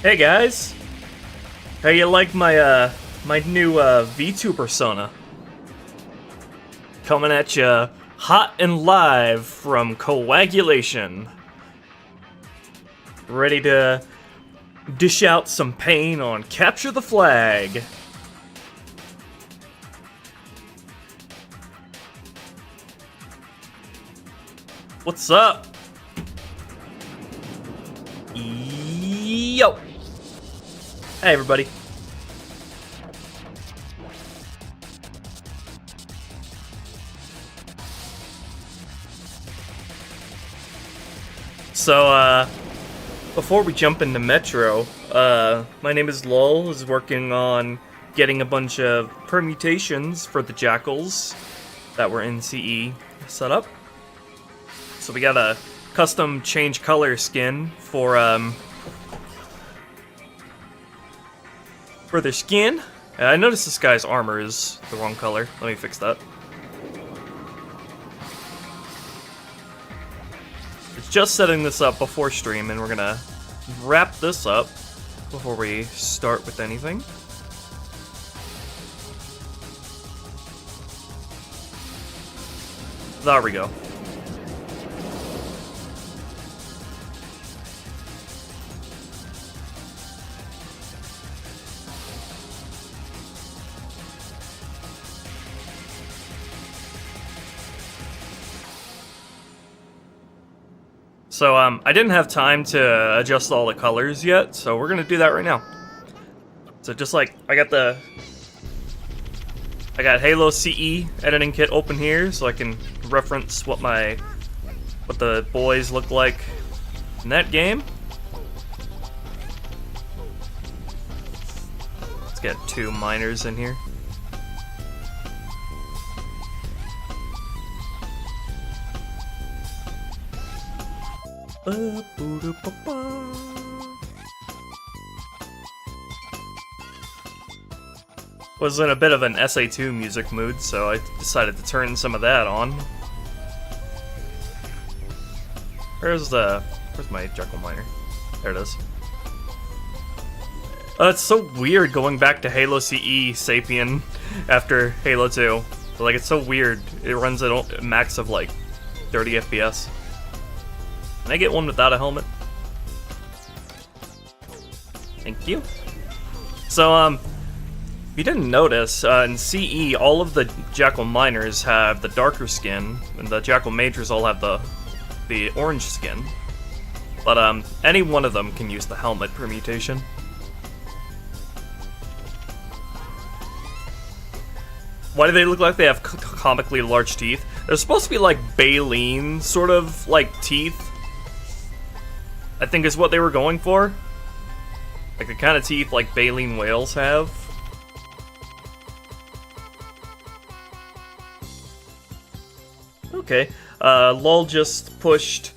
Hey guys, how you like my my new V2 persona? Coming at you hot and live from coagulation. Ready to dish out some pain on Capture the Flag. What's up? Yo! Hey everybody. So, before we jump into Metro, my name is Lol, is working on getting a bunch of permutations for the Jackals that were in CE set up. So we got a custom change color skin for their skin. I noticed this guy's armor is the wrong color. Let me fix that. It's just setting this up before stream, and we're gonna wrap this up before we start with anything. There we go. So, I didn't have time to adjust all the colors yet, so we're gonna do that right now. So just like, I got Halo CE editing kit open here, so I can reference what the boys look like in that game. Let's get 2 miners in here. Was in a bit of an SA2 music mood, so I decided to turn some of that on. Where's my Jackal miner? There it is. It's so weird going back to Halo CE Sapien after Halo 2. Like, it's so weird. It runs at a max of like 30 FPS. Can I get one without a helmet? Thank you. So, if you didn't notice, in CE, all of the Jackal miners have the darker skin, and the Jackal majors all have the orange skin. But, any one of them can use the helmet permutation. Why do they look like they have comically large teeth? They're supposed to be like baleen, sort of like teeth. I think is what they were going for. Like the kind of teeth like baleen whales have. Okay. Lol just pushed.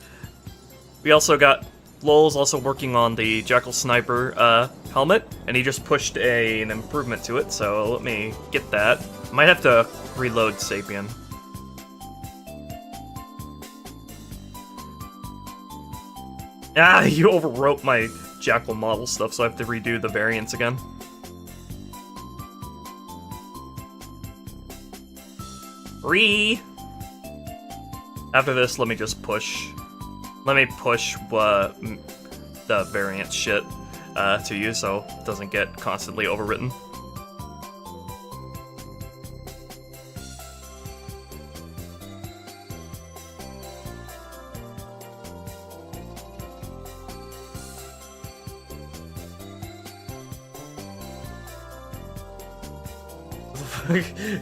We also got Lol's also working on the Jackal Sniper helmet, and he just pushed an improvement to it, so let me get that. Might have to reload Sapien. Ah, you overwrote my Jackal model stuff, so I have to redo the variants again. After this, let me just push. Let me push the variant shit to you, so it doesn't get constantly overwritten.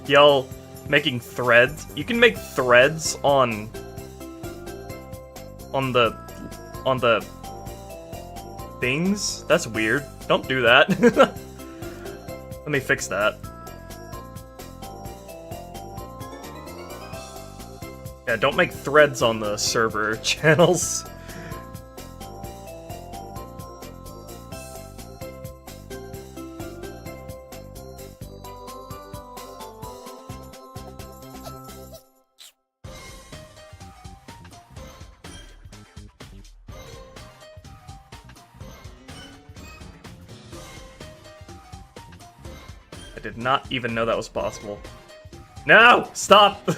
Y'all making threads? You can make threads on the things? That's weird. Don't do that. Let me fix that. Yeah, don't make threads on the server channels. I did not even know that was possible. No! Stop!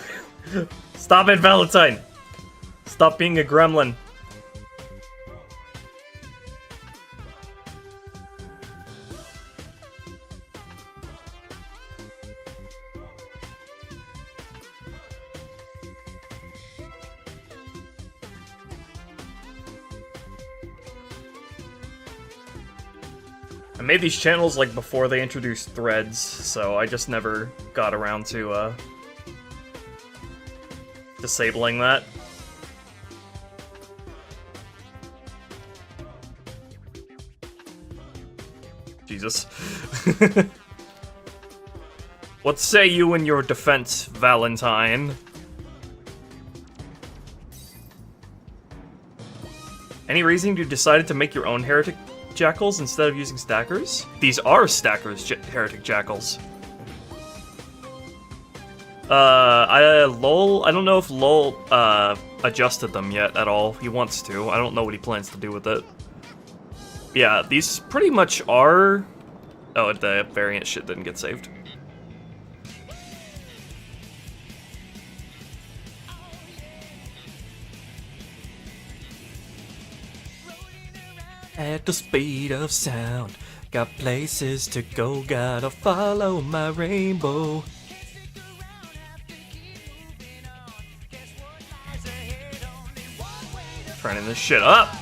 Stop it, Valentine! Stop being a gremlin. I made these channels like before they introduced threads, so I just never got around to disabling that. Jesus. What say you in your defense, Valentine? Any reason you decided to make your own Heretic Jackals instead of using stackers? These are stackers, Heretic Jackals. Lol, I don't know if Lol, adjusted them yet at all. He wants to. I don't know what he plans to do with it. Yeah, these pretty much are... Oh, the variant shit didn't get saved. At the speed of sound, got places to go, gotta follow my rainbow. Turning this shit up.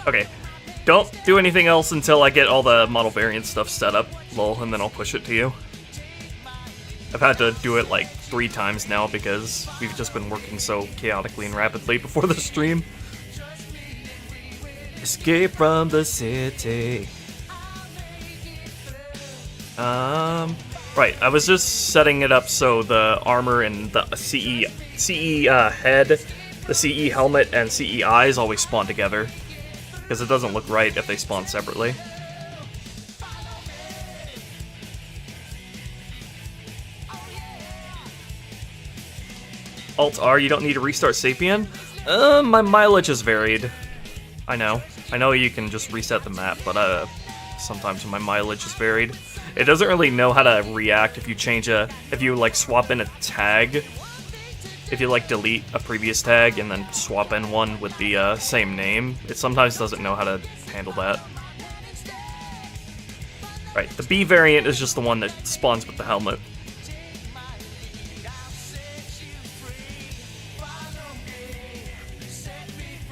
Okay, don't do anything else until I get all the model variant stuff set up, lol, and then I'll push it to you. I've had to do it like 3 times now because we've just been working so chaotically and rapidly before the stream. Escape from the city. Right, I was just setting it up so the armor and the CE head, the CE helmet, and CE eyes always spawn together. Because it doesn't look right if they spawn separately. Alt-R, you don't need to restart Sapien? My mileage is varied. I know you can just reset the map, but sometimes my mileage is varied. It doesn't really know how to react if you if you like swap in a tag. If you like delete a previous tag and then swap in one with the same name, it sometimes doesn't know how to handle that. Right, the B variant is just the one that spawns with the helmet.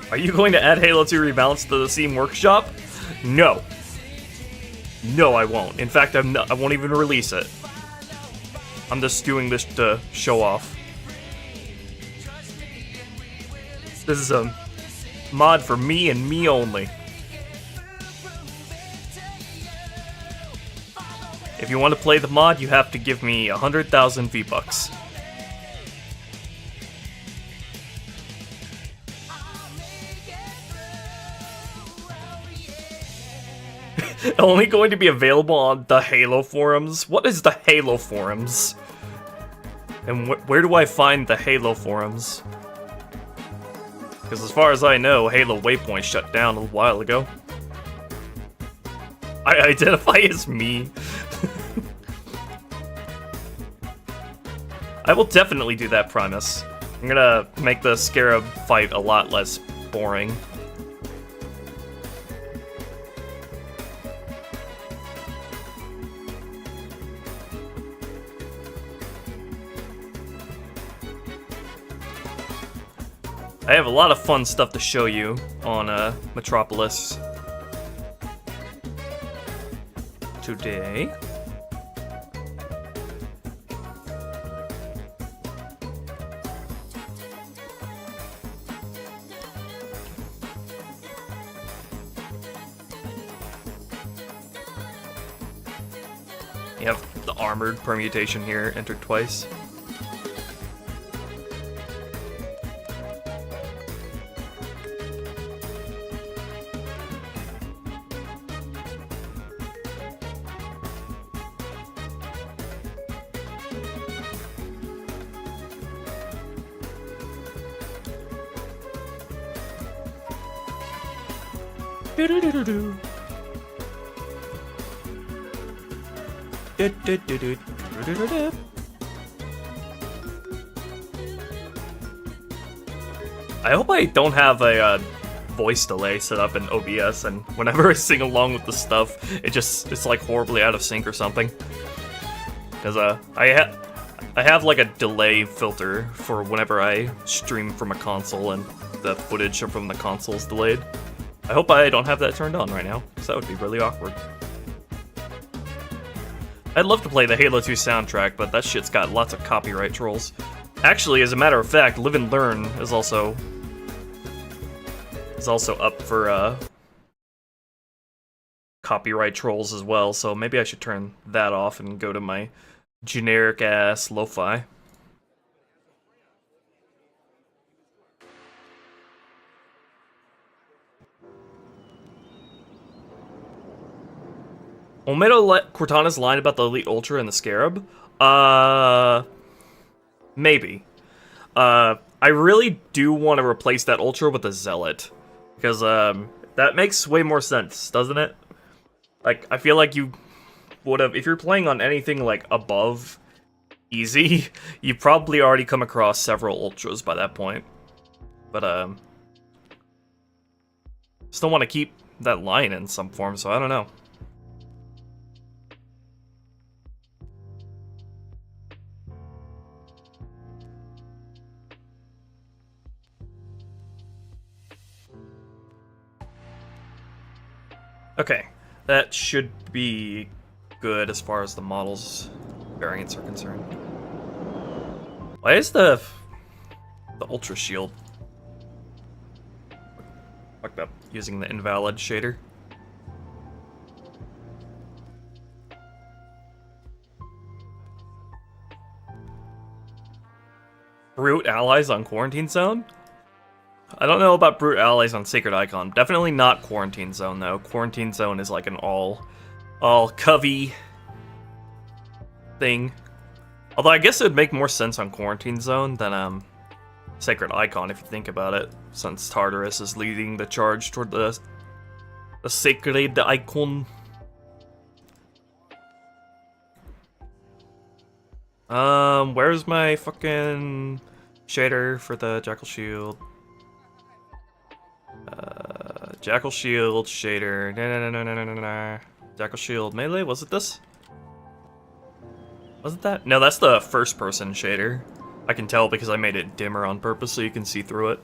Are you going to add Halo 2 Rebalanced to the Steam Workshop? No. No, I won't. In fact, I won't even release it. I'm just doing this to show off. This is a mod for me and me only. If you want to play the mod, you have to give me 100,000 V-Bucks. Only going to be available on the Halo forums? What is the Halo forums? And where do I find the Halo forums? Because as far as I know, Halo Waypoint shut down a while ago. I identify as me. I will definitely do that, Primus. I'm gonna make the Scarab fight a lot less boring. I have a lot of fun stuff to show you on Metropolis today. You have the armored permutation here, entered twice. Do-do-do-do-do. I hope I don't have a voice delay set up in OBS, and whenever I sing along with the stuff, it's like horribly out of sync or something. Because I have like a delay filter for whenever I stream from a console and the footage from the console is delayed. I hope I don't have that turned on right now, because that would be really awkward. I'd love to play the Halo 2 soundtrack, but that shit's got lots of copyright trolls. Actually, as a matter of fact, Live and Learn is also up for copyright trolls as well, so maybe I should turn that off and go to my generic-ass lo-fi. Omito Cortana's line about the Elite Ultra and the Scarab? Maybe. I really do want to replace that Ultra with a Zealot. Because, that makes way more sense, doesn't it? Like, I feel like you would have, if you're playing on anything, like, above easy, you probably already come across several Ultras by that point. But, still want to keep that line in some form, so I don't know. Okay, that should be good as far as the model's variants are concerned. Why is the Ultra Shield fucked up using the invalid shader? Brute allies on Quarantine Zone? I don't know about Brute allies on Sacred Icon. Definitely not Quarantine Zone, though. Quarantine Zone is like an all covey thing. Although I guess it would make more sense on Quarantine Zone than Sacred Icon if you think about it, since Tartarus is leading the charge toward the Sacred Icon. Where's my fucking shader for the Jackal Shield? Jackal Shield shader. No. Jackal Shield melee. Was it this? Was it that? No, that's the first person shader. I can tell because I made it dimmer on purpose so you can see through it.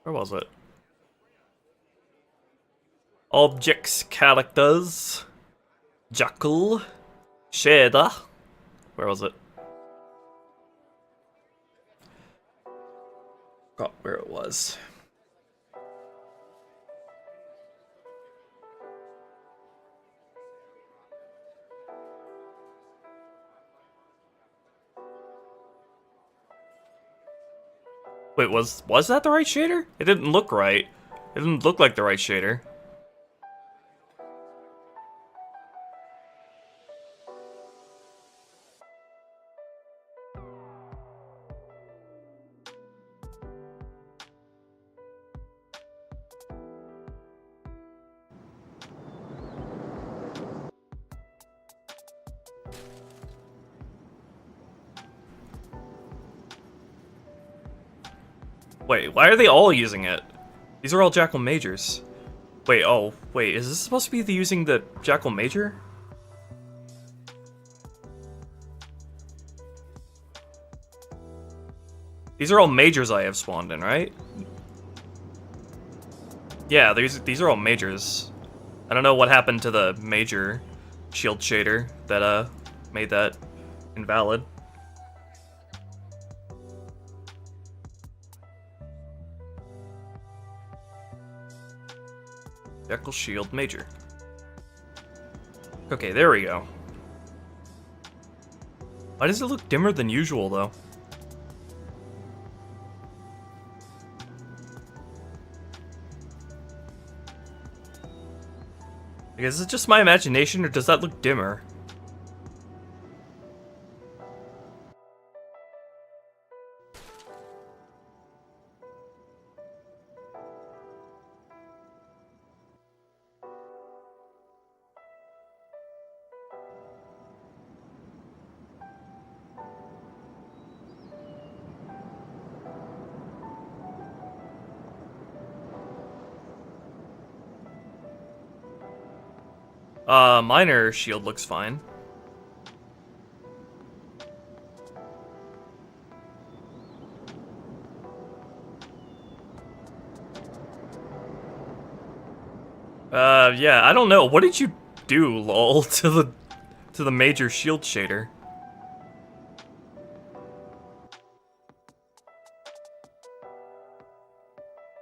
Where was it? Objects, characters, Jackal, shader. Where was it? Forgot where it was. Wait, was that the right shader? It didn't look right. It didn't look like the right shader. Wait, why are they all using it? These are all Jackal Majors. Wait, oh, wait, is this supposed to be using the Jackal Major? These are all Majors I have spawned in, right? Yeah, these are all Majors. I don't know what happened to the Major shield shader that, made that invalid. Jackal Shield Major. Okay, there we go. Why does it look dimmer than usual, though? Like, is it just my imagination, or does that look dimmer? Minor shield looks fine. Yeah, I don't know. What did you do, lol, to the major shield shader?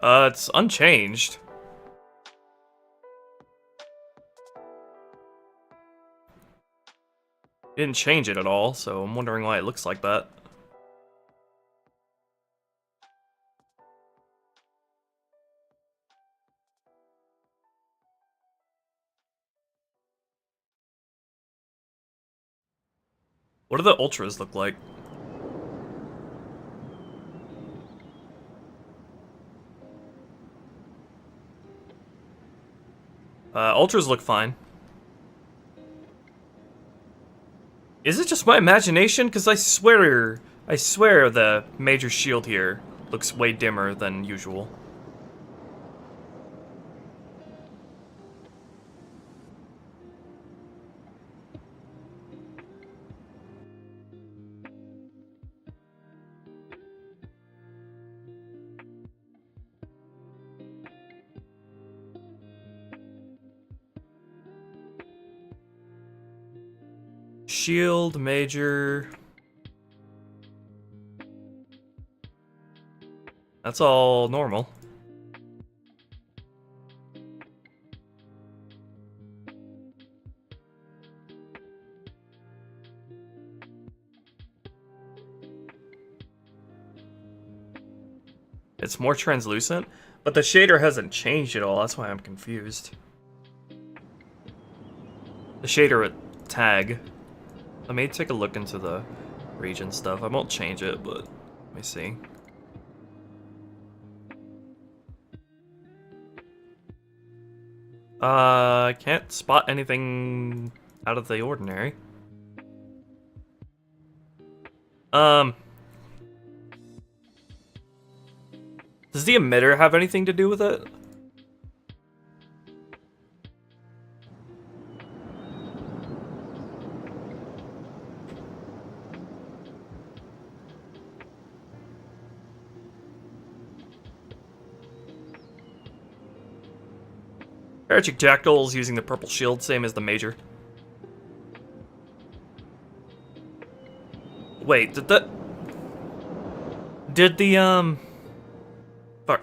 It's unchanged. Didn't change it at all, so I'm wondering why it looks like that. What do the ultras look like? Ultras look fine. Is it just my imagination? Because I swear the major shield here looks way dimmer than usual. Shield, major. That's all normal. It's more translucent, but the shader hasn't changed at all. That's why I'm confused. The shader tag. Let me take a look into the region stuff. I won't change it, but let me see. I can't spot anything out of the ordinary. Does the emitter have anything to do with it? Heretic Jackal is using the purple shield, same as the major. Wait, fuck.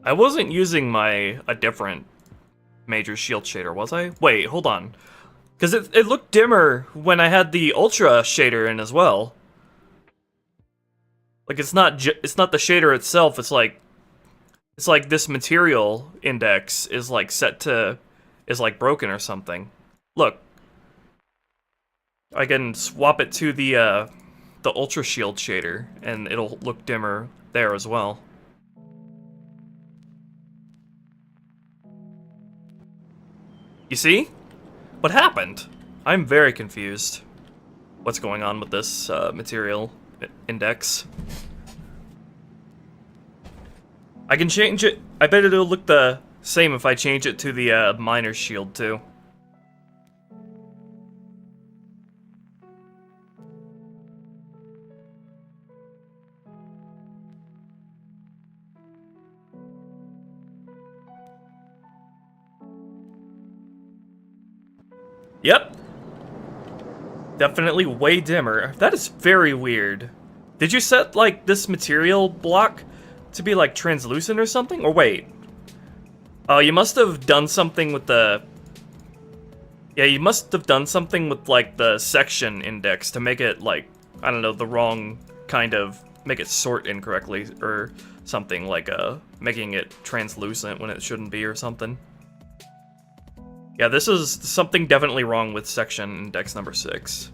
I wasn't using a different major shield shader, was I? Wait, hold on. Because it looked dimmer when I had the ultra shader in as well. Like, it's not the shader itself, it's like this material index is like is like broken or something. Look. I can swap it to the ultra shield shader and it'll look dimmer there as well. You see? What happened? I'm very confused. What's going on with this material index? I can change it. I bet it'll look the same if I change it to the minor shield too. Yep. Definitely way dimmer. That is very weird. Did you set, like, this material block to be, like, translucent or something? Or wait. Oh, you must have done something with the... Yeah, you must have done something with, like, the section index to make it, like, I don't know, the wrong kind of... Make it sort incorrectly or something, like, making it translucent when it shouldn't be or something. Yeah, this is something definitely wrong with section index number 6.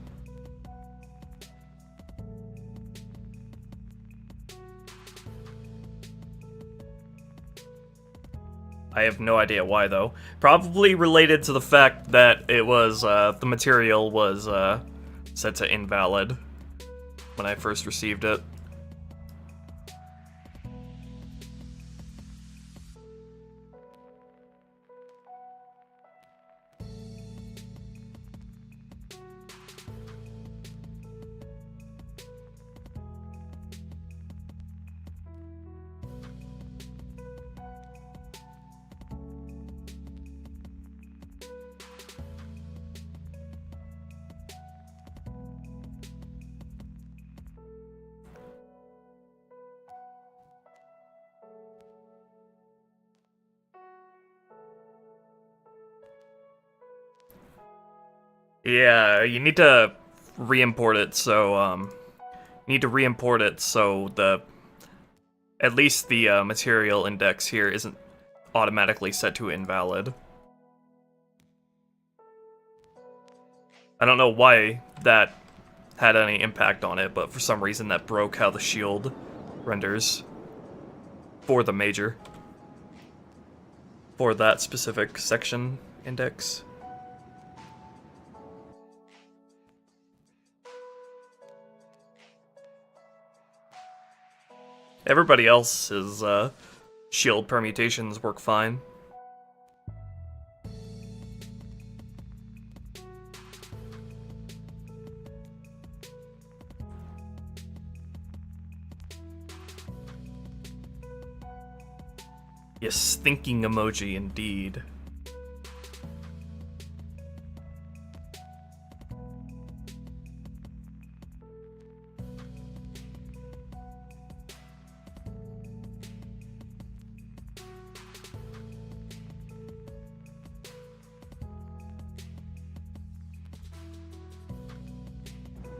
I have no idea why, though. Probably related to the fact that it was, the material was, set to invalid when I first received it. Yeah, you need to re-import it, so, at least the, material index here isn't automatically set to invalid. I don't know why that had any impact on it, but for some reason that broke how the shield renders for the major. For that specific section index. Everybody else's shield permutations work fine. Yes, thinking emoji indeed.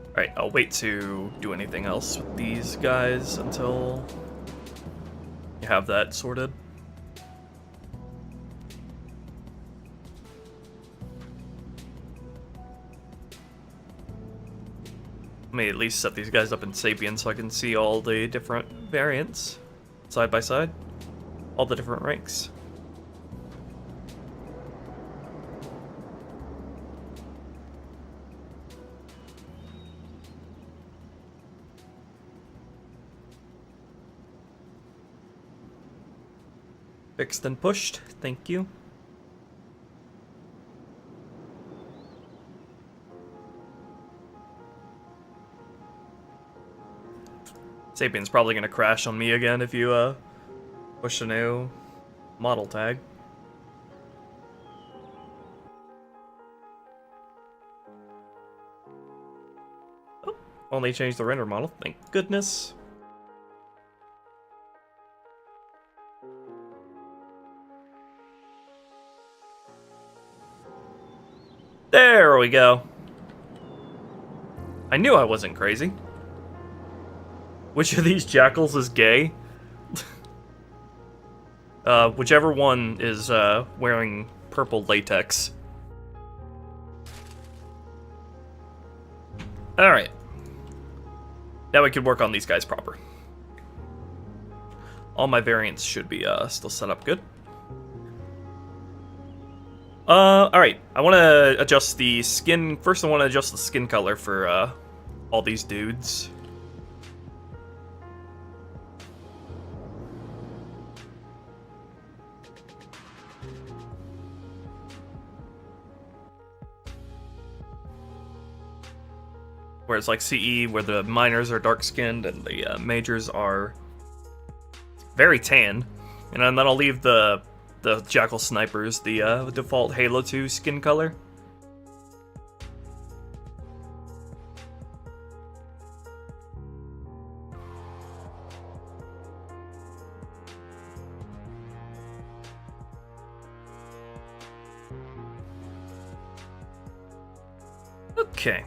Alright, I'll wait to do anything else with these guys until you have that sorted. Let me at least set these guys up in Sapien so I can see all the different variants side by side. All the different ranks. Fixed and pushed, thank you. Sapien's probably gonna crash on me again if you push a new model tag. Oh, only changed the render model, thank goodness. There we go. I knew I wasn't crazy. Which of these jackals is gay? Whichever one is wearing purple latex. Alright. Now we can work on these guys proper. All my variants should be still set up good. Alright. I want to adjust the skin. First, I want to adjust the skin color for all these dudes. Whereas like CE, where the minors are dark-skinned and the majors are very tan. And then I'll leave the Jackal Snipers the default Halo 2 skin color. Okay.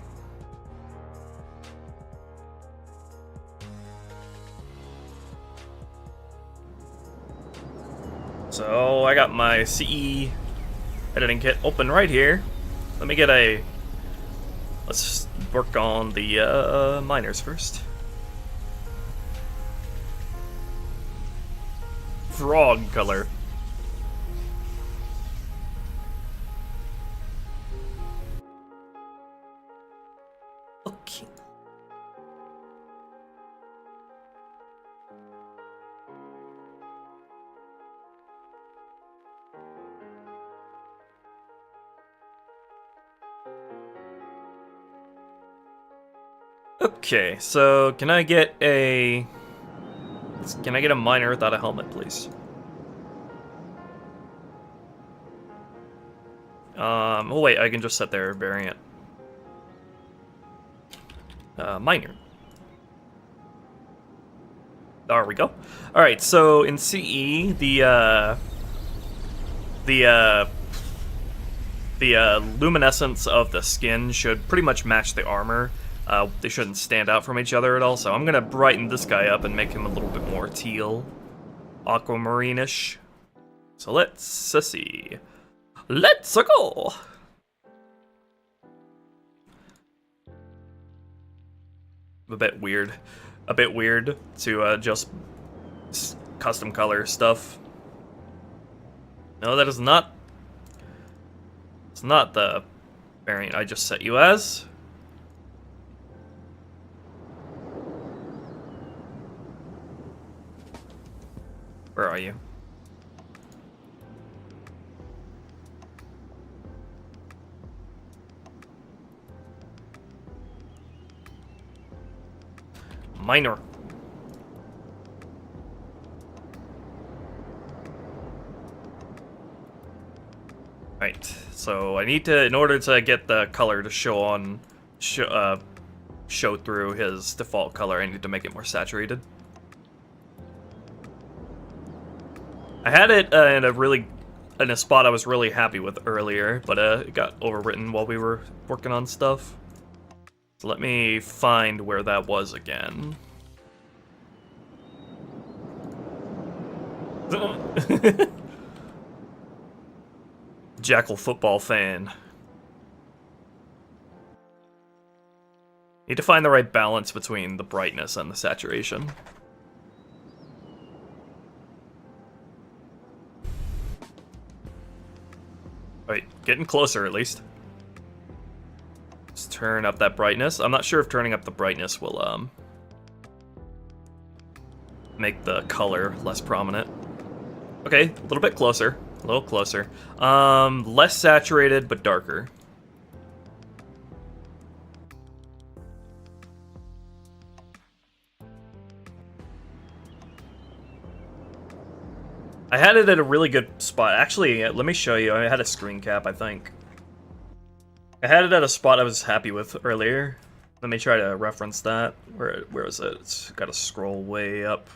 So I got my CE editing kit open right here. Let me get a... Let's work on the miners first. Frog color. Okay. Okay, so can I get a miner without a helmet, please? Oh wait, I can just set their variant. Miner. There we go. Alright, so in CE, the luminescence of the skin should pretty much match the armor. They shouldn't stand out from each other at all, so I'm gonna brighten this guy up and make him a little bit more teal. Aquamarine-ish. So let's see. Let's go! A bit weird to just custom color stuff. No, that is not. It's not the variant I just set you as. Where are you? Miner. Right, so I need to, in order to get the color to show through his default color, I need to make it more saturated. I had it in a spot I was really happy with earlier, but it got overwritten while we were working on stuff. So let me find where that was again. Jackal football fan. Need to find the right balance between the brightness and the saturation. Wait, getting closer at least. Let's turn up that brightness. I'm not sure if turning up the brightness will make the color less prominent. Okay, a little bit closer. A little closer. Less saturated, but darker. I had it at a really good spot. Actually, let me show you. I had a screen cap, I think. I had it at a spot I was happy with earlier. Let me try to reference that. Where is it? It's got to scroll way up.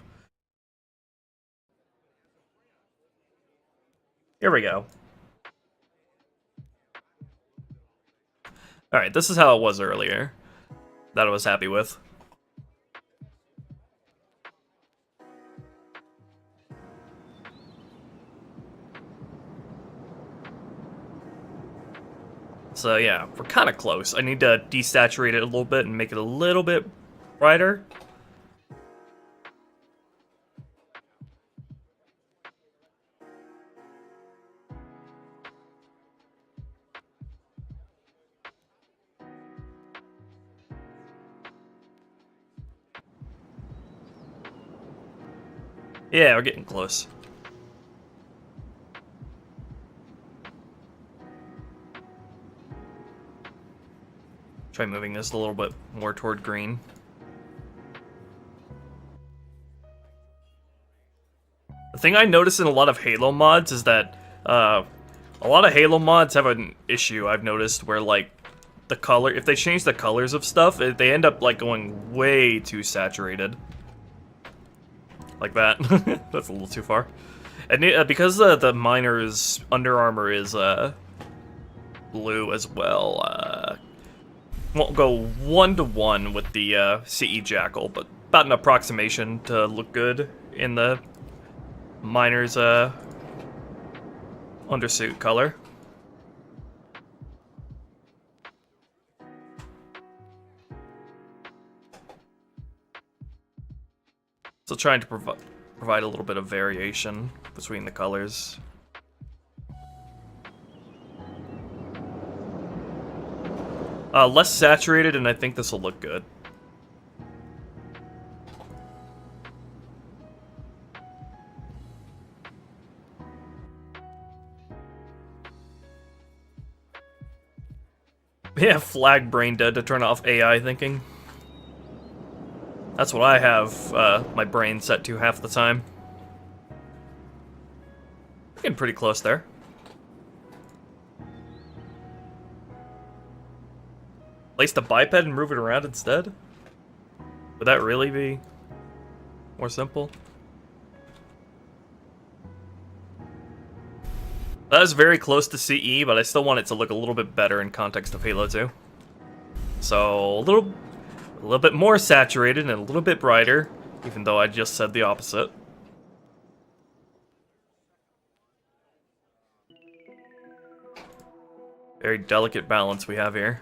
Here we go. Alright, this is how it was earlier. That I was happy with. So yeah, we're kind of close. I need to desaturate it a little bit and make it a little bit brighter. Yeah, we're getting close. Try moving this a little bit more toward green. The thing I noticed in a lot of Halo mods is that a lot of Halo mods have an issue I've noticed where, like, the color, if they change the colors of stuff, they end up, like, going way too saturated. Like that. That's a little too far. And because the miner's Under Armour is blue as well, won't go 1-to-1 with the CE Jackal, but about an approximation to look good in the miner's undersuit color. So trying to provide a little bit of variation between the colors. Less saturated, and I think this will look good. Yeah, flag brain dead to turn off AI thinking. That's what I have my brain set to half the time. Getting pretty close there. Place the biped and move it around instead? Would that really be more simple? That is very close to CE, but I still want it to look a little bit better in context of Halo 2. So, a little bit more saturated and a little bit brighter, even though I just said the opposite. Very delicate balance we have here.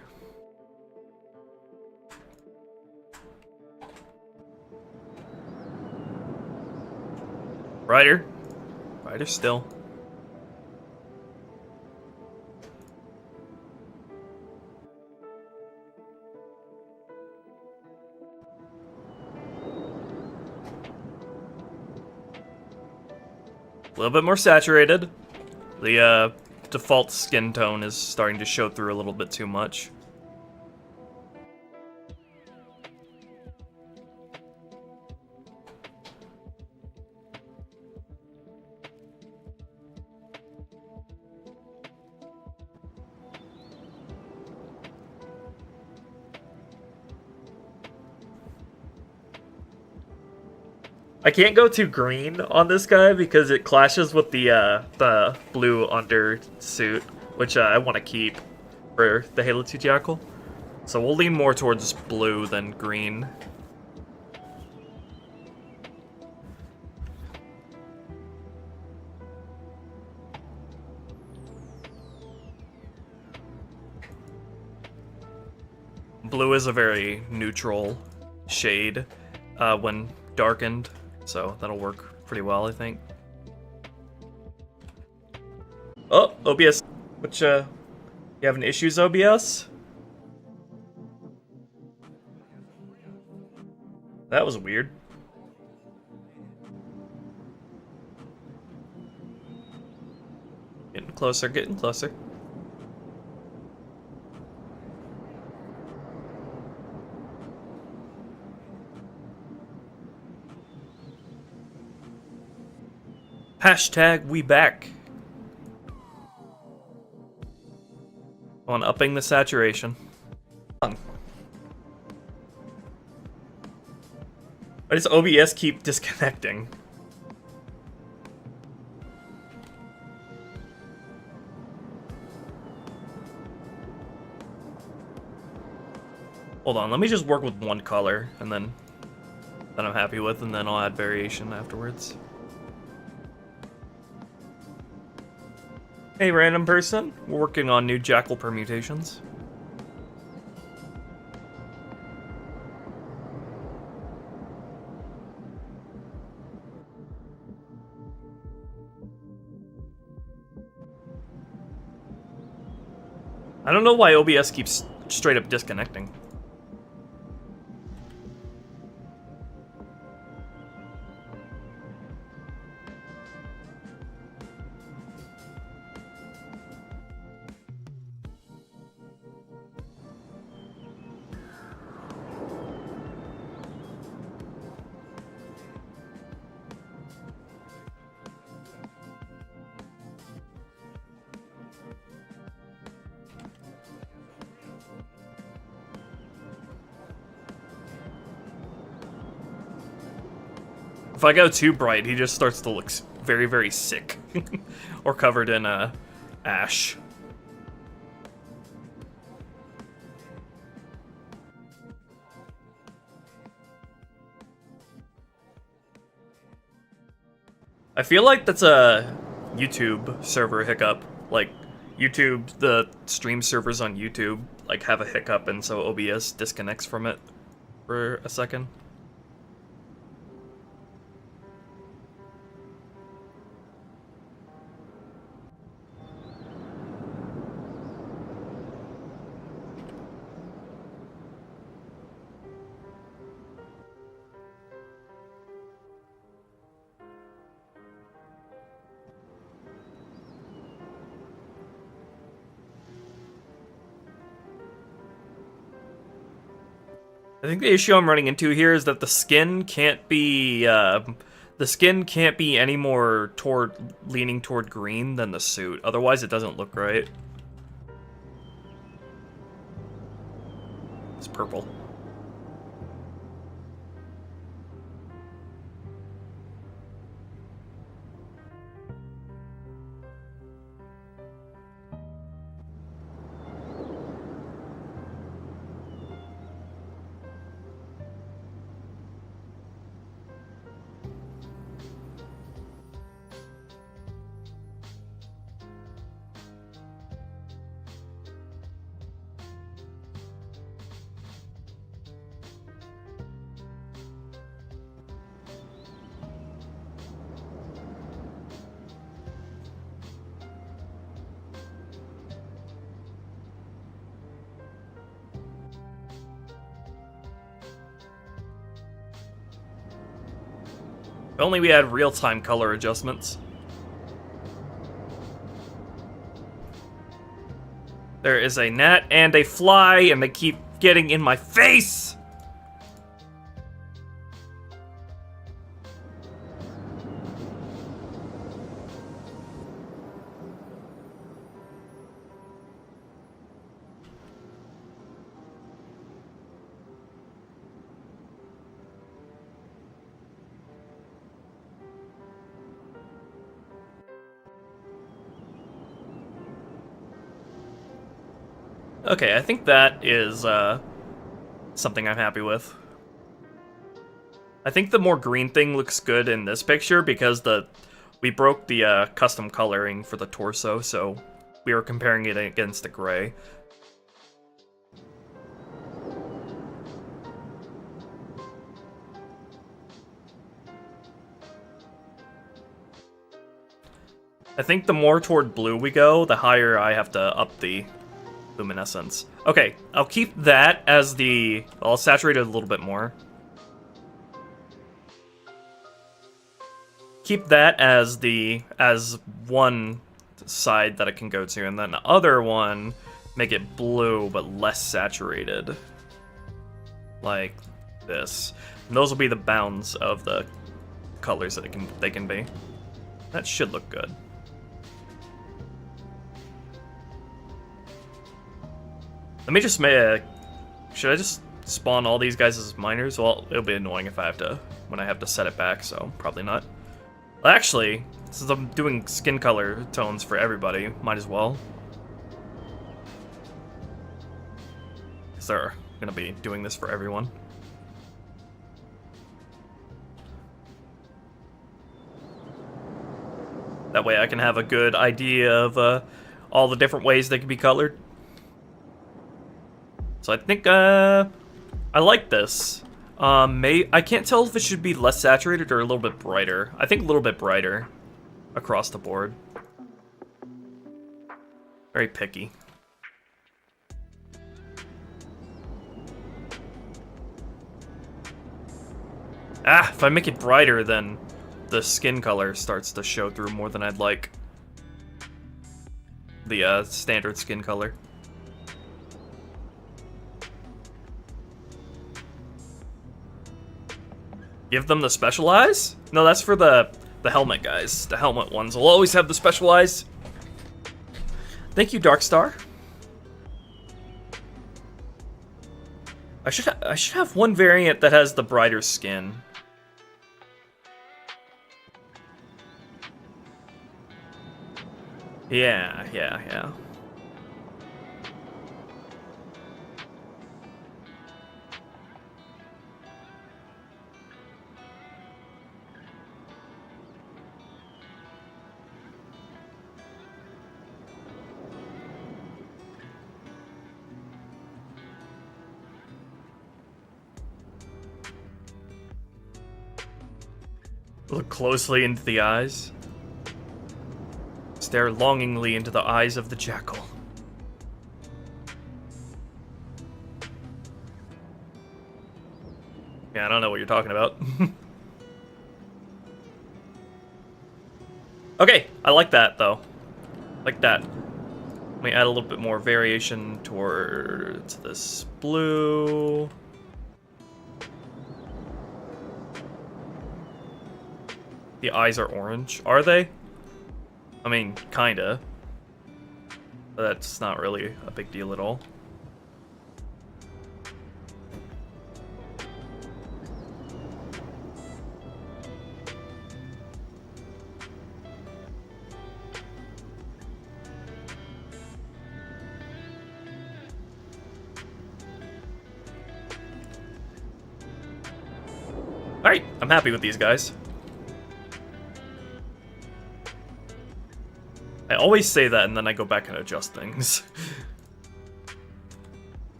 Brighter. Brighter still. A little bit more saturated. The default skin tone is starting to show through a little bit too much. I can't go too green on this guy because it clashes with the blue undersuit, which I want to keep for the Halo 2 Jackal. So we'll lean more towards blue than green. Blue is a very neutral shade when darkened. So that'll work pretty well, I think. Oh, OBS. Which, you having issues, OBS? That was weird. Getting closer, getting closer. Hashtag we back. On upping the saturation. Why does OBS keep disconnecting? Hold on, let me just work with one color and then that I'm happy with, and then I'll add variation afterwards. Hey, random person. We're working on new Jackal permutations. I don't know why OBS keeps straight up disconnecting. If I go too bright, he just starts to look very, very sick. Or covered in ash. I feel like that's a YouTube server hiccup. Like, YouTube, the stream servers on YouTube, like, have a hiccup, and so OBS disconnects from it for a second. I think the issue I'm running into here is that the skin can't be any more leaning toward green than the suit. Otherwise, it doesn't look right. It's purple. If only we had real-time color adjustments. There is a gnat and a fly, and they keep getting in my face! Okay, I think that is something I'm happy with. I think the more green thing looks good in this picture because we broke the custom coloring for the torso, so we were comparing it against the gray. I think the more toward blue we go, the higher I have to up the luminescence. Okay, I'll keep that as I'll saturate it a little bit more. Keep that as one side that it can go to, and then the other one, make it blue but less saturated. Like this. And those will be the bounds of the colors that they can be. That should look good. Let me just should I just spawn all these guys as minors? Well, it'll be annoying if when I have to set it back, so probably not. Well, actually, since I'm doing skin color tones for everybody, might as well. Because they're gonna be doing this for everyone. That way I can have a good idea of all the different ways they can be colored. So I think, I like this. I can't tell if it should be less saturated or a little bit brighter. I think a little bit brighter across the board. Very picky. If I make it brighter, then the skin color starts to show through more than I'd like. The standard skin color. Give them the special eyes? No, that's for the helmet guys. The helmet ones will always have the special eyes. Thank you, Darkstar. I should have one variant that has the brighter skin. Yeah. Look closely into the eyes. Stare longingly into the eyes of the jackal. Yeah, I don't know what you're talking about. Okay, I like that, though. Like that. Let me add a little bit more variation towards this blue. The eyes are orange. Are they? I mean, kinda. But that's not really a big deal at all. Alright, I'm happy with these guys. I always say that and then I go back and adjust things.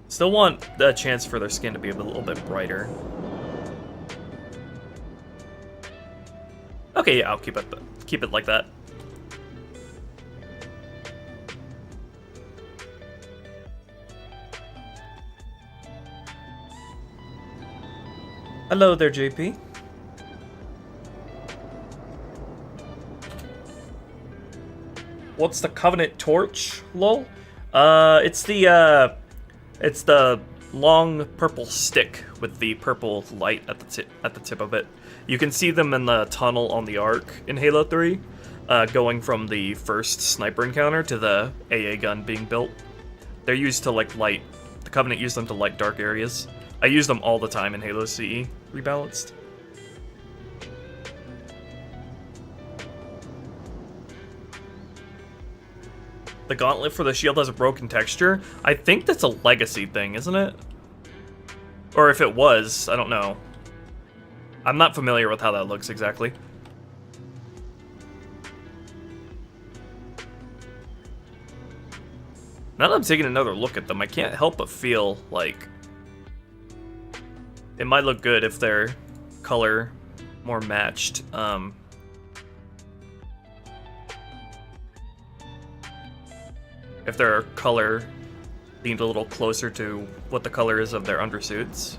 Still want a chance for their skin to be a little bit brighter. Okay, yeah, I'll keep it like that. Hello there, JP. What's the Covenant torch, lol? It's the long purple stick with the purple light at the tip of it. You can see them in the tunnel on the Ark in Halo 3, going from the first sniper encounter to the AA gun being built. They're used to like light. The Covenant used them to light dark areas. I use them all the time in Halo CE Rebalanced. The gauntlet for the shield has a broken texture. I think that's a legacy thing, isn't it? Or if it was, I don't know. I'm not familiar with how that looks exactly. Now that I'm taking another look at them, I can't help but feel like it might look good if they're color more matched. If their color leaned a little closer to what the color is of their undersuits.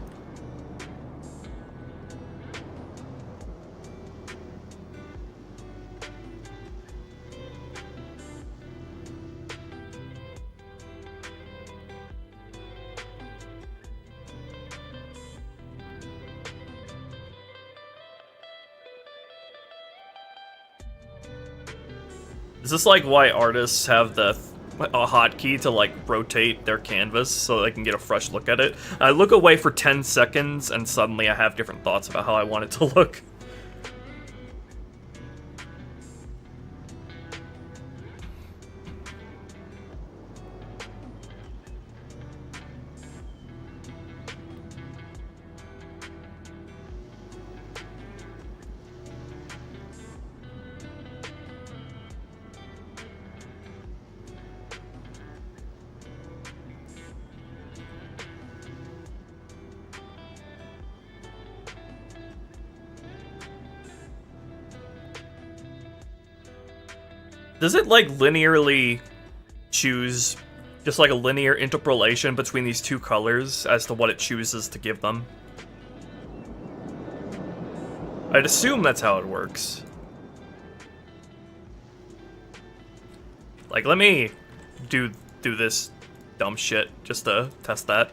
Is this like why artists have a hotkey to like rotate their canvas so they can get a fresh look at it? I look away for 10 seconds and suddenly I have different thoughts about how I want it to look. Does it, like, linearly choose, just like a linear interpolation between these two colors as to what it chooses to give them? I'd assume that's how it works. Like, let me do this dumb shit just to test that.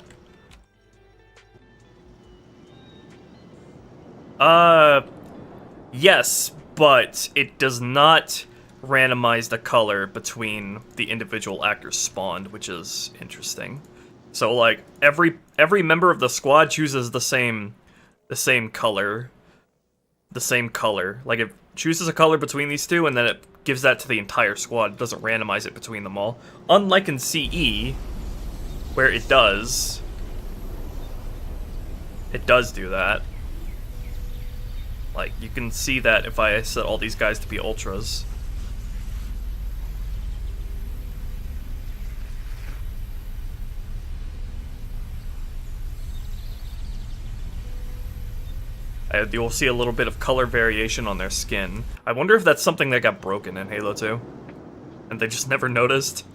Yes, but it does not randomize the color between the individual actors spawned, which is interesting. So like every member of the squad chooses the same color. Like it chooses a color between these two and then it gives that to the entire squad. It doesn't randomize it between them all. Unlike in CE, where it does do that. Like you can see that if I set all these guys to be ultras. You'll see a little bit of color variation on their skin. I wonder if that's something that got broken in Halo 2. And they just never noticed.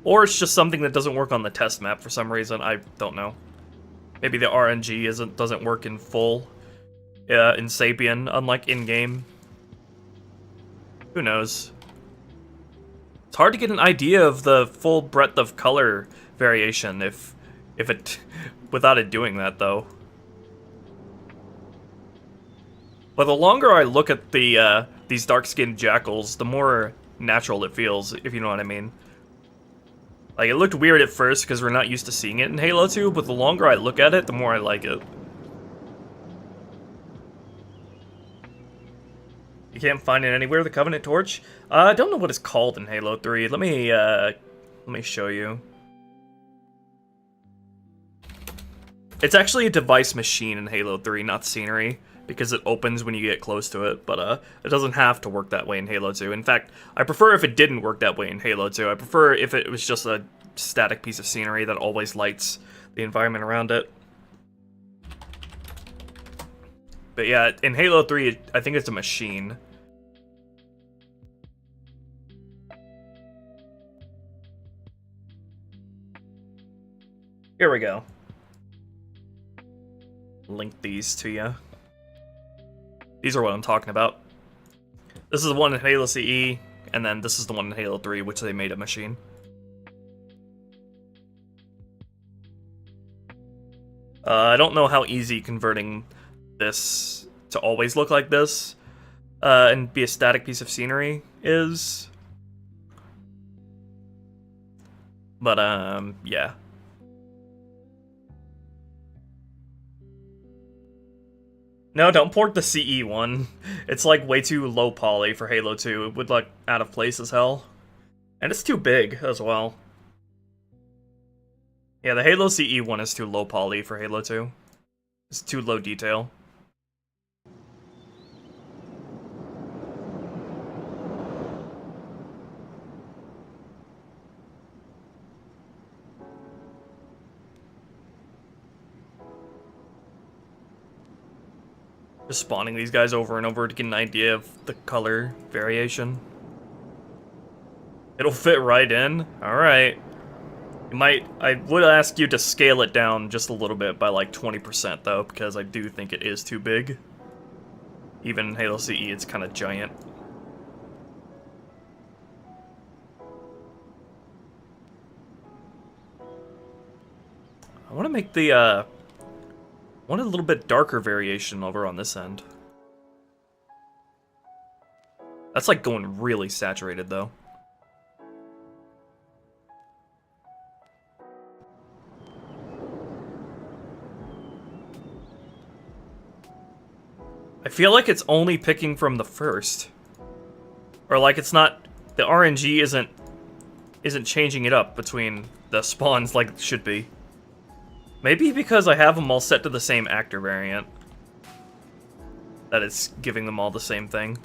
Or it's just something that doesn't work on the test map for some reason. I don't know. Maybe the RNG doesn't work in full in Sapien, unlike in-game. Who knows? It's hard to get an idea of the full breadth of color variation if if it without it doing that though. But the longer I look at the these dark-skinned jackals, the more natural it feels, if you know what I mean. Like, it looked weird at first because we're not used to seeing it in Halo 2, but the longer I look at it, the more I like it. You can't find it anywhere, the Covenant Torch? I don't know what it's called in Halo 3. Let me show you. It's actually a device machine in Halo 3, not scenery, because it opens when you get close to it, but it doesn't have to work that way in Halo 2. In fact, I prefer if it didn't work that way in Halo 2. I prefer if it was just a static piece of scenery that always lights the environment around it. But yeah, in Halo 3, I think it's a machine. Here we go. Link these to you. These are what I'm talking about. This is the one in Halo CE, and then this is the one in Halo 3, which they made a machine. I don't know how easy converting this to always look like this and be a static piece of scenery is. But, yeah. No, don't port the CE one. It's like way too low poly for Halo 2. It would look out of place as hell. And it's too big as well. Yeah, the Halo CE one is too low poly for Halo 2. It's too low detail. Just spawning these guys over and over to get an idea of the color variation. It'll fit right in? Alright. I would ask you to scale it down just a little bit by like 20% though, because I do think it is too big. Even in Halo CE, it's kind of giant. I want to make the, want a little bit darker variation over on this end. That's like going really saturated though. I feel like it's only picking from the first. Or like it's not, the RNG isn't changing it up between the spawns like it should be. Maybe because I have them all set to the same actor variant, that it's giving them all the same thing.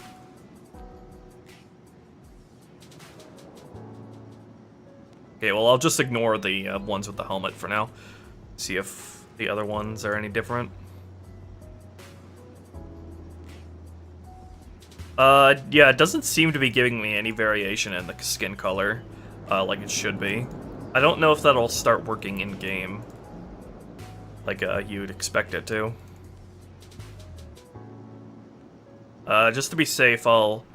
Okay, well I'll just ignore the ones with the helmet for now. See if the other ones are any different. Yeah, it doesn't seem to be giving me any variation in the skin color, like it should be. I don't know if that'll start working in-game, like you'd expect it to. Just to be safe, I'll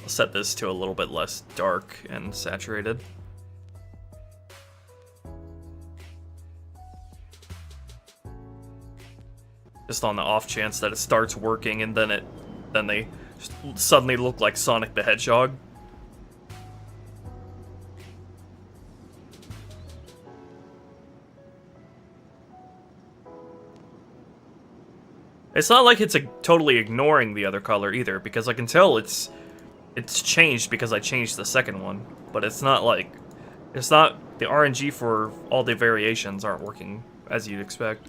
set this to a little bit less dark and saturated. Just on the off chance that it starts working and then they suddenly look like Sonic the Hedgehog. It's not like it's totally ignoring the other color either, because I can tell it's changed because I changed the second one. But it's not like, it's not, the RNG for all the variations aren't working as you'd expect.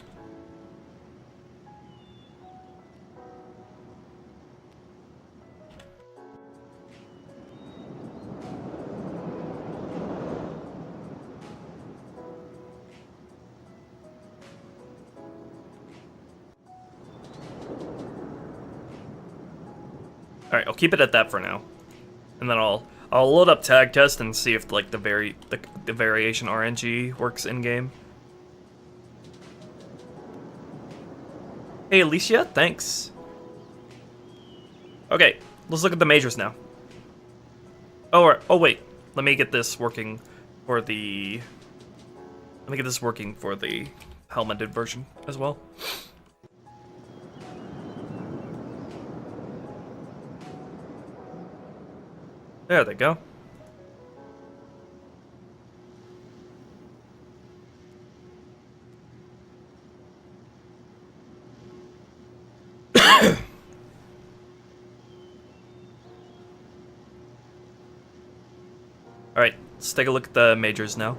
Alright, I'll keep it at that for now. And then I'll load up tag test and see if like the variation RNG works in game. Hey Alicia, thanks. Okay, let's look at the majors now. Oh wait, let me get this working for the Let me get this working for the helmeted version as well. There they go. Alright, let's take a look at the majors now.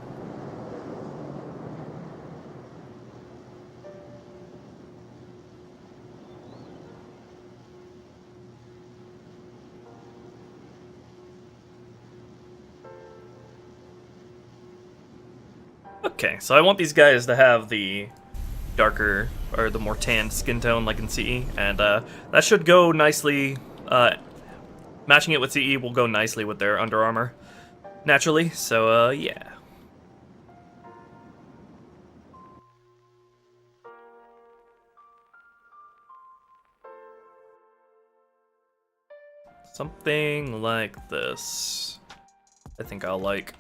Okay, so I want these guys to have the darker, or the more tanned skin tone like in CE, and that should go nicely, matching it with CE will go nicely with their Under Armor, naturally, so yeah. Something like this, I think I'll like.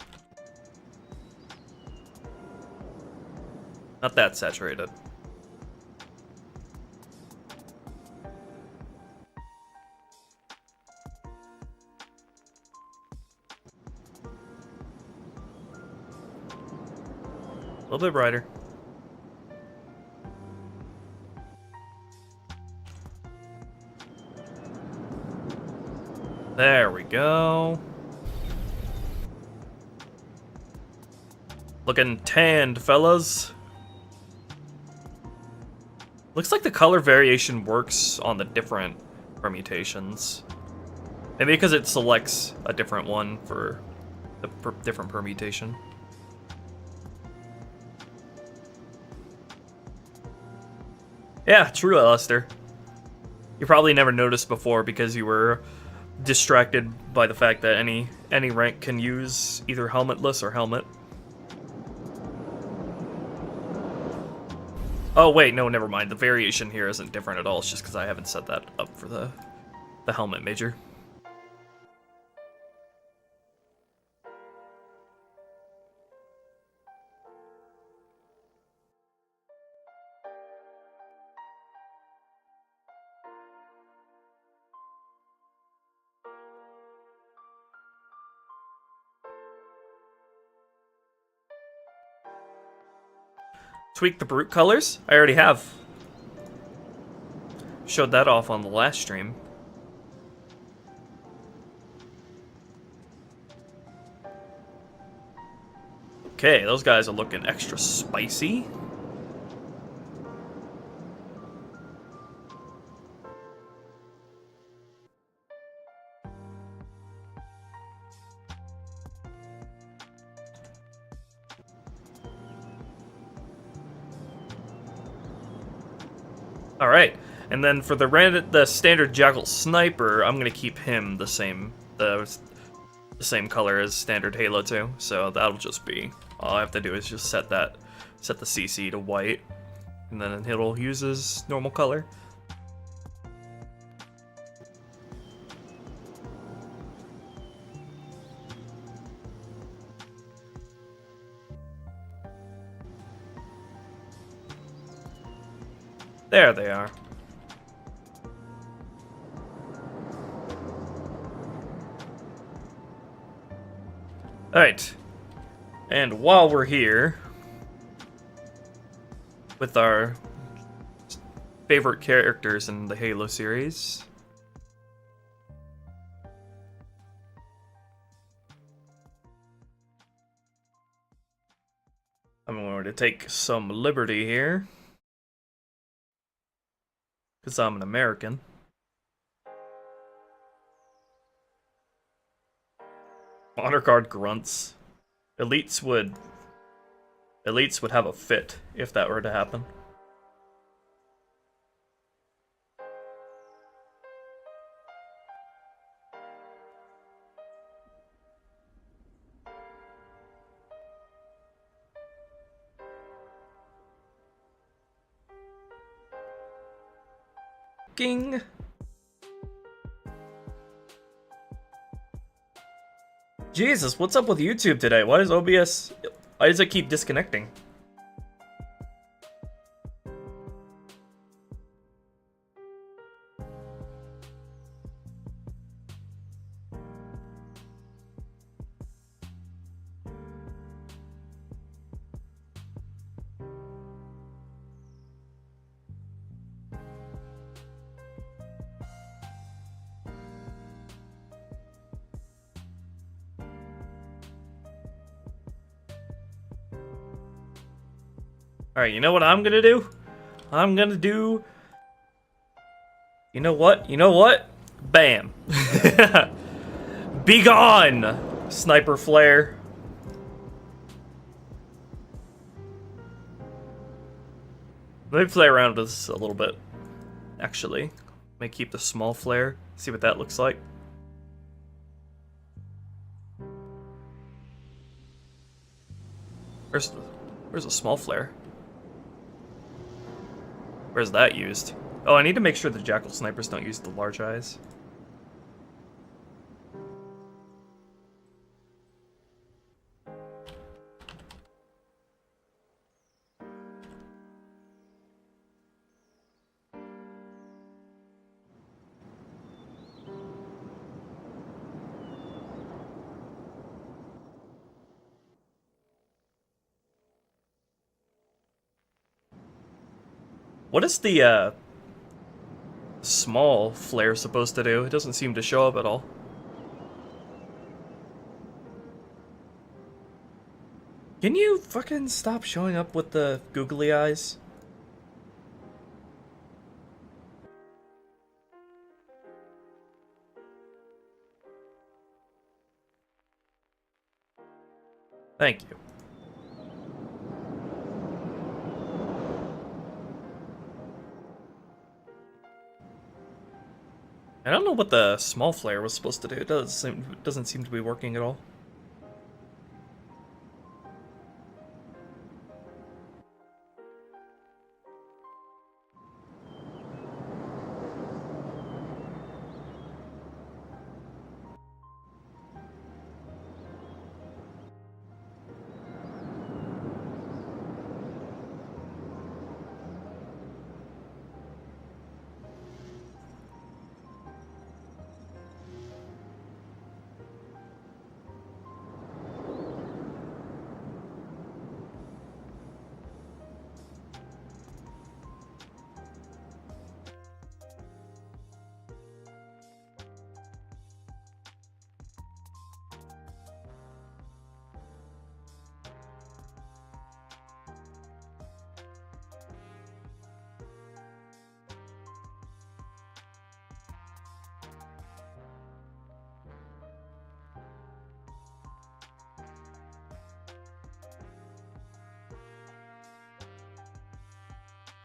Not that saturated. A little bit brighter. There we go. Looking tanned, fellas. Looks like the color variation works on the different permutations. Maybe because it selects a different one for the different permutation. Yeah, true, Lester. You probably never noticed before because you were distracted by the fact that any rank can use either helmetless or helmet. Oh wait, no, never mind. The variation here isn't different at all. It's just because I haven't set that up for the helmet major. Tweak the brute colors? I already have. Showed that off on the last stream. Okay, those guys are looking extra spicy. Alright, and then for the standard Jackal Sniper, I'm gonna keep him the same color as standard Halo 2, so that'll just be, all I have to do is just set the CC to white, and then it'll use his normal color. There they are. Alright. And while we're here, with our favorite characters in the Halo series, I'm going to take some liberty here. Because I'm an American. Honor Guard grunts. Elites would have a fit if that were to happen. Ging. Jesus, what's up with YouTube today? Why does it keep disconnecting? Alright, you know what I'm gonna do? I'm gonna do... You know what? You know what? Bam. Be gone! Sniper flare. Let me play around with this a little bit. Actually, let me keep the small flare. See what that looks like. Where's a small flare? Where's that used? Oh, I need to make sure the Jackal snipers don't use the large eyes. What is the small flare supposed to do? It doesn't seem to show up at all. Can you fucking stop showing up with the googly eyes? Thank you. I don't know what the small flare was supposed to do. It doesn't seem to be working at all.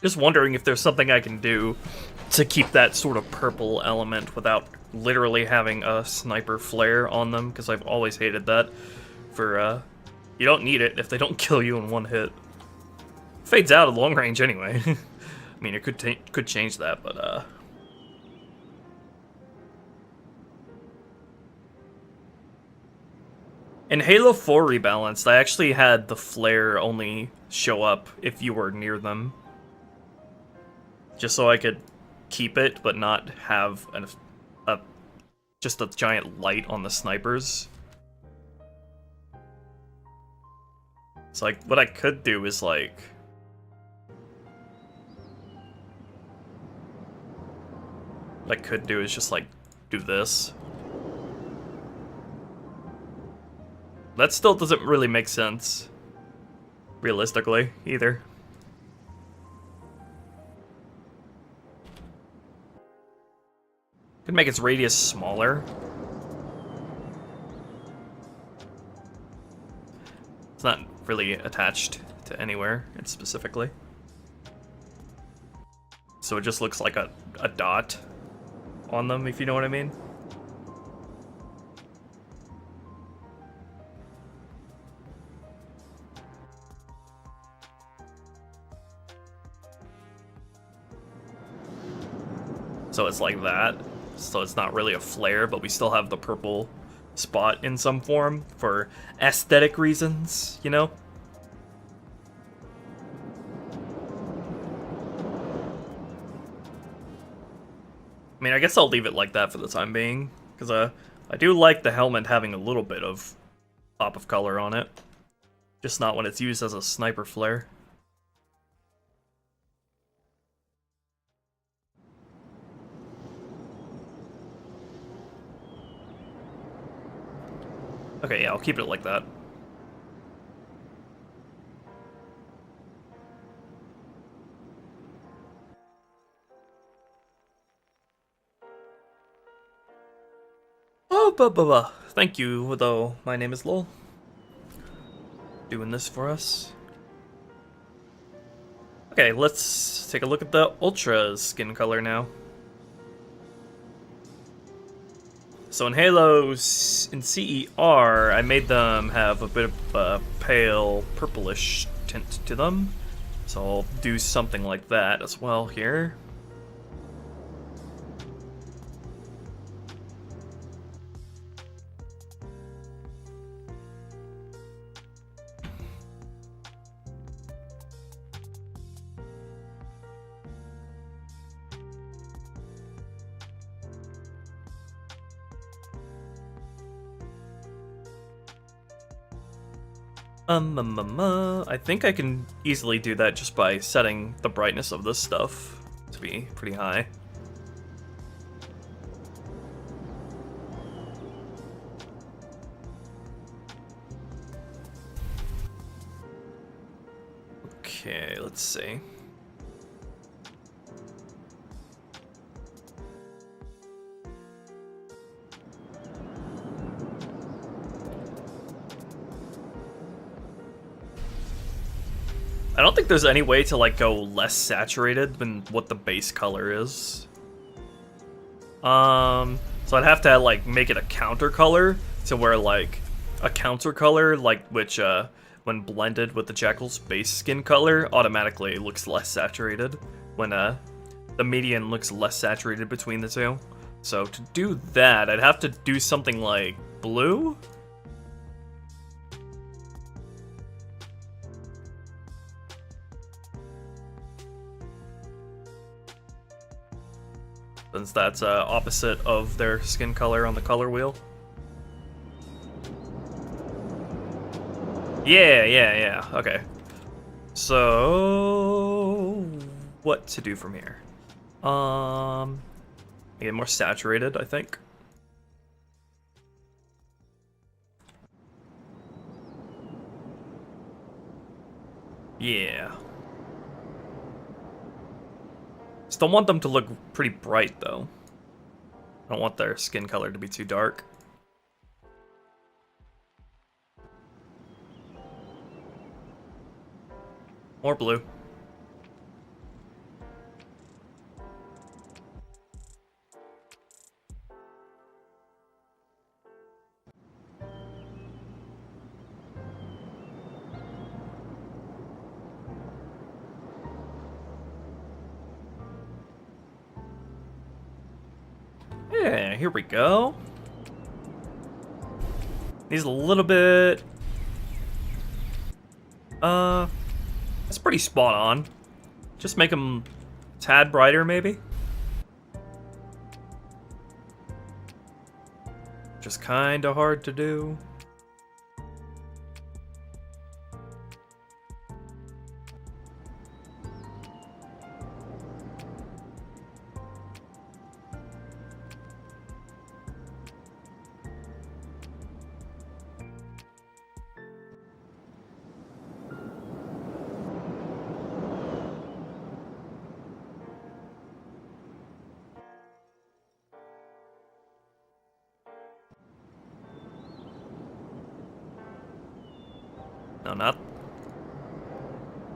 Just wondering if there's something I can do to keep that sort of purple element without literally having a sniper flare on them, because I've always hated that. You don't need it if they don't kill you in one hit. Fades out at long range anyway. I mean, it could change that, but in Halo 4 Rebalanced, I actually had the flare only show up if you were near them. Just so I could keep it, but not have just a giant light on the snipers. It's like, what I could do is like... What I could do is just like, do this. That still doesn't really make sense. Realistically, either. Could make its radius smaller. It's not really attached to anywhere, it's specifically. So it just looks like a dot on them, if you know what I mean. So it's like that. So it's not really a flare, but we still have the purple spot in some form for aesthetic reasons, you know? I mean, I guess I'll leave it like that for the time being, because I do like the helmet having a little bit of pop of color on it. Just not when it's used as a sniper flare. Okay, yeah, I'll keep it like that. Thank you, though. My name is Lol. Doing this for us. Okay, let's take a look at the Ultra skin color now. So in Halos, in CER, I made them have a bit of a pale purplish tint to them. So I'll do something like that as well here. I think I can easily do that just by setting the brightness of this stuff to be pretty high. Okay, let's see. I don't think there's any way to like go less saturated than what the base color is. So I'd have to like make it a counter color to where like a counter color like which when blended with the Jackal's base skin color automatically looks less saturated when the median looks less saturated between the two. So to do that, I'd have to do something like blue. Since that's opposite of their skin color on the color wheel. Yeah. Okay. So what to do from here? Get more saturated, I think. Yeah. Still want them to look pretty bright, though. I don't want their skin color to be too dark. More blue. Yeah, here we go. Needs a little bit. That's pretty spot on. Just make them a tad brighter, maybe. Just kinda hard to do. No, not.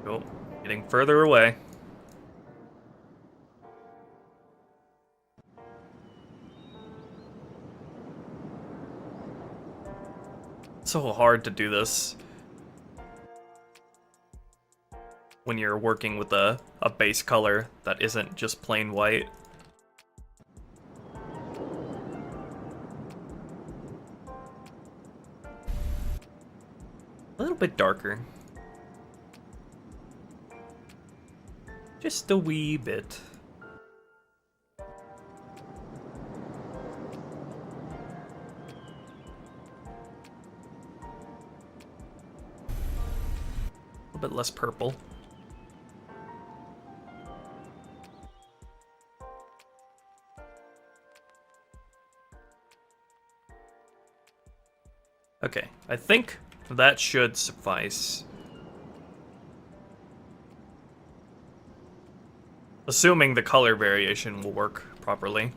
Oh, getting further away. It's so hard to do this when you're working with a base color that isn't just plain white. A little bit darker. Just a wee bit. A bit less purple. Okay, I think that should suffice. Assuming the color variation will work properly.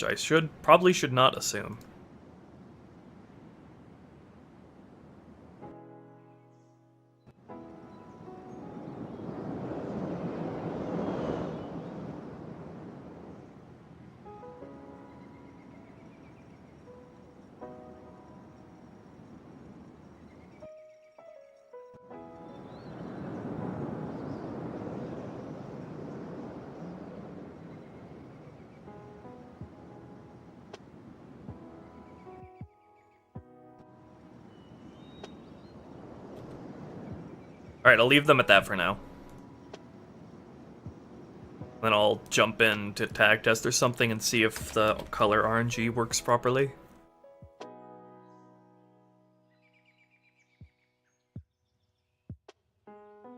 which I probably should not assume. Alright, I'll leave them at that for now. Then I'll jump in to tag test or something and see if the color RNG works properly.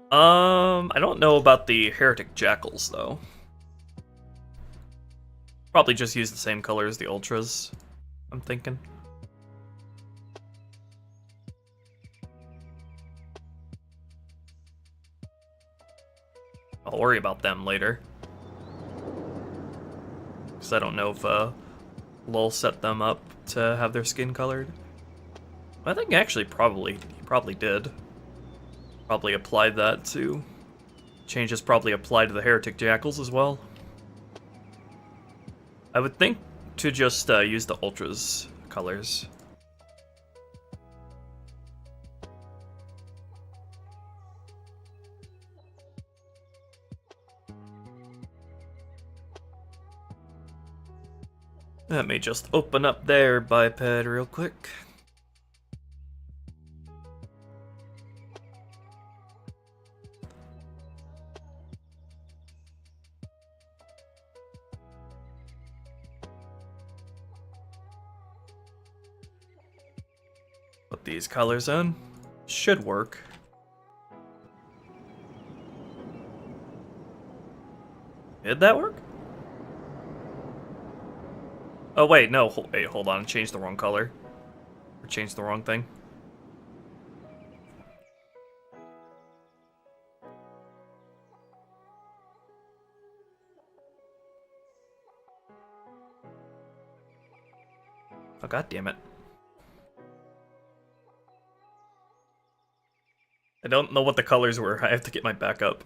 I don't know about the Heretic Jackals, though. Probably just use the same color as the Ultras, I'm thinking. I'll worry about them later. Because I don't know if Lol set them up to have their skin colored. I think actually he probably did. Probably applied that to... Changes probably applied to the Heretic Jackals as well. I would think to just use the Ultras colors. Let me just open up their biped real quick. Put these colors in. Should work. Did that work? Oh wait, no, wait, hold on, changed the wrong color. Or changed the wrong thing. Oh, god damn it. I don't know what the colors were, I have to get my backup.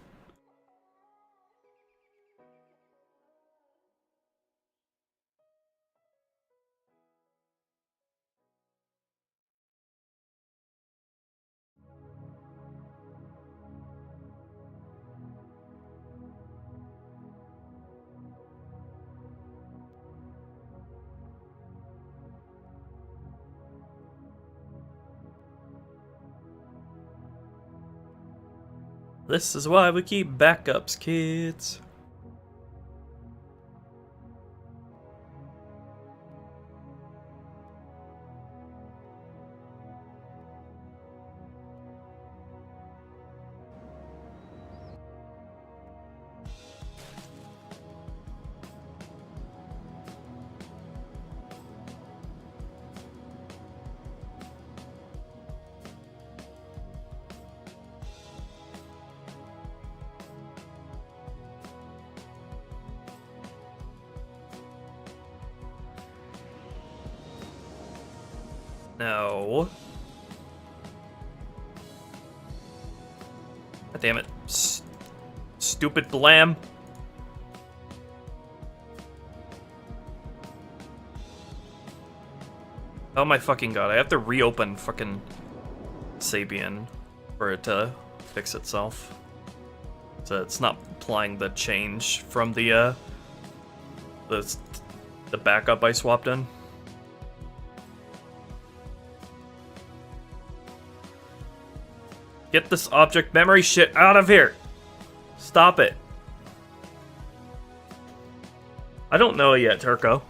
This is why we keep backups, kids. No. God damn it. Stupid blam. Oh my fucking god, I have to reopen fucking Sabian for it to fix itself. So it's not applying the change from the backup I swapped in. Get this object memory shit out of here! Stop it. I don't know yet, Turco.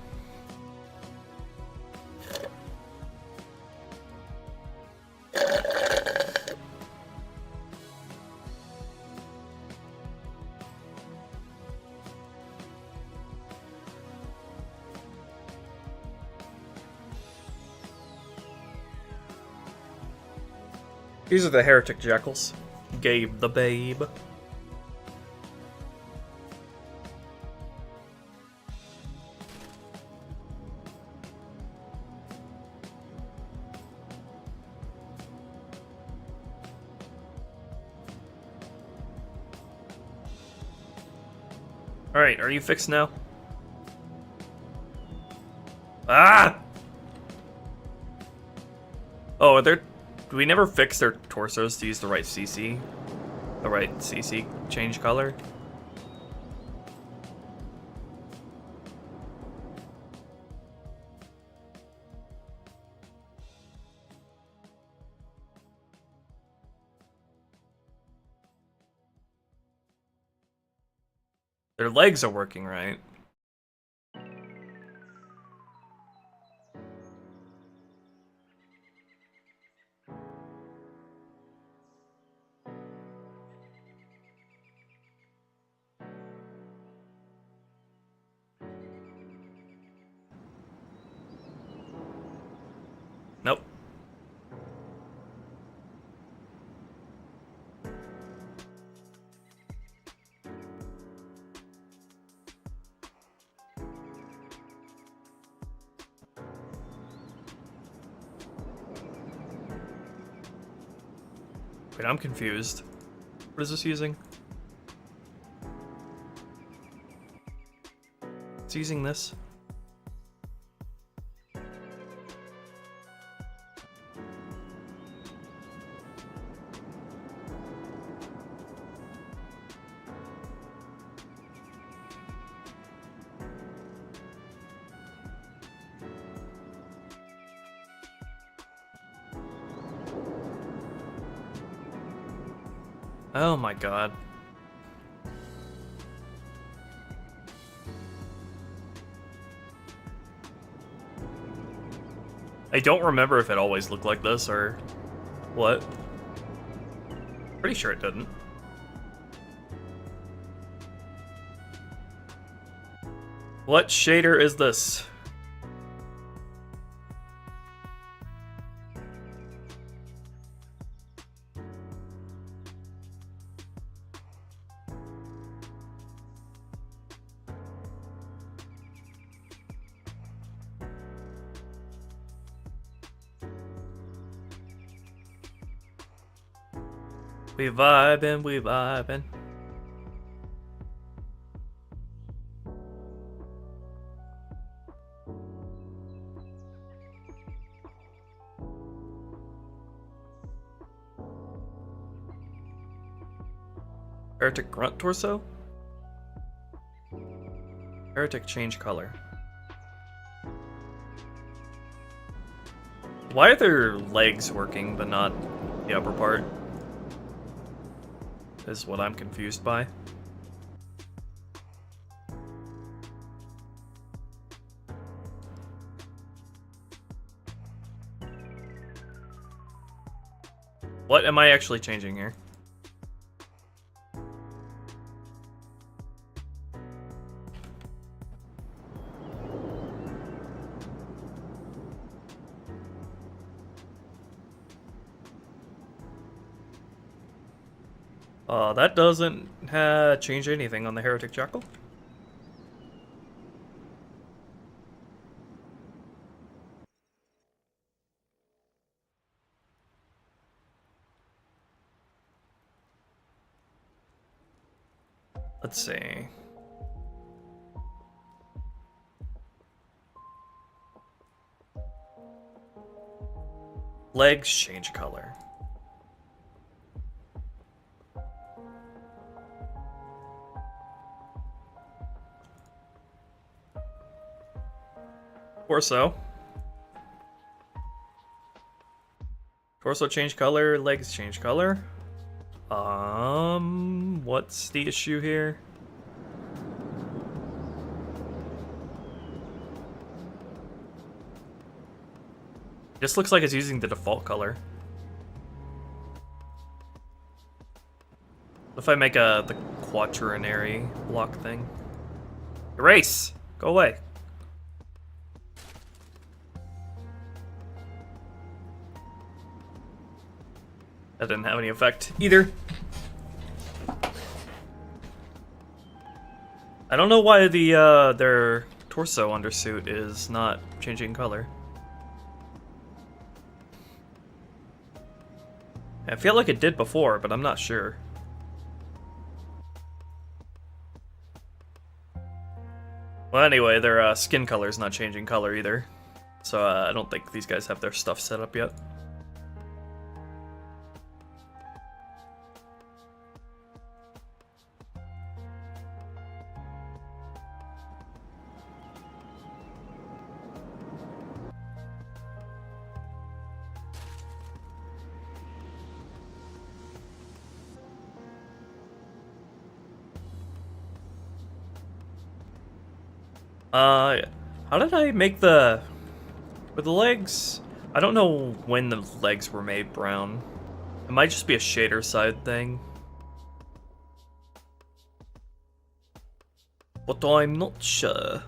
These are the Heretic Jackals. Gabe the Babe. Alright, are you fixed now? Ah! Oh, do we never fix their torsos to use the right CC? The right CC change color? Their legs are working right. Nope. Wait, I'm confused. What is this using? It's using this. Oh my god. I don't remember if it always looked like this or what. Pretty sure it didn't. What shader is this? We vibin', we vibin'. Heretic grunt torso? Heretic change color. Why are their legs working but not the upper part? Is what I'm confused by. What am I actually changing here? That doesn't change anything on the Heretic Jackal. Let's see. Legs change color. Torso. Torso change color, legs change color. What's the issue here? This looks like it's using the default color. If I make the quaternary block thing. Erase! Go away. That didn't have any effect either. I don't know why their torso undersuit is not changing color. I feel like it did before, but I'm not sure. Well, anyway, their skin color is not changing color either. So I don't think these guys have their stuff set up yet. How did I make the... With the legs? I don't know when the legs were made brown. It might just be a shader side thing. But I'm not sure.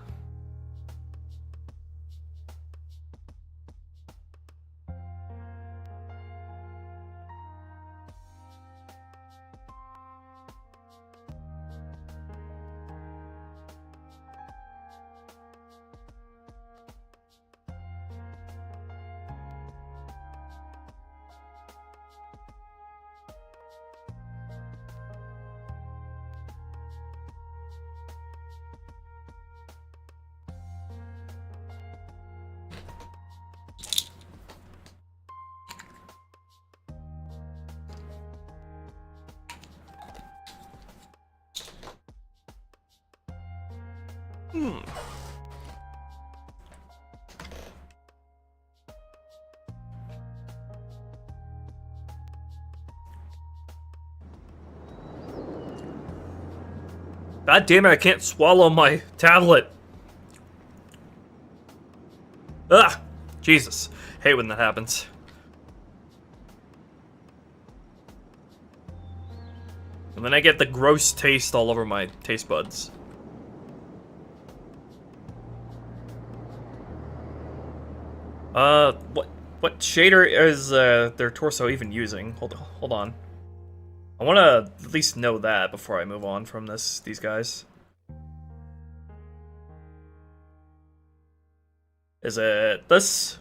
God damn it, I can't swallow my tablet. Ugh! Jesus. Hate when that happens. And then I get the gross taste all over my taste buds. What shader is their torso even using? Hold on. I want to at least know that before I move on from these guys. Is it this?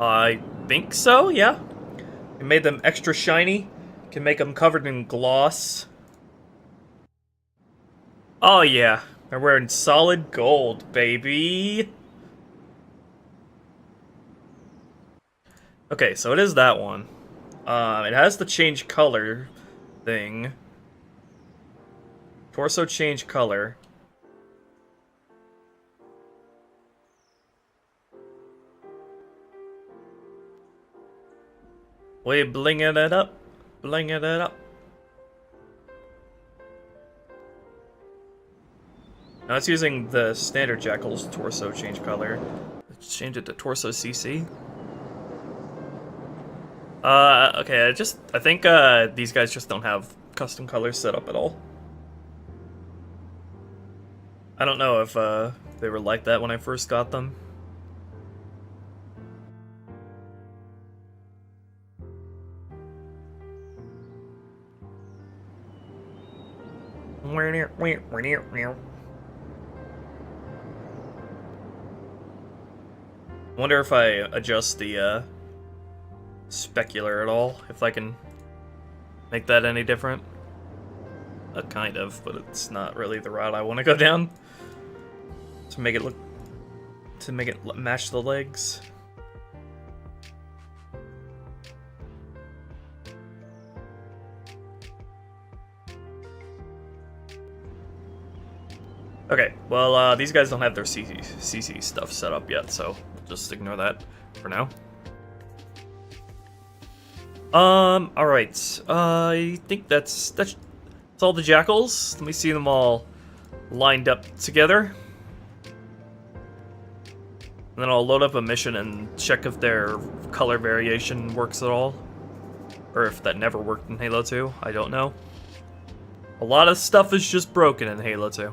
I think so, yeah. We made them extra shiny. Can make them covered in gloss. Oh yeah, they're wearing solid gold, baby. Okay, so it is that one. It has the change color thing. Torso change color. We blinging it up. Blinging it up. Now it's using the standard Jackal's torso change color. Let's change it to torso CC. Okay, I think, these guys just don't have custom colors set up at all. I don't know if, they were like that when I first got them. Wonder if I adjust the, specular at all, if I can make that any different. Kind of, but it's not really the route I want to go down. To make it match the legs. Okay, well, these guys don't have their CC stuff set up yet, so we'll just ignore that for now. Alright. I think that's all the jackals. Let me see them all lined up together. And then I'll load up a mission and check if their color variation works at all. Or if that never worked in Halo 2. I don't know. A lot of stuff is just broken in Halo 2.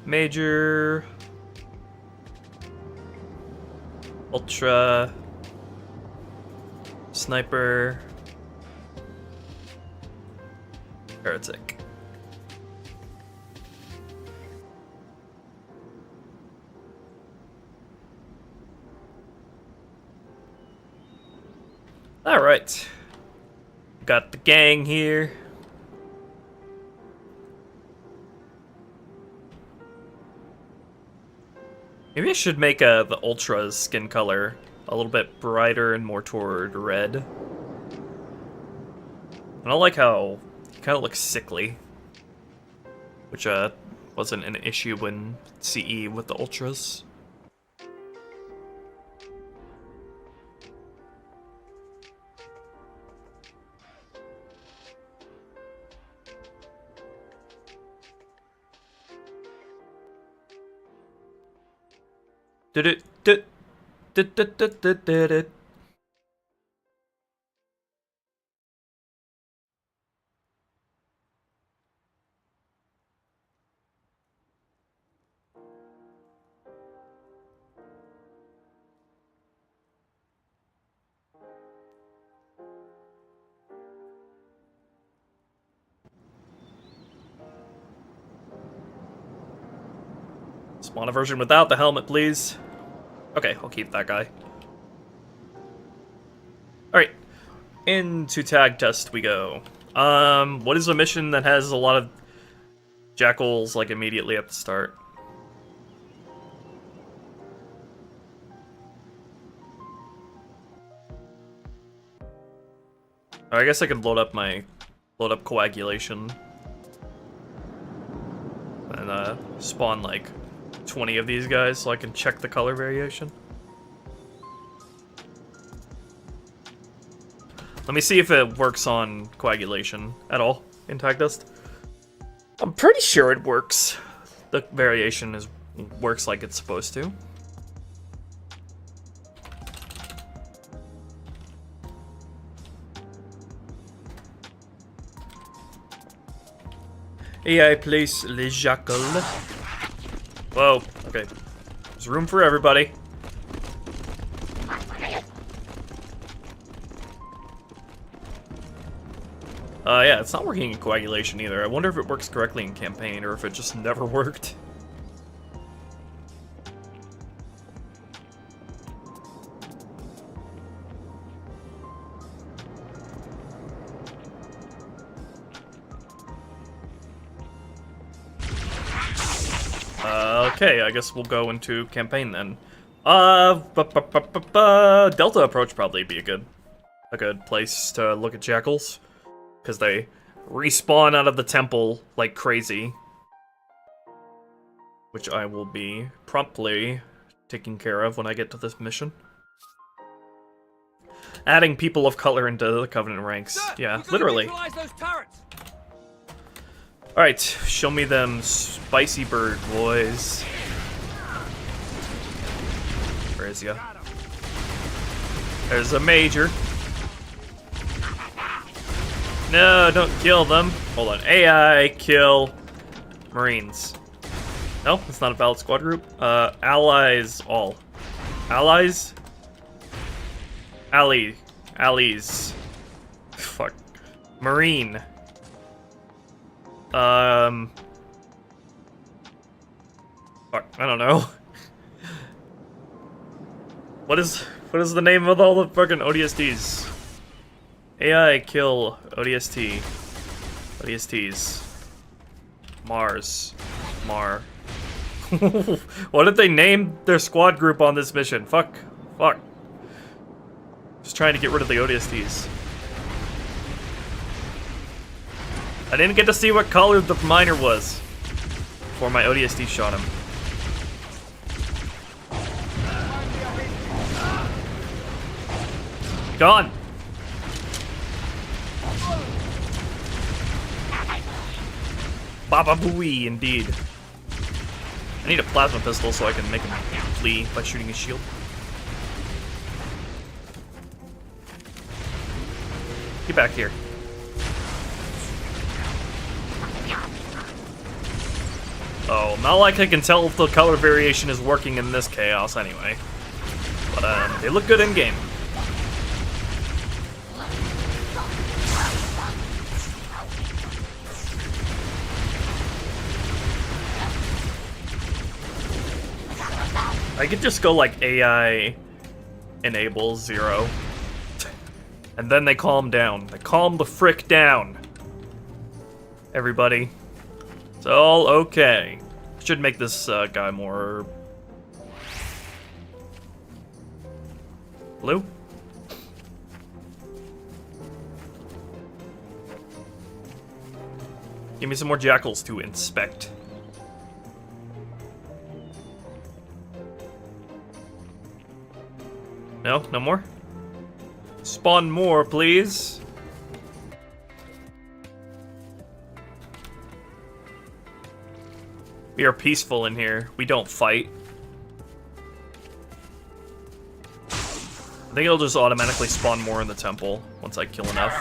Major, Ultra, Sniper, Heretic. Alright. Got the gang here. Maybe I should make the Ultra's skin color a little bit brighter and more toward red. I don't like how he kind of looks sickly, which wasn't an issue in CE with the Ultras. Did it? Spawn a version without the helmet, please. Okay, I'll keep that guy. Alright, into tag test we go. What is a mission that has a lot of jackals, like, immediately at the start? I guess I could load up coagulation. And, spawn, like, 20 of these guys so I can check the color variation. Let me see if it works on coagulation at all in tag test. I'm pretty sure it works. The variation works like it's supposed to. AI place le jackal. Whoa, okay. There's room for everybody. Yeah, it's not working in coagulation either. I wonder if it works correctly in campaign or if it just never worked. Okay, I guess we'll go into campaign then. Delta approach probably be a good place to look at jackals, because they respawn out of the temple like crazy, which I will be promptly taking care of when I get to this mission. Adding people of color into the Covenant ranks, yeah, literally. Alright, show me them spicy bird boys. Where is ya? There's a major. No, don't kill them. Hold on. AI kill Marines. No, it's not a valid squad group. Allies all. Allies? Allies. Fuck. Marine. Fuck, I don't know. What is the name of all the fucking ODSTs? AI kill ODST. ODSTs. Mars. Mar. What did they name their squad group on this mission? Fuck. Just trying to get rid of the ODSTs. I didn't get to see what color the miner was before my ODST shot him. Gone! Baba Booey, indeed. I need a plasma pistol so I can make him flee by shooting his shield. Get back here. Oh, not like I can tell if the color variation is working in this chaos anyway. But, they look good in game. I could just go like AI enable 0 And then they calm down. They calm the frick down. Everybody. It's all okay. Should make this guy more... blue? Give me some more jackals to inspect. No? No more? Spawn more, please. We are peaceful in here. We don't fight. I think it'll just automatically spawn more in the temple once I kill enough.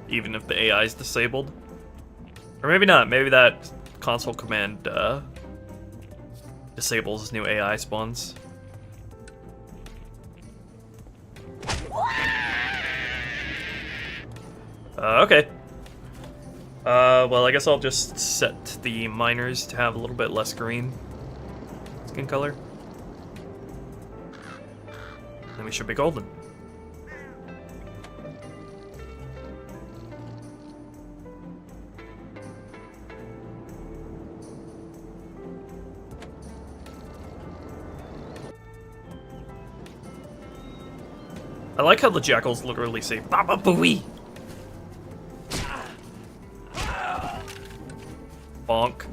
Even if the AI is disabled. Or maybe not. Maybe that console command disables new AI spawns. Okay. Well, I guess I'll just set the miners to have a little bit less green skin color. Then we should be golden. I like how the jackals literally say "Baba Booey." Bonk.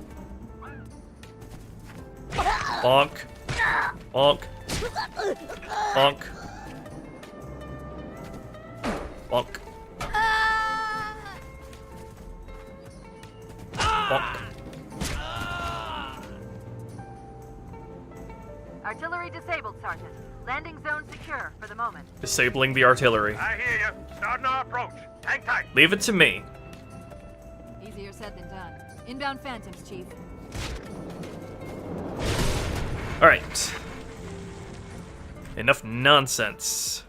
Bonk. Bonk. Bonk. Bonk. Bonk. Artillery disabled, Sergeant. Landing zone secure for the moment. Disabling the artillery. I hear you. Starting our approach. Hang tight. Leave it to me. Easier said than done. Inbound phantoms, Chief. Alright. Enough nonsense.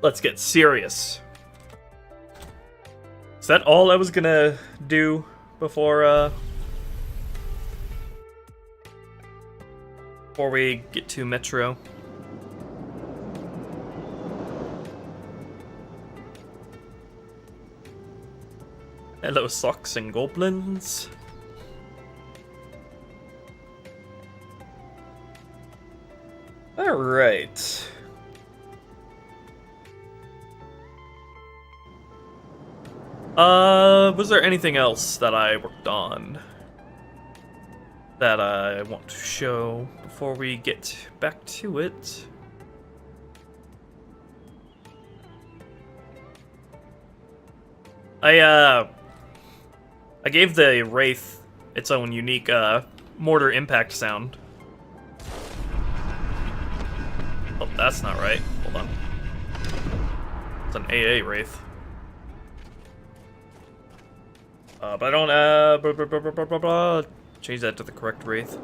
Let's get serious. Is that all I was gonna do before we get to Metro? Hello, socks and goblins. Alright. Was there anything else that I worked on that I want to show before we get back to it? I gave the Wraith its own unique mortar impact sound. Oh, that's not right. Hold on. It's an AA Wraith. But I don't, change that to the correct Wraith.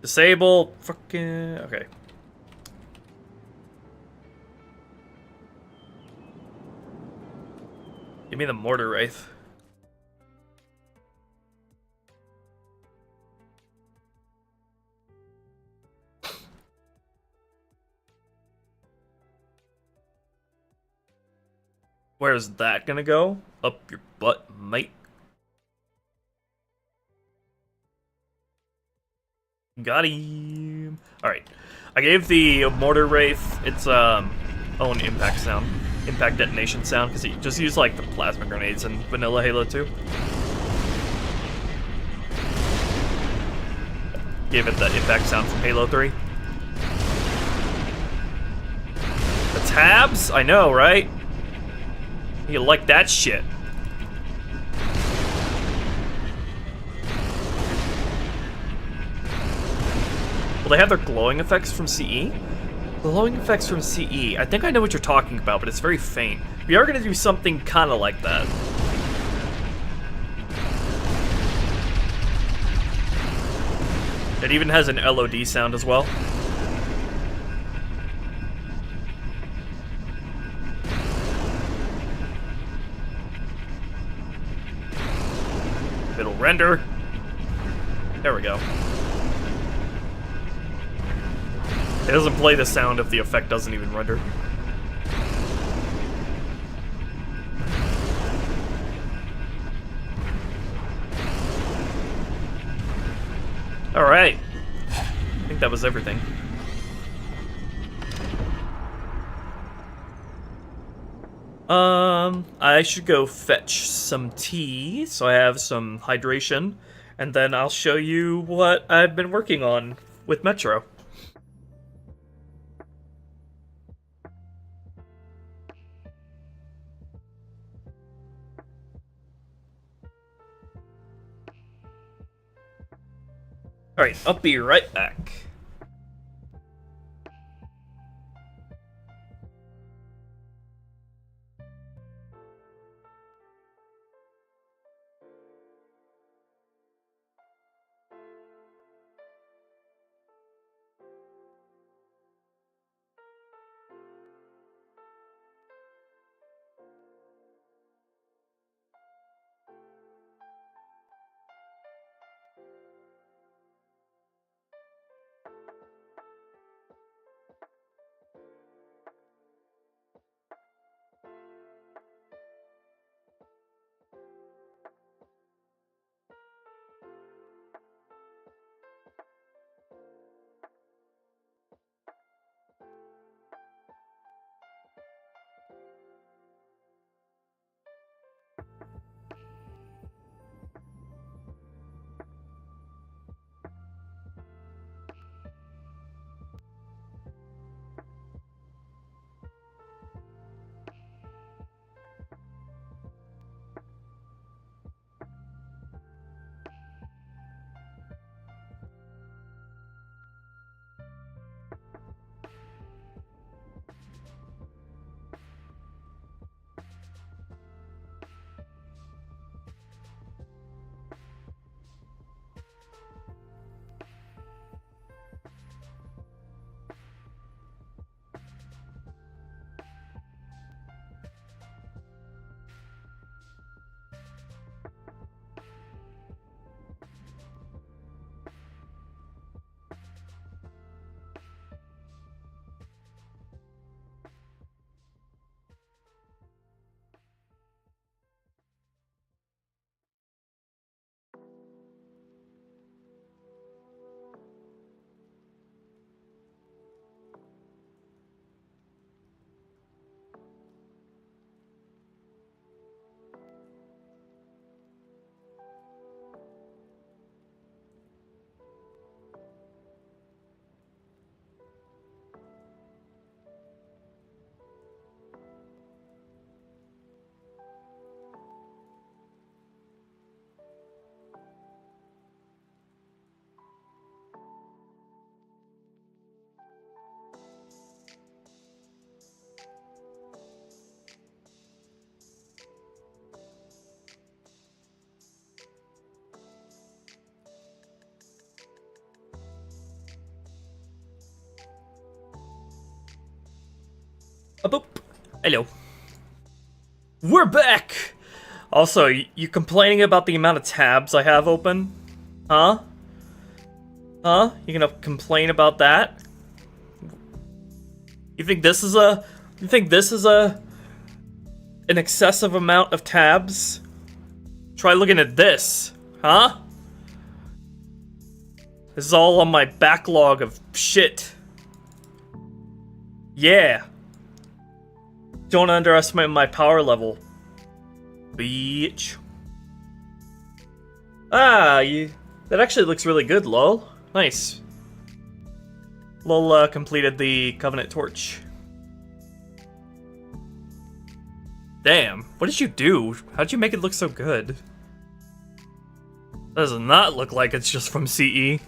Disable, fucking, okay. Give me the mortar Wraith. Where's that gonna go? Up your butt, mate. Got him. Alright. I gave the Mortar Wraith its own impact sound. Impact detonation sound, because he just used like the plasma grenades in vanilla Halo 2. Gave it the impact sound from Halo 3. The tabs? I know, right? You like that shit. Will they have their glowing effects from CE? Glowing effects from CE. I think I know what you're talking about, but it's very faint. We are going to do something kind of like that. It even has an LOD sound as well. Render. There we go. It doesn't play the sound if the effect doesn't even render. Alright. I think that was everything. I should go fetch some tea, so I have some hydration, and then I'll show you what I've been working on with Metro. Alright, I'll be right back. Boop. Hello. We're back! Also, you complaining about the amount of tabs I have open? Huh? Huh? You gonna complain about that? You think this is an excessive amount of tabs? Try looking at this, huh? This is all on my backlog of shit. Yeah. Don't underestimate my power level. Bitch. Ah, that actually looks really good, lol. Nice. Lol completed the Covenant Torch. Damn, what did you do? How'd you make it look so good? That does not look like it's just from CE.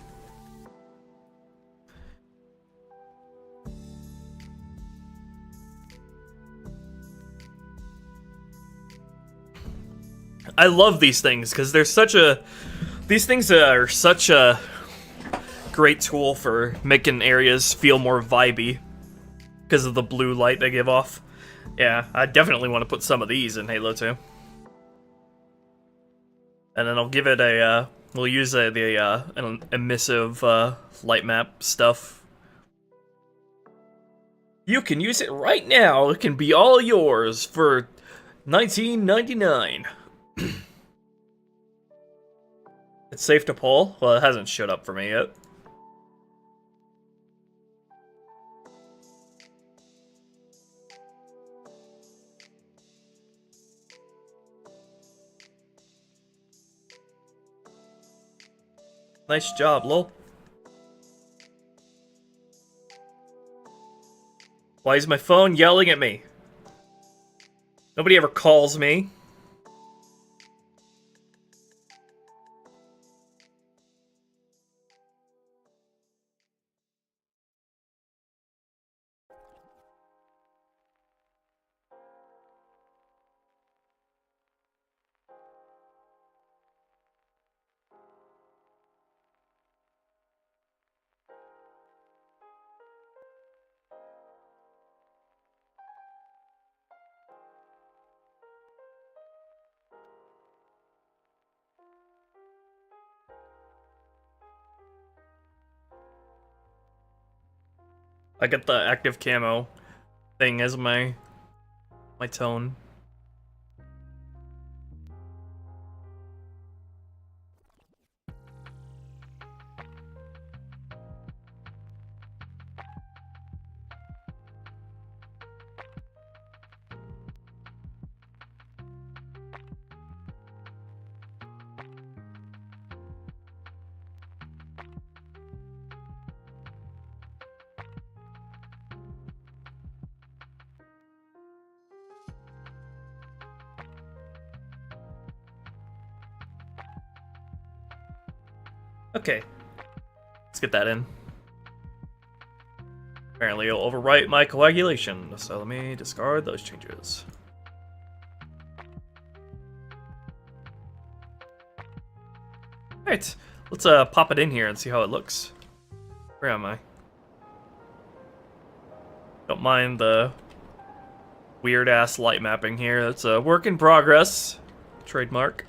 I love these things because they're these things are such a great tool for making areas feel more vibey because of the blue light they give off. Yeah, I definitely want to put some of these in Halo 2. And then I'll give it a, we'll use an emissive light map stuff. You can use it right now. It can be all yours for $19.99. It's safe to pull? Well, it hasn't showed up for me yet. Nice job, lol. Why is my phone yelling at me? Nobody ever calls me. I get the active camo thing as my tone. Okay, let's get that in. Apparently it'll overwrite my coagulation, so let me discard those changes. Alright, let's pop it in here and see how it looks. Where am I? Don't mind the weird-ass light mapping here. That's a work in progress. Trademark.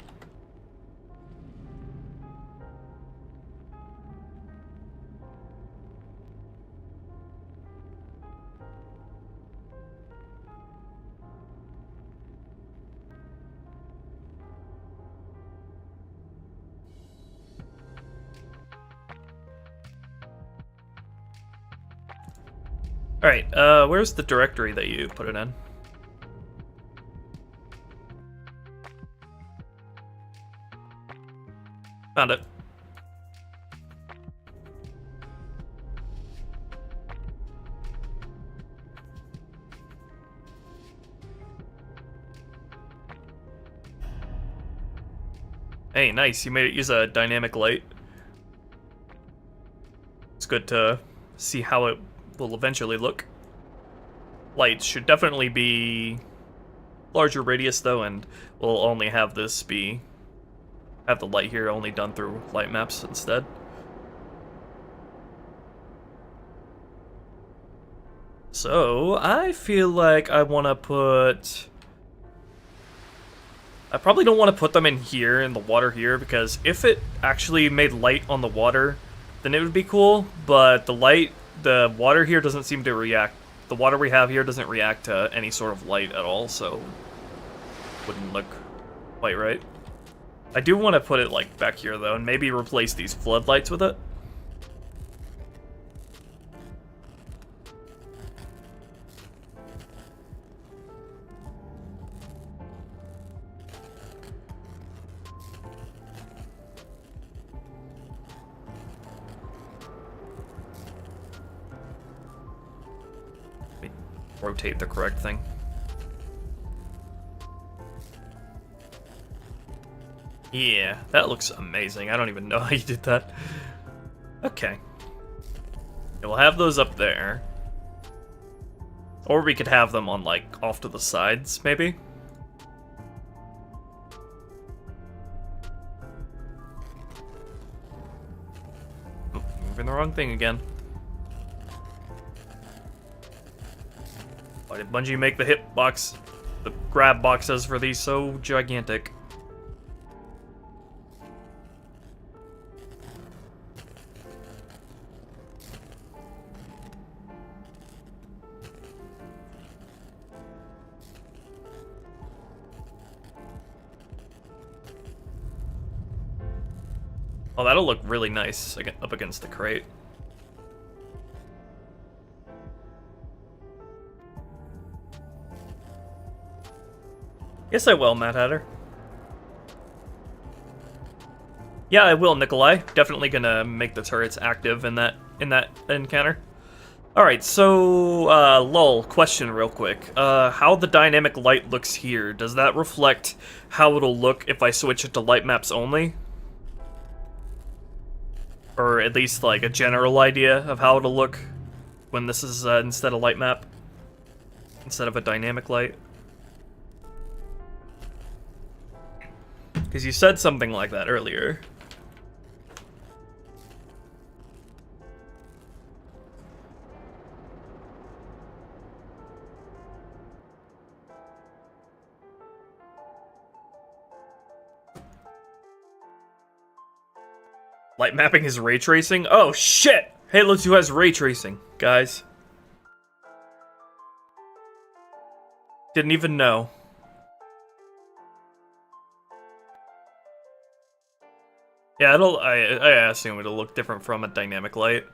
Alright, where's the directory that you put it in? Found it. Hey, nice, you made it use a dynamic light. It's good to see how it will eventually look. Lights should definitely be larger radius though, and we'll only have this have the light here only done through light maps instead. So I feel like I want to put, I probably don't want to put them in here in the water here, because if it actually made light on the water, then it would be cool, but the water here doesn't seem to react. The water we have here doesn't react to any sort of light at all, so wouldn't look quite right. I do want to put it like back here though, and maybe replace these floodlights with it. Rotate the correct thing. Yeah, that looks amazing. I don't even know how you did that. Okay. Yeah, we'll have those up there. Or we could have them on, like, off to the sides, maybe? Oh, moving the wrong thing again. Why did Bungie make the the grab boxes for these so gigantic? Oh, that'll look really nice up against the crate. Yes, I will, Mad Hatter. Yeah, I will, Nikolai. Definitely gonna make the turrets active in that encounter. Alright, so, lol, question real quick. How the dynamic light looks here, does that reflect how it'll look if I switch it to light maps only? Or at least, like, a general idea of how it'll look when this is, instead of light map? Instead of a dynamic light? Because you said something like that earlier. Light mapping is ray tracing? Oh shit! Halo 2 has ray tracing, guys. Didn't even know. Yeah, I assume it'll look different from a dynamic light.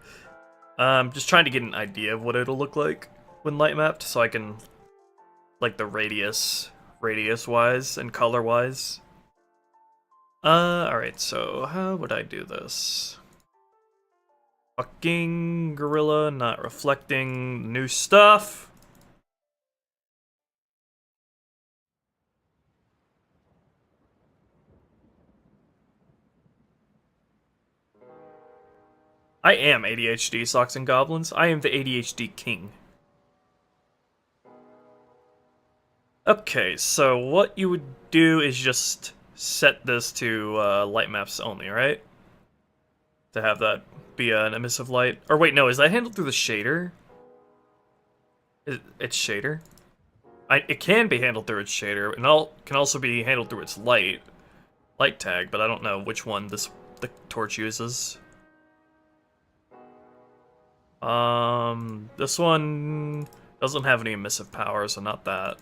Just trying to get an idea of what it'll look like when light mapped, so I can, like, the radius-wise and color-wise. Alright, so how would I do this? Fucking gorilla, not reflecting new stuff. I am ADHD, Socks and Goblins. I am the ADHD king. Okay, so what you would do is just set this to light maps only, right? To have that be an emissive light. Or wait, no, is that handled through the shader? It's shader? It can be handled through its shader, and can also be handled through its light tag, but I don't know which one the torch uses. This one doesn't have any emissive power, so not that.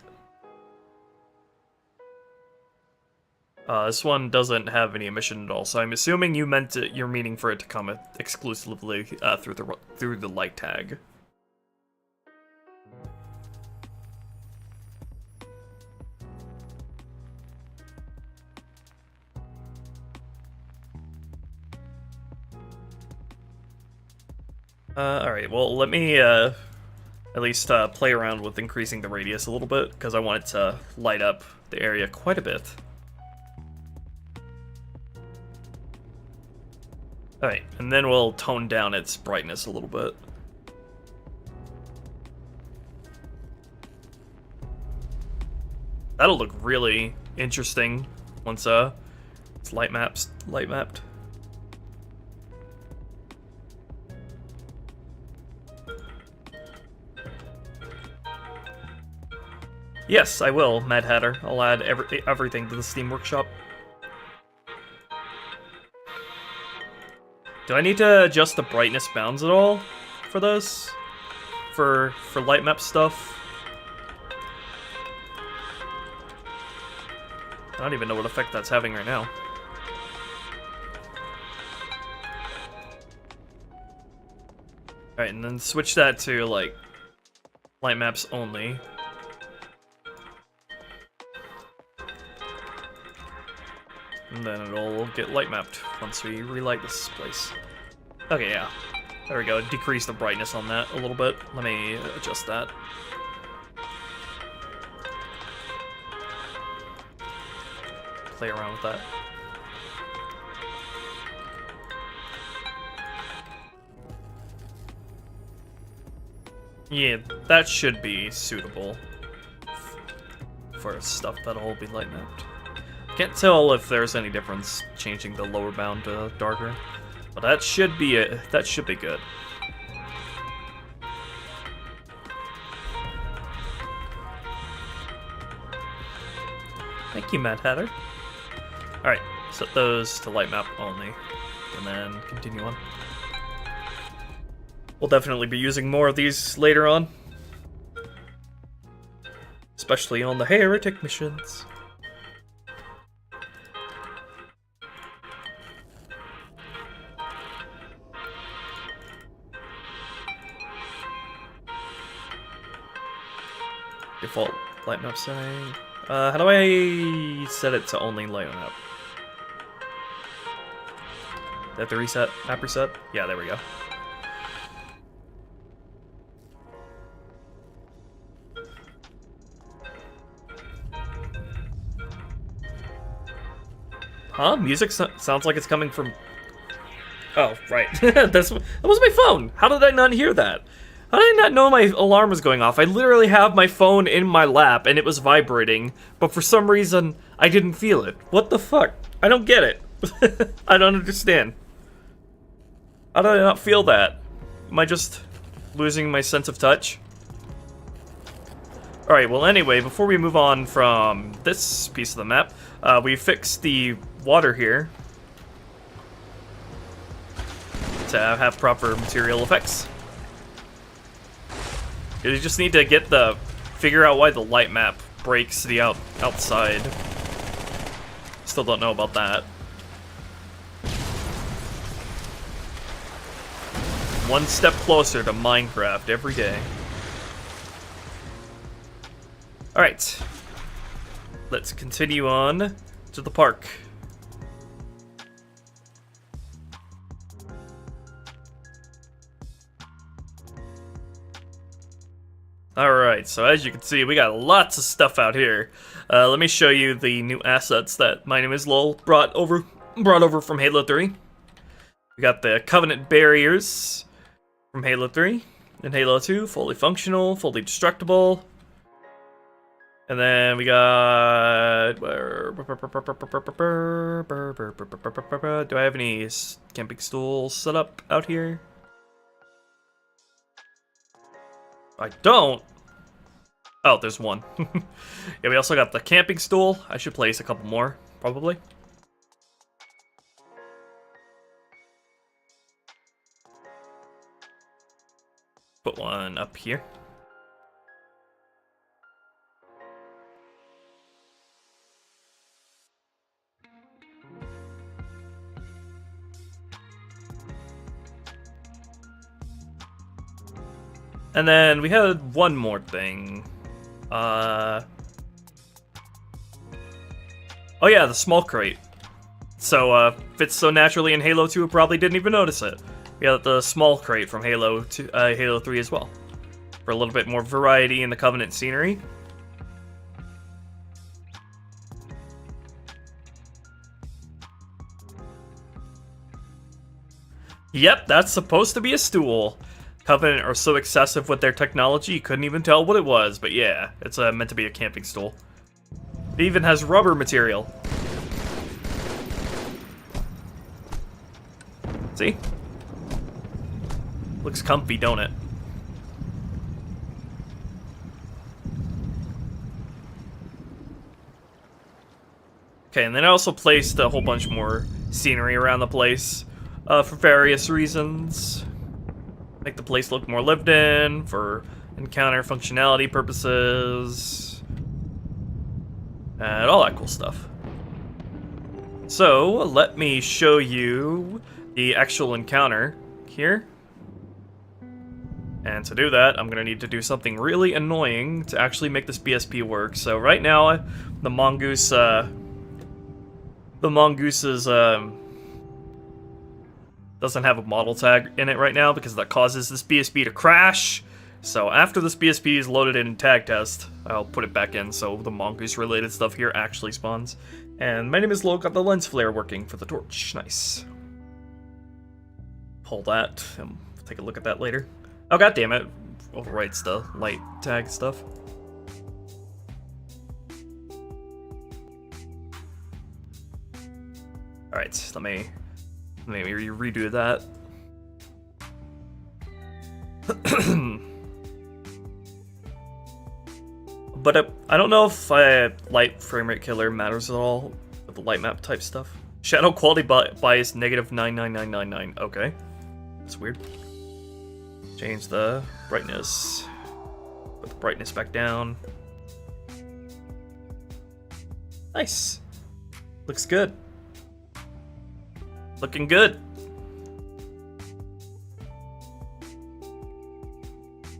This one doesn't have any emission at all, so I'm assuming you're meaning for it to come exclusively through the light tag. Alright, well, let me, at least, play around with increasing the radius a little bit, because I want it to light up the area quite a bit. Alright, and then we'll tone down its brightness a little bit. That'll look really interesting once, it's light mapped. Yes, I will, Mad Hatter. I'll add everything to the Steam Workshop. Do I need to adjust the brightness bounds at all for this? For light map stuff? I don't even know what effect that's having right now. Alright, and then switch that to, like, light maps only. And then it'll get light mapped once we relight this place. Okay, yeah. There we go. Decrease the brightness on that a little bit. Let me adjust that. Play around with that. Yeah, that should be suitable for stuff that'll be light mapped. Can't tell if there's any difference changing the lower bound to darker, but that should be that should be good. Thank you, Mad Hatter. Alright, set those to light map only, and then continue on. We'll definitely be using more of these later on, especially on the Heretic missions. Default light map setting. How do I set it to only light map? That the reset? Map reset? Yeah, there we go. Huh? Music sounds like it's coming from... Oh, right. that was my phone! How did I not hear that? How did I not know my alarm was going off? I literally have my phone in my lap and it was vibrating, but for some reason, I didn't feel it. What the fuck? I don't get it. I don't understand. How did I not feel that? Am I just losing my sense of touch? Alright, well anyway, before we move on from this piece of the map, we fixed the water here to have proper material effects. You just need to figure out why the light map breaks the outside. Still don't know about that. One step closer to Minecraft every day. Alright. Let's continue on to the park. Alright, so as you can see, we got lots of stuff out here. Let me show you the new assets that My Name is Lol brought over from Halo 3. We got the Covenant Barriers from Halo 3 and Halo 2, fully functional, fully destructible. And then we got... Do I have any camping stools set up out here? I don't. Oh, there's one. Yeah, we also got the camping stool. I should place a couple more, probably. Put one up here. And then we had one more thing. Oh yeah, the small crate. So, fits so naturally in Halo 2, it probably didn't even notice it. We got the small crate from Halo 3 as well. For a little bit more variety in the Covenant scenery. Yep, that's supposed to be a stool. Covenant are so excessive with their technology, you couldn't even tell what it was, but yeah, it's meant to be a camping stool. It even has rubber material. See? Looks comfy, don't it? Okay, and then I also placed a whole bunch more scenery around the place for various reasons. Make the place look more lived in, for encounter functionality purposes, and all that cool stuff. So, let me show you the actual encounter here. And to do that, I'm going to need to do something really annoying to actually make this BSP work. So right now, the mongoose doesn't have a model tag in it right now because that causes this BSP to crash. So after this BSP is loaded in tag test, I'll put it back in so the mongoose related stuff here actually spawns. And My Name is Lo got the lens flare working for the torch. Nice. Pull that and take a look at that later. Oh god damn it. Overwrites the light tag stuff. Alright, let me redo that. But I don't know if light frame rate killer matters at all with the light map type stuff. Shadow quality bias negative 99999. Okay, that's weird. Change the brightness. Put the brightness back down. Nice. Looks good. Looking good.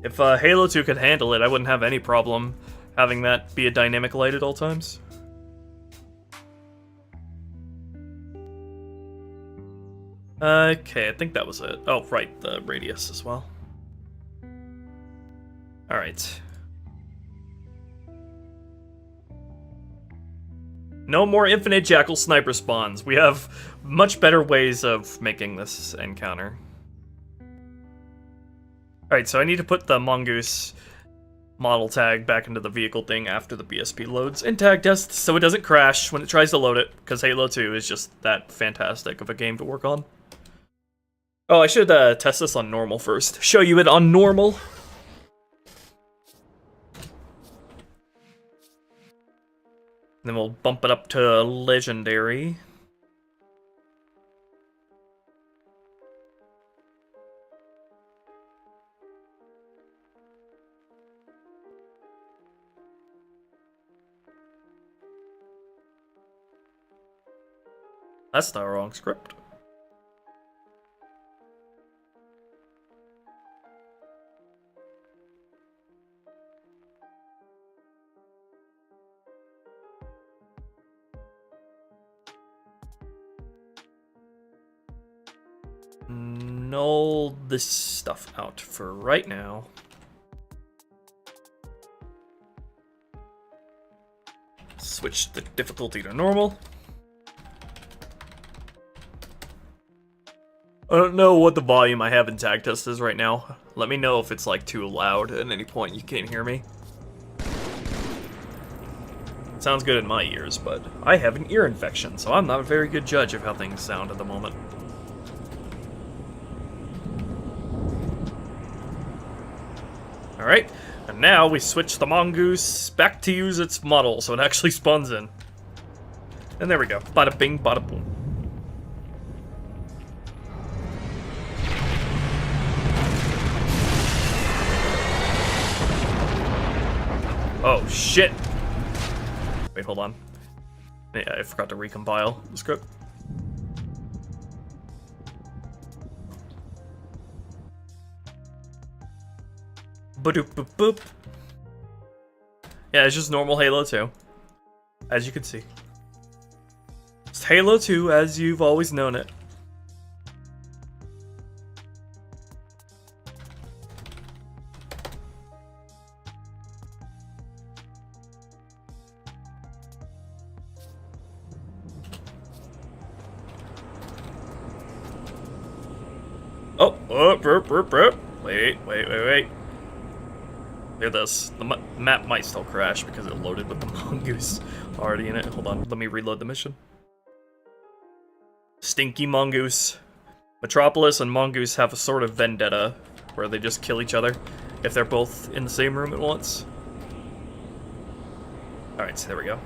If Halo 2 could handle it, I wouldn't have any problem having that be a dynamic light at all times. Okay, I think that was it. Oh, right, the radius as well. Alright. No more infinite Jackal sniper spawns. We have much better ways of making this encounter. Alright, so I need to put the mongoose model tag back into the vehicle thing after the BSP loads and tag test so it doesn't crash when it tries to load it, because Halo 2 is just that fantastic of a game to work on. Oh, I should test this on normal first. Show you it on normal. Then we'll bump it up to legendary. That's the wrong script. Null this stuff out for right now. Switch the difficulty to normal. I don't know what the volume I have in tag test is right now. Let me know if it's like too loud at any point you can't hear me. It sounds good in my ears, but I have an ear infection, so I'm not a very good judge of how things sound at the moment. Alright, and now we switch the mongoose back to use its model, so it actually spawns in. And there we go. Bada bing, bada boom. Oh, shit! Wait, hold on. Yeah, I forgot to recompile the script. Ba-doop boop boop. Yeah, it's just normal Halo 2. As you can see. It's Halo 2 as you've always known it. Oh, burp, burp, burp. Wait. Look at this. The map might still crash because it loaded with the mongoose already in it. Hold on, let me reload the mission. Stinky mongoose. Metropolis and mongoose have a sort of vendetta where they just kill each other if they're both in the same room at once. Alright, so there we go.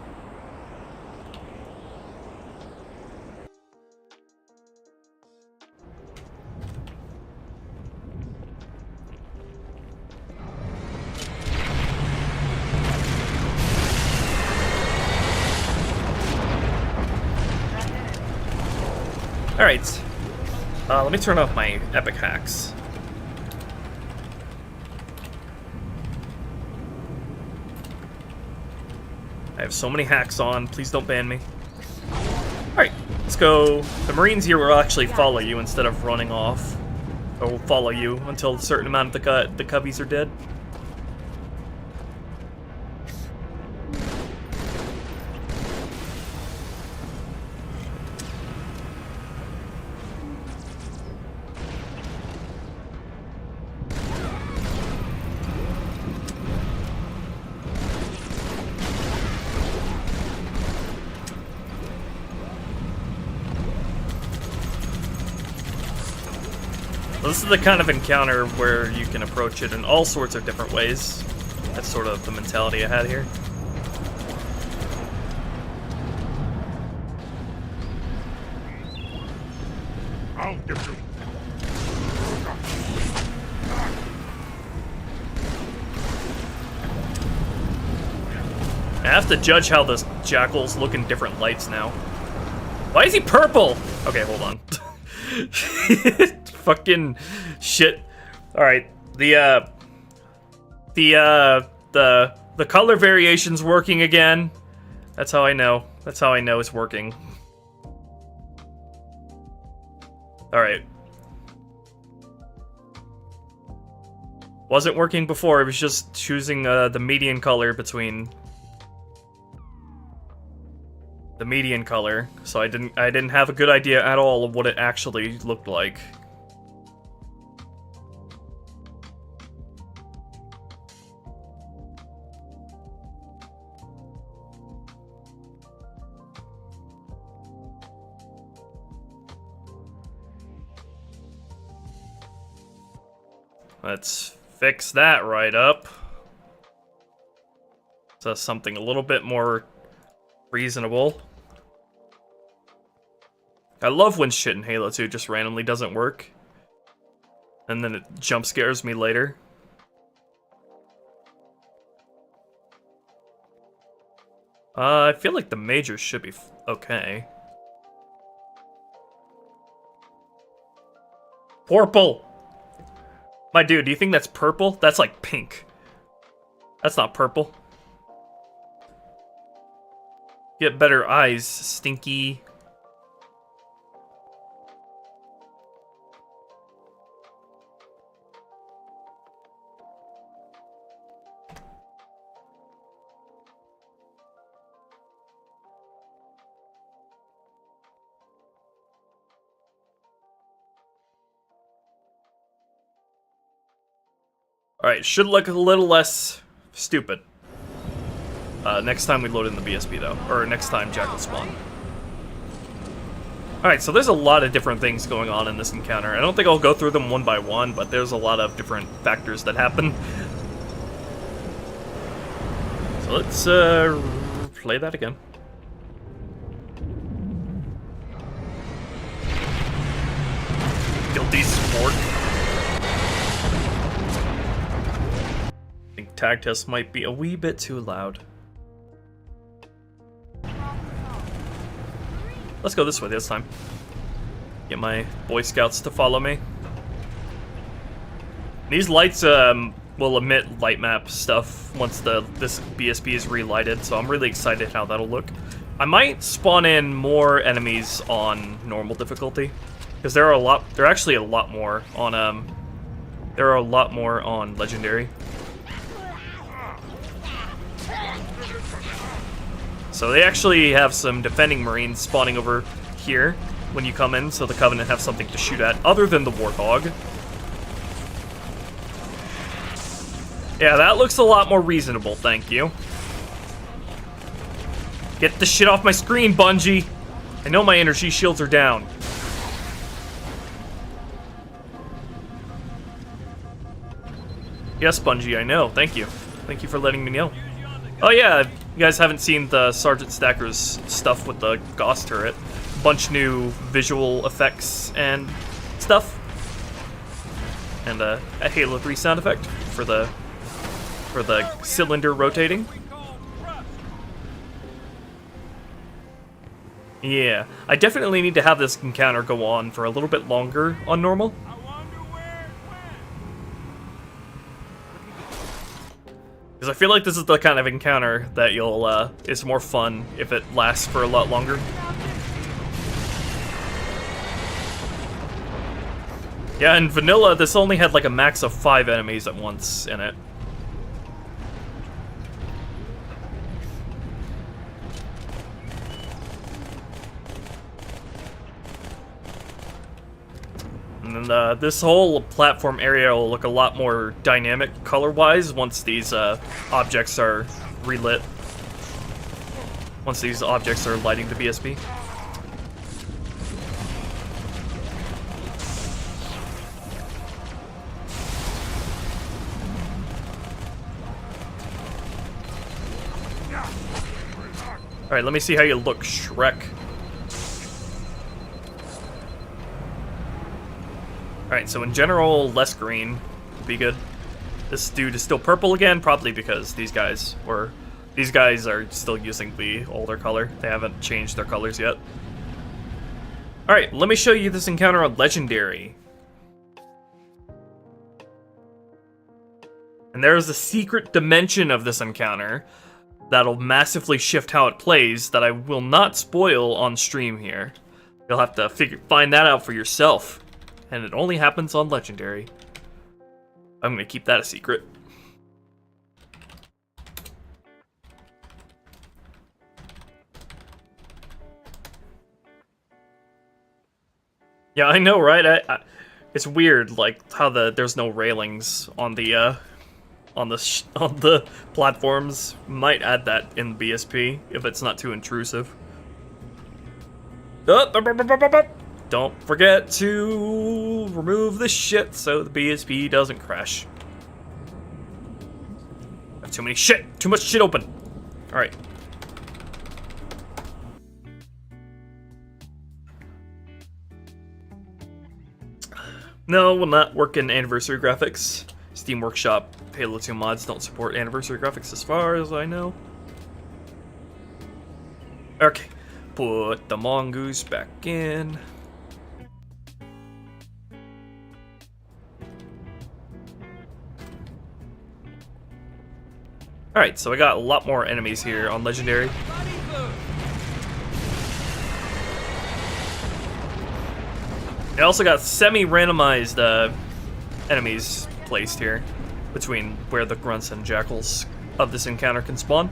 Alright, let me turn off my epic hacks. I have so many hacks on, please don't ban me. Alright, let's go. The Marines here will actually follow you instead of running off. Or will follow you until a certain amount of the cubbies are dead. This is the kind of encounter where you can approach it in all sorts of different ways. That's sort of the mentality I had here. I'll get you. I have to judge how the jackals look in different lights now. Why is he purple? Okay, hold on. Fucking shit. Alright, the The color variation's working again. That's how I know. That's how I know it's working. Alright. Wasn't working before, it was just choosing the median color between... the median color, so I didn't have a good idea at all of what it actually looked like. Let's fix that right up. So something a little bit more reasonable. I love when shit in Halo 2 just randomly doesn't work. And then it jump scares me later. I feel like the majors should be okay. Purple! My dude, do you think that's purple? That's like pink. That's not purple. Get better eyes, stinky. Alright, should look a little less stupid. Next time we load in the BSP though, or next time Jackal spawn. Alright, so there's a lot of different things going on in this encounter. I don't think I'll go through them one by one, but there's a lot of different factors that happen. So let's play that again. Guilty sport. I think tag test might be a wee bit too loud. Let's go this way this time. Get my Boy Scouts to follow me. These lights will emit light map stuff once this BSP is relighted, so I'm really excited how that'll look. I might spawn in more enemies on normal difficulty, because there are actually a lot more on legendary. So they actually have some defending marines spawning over here when you come in, so the Covenant have something to shoot at, other than the Warthog. Yeah, that looks a lot more reasonable, thank you. Get the shit off my screen, Bungie! I know my energy shields are down. Yes, Bungie, I know, thank you. Thank you for letting me know. Oh yeah, you guys haven't seen the Sergeant Stacker's stuff with the Gauss turret. Bunch new visual effects and stuff. And a Halo 3 sound effect for the cylinder rotating. Yeah, I definitely need to have this encounter go on for a little bit longer on normal. Because I feel like this is the kind of encounter that is more fun if it lasts for a lot longer. Yeah, in vanilla, this only had like a max of 5 enemies at once in it. And this whole platform area will look a lot more dynamic color-wise once these objects are relit. Once these objects are lighting the BSP. Alright, let me see how you look, Shrek. Alright, so in general, less green would be good. This dude is still purple again, probably because these guys are still using the older color. They haven't changed their colors yet. Alright, let me show you this encounter on Legendary. And there's a secret dimension of this encounter that'll massively shift how it plays that I will not spoil on stream here. You'll have to find that out for yourself. And it only happens on Legendary. I'm gonna keep that a secret. Yeah, I know, right? It's weird, like how there's no railings on the platforms. Might add that in BSP if it's not too intrusive. Don't forget to remove the shit so the BSP doesn't crash. I have too much shit open. All right. No, will not work in anniversary graphics. Steam Workshop Halo 2 mods don't support anniversary graphics as far as I know. Okay, put the mongoose back in. Alright, so I got a lot more enemies here on Legendary. I also got semi-randomized enemies placed here between where the grunts and jackals of this encounter can spawn.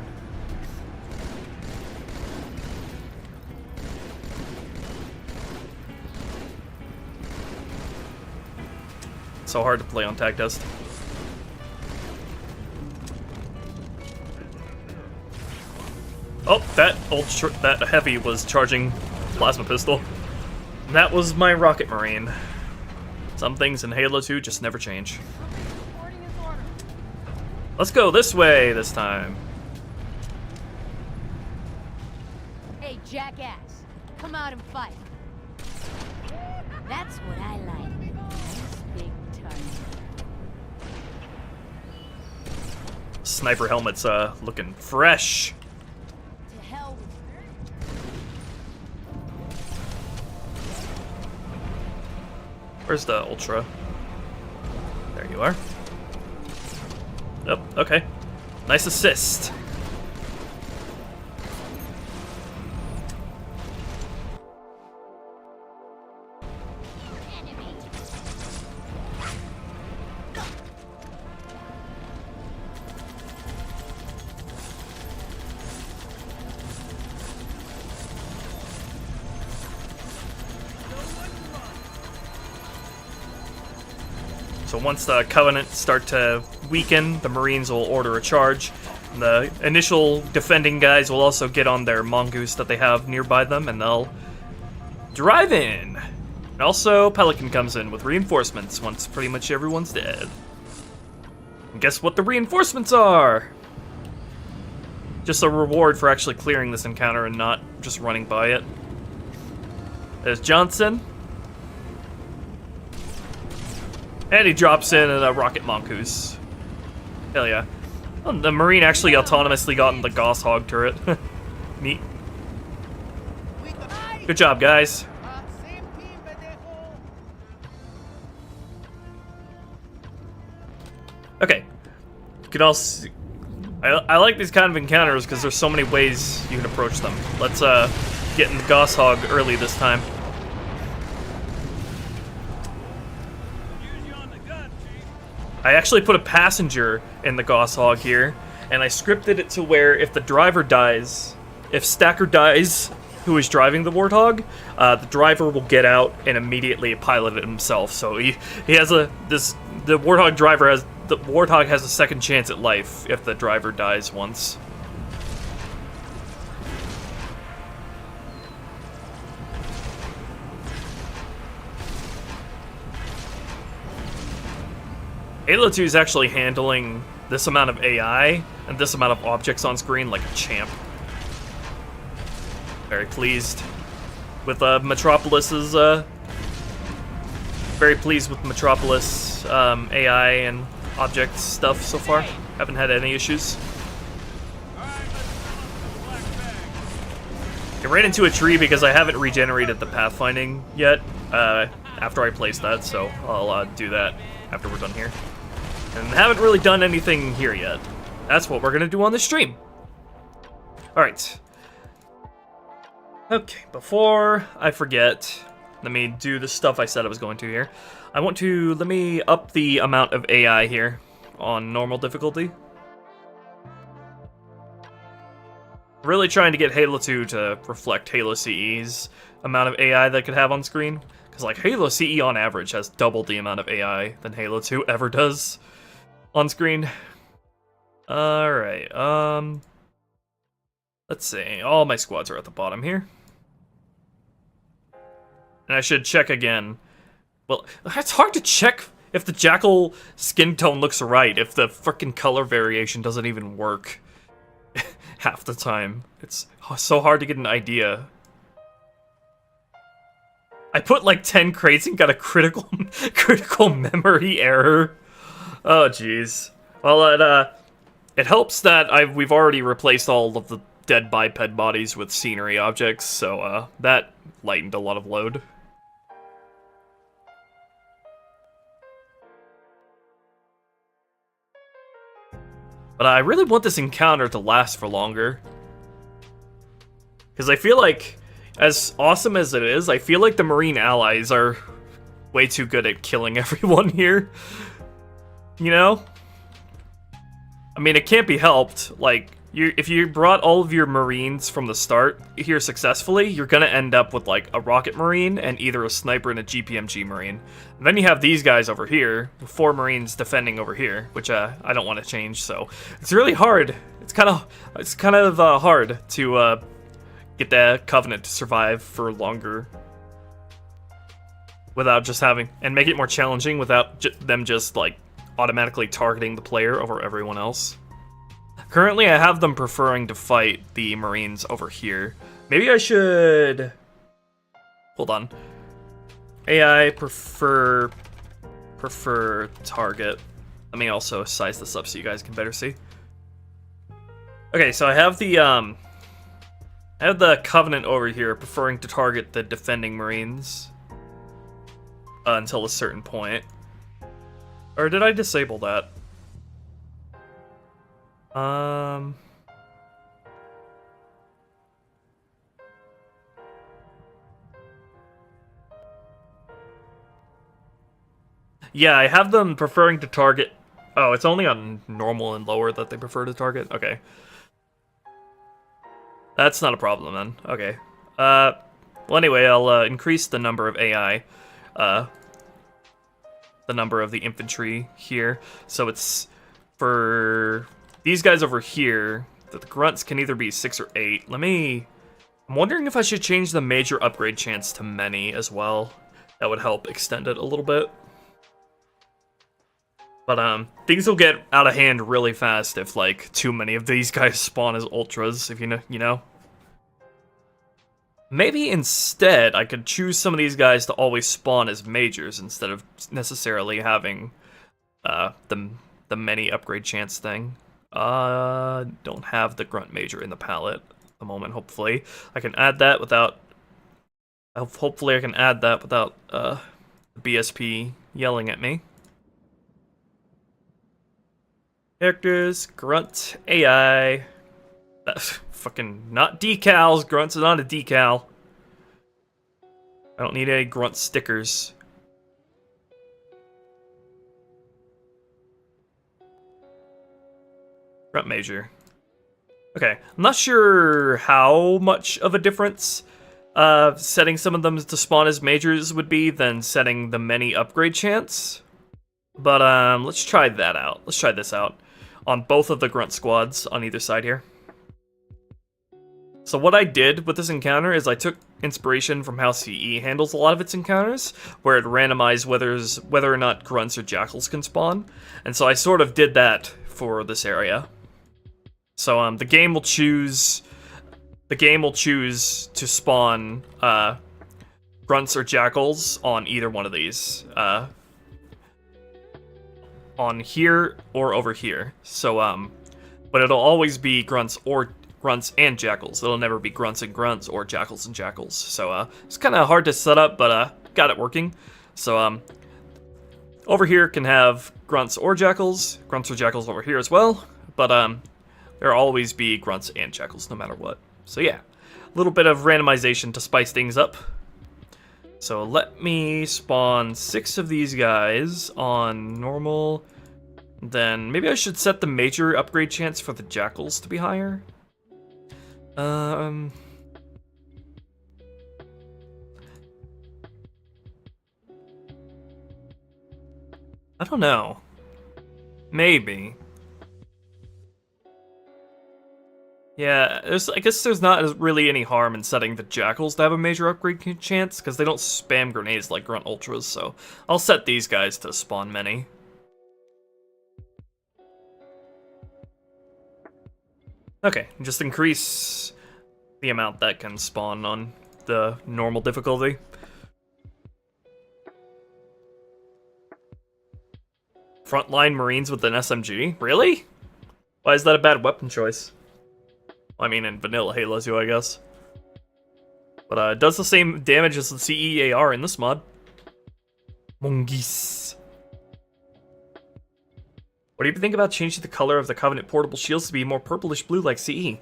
So hard to play on tag test. Oh, that heavy was charging plasma pistol. That was my rocket marine. Some things in Halo 2 just never change. Let's go this way this time. Hey, jackass, come out and fight. That's what I like. Nice big target. Sniper helmet's looking fresh. To hell with Where's the Ultra? There you are. Oh, okay. Nice assist. So once the Covenant start to weaken, the Marines will order a charge. The initial defending guys will also get on their mongoose that they have nearby them, and they'll drive in. And also, Pelican comes in with reinforcements once pretty much everyone's dead. And guess what the reinforcements are? Just a reward for actually clearing this encounter and not just running by it. There's Johnson. And he drops in a rocket mongoose. Hell yeah. Oh, the Marine actually autonomously got in the Gauss Hog turret. Neat. Good job, guys. Okay. You can also... I like these kind of encounters because there's so many ways you can approach them. Let's get in the Gauss Hog early this time. I actually put a passenger in the Gauss Hog here, and I scripted it to where if the driver dies, if Stacker dies, who is driving the Warthog, the driver will get out and immediately pilot it himself. So he has the Warthog driver has the Warthog has a second chance at life if the driver dies once. Halo 2 is actually handling this amount of AI and this amount of objects on screen like a champ. Very pleased with Metropolis's very pleased with Metropolis AI and object stuff so far. Haven't had any issues. I ran into a tree because I haven't regenerated the pathfinding yet after I place that, so I'll do that after we're done here. And haven't really done anything here yet. That's what we're gonna do on the stream. Alright. Okay, before I forget, let me do the stuff I said I was going to here. Let me up the amount of AI here on normal difficulty. Really trying to get Halo 2 to reflect Halo CE's amount of AI that it could have on screen. Because, like, Halo CE on average has double the amount of AI than Halo 2 ever does on screen. Alright, let's see. All my squads are at the bottom here. And I should check again. Well, it's hard to check if the Jackal skin tone looks right, if the frickin' color variation doesn't even work half the time. It's so hard to get an idea. I put like 10 crates and got a critical memory error. Oh jeez. Well, it helps that we've already replaced all of the dead biped bodies with scenery objects, so that lightened a lot of load. But I really want this encounter to last for longer. Because I feel like, as awesome as it is, I feel like the Marine allies are way too good at killing everyone here. You know? I mean, it can't be helped. Like, if you brought all of your Marines from the start here successfully, you're gonna end up with, like, a Rocket Marine and either a Sniper and a GPMG Marine. And then you have these guys over here, 4 Marines defending over here, which I don't want to change, so it's really hard. It's kind of hard to get the Covenant to survive for longer without just having, and make it more challenging without them just, like, automatically targeting the player over everyone else. Currently, I have them preferring to fight the Marines over here. Maybe I should... Hold on. AI prefer target. Let me also size this up so you guys can better see. Okay, so I have the Covenant over here preferring to target the defending Marines until a certain point. Or did I disable that? Yeah, I have them preferring to target... Oh, it's only on normal and lower that they prefer to target? Okay. That's not a problem, then. Okay. Well, anyway, I'll increase the number of AI. The number of the infantry here. So it's for these guys over here, the grunts can either be 6 or 8. I'm wondering if I should change the major upgrade chance to many as well. That would help extend it a little bit. But, things will get out of hand really fast if, like, too many of these guys spawn as ultras, if you know. Maybe instead I could choose some of these guys to always spawn as majors instead of necessarily having, the many upgrade chance thing. Don't have the grunt major in the palette at the moment, hopefully. I can add that without... Hopefully I can add that without, the BSP yelling at me. Characters, grunt, AI. Fucking not decals. Grunts are not a decal. I don't need any grunt stickers. Grunt major. Okay, I'm not sure how much of a difference setting some of them to spawn as majors would be than setting the many upgrade chance. But let's try that out. Let's try this out on both of the grunt squads on either side here. So what I did with this encounter is I took inspiration from how CE handles a lot of its encounters, where it randomized whether or not grunts or jackals can spawn, and so I sort of did that for this area. So the game will choose to spawn grunts or jackals on either one of these, on here or over here. So but it'll always be grunts and jackals. It'll never be grunts and grunts or jackals and jackals. So it's kind of hard to set up, but got it working. So over here can have grunts or jackals. Grunts or jackals over here as well. But there'll always be grunts and jackals no matter what. So yeah, a little bit of randomization to spice things up. So let me spawn 6 of these guys on normal. Then maybe I should set the major upgrade chance for the jackals to be higher. I don't know. Maybe. Yeah, I guess there's not really any harm in setting the jackals to have a major upgrade chance, because they don't spam grenades like grunt ultras, so I'll set these guys to spawn many. Okay, just increase the amount that can spawn on the normal difficulty. Frontline Marines with an SMG? Really? Why is that a bad weapon choice? I mean, in vanilla Halo 2, I guess. But it does the same damage as the CEAR in this mod. Mongoose. What do you think about changing the color of the Covenant portable shields to be more purplish blue like CE?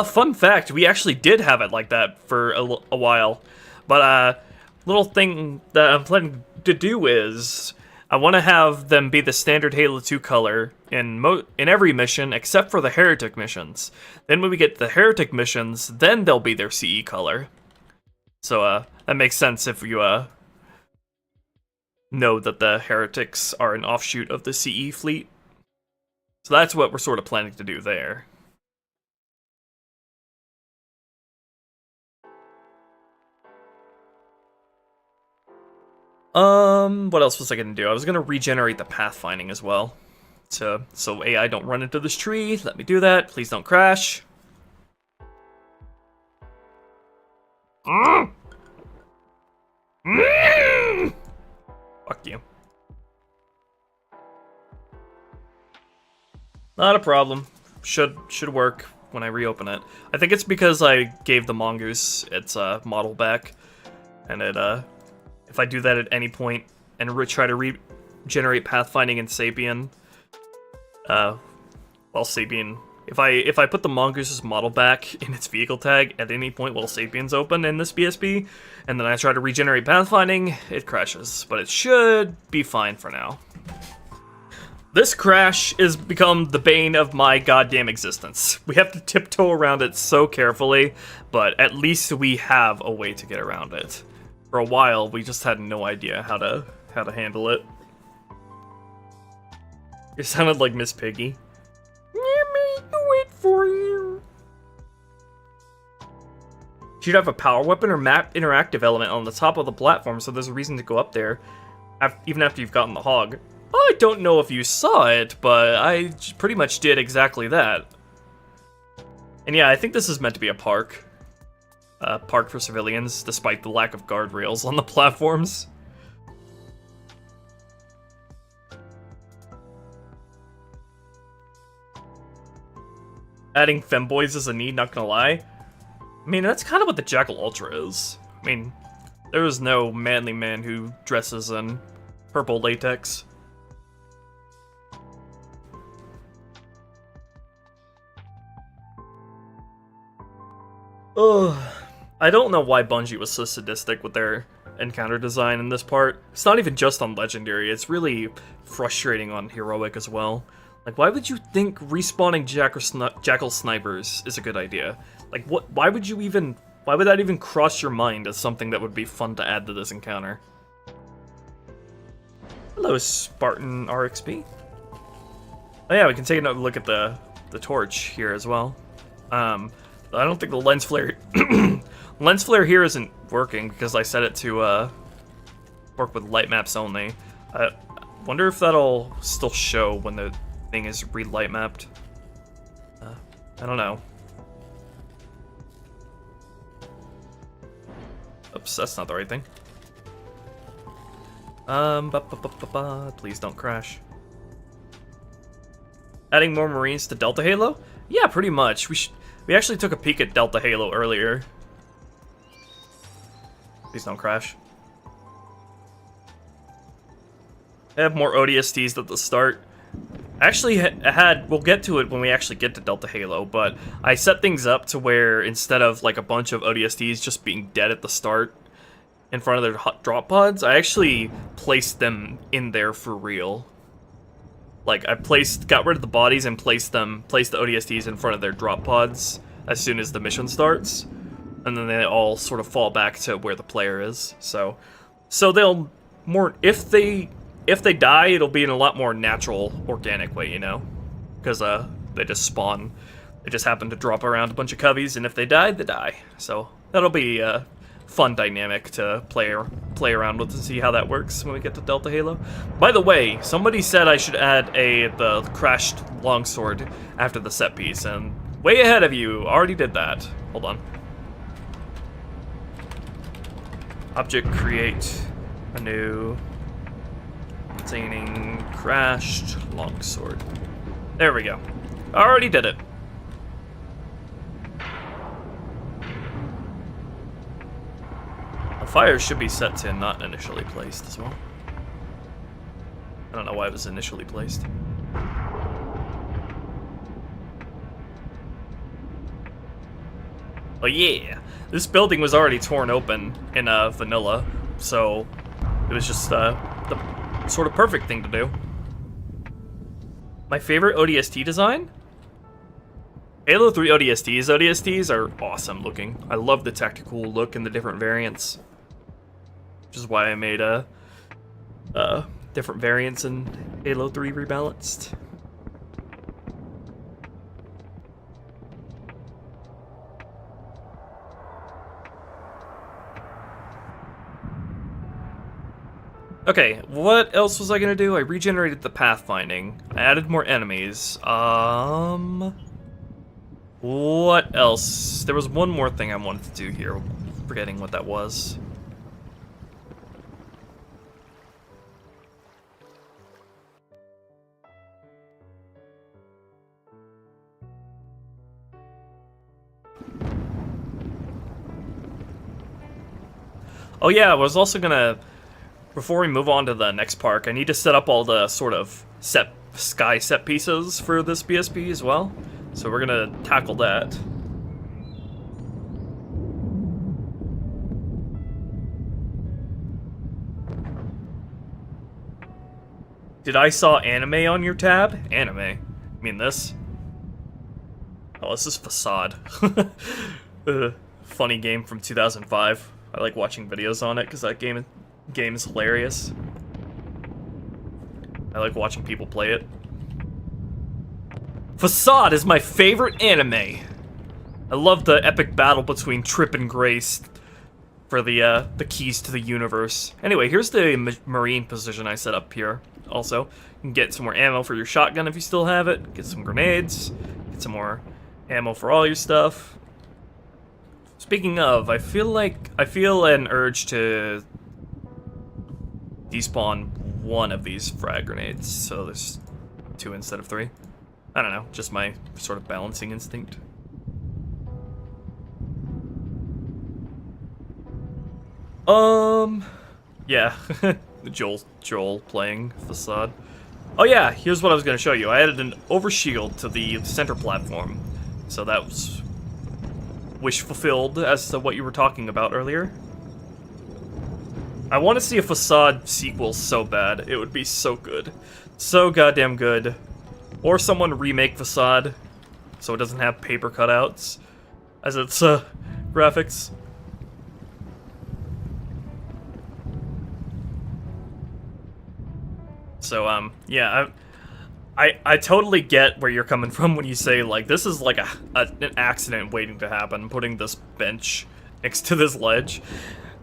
Fun fact, we actually did have it like that for a while. But little thing that I'm planning to do is I want to have them be the standard Halo 2 color in every mission except for the Heretic missions. Then when we get the Heretic missions, then they'll be their CE color. So that makes sense if you know that the Heretics are an offshoot of the CE fleet. So that's what we're sort of planning to do there. What else was I gonna do? I was gonna regenerate the pathfinding as well. So AI don't run into this tree. Let me do that. Please don't crash. Fuck you. Not a problem. Should work when I reopen it. I think it's because I gave the mongoose its model back, and it if I do that at any point and try to regenerate pathfinding in Sapien, well, Sapien, if I put the mongoose's model back in its vehicle tag at any point while Sapien's open in this BSB, and then I try to regenerate pathfinding, it crashes. But it should be fine for now. This crash has become the bane of my goddamn existence. We have to tiptoe around it so carefully, but at least we have a way to get around it. For a while, we just had no idea how to handle it. You sounded like Miss Piggy. Let me do it for you. Should have a power weapon or map interactive element on the top of the platform, so there's a reason to go up there, even after you've gotten the hog. I don't know if you saw it, but I pretty much did exactly that. And yeah, I think this is meant to be a park. Park for civilians, despite the lack of guardrails on the platforms. Adding femboys is a need, not gonna lie. I mean, that's kind of what the Jackal Ultra is. I mean, there is no manly man who dresses in purple latex. Ugh. I don't know why Bungie was so sadistic with their encounter design in this part. It's not even just on Legendary, it's really frustrating on Heroic as well. Like, why would you think respawning Jackal snipers is a good idea? Like, why would that even cross your mind as something that would be fun to add to this encounter? Hello, Spartan RXP. Oh yeah, we can take another look at the torch here as well. I don't think the lens flare lens flare here isn't working because I set it to work with light maps only. I wonder if that'll still show when the thing is re-light mapped. I don't know. Oops, that's not the right thing. Please don't crash. Adding more Marines to Delta Halo? Yeah, pretty much. We actually took a peek at Delta Halo earlier. Please don't crash. I have more ODSTs at the start. I actually we'll get to it when we actually get to Delta Halo, but I set things up to where instead of like a bunch of ODSTs just being dead at the start in front of their hot drop pods, I actually placed them in there for real. Like, got rid of the bodies and placed the ODSTs in front of their drop pods as soon as the mission starts, and then they all sort of fall back to where the player is. So they'll more, if they die, it'll be in a lot more natural, organic way, you know, because they just spawn, they just happen to drop around a bunch of coveys, and if they die, they die. So that'll be a fun dynamic to play around with and see how that works when we get to Delta Halo. By the way, somebody said I should add the crashed longsword after the set piece, and way ahead of you, already did that. Hold on. Object create a new containing crashed longsword. There we go. Already did it. Fire should be set to not initially placed as well. I don't know why it was initially placed. Oh yeah, this building was already torn open in vanilla, so it was just the sort of perfect thing to do. My favorite ODST design? Halo 3 ODSTs. ODSTs are awesome looking. I love the tactical look and the different variants. Which is why I made different variants in Halo 3 Rebalanced. Okay, what else was I gonna do? I regenerated the pathfinding. I added more enemies. What else? There was one more thing I wanted to do here. I'm forgetting what that was. Oh yeah, I was also gonna, before we move on to the next park, I need to set up all the sort of sky set pieces for this BSP as well. So we're gonna tackle that. Did I saw anime on your tab? Anime? You mean this? Oh, this is Facade. Funny game from 2005. I like watching videos on it because that game is hilarious. I like watching people play it. Facade is my favorite anime. I love the epic battle between Trip and Grace for the keys to the universe. Anyway, here's the marine position I set up here. Also, you can get some more ammo for your shotgun if you still have it. Get some grenades. Get some more ammo for all your stuff. Speaking of, I feel an urge to despawn one of these frag grenades, so there's 2 instead of 3. I don't know, just my sort of balancing instinct. Yeah, Joel playing Facade. Oh yeah, here's what I was gonna show you. I added an overshield to the center platform, so that was wish fulfilled as to what you were talking about earlier. I want to see a Facade sequel so bad. It would be so good. So goddamn good. Or someone remake Facade so it doesn't have paper cutouts as its graphics. So, yeah, I totally get where you're coming from when you say, like, this is like an accident waiting to happen, putting this bench next to this ledge.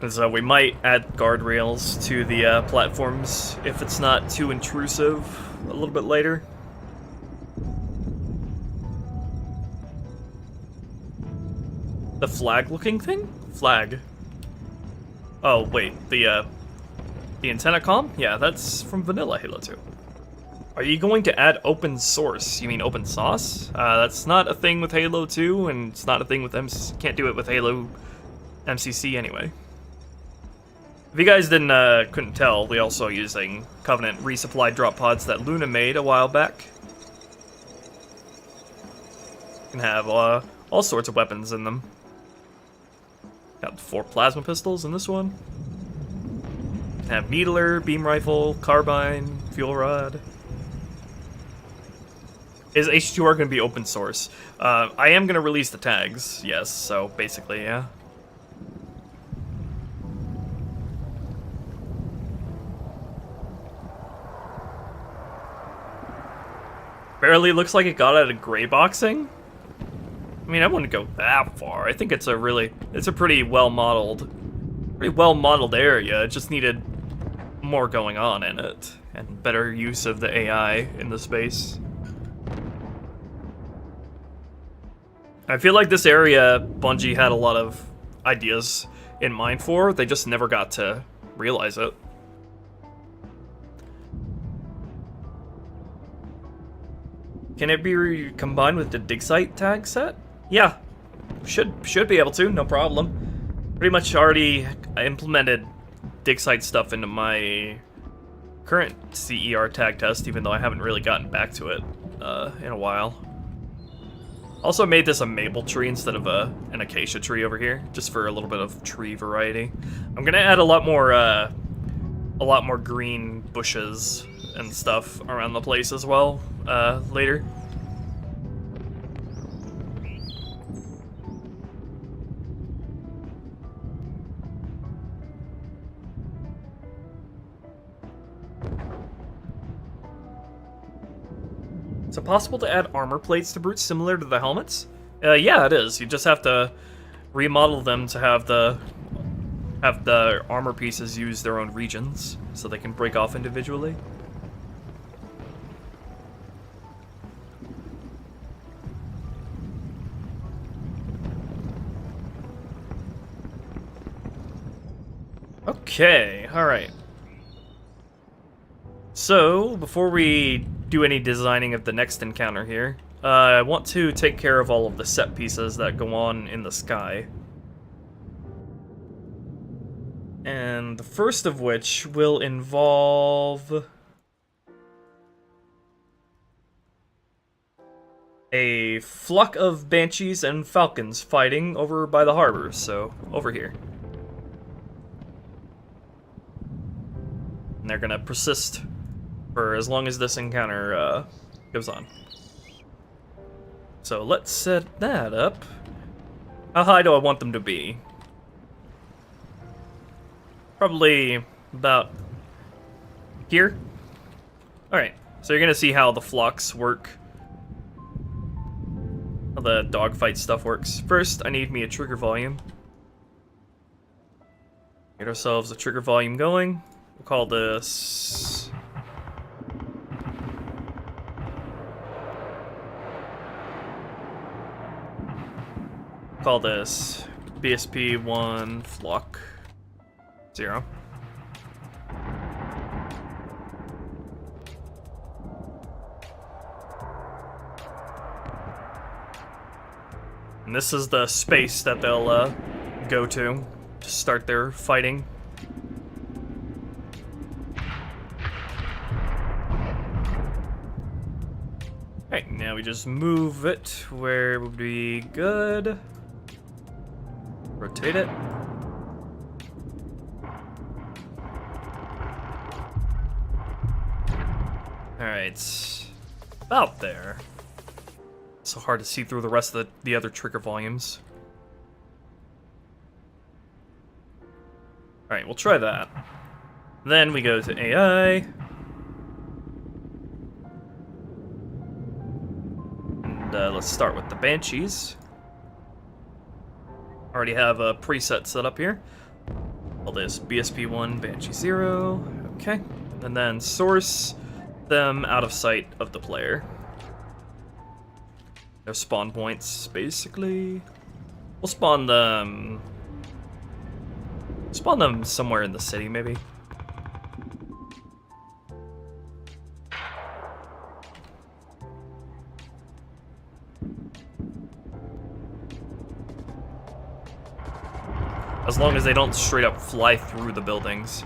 And so we might add guardrails to the platforms if it's not too intrusive a little bit later. The flag-looking thing? Flag. Oh, wait, the antenna comm? Yeah, that's from Vanilla Halo 2. Are you going to add open source? You mean open sauce? That's not a thing with Halo 2, and it's not a thing with can't do it with Halo MCC anyway. If you guys couldn't tell, we also using Covenant resupply drop pods that Luna made a while back. Can have all sorts of weapons in them. Got 4 plasma pistols in this one. Can have needler, beam rifle, carbine, fuel rod. Is H2R going to be open source? I am going to release the tags, yes, so basically, yeah. Barely looks like it got out of gray boxing. I mean, I wouldn't go that far. I think it's a pretty well modeled area. It just needed more going on in it and better use of the AI in the space. I feel like this area Bungie had a lot of ideas in mind for. They just never got to realize it. Can it be combined with the dig site tag set? Yeah, should be able to, no problem. Pretty much already implemented dig site stuff into my current CER tag test, even though I haven't really gotten back to it in a while. Also made this a maple tree instead of an acacia tree over here, just for a little bit of tree variety. I'm gonna add a lot more green bushes and stuff around the place as well later. Is it possible to add armor plates to brutes similar to the helmets? Yeah, it is. You just have to remodel them to have the armor pieces use their own regions, so they can break off individually. Okay, alright. So, before we do any designing of the next encounter here, I want to take care of all of the set pieces that go on in the sky. And the first of which will involve a flock of banshees and falcons fighting over by the harbor, so over here. And they're gonna persist for as long as this encounter goes on. So let's set that up. How high do I want them to be? Probably about here. Alright, so you're gonna see how the flocks work. How the dogfight stuff works. First, I need me a trigger volume. Get ourselves a trigger volume going. We'll call this... Call this BSP1 flock 0. And this is the space that they'll go to start their fighting. Alright, now we just move it where it would be good. Rotate it. Alright, about there. So hard to see through the rest of the other trigger volumes. Alright, we'll try that. Then we go to AI. And let's start with the banshees. Already have a preset set up here. Call this BSP1 Banshee 0. Okay. And then source them out of sight of the player. Their spawn points, basically. We'll spawn them somewhere in the city, maybe. As long as they don't straight up fly through the buildings.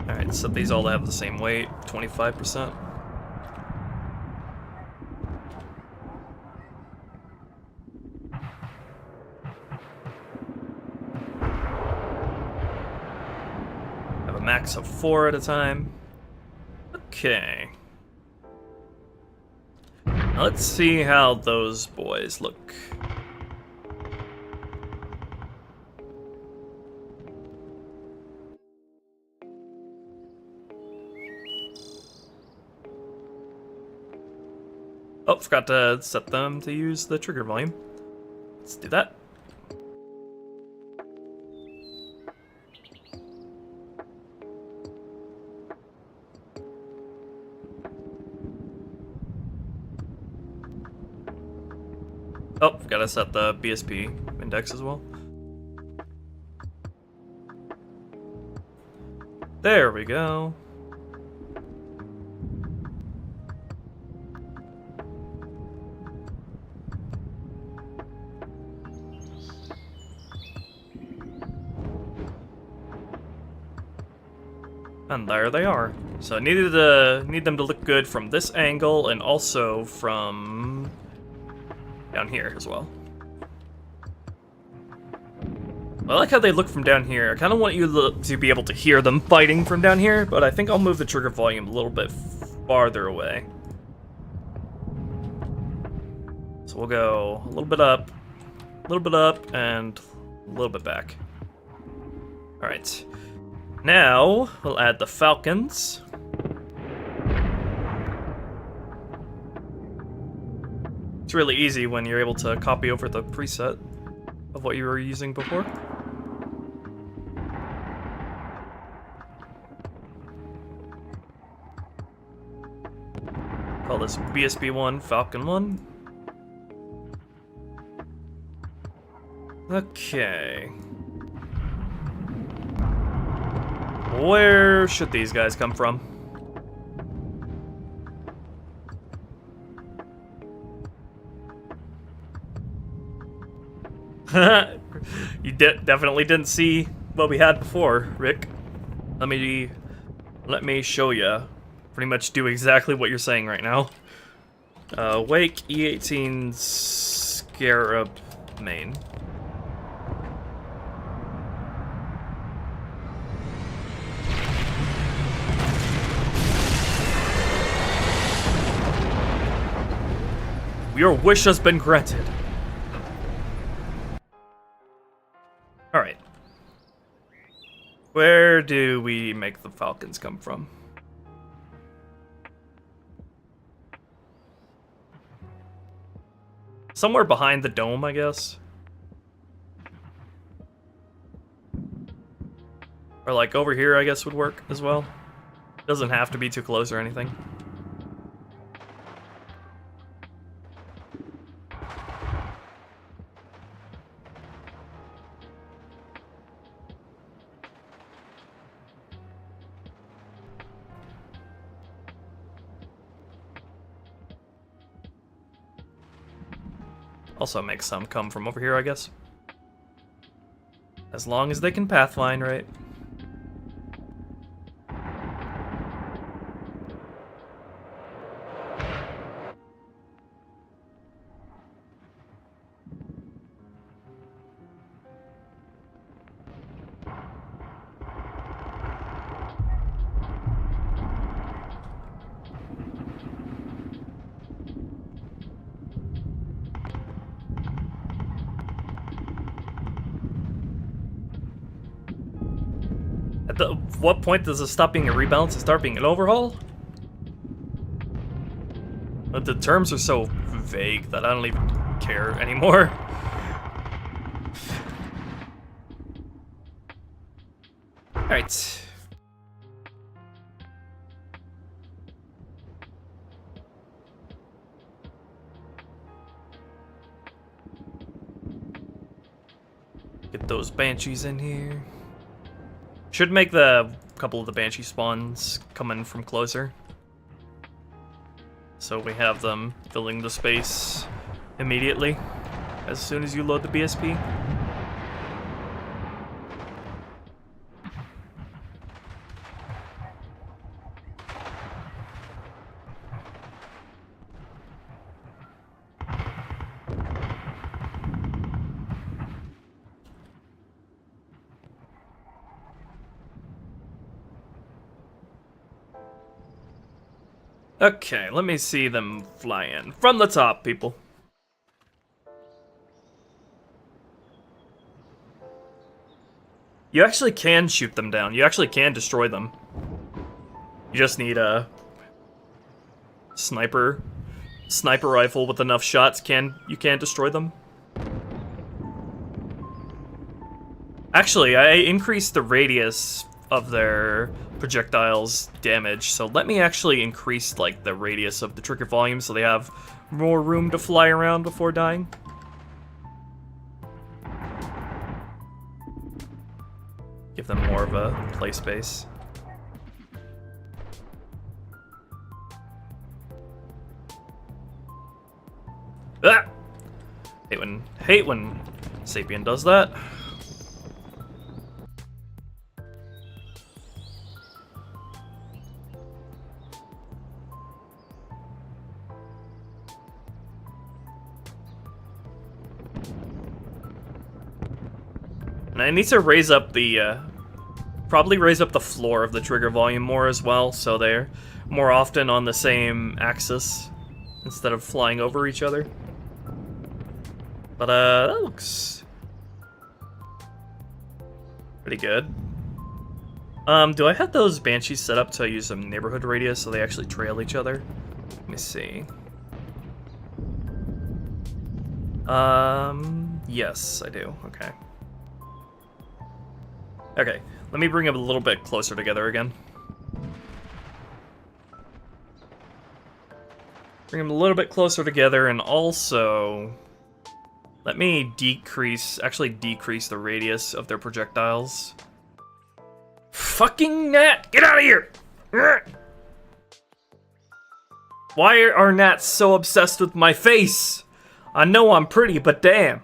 Alright, so these all have the same weight, 25%. Have a max of 4 at a time. Okay. Now let's see how those boys look. Oh, forgot to set them to use the trigger volume. Let's do that. Oh, forgot to set the BSP index as well. There we go. And there they are. So I need them to look good from this angle and also from down here as well. I like how they look from down here. I kind of want you to be able to hear them fighting from down here, but I think I'll move the trigger volume a little bit farther away. So we'll go a little bit up, and a little bit back. Alright. Now, we'll add the falcons. It's really easy when you're able to copy over the preset of what you were using before. Call this BSB1 Falcon 1. Okay. Where should these guys come from? You definitely didn't see what we had before, Rick. Let me show you. Pretty much do exactly what you're saying right now. Wake E18 Scarab main. Your wish has been granted. Alright. Where do we make the falcons come from? Somewhere behind the dome, I guess. Or like over here, I guess would work as well. Doesn't have to be too close or anything. Also make some come from over here, I guess. As long as they can pathfind, right? What point does it stop being a rebalance and start being an overhaul? But the terms are so vague that I don't even care anymore. Alright. those banshees in here. Should make the couple of the banshee spawns come in from closer. So we have them filling the space immediately as soon as you load the BSP. Okay, let me see them fly in. From the top, people. You actually can shoot them down. You actually can destroy them. You just need a sniper rifle with enough shots. You can destroy them. Actually, I increased the radius of their projectiles damage, so let me actually increase like the radius of the trigger volume so they have more room to fly around before dying. Give them more of a play space. Ah! Hate when Sapien does that. And I need to raise up the, probably raise up the floor of the trigger volume more as well, so they're more often on the same axis instead of flying over each other. But, that looks pretty good. Do I have those banshees set up to use some neighborhood radius so they actually trail each other? Let me see. Yes, I do. Okay. Okay, let me bring them a little bit closer together again. Bring them a little bit closer together, and also let me decrease the radius of their projectiles. Fucking gnat! Get out of here! Why are gnats so obsessed with my face? I know I'm pretty, but damn.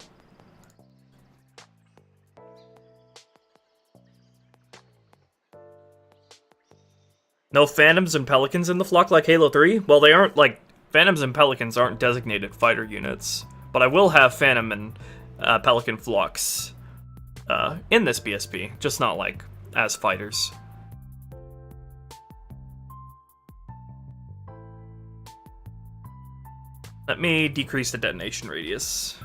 No phantoms and pelicans in the flock like Halo 3? Well, they aren't, like, phantoms and pelicans aren't designated fighter units. But I will have phantom and pelican flocks in this BSP, just not, like, as fighters. Let me decrease the detonation radius.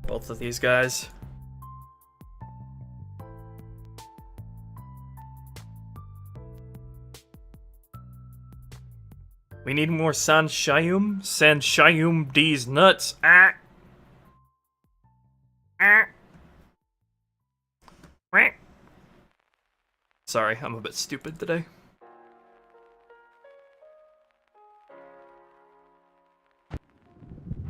Both of these guys. We need more Sanshayum. Sanshayum these nuts. Ah. Ah. Sorry, I'm a bit stupid today.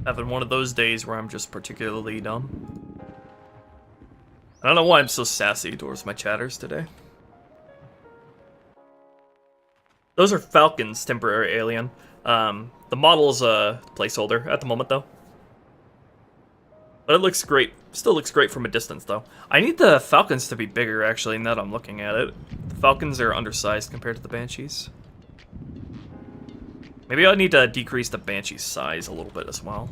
Having one of those days where I'm just particularly dumb. I don't know why I'm so sassy towards my chatters today. Those are Falcon's temporary alien. The model's a placeholder at the moment, though. But it looks great. Still looks great from a distance, though. I need the Falcons to be bigger, actually, now that I'm looking at it. The Falcons are undersized compared to the Banshees. Maybe I need to decrease the Banshee's size a little bit as well.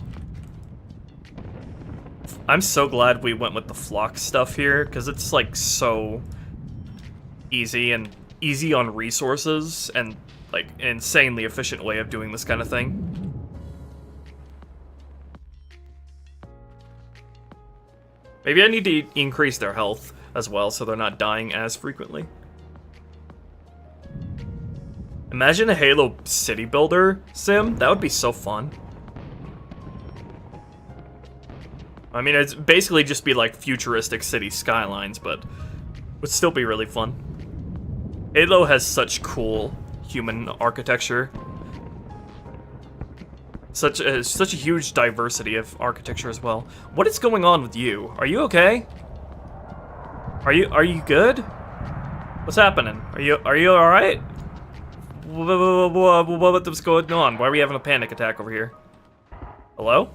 I'm so glad we went with the flock stuff here, because it's, like, so easy and easy on resources, and, like, an insanely efficient way of doing this kind of thing. Maybe I need to increase their health as well, so they're not dying as frequently. Imagine a Halo city builder sim. That would be so fun. I mean, it's basically just be like futuristic city skylines, but would still be really fun. Halo has such cool human architecture. Such a huge diversity of architecture as well. What is going on with you? Are you okay? Are you good? What's happening? Are you all right? What's going on? Why are we having a panic attack over here? Hello?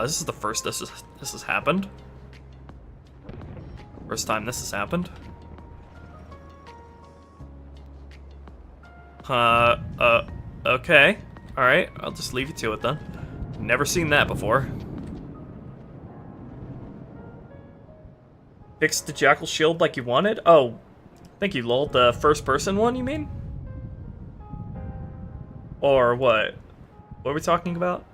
This is the first this has happened. First time this has happened. Okay. Alright, I'll just leave you to it then. Never seen that before. Fix the Jackal shield like you wanted? Oh, thank you, lol. The first person one, you mean? Or what? What are we talking about?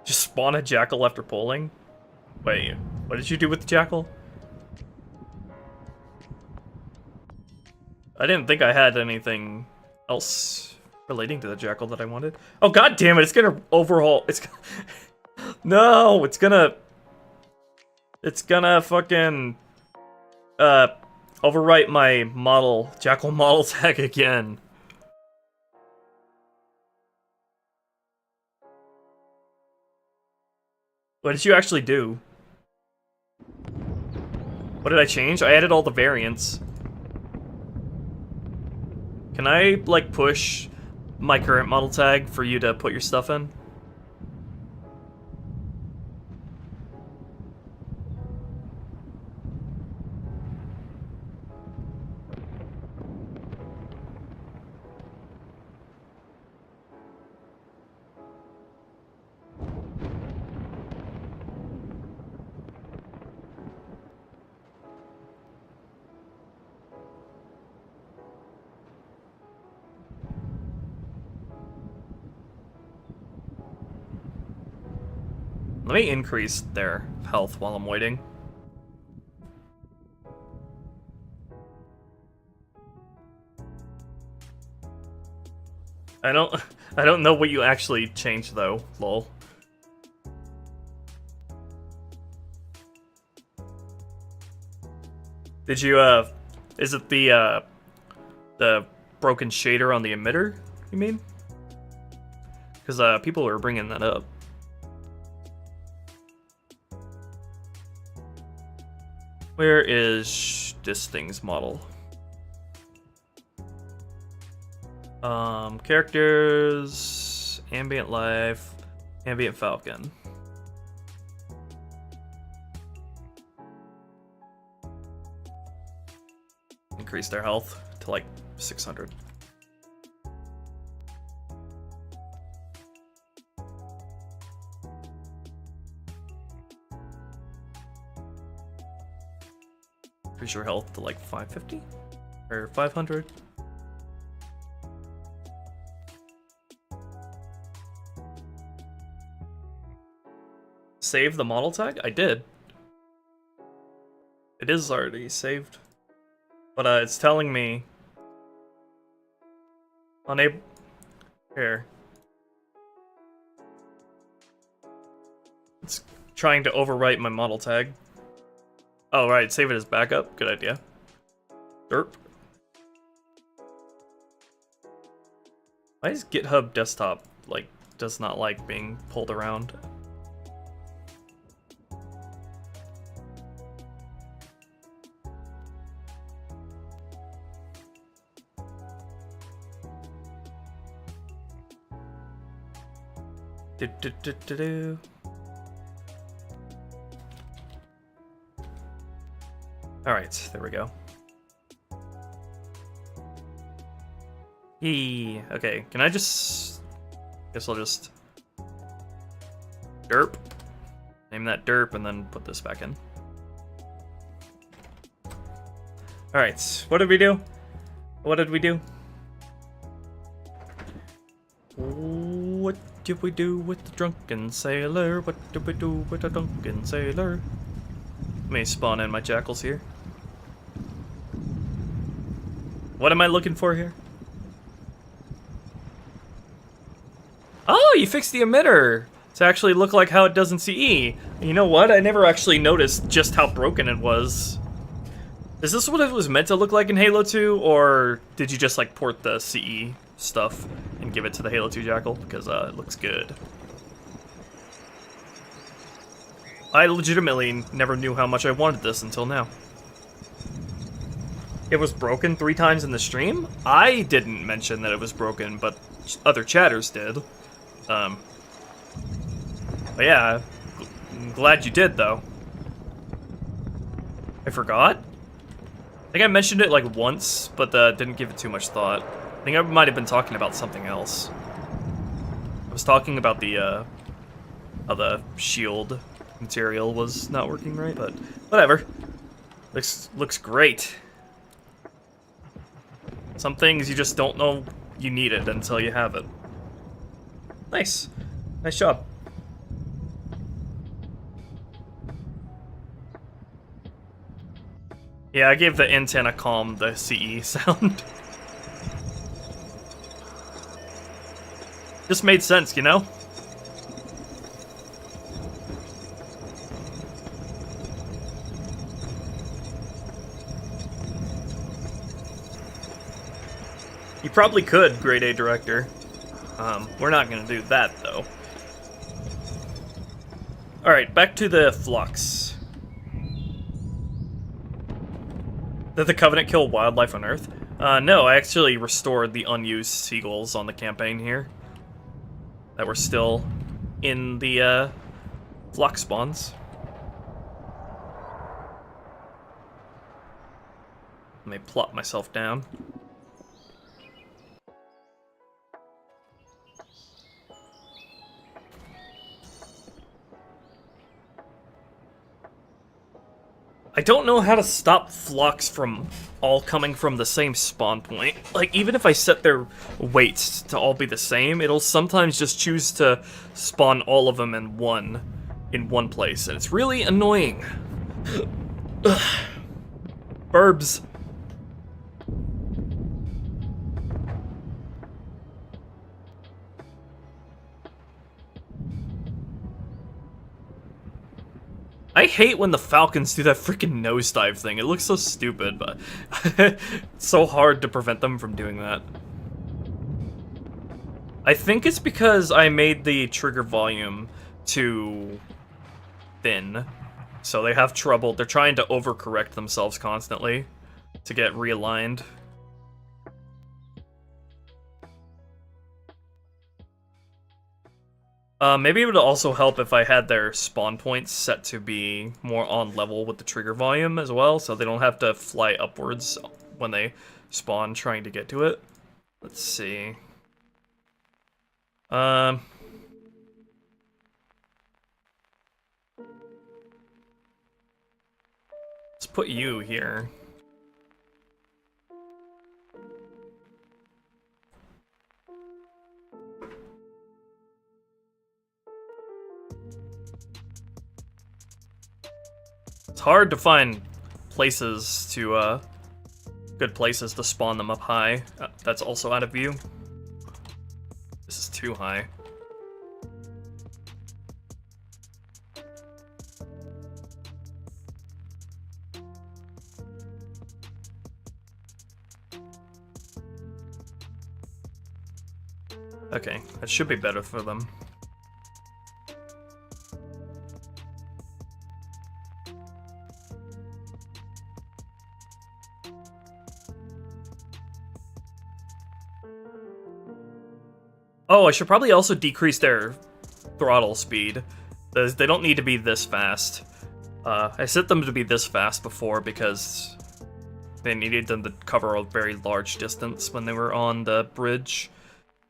Just spawn a Jackal after pulling? Wait, what did you do with the Jackal? I didn't think I had anything else relating to the Jackal that I wanted. Oh god damn it, it's gonna overhaul. No, it's gonna fucking overwrite my Jackal model tag again. What did you actually do? What did I change? I added all the variants. Can I, like, push my current model tag for you to put your stuff in? Let me increase their health while I'm waiting. I don't know what you actually changed though, lol. Did you is it the broken shader on the emitter, you mean? Cuz people were bringing that up. Where is this thing's model? Characters, ambient life, ambient falcon. Increase their health to like 600. Increase your health to like 550 or 500. Save the model tag? I did. It is already saved. But it's telling me unable. Here. It's trying to overwrite my model tag. Oh, right, save it as backup. Good idea. Derp. Why is GitHub desktop, like, does not like being pulled around? Do. Alright, there we go. Okay, can I just... Guess I'll just... Derp. Name that derp and then put this back in. Alright, what did we do? What did we do? What did we do with the drunken sailor? What did we do with the drunken sailor? Let me spawn in my jackals here. What am I looking for here? Oh, you fixed the emitter! to actually look like how it does in CE. And you know what? I never actually noticed just how broken it was. Is this what it was meant to look like in Halo 2, or did you just like port the CE stuff and give it to the Halo 2 Jackal? Because it looks good. I legitimately never knew how much I wanted this until now. It was broken 3 times in the stream? I didn't mention that it was broken, but other chatters did. But yeah, I'm glad you did, though. I forgot? I think I mentioned it like once, but didn't give it too much thought. I think I might have been talking about something else. I was talking about the, how the shield material was not working right, but whatever. Looks great. Some things you just don't know you need it until you have it. Nice. Nice job. Yeah, I gave the antenna calm the CE sound. Just made sense, you know? You probably could, grade A director. We're not gonna do that, though. Alright, back to the flux. Did the Covenant kill wildlife on Earth? No, I actually restored the unused seagulls on the campaign here. That were still in the, flux spawns. Let me plop myself down. I don't know how to stop flux from all coming from the same spawn point. Like, even if I set their weights to all be the same, it'll sometimes just choose to spawn all of them in one place, and it's really annoying. Burbs. I hate when the Falcons do that freaking nosedive thing. It looks so stupid, but it's so hard to prevent them from doing that. I think it's because I made the trigger volume too thin. So they have trouble. They're trying to overcorrect themselves constantly to get realigned. Maybe it would also help if I had their spawn points set to be more on level with the trigger volume as well, so they don't have to fly upwards when they spawn trying to get to it. Let's see. Let's put you here. It's hard to find places to, good places to spawn them up high. That's also out of view. This is too high. Okay, that should be better for them. Oh, I should probably also decrease their throttle speed. They don't need to be this fast. I set them to be this fast before because they needed them to cover a very large distance when they were on the bridge,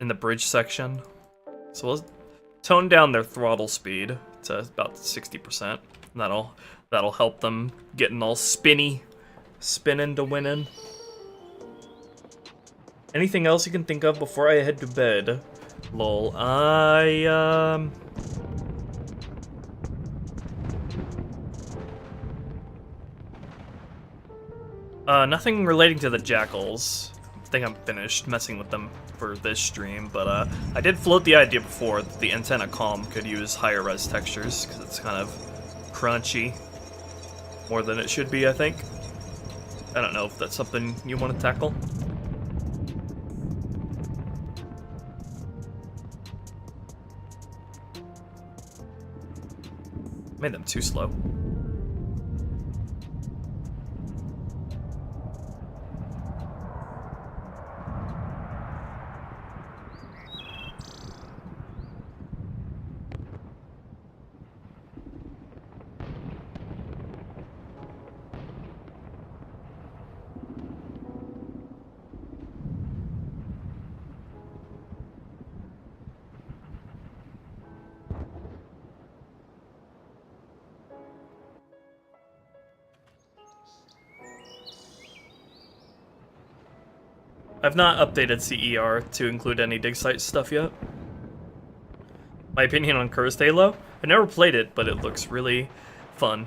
in the bridge section. So let's tone down their throttle speed to about 60%. That'll help them getting all spinning to winning. Anything else you can think of before I head to bed? Lol, nothing relating to the jackals think I'm finished messing with them for this stream, but I did float the idea before that the antenna comm could use higher res textures, because it's kind of crunchy. More than it should be, I think. I don't know if that's something you want to tackle. Made them too slow. I've not updated CER to include any dig site stuff yet. My opinion on Cursed Halo? I never played it, but it looks really fun.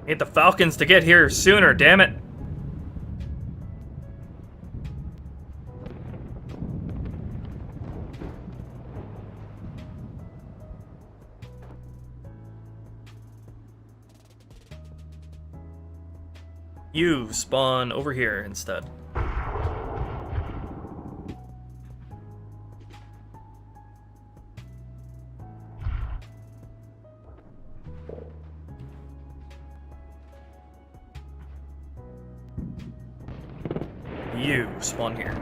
Need the Falcons to get here sooner, damn it! You spawn over here instead. You spawn here.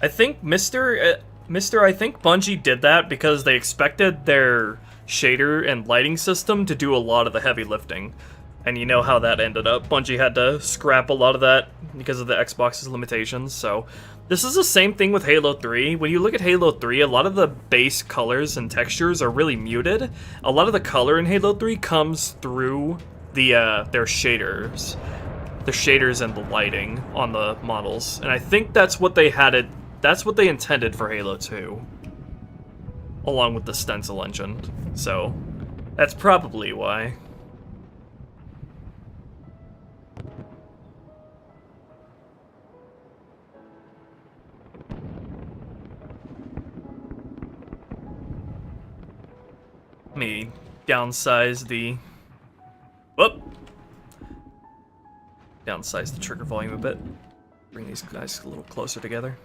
I think I think Bungie did that because they expected their shader and lighting system to do a lot of the heavy lifting. And you know how that ended up. Bungie had to scrap a lot of that because of the Xbox's limitations, so... This is the same thing with Halo 3. When you look at Halo 3, a lot of the base colors and textures are really muted. A lot of the color in Halo 3 comes through their shaders. The shaders and the lighting on the models. And I think that's what they that's what they intended for Halo 2. Along with the stencil engine. So, that's probably why. Let me downsize the... Whoop! Downsize the trigger volume a bit. Bring these guys a little closer together.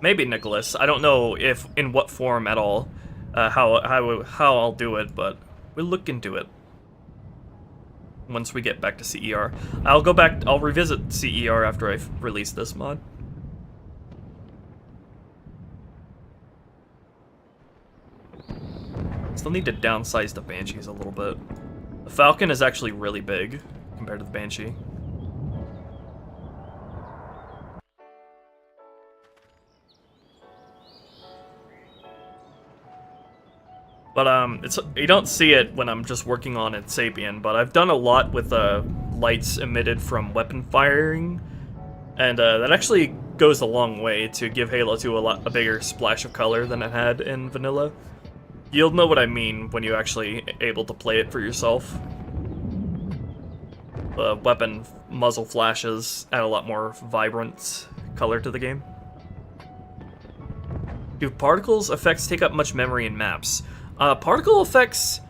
Maybe Nicholas. I don't know if in what form at all, how I'll do it, but we'll look into it once we get back to CER. I'll revisit CER after I've released this mod. Still need to downsize the Banshees a little bit. The Falcon is actually really big compared to the Banshee. But you don't see it when I'm just working on it Sapien, but I've done a lot with lights emitted from weapon firing, and that actually goes a long way to give Halo 2 a bigger splash of color than it had in vanilla. You'll know what I mean when you're actually able to play it for yourself. The weapon muzzle flashes add a lot more vibrant color to the game. Do particles effects take up much memory in maps? Particle effects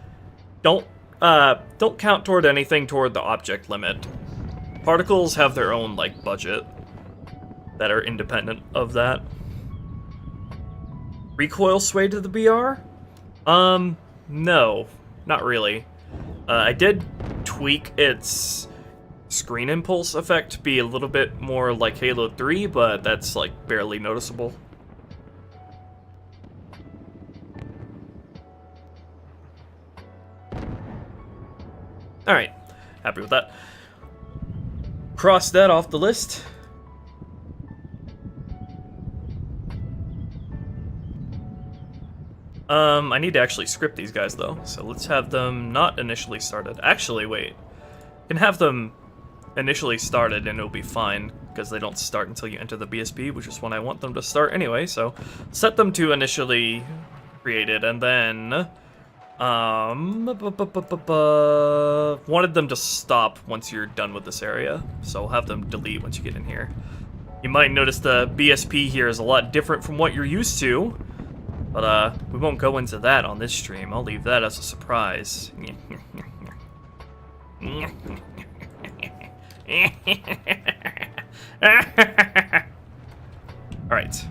don't count toward anything toward the object limit. Particles have their own, like, budget that are independent of that. Recoil sway to the BR? No, not really. I did tweak its screen impulse effect to be a little bit more like Halo 3, but that's, like, barely noticeable. Alright, happy with that. Cross that off the list. I need to actually script these guys though, so let's have them not initially started. Actually, wait. You can have them initially started and it'll be fine, because they don't start until you enter the BSP, which is when I want them to start anyway, so set them to initially created, and then wanted them to stop once you're done with this area, so I'll have them delete once you get in here. You might notice the BSP here is a lot different from what you're used to, but we won't go into that on this stream. I'll leave that as a surprise. Alright.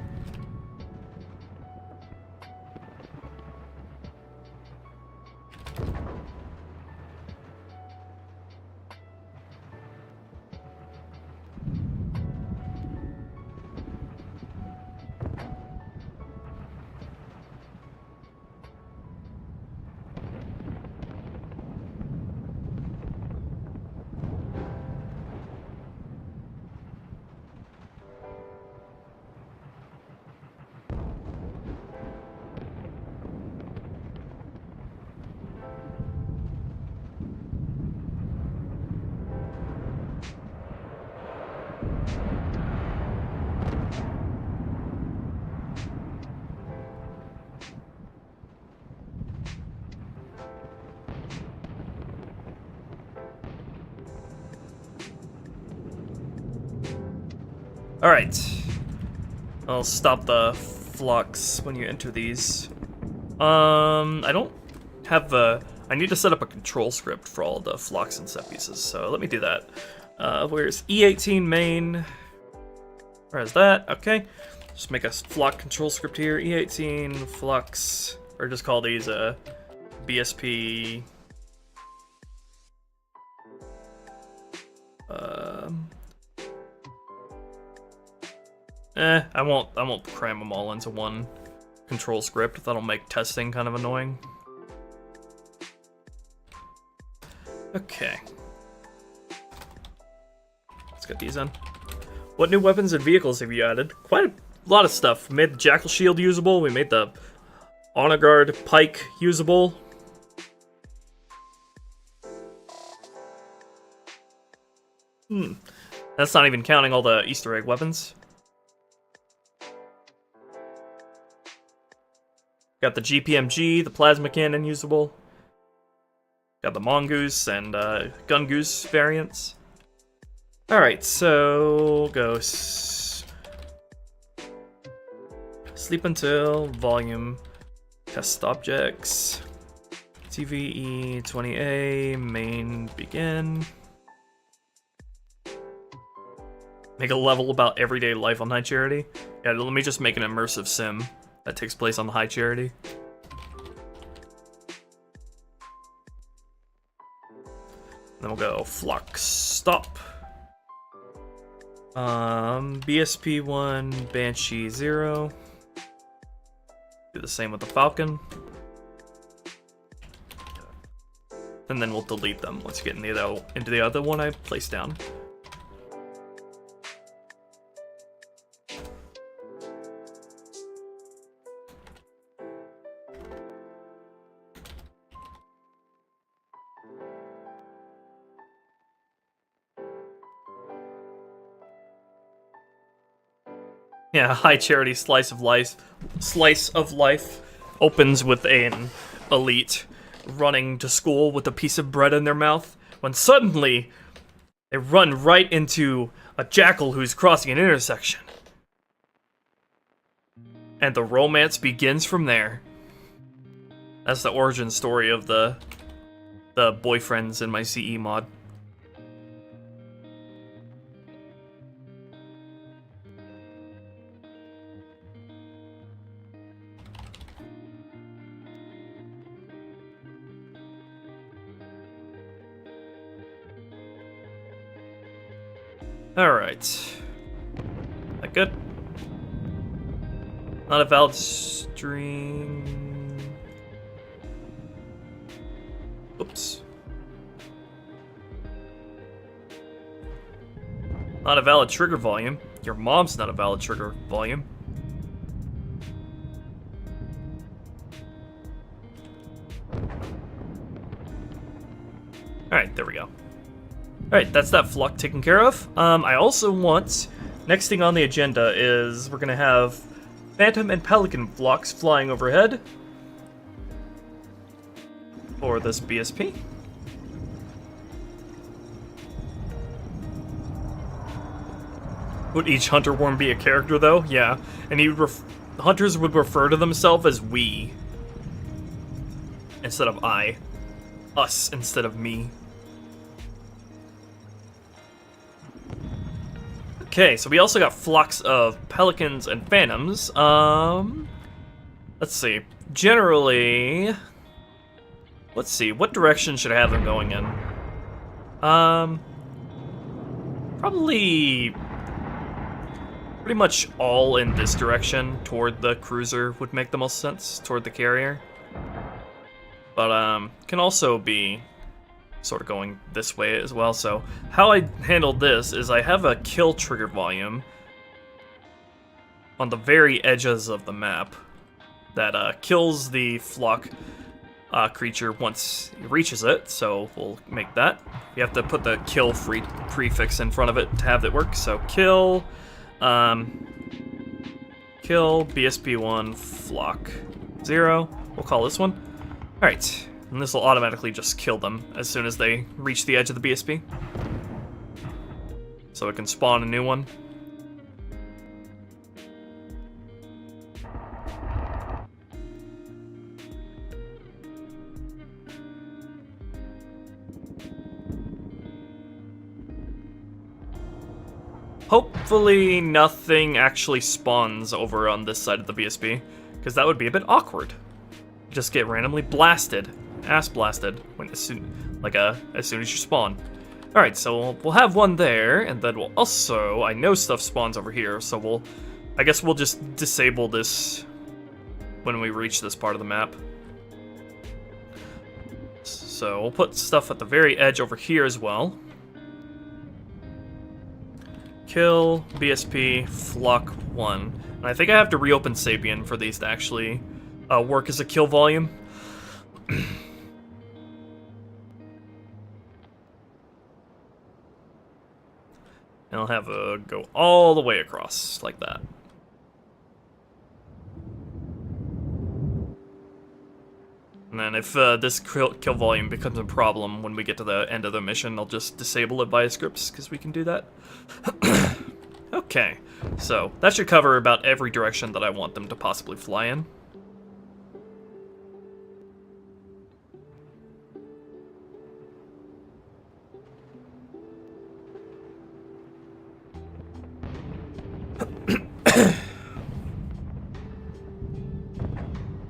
Alright. I'll stop the flux when you enter these. I don't have a... I need to set up a control script for all the flux and set pieces, so let me do that. Where's E18 main? Where's that? Okay. Just make a flux control script here. E18 flux, or just call these BSP. I won't cram them all into one control script. That'll make testing kind of annoying. Okay. Let's get these in. What new weapons and vehicles have you added? Quite a lot of stuff. We made the Jackal Shield usable. We made the Honor Guard Pike usable. That's not even counting all the Easter egg weapons. Got the GPMG, the Plasma Cannon usable. Got the Mongoose and Gun Goose variants. Alright, so go sleep until volume, test objects, TVE 20A, main begin. Make a level about everyday life on High Charity. Yeah, let me just make an immersive sim that takes place on the High Charity. Then we'll go flux stop. BSP 1, Banshee 0. Do the same with the Falcon. And then we'll delete them once you get into the other one I placed down. Yeah, High Charity Slice of Life opens with an elite running to school with a piece of bread in their mouth, when suddenly they run right into a jackal who's crossing an intersection. And the romance begins from there. That's the origin story of the boyfriends in my CE mod. Alright. That good? Not a valid string. Oops. Not a valid trigger volume. Your mom's not a valid trigger volume. Alright, there we go. Alright, that's that flock taken care of. I also want... Next thing on the agenda is we're going to have Phantom and Pelican flocks flying overhead for this BSP. Would each hunter worm be a character, though? Yeah. And he would hunters would refer to themselves as we instead of I. Us instead of me. Okay, so we also got flocks of pelicans and phantoms. Let's see. Generally, let's see. What direction should I have them going in? Probably pretty much all in this direction toward the cruiser would make the most sense, toward the carrier. But can also be sort of going this way as well. So how I handled this is I have a kill trigger volume on the very edges of the map that kills the flock creature once it reaches it, so we'll make that. You have to put the kill prefix in front of it to have it work, so kill BSP1 flock 0, we'll call this one. Alright, and this will automatically just kill them as soon as they reach the edge of the BSP. So it can spawn a new one. Hopefully nothing actually spawns over on this side of the BSP, because that would be a bit awkward. Just get randomly blasted, ass blasted, as soon as you spawn. All right, so we'll have one there, and then we'll also, I know stuff spawns over here, so I guess we'll just disable this when we reach this part of the map. So we'll put stuff at the very edge over here as well. Kill BSP flock 1. And I think I have to reopen Sapien for these to actually work as a kill volume. And I'll have a go all the way across, like that. And then if this kill volume becomes a problem when we get to the end of the mission, I'll just disable it via scripts, because we can do that. Okay, so that should cover about every direction that I want them to possibly fly in.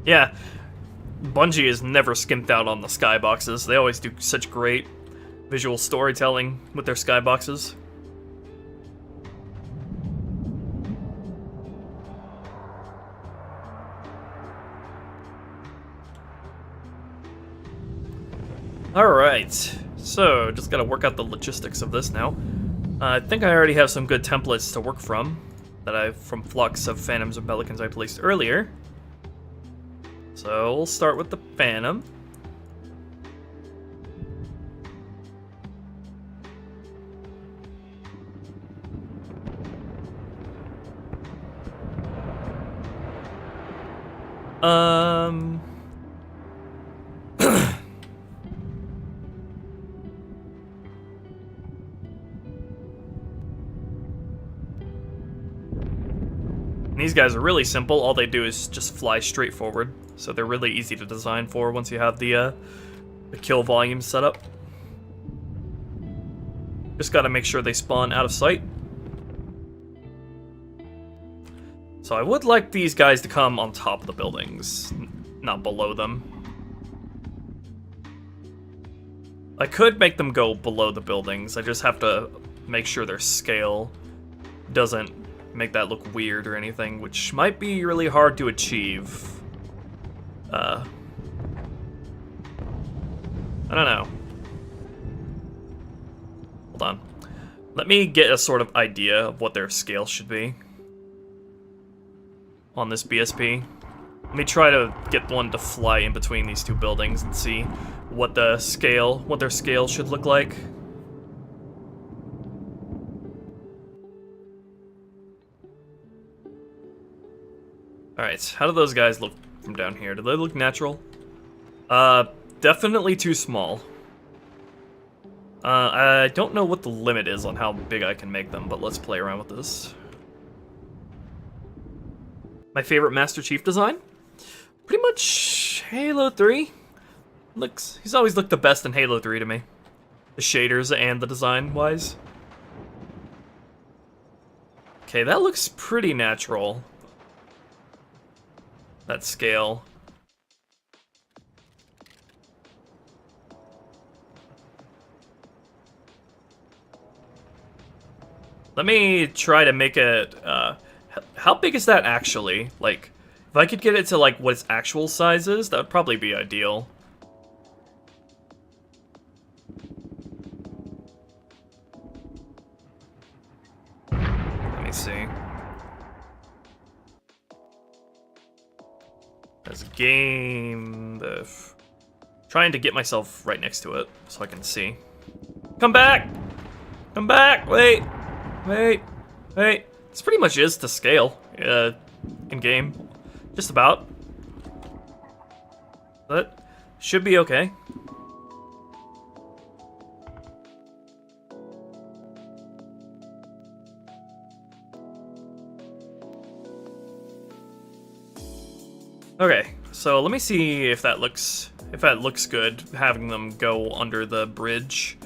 Yeah, Bungie has never skimped out on the skyboxes. They always do such great visual storytelling with their skyboxes. Alright, so just gotta work out the logistics of this now. I think I already have some good templates to work from, from flocks of phantoms and pelicans I placed earlier. So we'll start with the phantom. These guys are really simple. All they do is just fly straight forward. So they're really easy to design for once you have the kill volume set up. Just gotta make sure they spawn out of sight. So I would like these guys to come on top of the buildings, not below them. I could make them go below the buildings. I just have to make sure their scale doesn't make that look weird or anything, which might be really hard to achieve. I don't know. Hold on. Let me get a sort of idea of what their scale should be on this BSP. Let me try to get one to fly in between these two buildings and see what their scale should look like. Alright, how do those guys look from down here? Do they look natural? Definitely too small. I don't know what the limit is on how big I can make them, but let's play around with this. My favorite Master Chief design? Pretty much Halo 3. He's always looked the best in Halo 3 to me. The shaders and the design-wise. Okay, that looks pretty natural. That scale. Let me try to make it, how big is that actually? Like, if I could get it to, like, what its actual size is, that would probably be ideal. Let me see. As a game, trying to get myself right next to it so I can see. Come back! Come back! Wait! Wait! Wait! This pretty much is to scale, in game. Just about. That should be okay. Okay, so let me see if that looks good, having them go under the bridge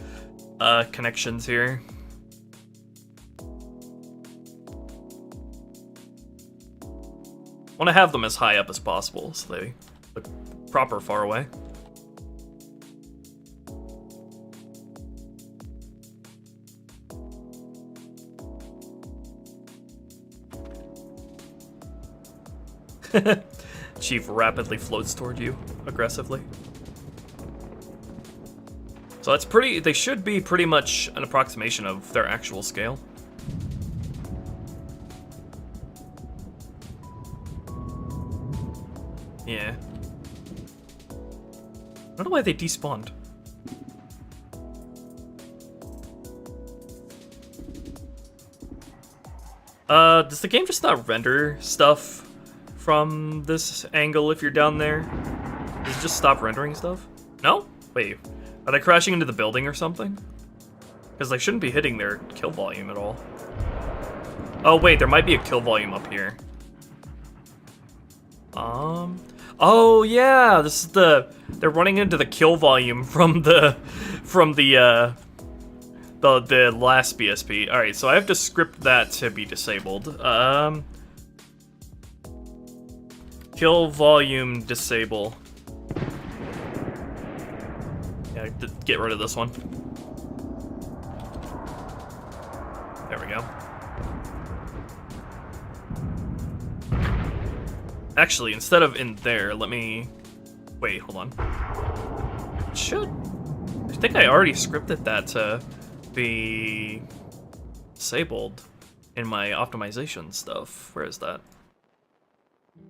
connections here. I want to have them as high up as possible, so they look proper far away. Chief rapidly floats toward you, aggressively. So that's they should be pretty much an approximation of their actual scale. Yeah. I don't know why they despawned. Does the game just not render stuff from this angle if you're down there? Does it just stop rendering stuff? No? Wait, are they crashing into the building or something? Because they shouldn't be hitting their kill volume at all. Oh wait, there might be a kill volume up here. Oh yeah, this is they're running into the kill volume from the last BSP. All right, so I have to script that to be disabled. Kill volume disable. Yeah, get rid of this one. There we go. Actually, instead of in there, let me... Wait, hold on. I think I already scripted that to be disabled in my optimization stuff. Where is that?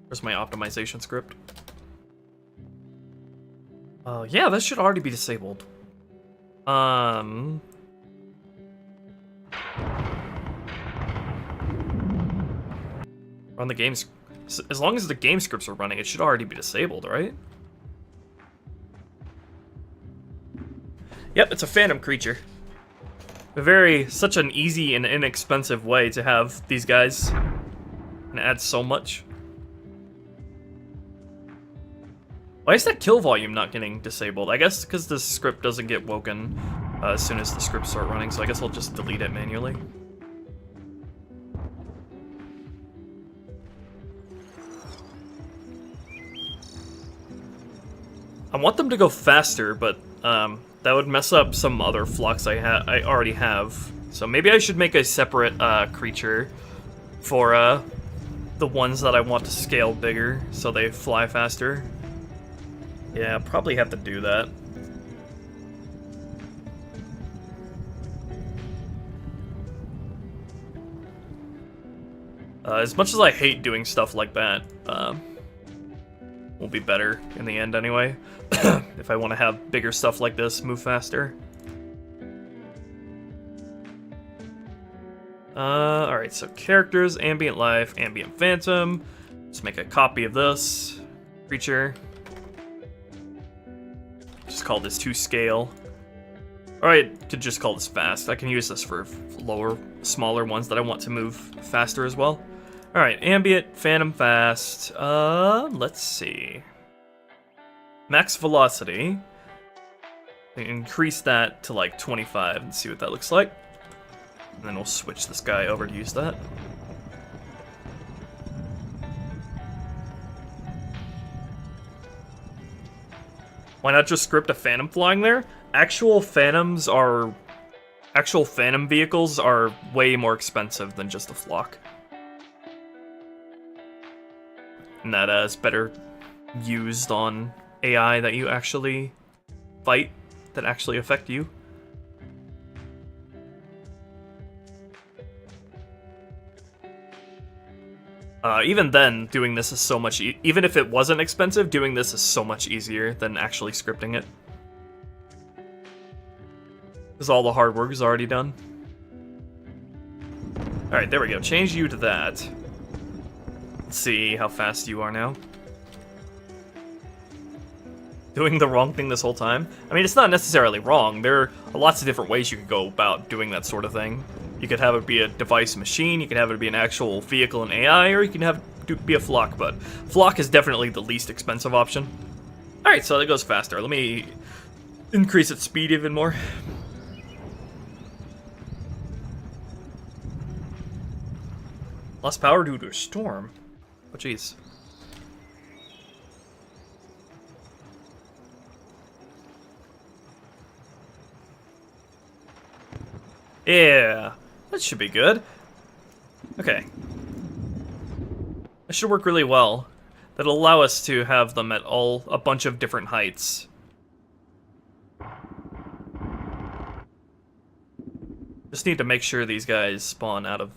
Where's my optimization script? Yeah, that should already be disabled. On the games... As long as the game scripts are running, it should already be disabled, right? Yep, it's a phantom creature. Such an easy and inexpensive way to have these guys. And add so much. Why is that kill volume not getting disabled? I guess because the script doesn't get woken as soon as the scripts start running, so I guess I'll just delete it manually. I want them to go faster, but that would mess up some other flux I already have. So maybe I should make a separate creature for the ones that I want to scale bigger, so they fly faster. Yeah, I'll probably have to do that. As much as I hate doing stuff like that, will be better in the end anyway. If I want to have bigger stuff like this move faster. Alright, so characters, ambient life, ambient phantom. Let's make a copy of this creature. Just call this 2 scale. Alright, could just call this fast. I can use this for smaller ones that I want to move faster as well. Alright, ambient, phantom fast. Let's see. Max velocity. Increase that to like 25 and see what that looks like. And then we'll switch this guy over to use that. Why not just script a phantom flying there? Actual phantom vehicles are way more expensive than just a flock. And that is better used on AI that you actually fight, that actually affect you. Even then, doing this is so much even if it wasn't expensive, doing this is so much easier than actually scripting it. Because all the hard work is already done. Alright, there we go. Change you to that. Let's see how fast you are now. Doing the wrong thing this whole time? I mean, it's not necessarily wrong. There are lots of different ways you could go about doing that sort of thing. You could have it be a device machine, you could have it be an actual vehicle and AI, or you can have it be a flock, but flock is definitely the least expensive option. Alright, so that goes faster. Let me increase its speed even more. Lost power due to a storm. Oh, jeez. Yeah, that should be good. Okay. That should work really well. That'll allow us to have them at a bunch of different heights. Just need to make sure these guys spawn out of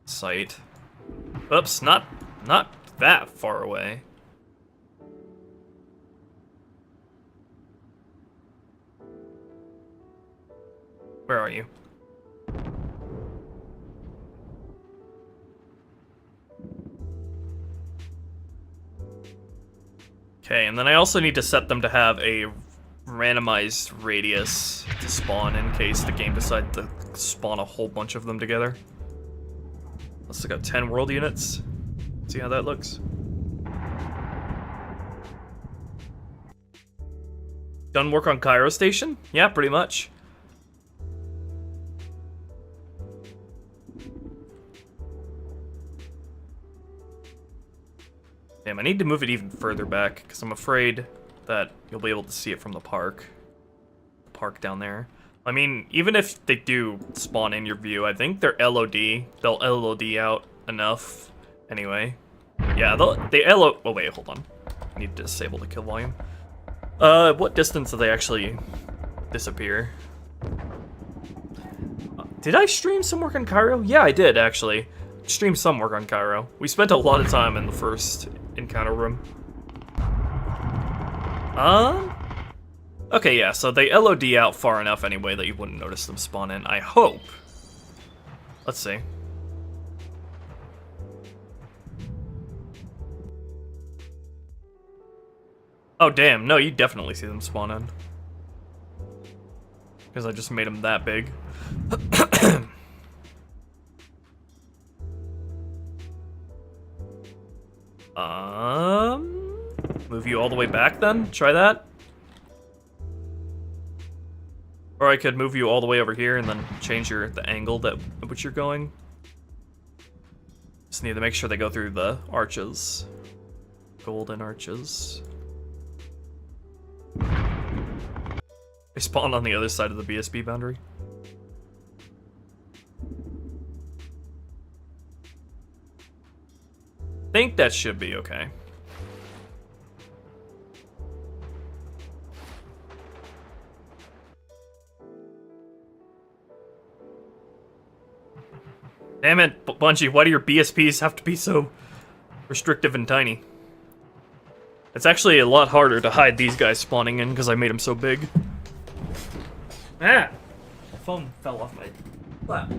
sight. Oops, not that far away. Where are you? Okay, and then I also need to set them to have a randomized radius to spawn in case the game decides to spawn a whole bunch of them together. Let's look at 10 world units. See how that looks. Done work on Cairo Station? Yeah, pretty much. Damn, I need to move it even further back, because I'm afraid that you'll be able to see it from the park. The park down there. I mean, even if they do spawn in your view, I think they're LOD. They'll LOD out enough oh wait, hold on. I need to disable the kill volume. What distance do they actually disappear? Did I stream some work on Cairo? Yeah, I did, actually. Stream some work on Cairo. We spent a lot of time in the first encounter room. Okay, yeah, so they LOD out far enough anyway that you wouldn't notice them spawn in, I hope. Let's see. Oh, damn, no, you definitely see them spawn in. Because I just made them that big. Move you all the way back then? Try that? Or I could move you all the way over here and then change the angle at which you're going. Just need to make sure they go through the arches. Golden arches. They spawn on the other side of the BSB boundary. Think that should be okay. Damn it, Bungie, why do your BSPs have to be so restrictive and tiny? It's actually a lot harder to hide these guys spawning in because I made them so big. Ah! My phone fell off my lap.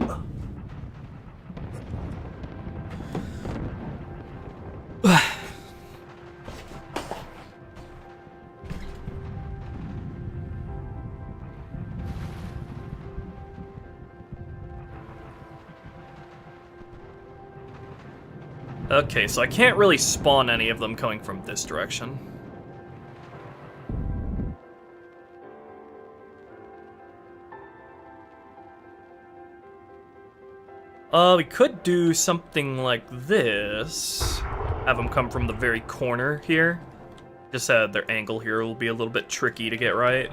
Okay, so I can't really spawn any of them coming from this direction. We could do something like this. Have them come from the very corner here. Just their angle here will be a little bit tricky to get right.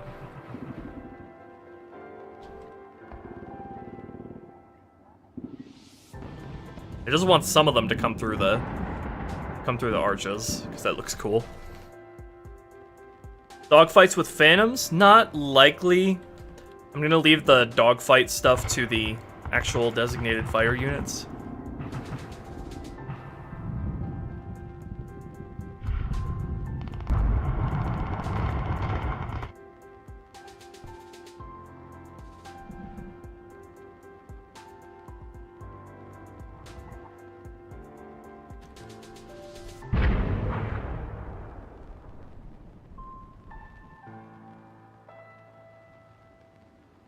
I just want some of them to come through the arches, because that looks cool. Dogfights with phantoms? Not likely. I'm gonna leave the dogfight stuff to the actual designated fire units.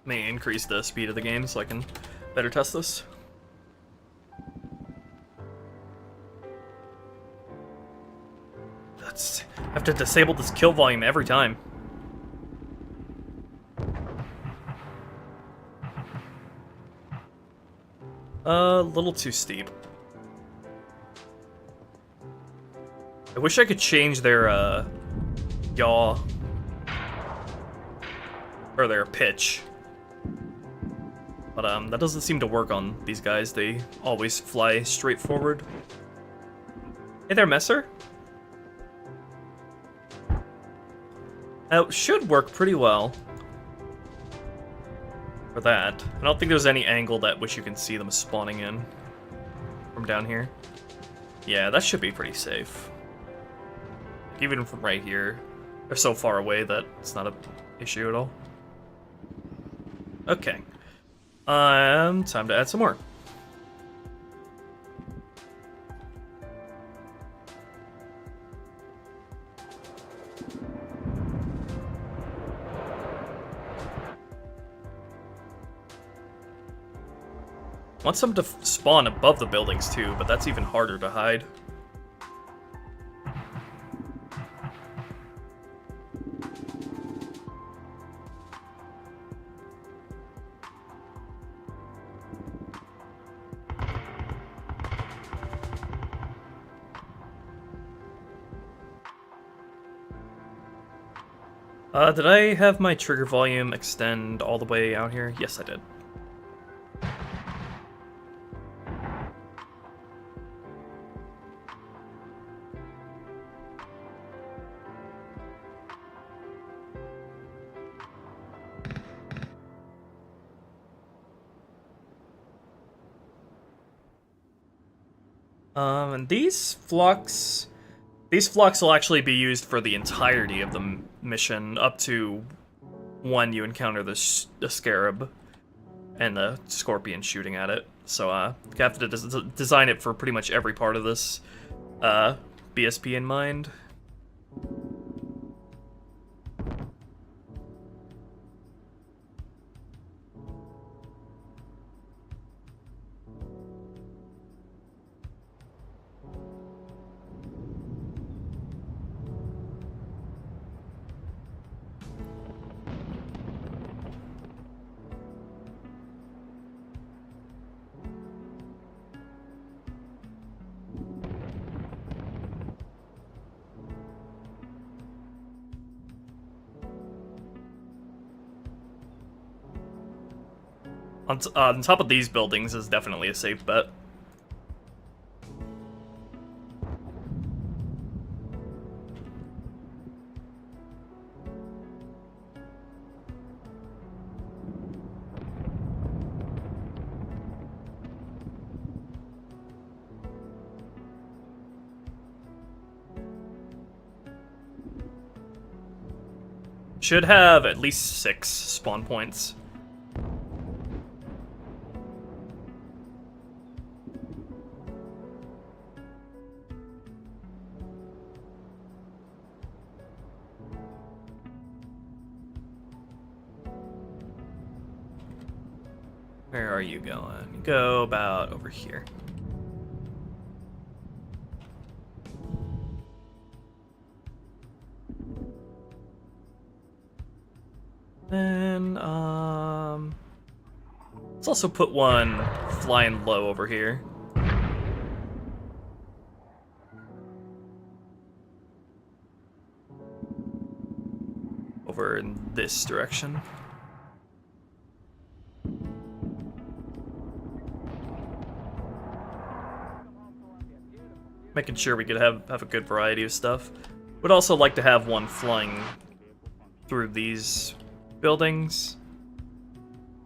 May increase the speed of the game so I can better test this. I have to disable this kill volume every time. A little too steep. I wish I could change their yaw or their pitch. But that doesn't seem to work on these guys. They always fly straight forward. Hey there, Messer. It should work pretty well for that. I don't think there's any angle that which you can see them spawning in from down here. Yeah, that should be pretty safe. Even from right here, they're so far away that it's not an issue at all. Okay. Time to add some more. I want some to spawn above the buildings too, but that's even harder to hide. Did I have my trigger volume extend all the way out here? Yes, I did. And these flux will actually be used for the entirety of the mission, up to when you encounter the scarab and the scorpion shooting at it. So you have to design it for pretty much every part of this BSP in mind. On top of these buildings is definitely a safe bet. Should have at least 6 spawn points. Where are you going? You go about over here. Then, let's also put one flying low over here. Over in this direction. Making sure we could have a good variety of stuff. Would also like to have one flying through these buildings.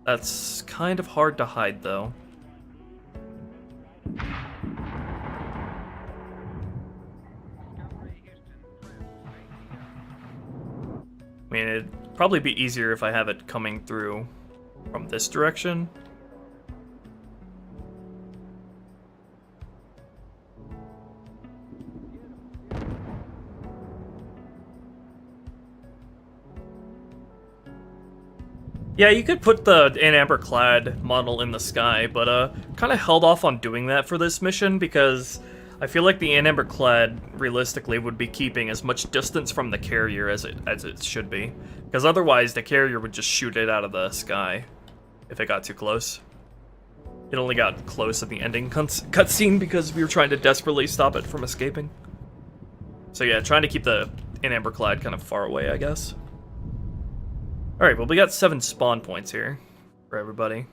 That's kind of hard to hide, though. I mean, it'd probably be easier if I have it coming through from this direction. Yeah, you could put the amber-clad model in the sky, but kind of held off on doing that for this mission because I feel like the amber-clad realistically would be keeping as much distance from the carrier as it should be, because otherwise the carrier would just shoot it out of the sky if it got too close. It only got close at the ending cutscene because we were trying to desperately stop it from escaping. So yeah, trying to keep the amber-clad kind of far away, I guess. Alright, well we got 7 spawn points here for everybody.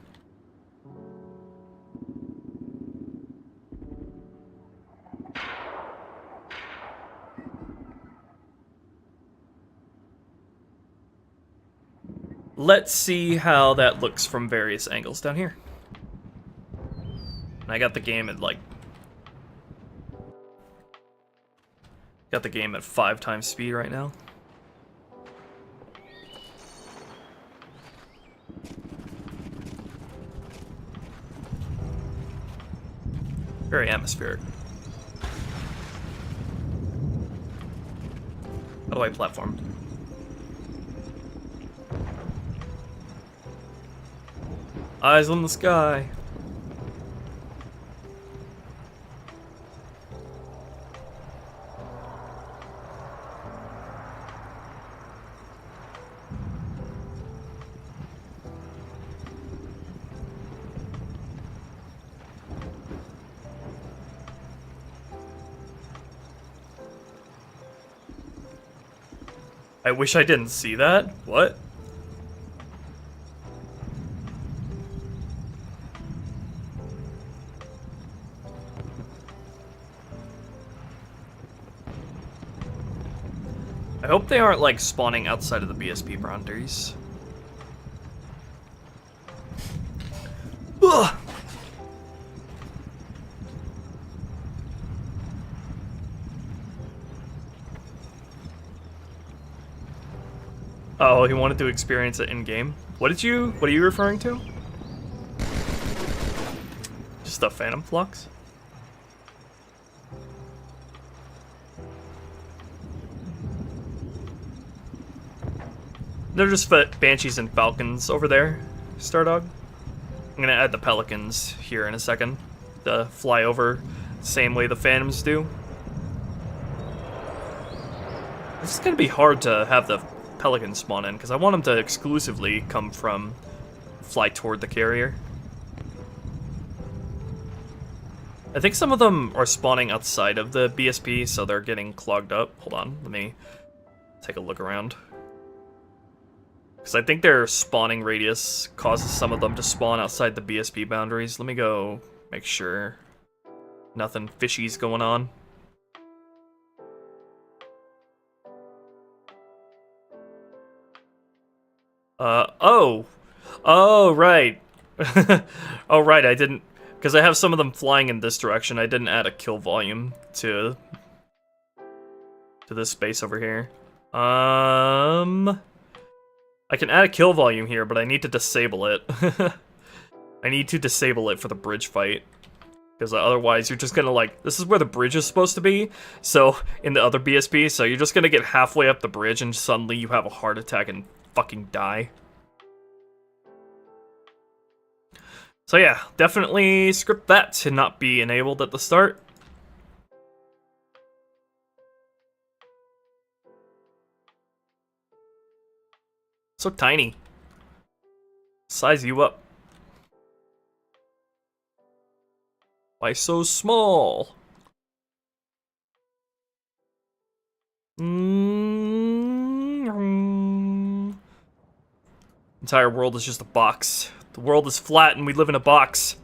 Let's see how that looks from various angles down here. And I got the game at like... Got the game at 5 times speed right now. Very atmospheric. How do I platform? Eyes on the sky. I wish I didn't see that. What? I hope they aren't, like, spawning outside of the BSP boundaries. Ugh! Oh, he wanted to experience it in-game? What are you referring to? Just a phantom flux? They're just banshees and falcons over there, Stardog. I'm gonna add the pelicans here in a second to fly over the same way the phantoms do. This is gonna be hard to have the pelicans spawn in because I want them to exclusively come from fly toward the carrier. I think some of them are spawning outside of the BSP, so they're getting clogged up. Hold on, let me take a look around. Because I think their spawning radius causes some of them to spawn outside the BSP boundaries. Let me go make sure nothing fishy's going on. Oh, right. Oh, right, I didn't, because I have some of them flying in this direction, I didn't add a kill volume to this space over here. I can add a kill volume here, but I need to disable it. I need to disable it for the bridge fight. Because otherwise you're just gonna like, this is where the bridge is supposed to be, so, in the other BSP, so you're just gonna get halfway up the bridge and suddenly you have a heart attack and fucking die. So yeah, definitely script that to not be enabled at the start. So tiny. Size you up. Why so small? Entire world is just a box. The world is flat and we live in a box.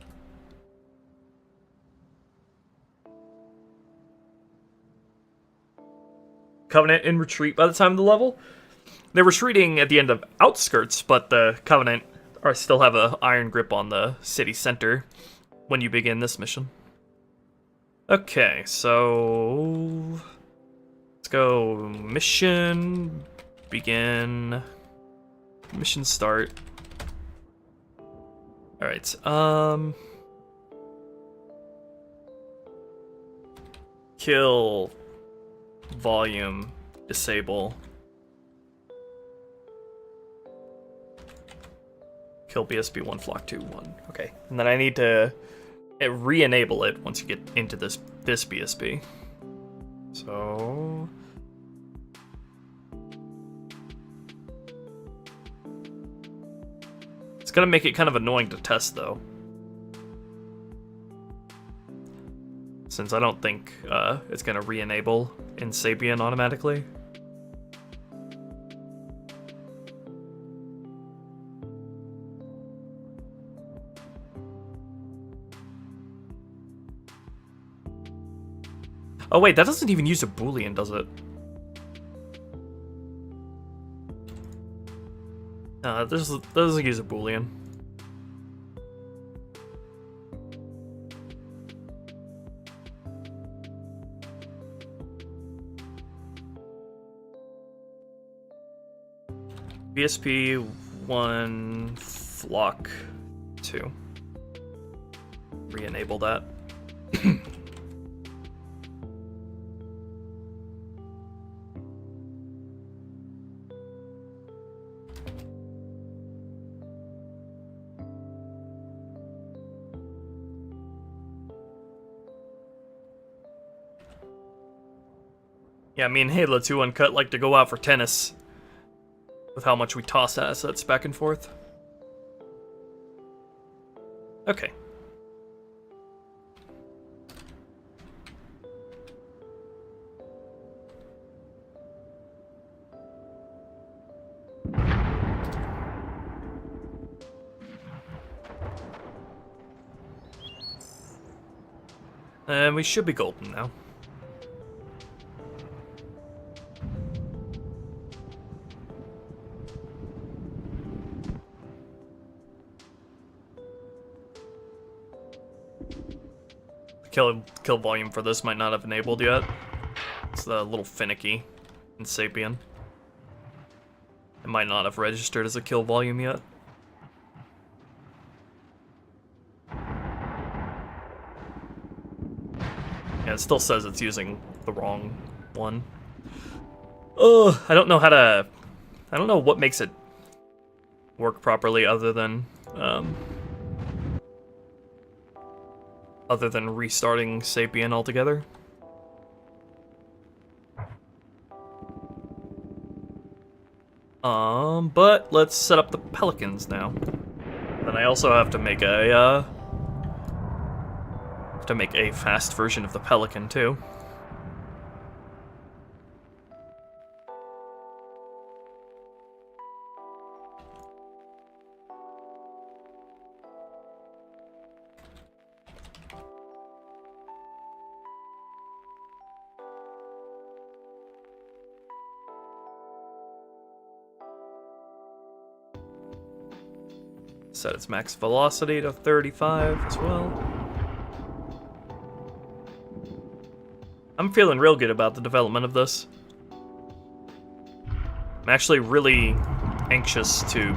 Covenant in retreat by the time of the level. They're retreating at the end of Outskirts, but the Covenant still have an iron grip on the city center when you begin this mission. Okay, so let's go mission, begin, mission start. Alright, kill, volume, disable. Kill BSB 1, flock 2, 1. Okay, and then I need to re-enable it once you get into this BSB. So it's gonna make it kind of annoying to test though, since I don't think it's gonna re-enable in Sapien automatically. Oh wait, that doesn't even use a boolean, does it? No, this doesn't use a boolean. BSP 1, flock 2. Re-enable that. Yeah, me and Halo 2 Uncut like to go out for tennis with how much we toss assets back and forth. Okay. And we should be golden now. Kill volume for this might not have enabled yet. It's a little finicky in Sapien. It might not have registered as a kill volume yet. Yeah, it still says it's using the wrong one. Ugh, I don't know what makes it work properly other than restarting Sapien altogether. But let's set up the pelicans now. Then I also have to make a fast version of the pelican too. Set its max velocity to 35 as well. I'm feeling real good about the development of this. I'm actually really anxious to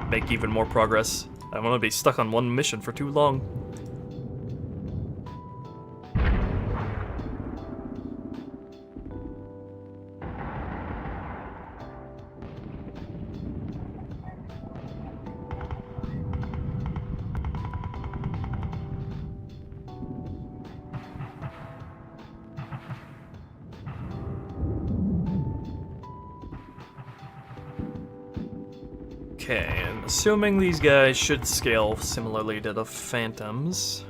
make even more progress. I don't want to be stuck on one mission for too long. Okay, I'm assuming these guys should scale similarly to the Phantoms.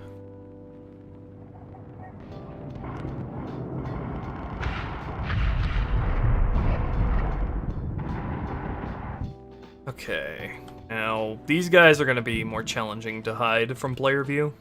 Okay, now these guys are going to be more challenging to hide from player view.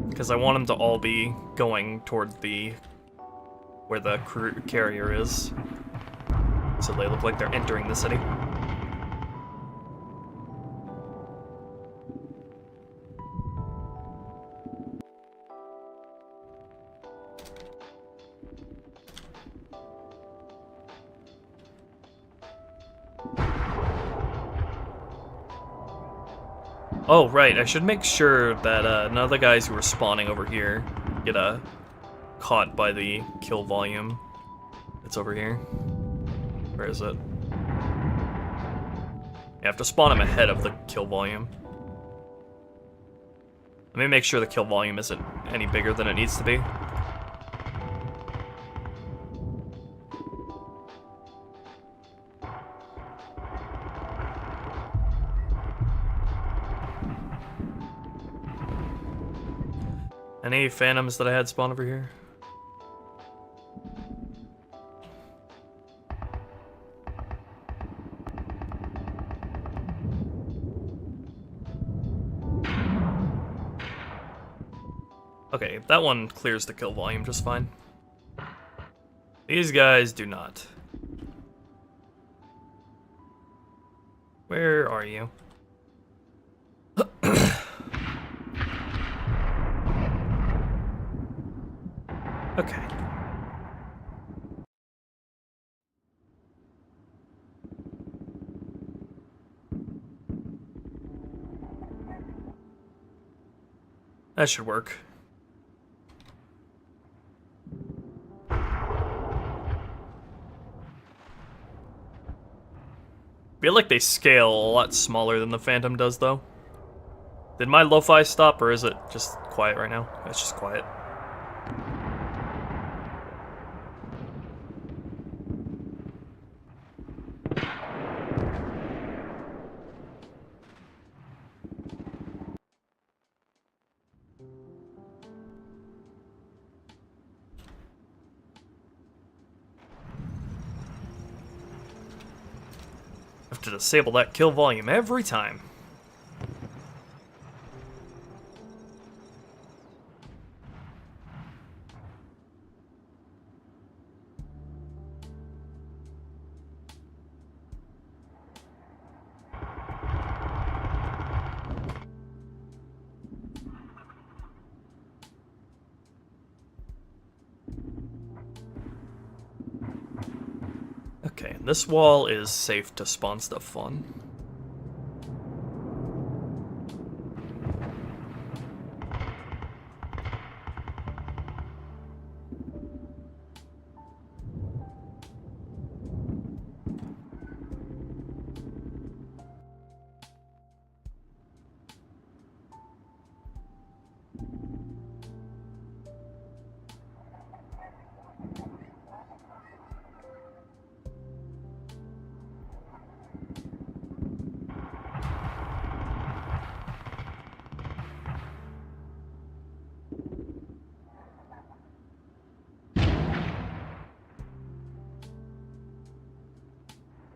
Because I want them to all be going toward where the carrier is. So they look like they're entering the city. Oh, right, I should make sure that none of the guys who are spawning over here get caught by the kill volume. It's over here. Where is it? You have to spawn them ahead of the kill volume. Let me make sure the kill volume isn't any bigger than it needs to be. Any Phantoms that I had spawn over here? Okay, that one clears the kill volume just fine. These guys do not. Where are you? Okay. That should work. I feel like they scale a lot smaller than the Phantom does, though. Did my lo-fi stop, or is it just quiet right now? It's just quiet. Have to disable that kill volume every time. Okay, this wall is safe to spawn stuff on.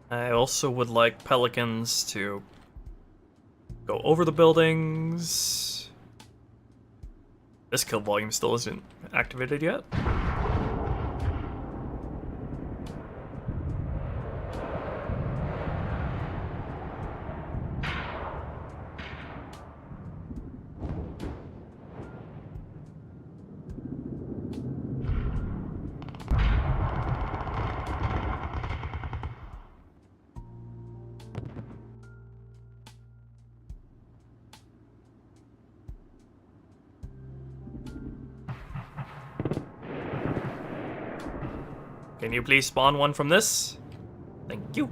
I also would like pelicans to go over the buildings. This kill volume still isn't activated yet. Can you please spawn one from this? Thank you.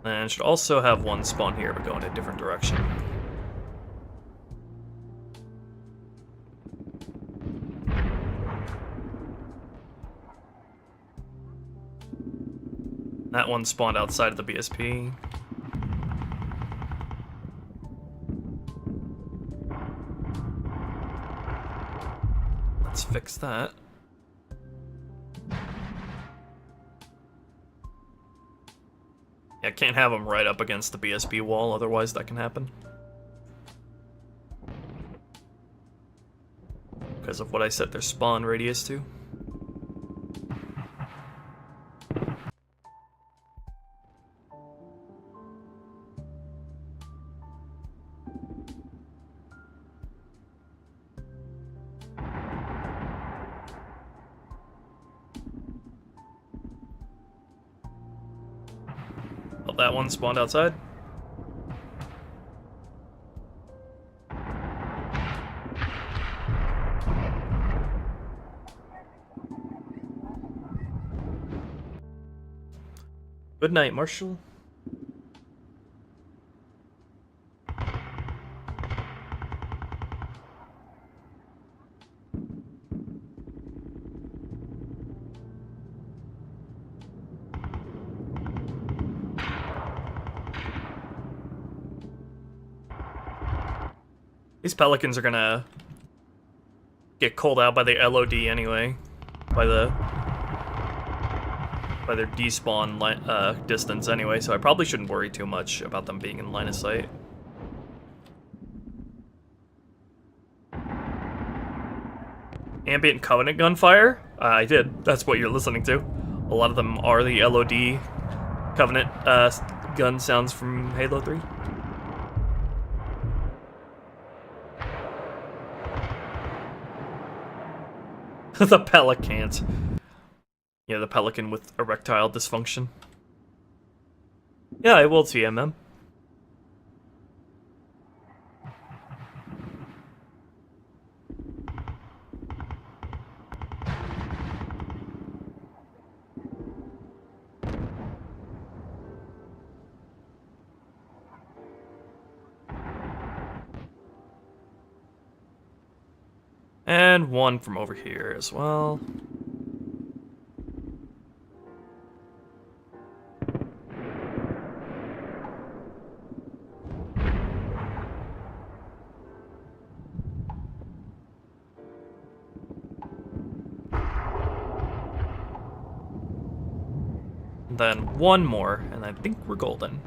And should also have one spawn here, but go in a different direction. That one spawned outside of the BSP. Let's fix that. Yeah, can't have them right up against the BSP wall, otherwise that can happen. Because of what I set their spawn radius to. Well, that one spawned outside. Good night, Marshall. These pelicans are gonna get culled out by the LOD anyway, by their despawn distance anyway, so I probably shouldn't worry too much about them being in line of sight. Ambient Covenant gunfire? I did. That's what you're listening to. A lot of them are the LOD Covenant gun sounds from Halo 3. The pelicans. Yeah, the pelican with erectile dysfunction. Yeah, I will TMM. And one from over here as well. Then one more, and I think we're golden.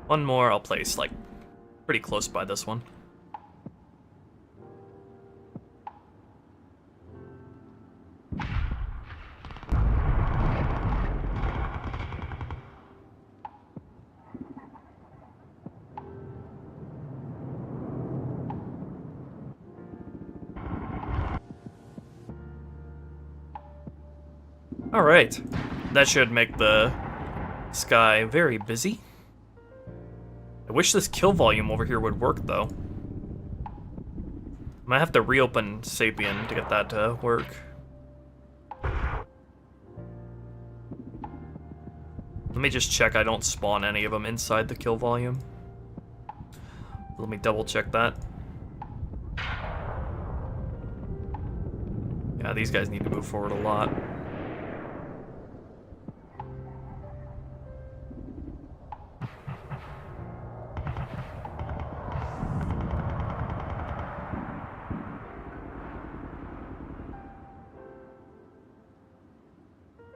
One more I'll place, like, pretty close by this one. Alright, that should make the sky very busy. I wish this kill volume over here would work, though. I might have to reopen Sapien to get that to work. Let me just check I don't spawn any of them inside the kill volume. Let me double check that. Yeah, these guys need to move forward a lot.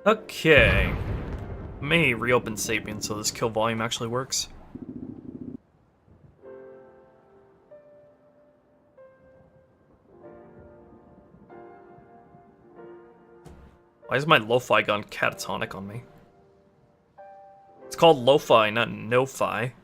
Okay. May reopen Sapien so this kill volume actually works. Why is my lo-fi gone catatonic on me? It's called lo-fi, not no-fi.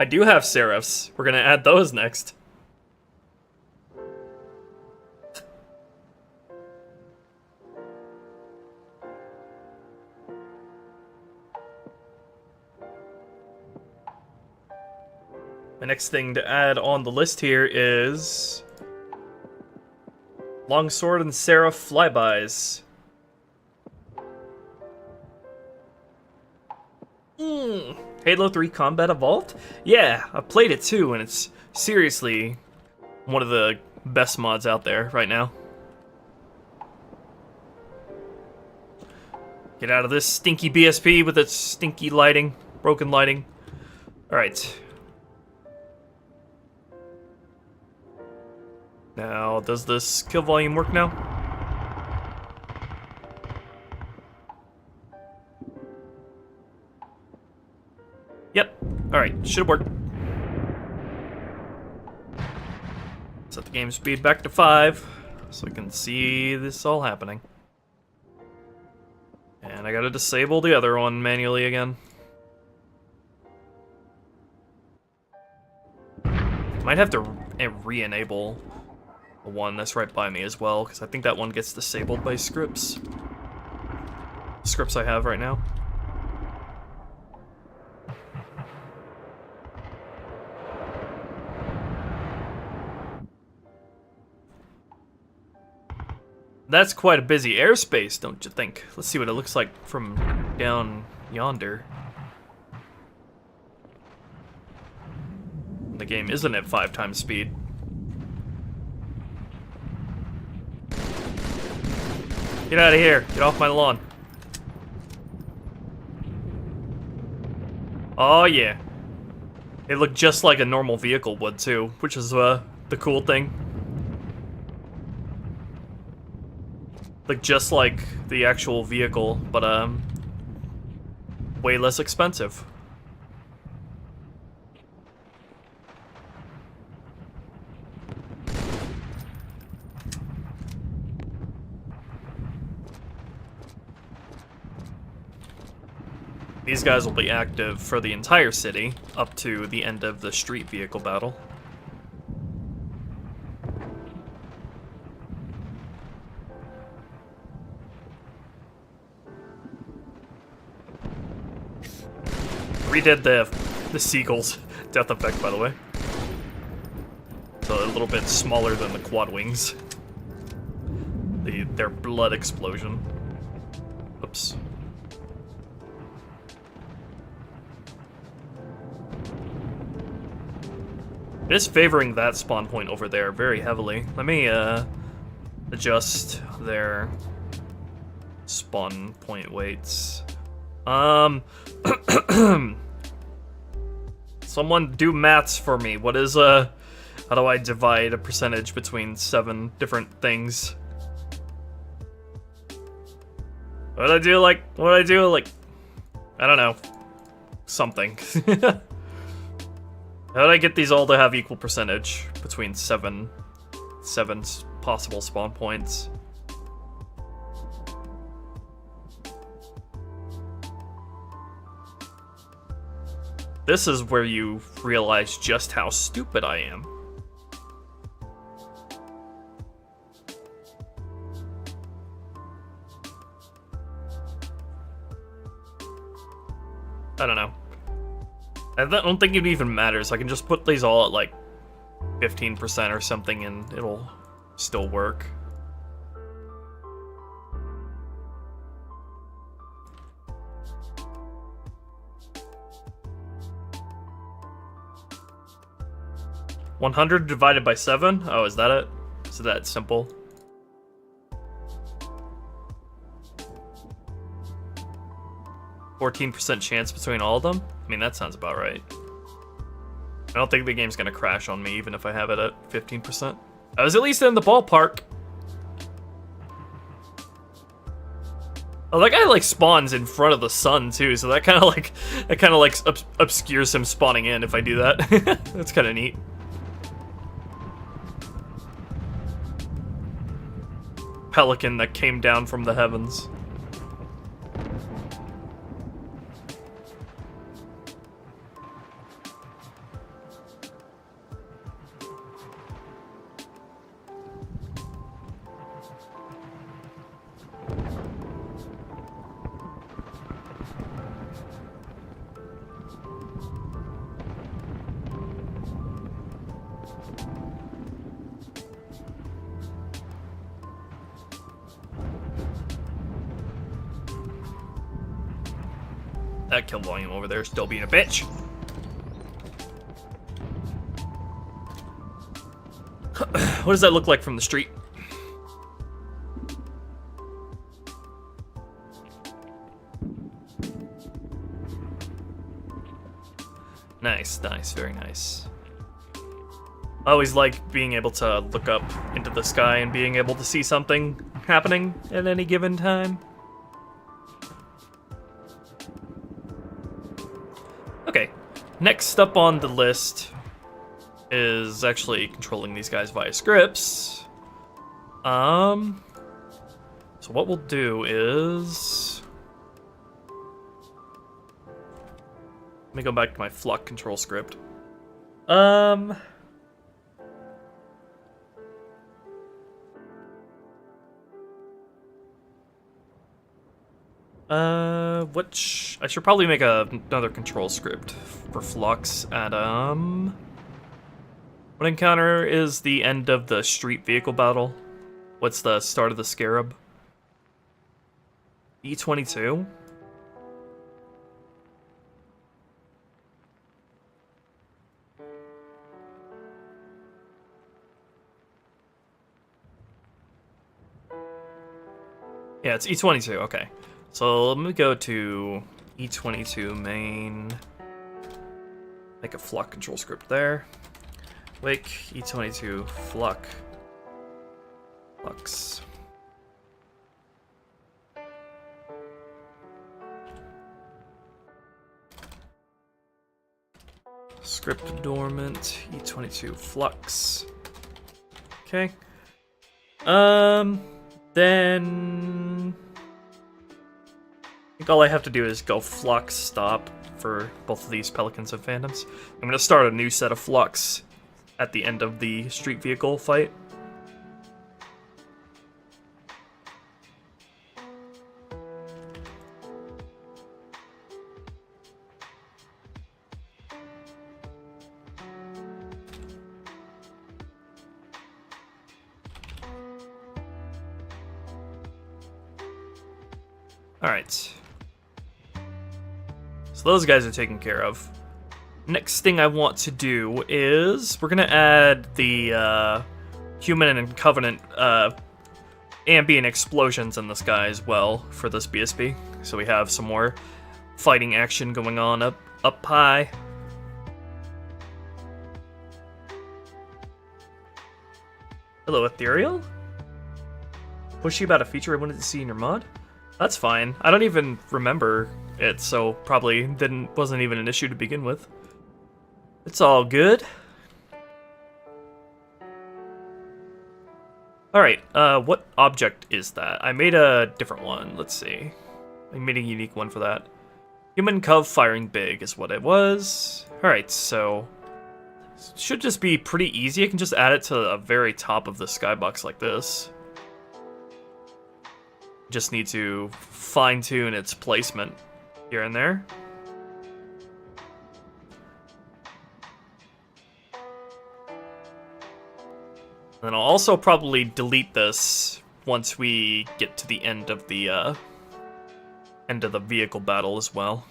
I do have Seraphs. We're gonna add those next. My next thing to add on the list here is Longsword and Seraph flybys. Halo 3 Combat Evolved? Yeah, I played it too, and it's seriously one of the best mods out there right now. Get out of this stinky BSP with its stinky lighting, broken lighting. Alright. Now, does this kill volume work now? Yep. Alright, should work. Set the game speed back to 5 so I can see this all happening. And I gotta disable the other one manually again. Might have to re-enable the one that's right by me as well, because I think that one gets disabled by scripts. Scripts I have right now. That's quite a busy airspace, don't you think? Let's see what it looks like from down yonder. The game isn't at 5 times speed. Get out of here. Get off my lawn. Oh, yeah. They look just like a normal vehicle would, too, which is the cool thing. Look just like the actual vehicle, but, way less expensive. These guys will be active for the entire city, up to the end of the street vehicle battle. Redid the seagull's death effect, by the way. So a little bit smaller than the quad wings. Their blood explosion. Oops. It is favoring that spawn point over there very heavily. Let me adjust their spawn point weights. Someone do maths for me. What is how do I divide a percentage between 7 different things? What I do like I don't know. Something. How did I get these all to have equal percentage between 7 possible spawn points? This is where you realize just how stupid I am. I don't know. I don't think it even matters. I can just put these all at like 15% or something and it'll still work. $100 divided by 7? Oh, is that it? Is it that simple? %14 chance between all of them? I mean, that sounds about right. I don't think the game's gonna crash on me, even if I have it at 15%. I was at least in the ballpark. Oh, that guy like spawns in front of the sun too, so that kind of obscures him spawning in if I do that. That's kind of neat. Pelican that came down from the heavens. That kill volume over there is still being a bitch. What does that look like from the street? Nice, nice, very nice. I always like being able to look up into the sky and being able to see something happening at any given time. Okay, next up on the list is actually controlling these guys via scripts. So what we'll do is... Let me go back to my Fluck control script. Which I should probably make another control script for Flux at what encounter is the end of the street vehicle battle? What's the start of the Scarab? E22? Yeah, it's E22, okay. So let me go to E22 main. Make a Fluck control script there. Wake E22 Fluck. Flux. Script dormant E22 Flux. Okay. Then I think all I have to do is go Flux stop for both of these Pelicans and Phantoms. I'm gonna start a new set of Flux at the end of the street vehicle fight. Alright. So those guys are taken care of. Next thing I want to do is we're gonna add the human and covenant ambient explosions in the sky as well for this BSB. So we have some more fighting action going on up high. Hello, Ethereal? Pushy about a feature I wanted to see in your mod? That's fine. I don't even remember it, so probably wasn't even an issue to begin with. It's all good. Alright, what object is that? I made a different one. Let's see. I made a unique one for that. Human Cub firing big is what it was. Alright, so... it should just be pretty easy. I can just add it to the very top of the skybox like this. Just need to fine-tune its placement here and there. And I'll also probably delete this once we get to the end of the vehicle battle as well.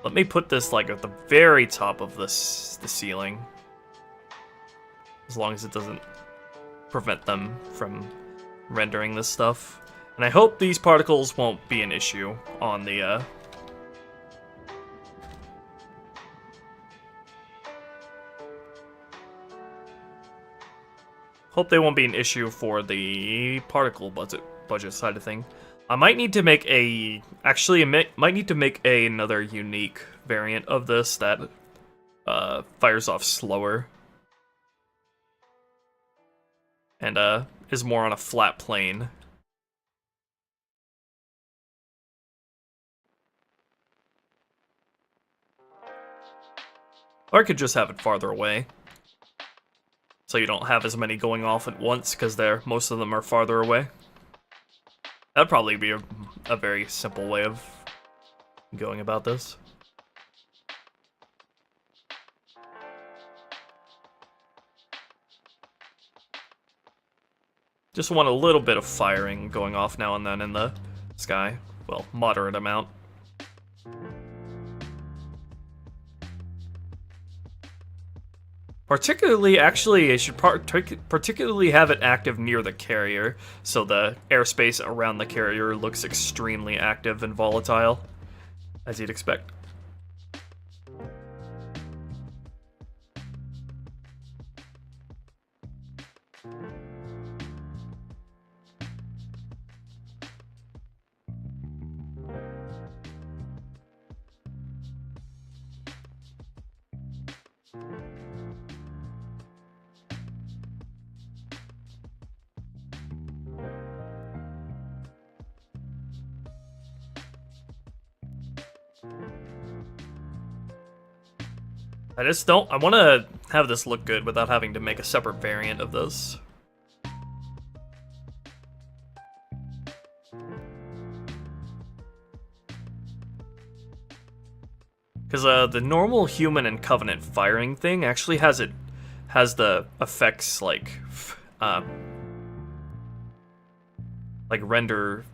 Let me put this like at the very top of the ceiling, as long as it doesn't prevent them from rendering this stuff. And I hope these particles won't be an issue on the hope they won't be an issue for the particle budget side of thing. I might need to make another unique variant of this that fires off slower and is more on a flat plane. Or I could just have it farther away, so you don't have as many going off at once, because most of them are farther away. That'd probably be a very simple way of going about this. Just want a little bit of firing going off now and then in the sky. Well, moderate amount. Particularly, actually, I should particularly have it active near the carrier, so the airspace around the carrier looks extremely active and volatile, as you'd expect. I want to have this look good without having to make a separate variant of this. Because the normal human and Covenant firing thing actually has the effects like render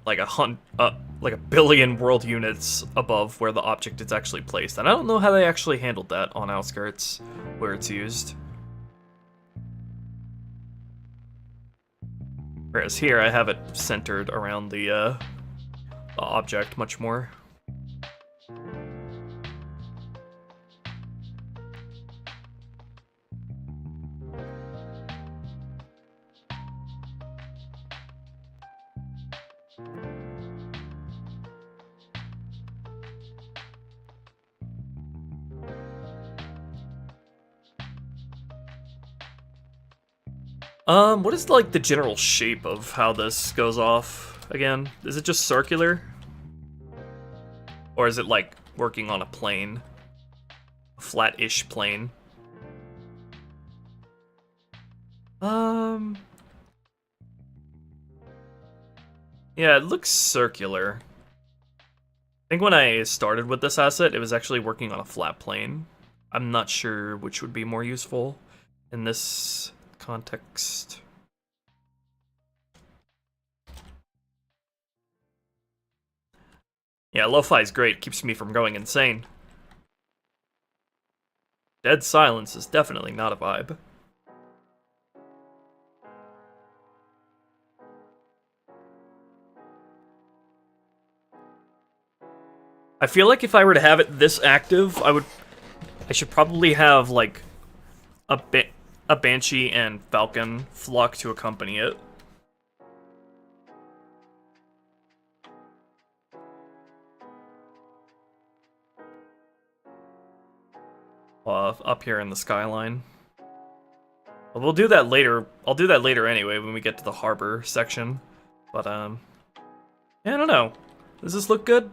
like a billion world units above where the object is actually placed. And I don't know how they actually handled that on Outskirts, where it's used. Whereas here, I have it centered around the object much more. What is like the general shape of how this goes off again? Is it just circular? Or is it like working on a plane? A flat-ish plane? Yeah, it looks circular. I think when I started with this asset, it was actually working on a flat plane. I'm not sure which would be more useful in this context. Yeah, lo-fi is great, keeps me from going insane. Dead silence is definitely not a vibe. I feel like if I were to have it this active, I should probably have like a Banshee and Falcon flock to accompany it. Up here in the skyline. Well, we'll do that later. I'll do that later anyway when we get to the harbor section. But, yeah, I don't know. Does this look good?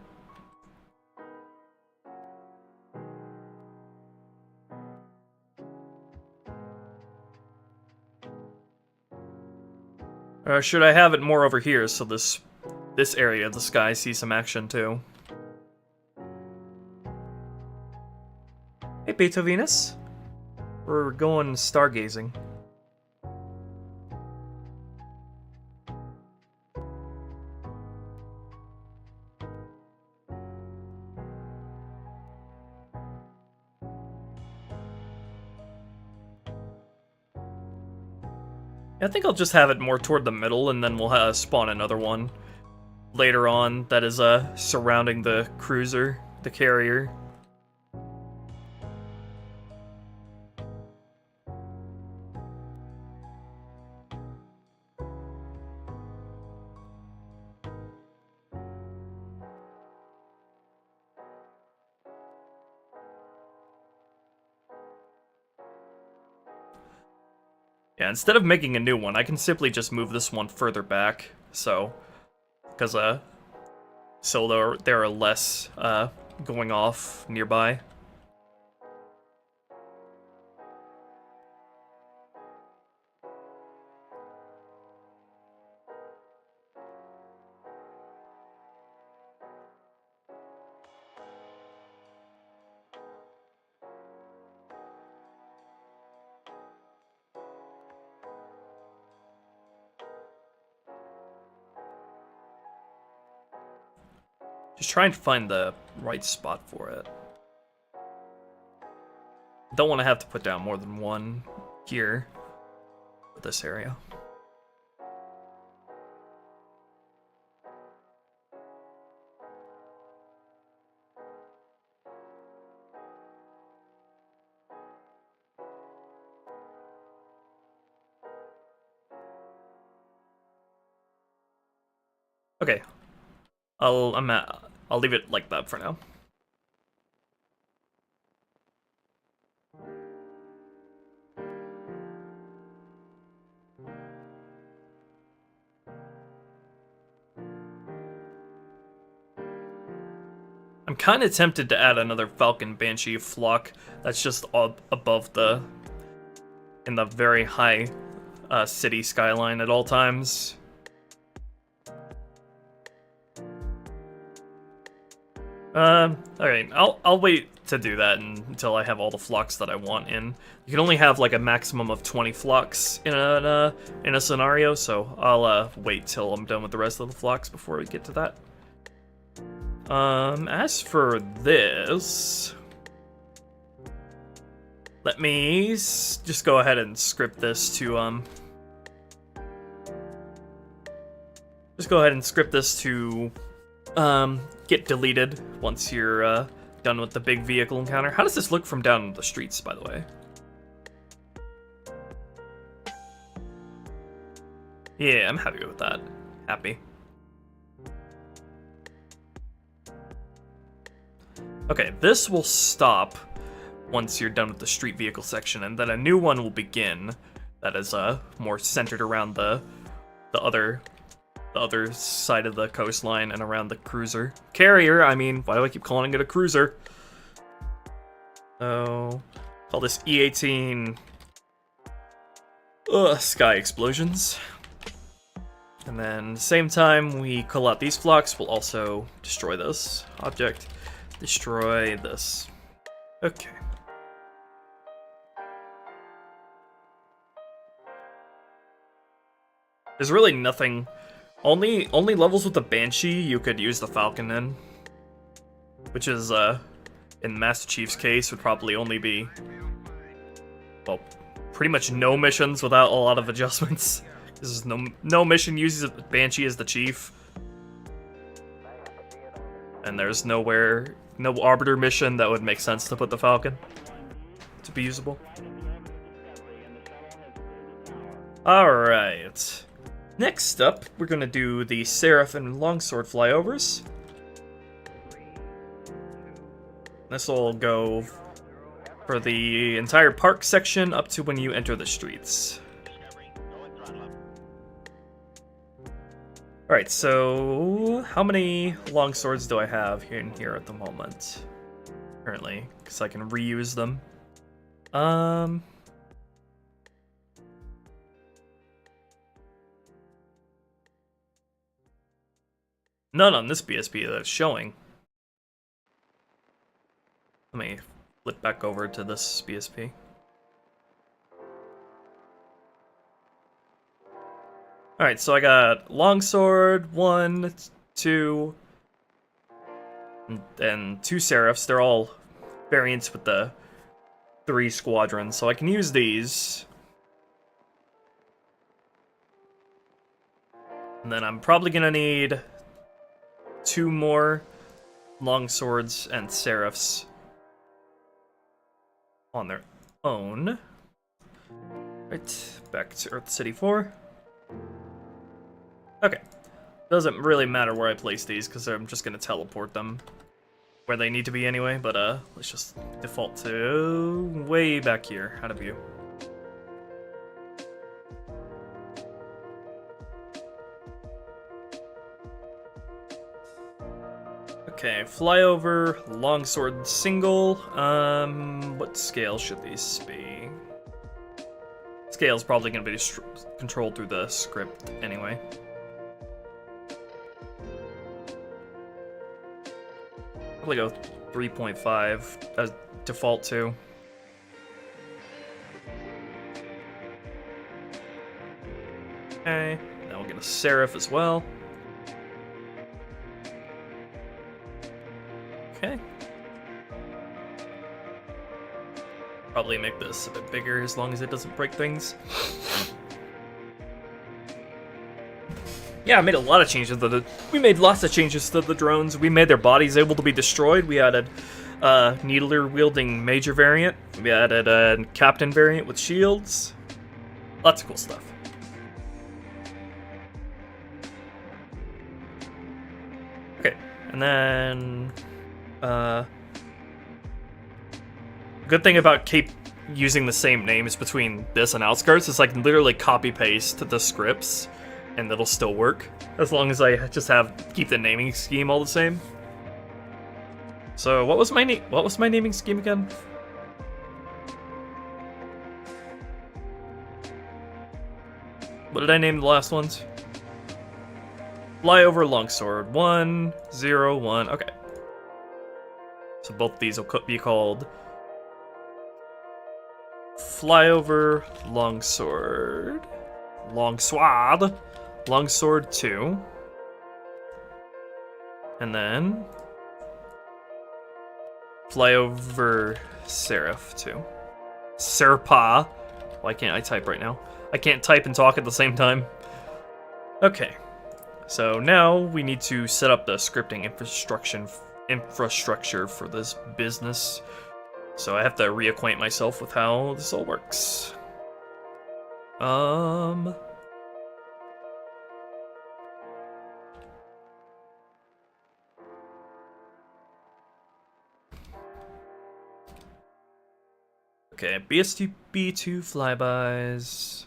Or should I have it more over here so this area of the sky sees some action too? Hey, Beethovenus. We're going stargazing. I think I'll just have it more toward the middle, and then we'll spawn another one later on that is surrounding the cruiser, the carrier. Yeah, instead of making a new one, I can simply just move this one further back, so there are less going off nearby. Just trying to find the right spot for it. Don't want to have to put down more than one here for this area. Okay, I'll leave it like that for now. I'm kind of tempted to add another Falcon Banshee flock that's just up above in the very high city skyline at all times. Alright, I'll wait to do that until I have all the flocks that I want in. You can only have like a maximum of 20 flocks in a scenario, so I'll wait till I'm done with the rest of the flocks before we get to that. As for this, let me just go ahead and script this to get deleted once you're done with the big vehicle encounter. How does this look from down the streets, by the way? Yeah, I'm happy with that. Happy. Okay, this will stop once you're done with the street vehicle section, and then a new one will begin that is more centered around the other side of the coastline and around the cruiser. Carrier, I mean, why do I keep calling it a cruiser? So, call this E18 Sky Explosions. And then, same time we call out these flocks, we'll also destroy this object. Destroy this. Okay. There's really nothing. Only levels with the Banshee you could use the Falcon in. Which is, in Master Chief's case, would probably only be, well, pretty much no missions without a lot of adjustments. This is no mission uses Banshee as the Chief. And there's no Arbiter mission that would make sense to put the Falcon to be usable. Alright. Next up, we're gonna do the Seraph and Longsword flyovers. This will go for the entire park section up to when you enter the streets. Alright, so how many longswords do I have here at the moment? Currently, because I can reuse them. None on this BSP that's showing. Let me flip back over to this BSP. Alright, so I got Longsword, 1, 2, and 2 Seraphs. They're all variants with the 3 squadrons, so I can use these. And then I'm probably gonna need 2 more Longswords and Seraphs on their own. Right, back to Earth City 4. Okay, doesn't really matter where I place these because I'm just gonna teleport them where they need to be anyway, but let's just default to way back here, out of view. Okay, flyover, longsword single. What scale should these be? Scale's probably gonna be controlled through the script anyway. Probably go 3.5 as default to. Okay, now we'll get a Seraph as well. Okay. Probably make this a bit bigger as long as it doesn't break things. Yeah, I made a lot of changes to the. We made lots of changes to the drones. We made their bodies able to be destroyed. We added needler wielding major variant. We added a captain variant with shields. Lots of cool stuff. Okay, and then good thing about keep using the same names between this and Outskirts is like literally copy paste the scripts. And it'll still work as long as I just keep the naming scheme all the same. So what was my naming scheme again? What did I name the last ones? Flyover Longsword 101. Okay. So both these will be called Flyover Longsword. Longsword 2. And then Flyover Seraph 2. Serpa. Why can't I type right now? I can't type and talk at the same time. Okay. So now we need to set up the scripting infrastructure for this business. So I have to reacquaint myself with how this all works. Okay, BSTB2 flybys.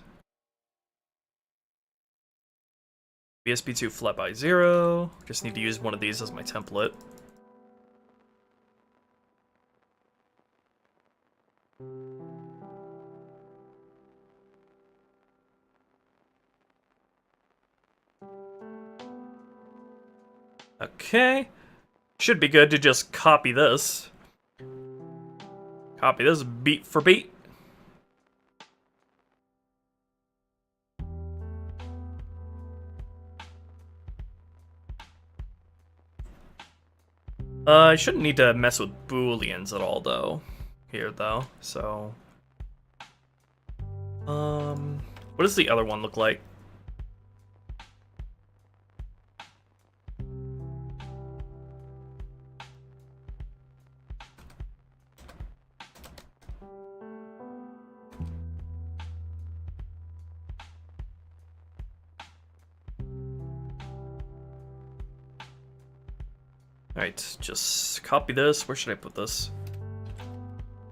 BSB2 flyby 0. Just need to use one of these as my template. Okay. Should be good to just copy this. Copy this beat for beat. I shouldn't need to mess with booleans at all, though. Here, though. So, what does the other one look like? Alright, just copy this. Where should I put this?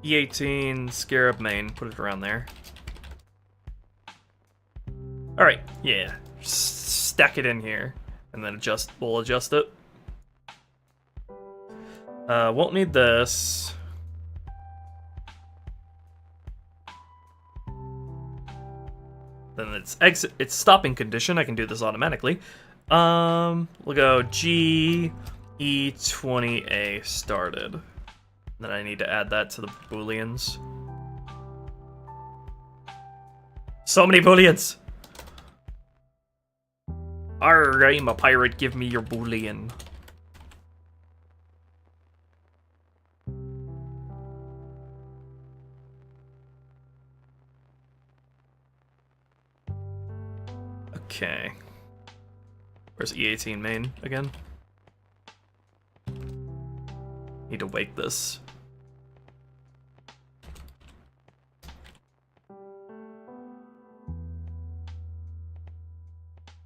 E18, Scarab main. Put it around there. Alright, yeah. Just stack it in here. And then we'll adjust it. Won't need this. Then it's stopping condition. I can do this automatically. We'll go E20A started. Then I need to add that to the booleans. So many booleans! Arr, I'm a pirate, give me your boolean. Okay. Where's E18 main again? Need to wake this.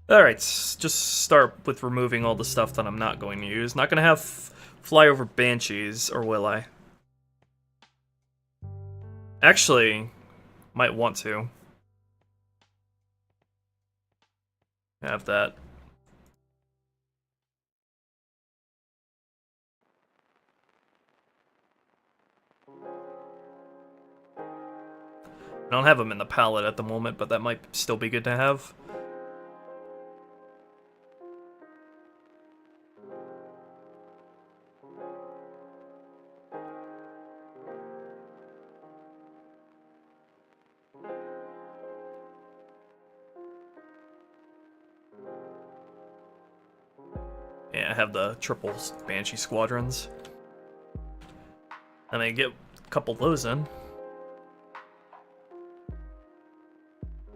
Alright, just start with removing all the stuff that I'm not going to use. Not going to have flyover banshees, or will I? Actually, might want to. Have that. I don't have them in the palette at the moment, but that might still be good to have. Yeah, I have the triple Banshee squadrons. I mean, get a couple of those in.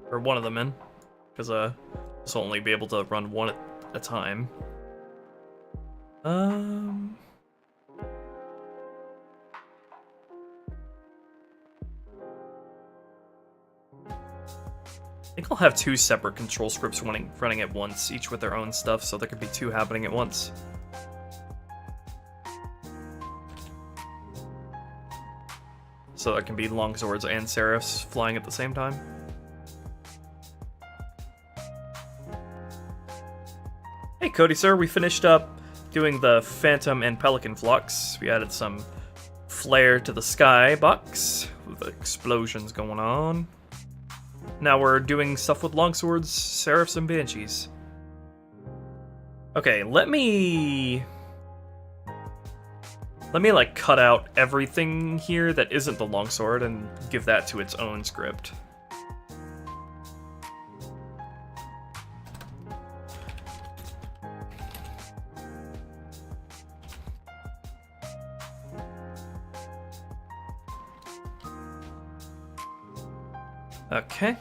Or one of them in. Because this will only be able to run one at a time. I think I'll have two separate control scripts running at once, each with their own stuff, so there could be two happening at once. So there can be Longswords and Seraphs flying at the same time. Hey Cody sir, we finished up doing the Phantom and Pelican flux. We added some flare to the sky box with explosions going on. Now we're doing stuff with Longswords, Seraphs, and Banshees. Okay, let me like cut out everything here that isn't the Longsword and give that to its own script. Okay.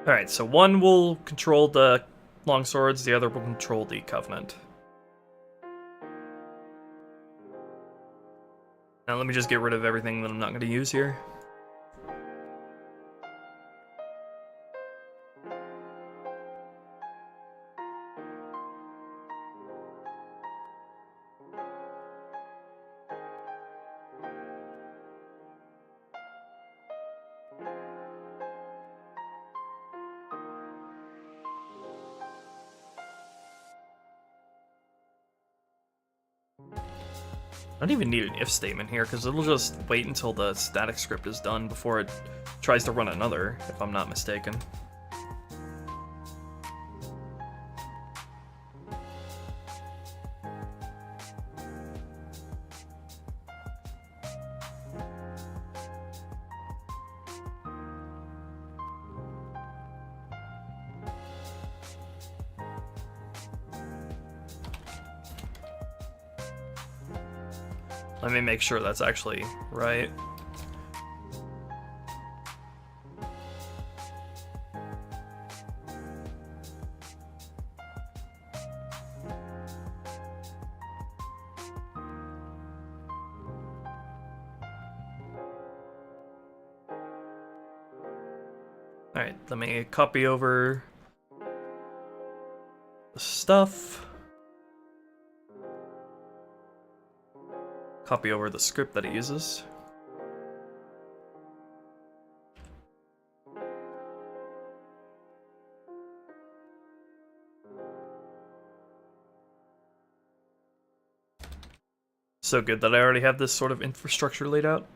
Alright, so one will control the Longswords, the other will control the Covenant. Now let me just get rid of everything that I'm not going to use here. I don't even need an if statement here, because it'll just wait until the static script is done before it tries to run another, if I'm not mistaken. Let me make sure that's actually right. Alright, let me copy over the stuff. Copy over the script that it uses. So good that I already have this sort of infrastructure laid out.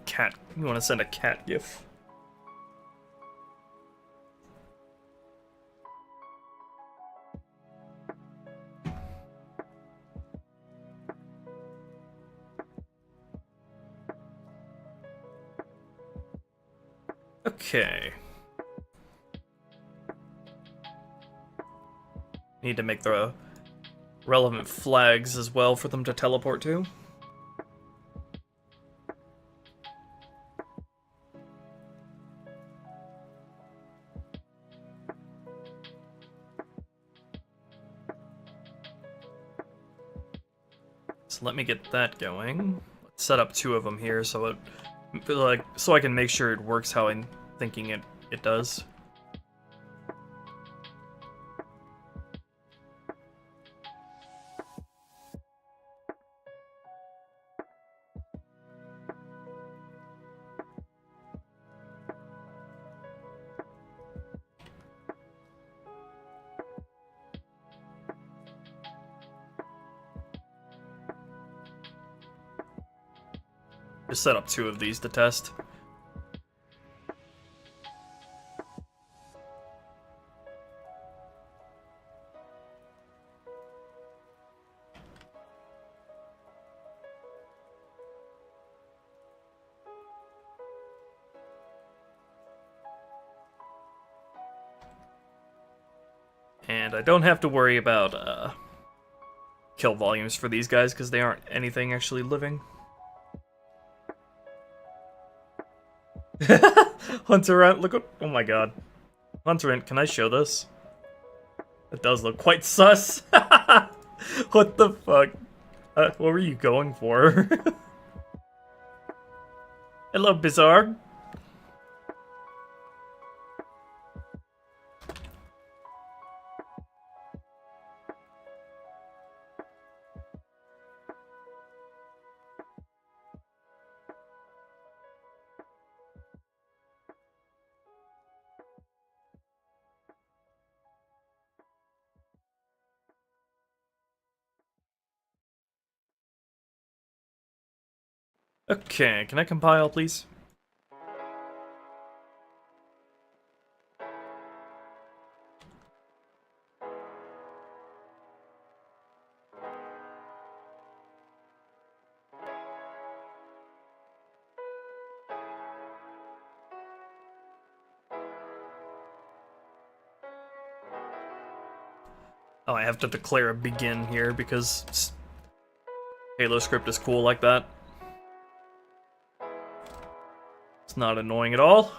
Cat. You want to send a cat gif? Okay. Need to make the relevant flags as well for them to teleport to. So let me get that going. Let's set up two of them here so so I can make sure it works how I'm thinking it does. Just set up 2 of these to test. And I don't have to worry about kill volumes for these guys because they aren't anything actually living. Hunter Ant, look what, oh my god. Hunter Ant, can I show this? It does look quite sus. What the fuck? What were you going for? Hello, Bizarre. Okay, can I compile, please? Oh, I have to declare a begin here because Halo script is cool like that. It's not annoying at all.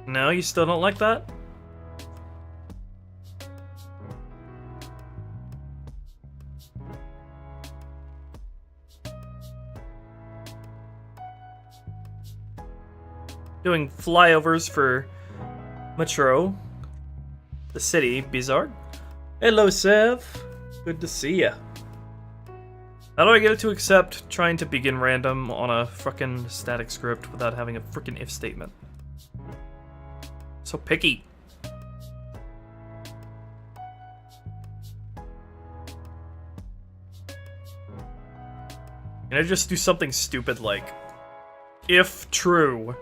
No, you still don't like that? Doing flyovers for Metro, the city, Bizarre. Hello, Sev. Good to see ya. How do I get it to accept trying to begin random on a frickin' static script without having a frickin' if statement? So picky. Can I just do something stupid like, if true,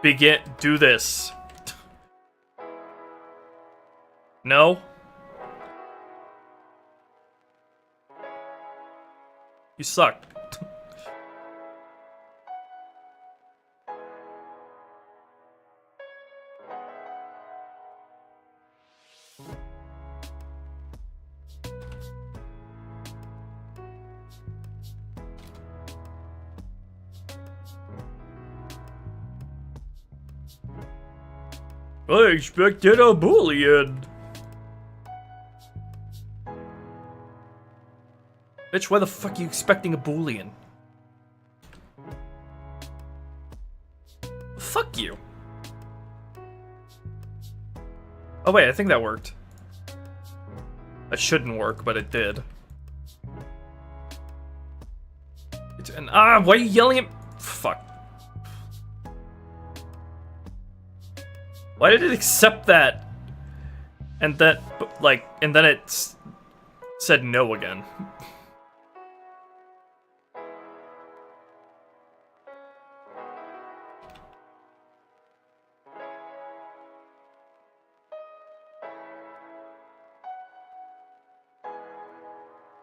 begin, do this? No? You suck. I expected a Boolean. Bitch, why the fuck are you expecting a Boolean? Fuck you. Oh wait, I think that worked. That shouldn't work, but it did. Why are you yelling at... Fuck. Why did it accept that? And that, like, and then it said no again.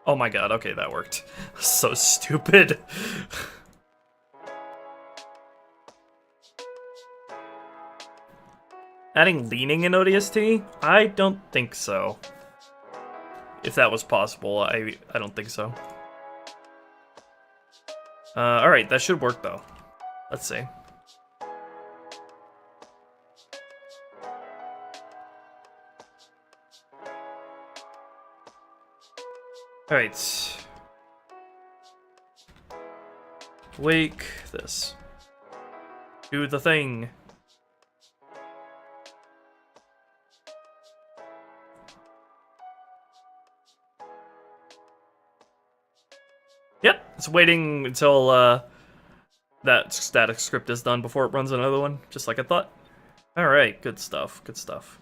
Oh my god, okay, that worked. So stupid. Adding leaning in ODST? I don't think so. If that was possible, I don't think so. Alright, that should work though. Let's see. Alright. Wake this. Do the thing. Yep, it's waiting until that static script is done before it runs another one, just like I thought. Alright, good stuff, good stuff.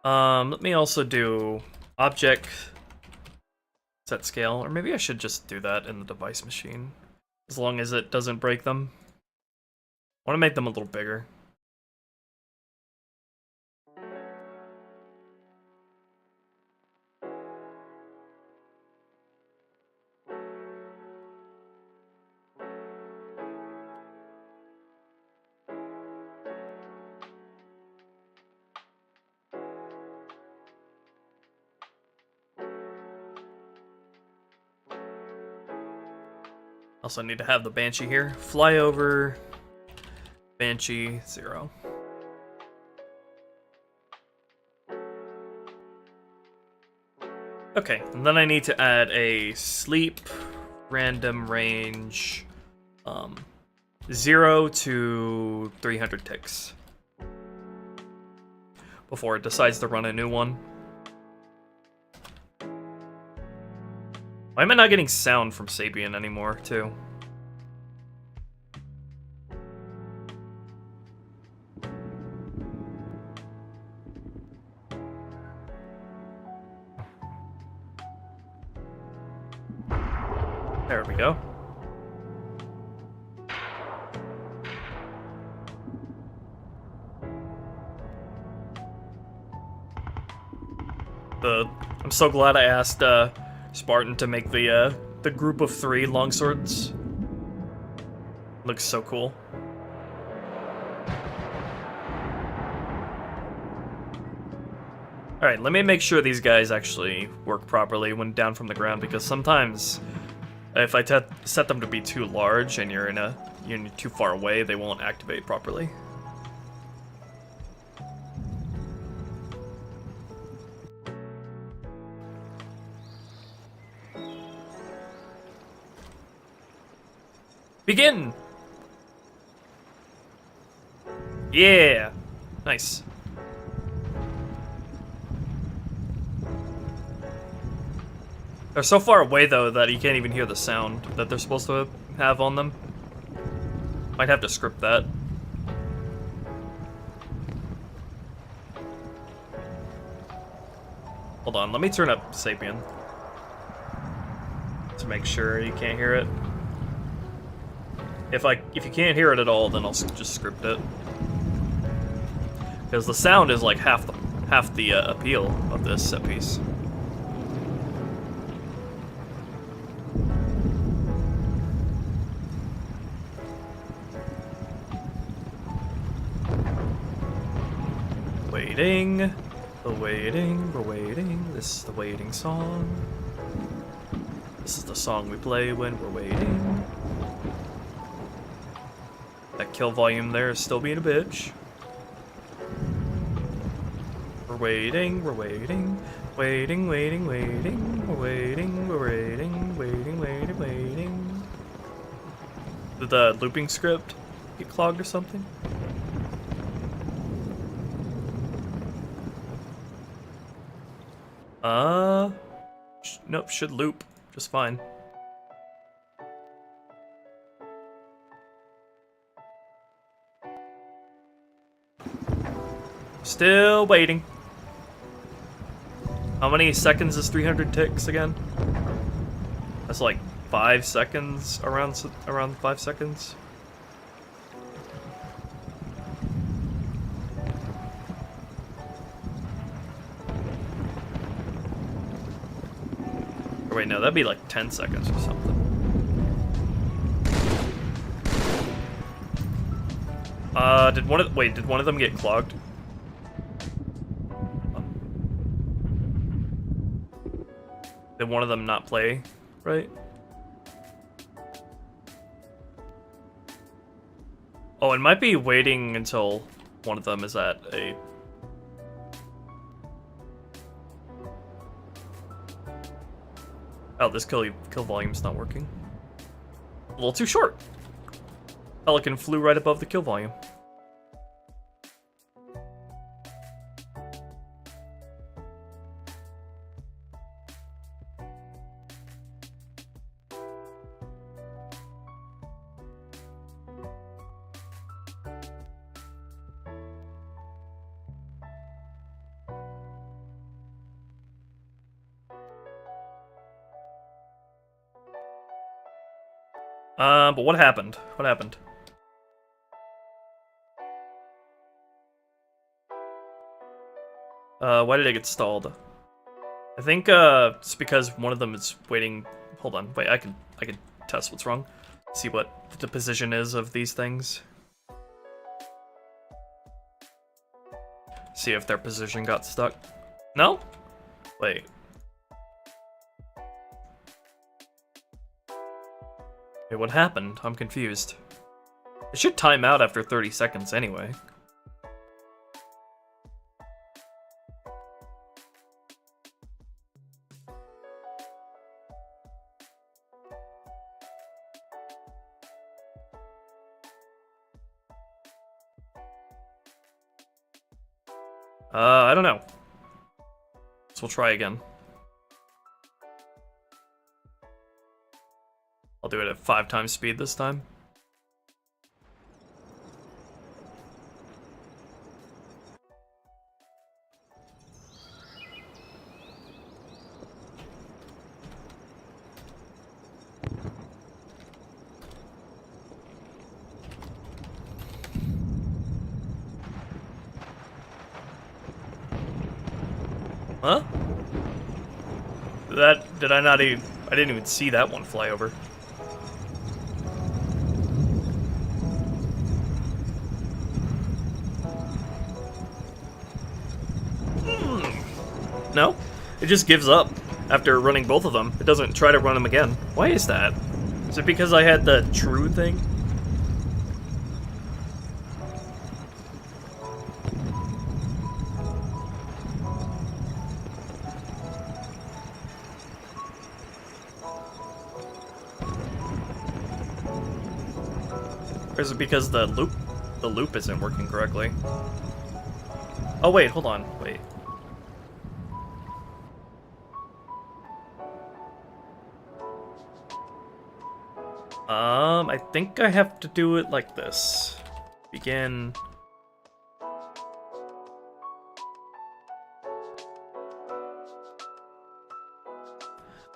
Let me also do object set scale, or maybe I should just do that in the device machine, as long as it doesn't break them. I want to make them a little bigger. Also need to have the Banshee here. Fly over, Banshee, 0. Okay, and then I need to add a sleep random range 0 to 300 ticks before it decides to run a new one. Why am I not getting sound from Sapien anymore, too? There we go. I'm so glad I asked Spartan to make the group of 3 longswords. Looks so cool. Alright, let me make sure these guys actually work properly when down from the ground, because sometimes if I set them to be too large and you're too far away, they won't activate properly. Begin! Yeah! Nice. They're so far away, though, that you can't even hear the sound that they're supposed to have on them. Might have to script that. Hold on, let me turn up Sapien to make sure you can't hear it. If you can't hear it at all, then I'll just script it, because the sound is like half the appeal of this set piece. Waiting, we're waiting. This is the waiting song. This is the song we play when we're waiting. That kill volume there is still being a bitch. We're waiting, we're waiting. Waiting, waiting, waiting. We're waiting, we're waiting. Waiting, waiting, waiting. Did the looping script get clogged or something? Nope, should loop just fine. Still waiting. How many seconds is 300 ticks again? That's like 5 seconds, around 5 seconds. Or wait, no, that'd be like 10 seconds or something. Did one of them get clogged? Did one of them not play, right? Oh, it might be waiting until one of them is at a... Oh, this kill volume's not working. A little too short. Pelican flew right above the kill volume. But what happened? What happened? Why did it get stalled? I think, it's because one of them is waiting... Hold on, wait, I can test what's wrong. See what the position is of these things. See if their position got stuck. No? Wait. Wait, what happened? I'm confused. It should time out after 30 seconds anyway. I don't know. So we'll try again. I'll do it at 5 times speed this time. Huh? Did I not even... I didn't even see that one fly over. No? It just gives up after running both of them. It doesn't try to run them again. Why is that? Is it because I had the true thing? Or is it because the loop isn't working correctly? Oh wait, hold on, wait. I think I have to do it like this. Begin.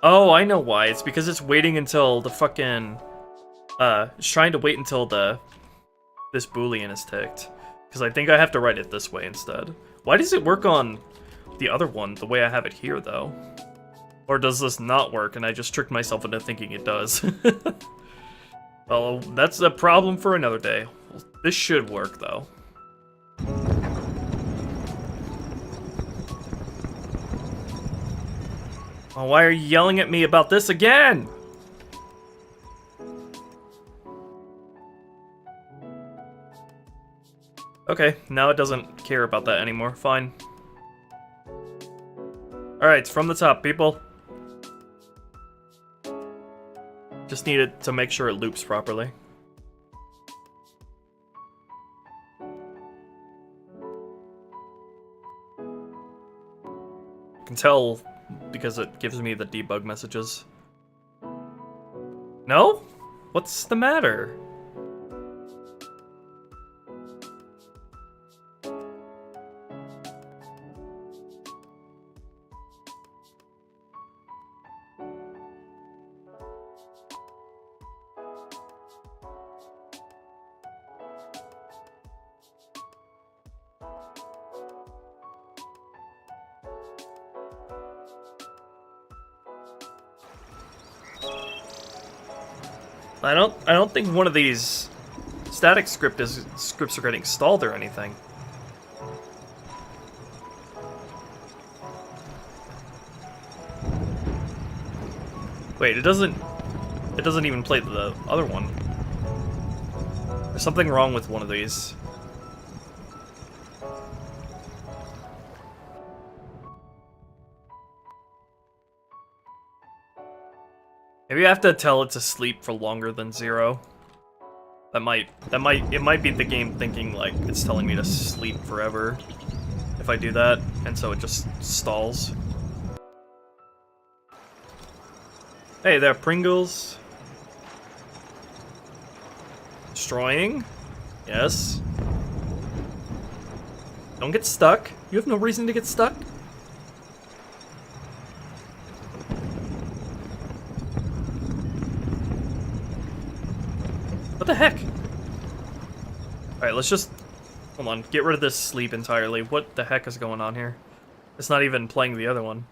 Oh, I know why. It's because it's waiting until the fucking... it's trying to wait until this boolean is ticked. Because I think I have to write it this way instead. Why does it work on the other one the way I have it here, though? Or does this not work and I just tricked myself into thinking it does? Well, that's a problem for another day. This should work, though. Oh, why are you yelling at me about this again? Okay, now it doesn't care about that anymore. Fine. Alright, it's from the top, people. Just needed to make sure it loops properly. I can tell because it gives me the debug messages. No? What's the matter? I don't think one of these static scripts are getting stalled or anything. Wait, it doesn't even play the other one. There's something wrong with one of these. Maybe I have to tell it to sleep for longer than 0. It might be the game thinking like it's telling me to sleep forever if I do that, and so it just stalls. Hey there, Pringles. Destroying? Yes. Don't get stuck. You have no reason to get stuck. What the heck? Alright, let's just... Hold on, get rid of this sleep entirely. What the heck is going on here? It's not even playing the other one.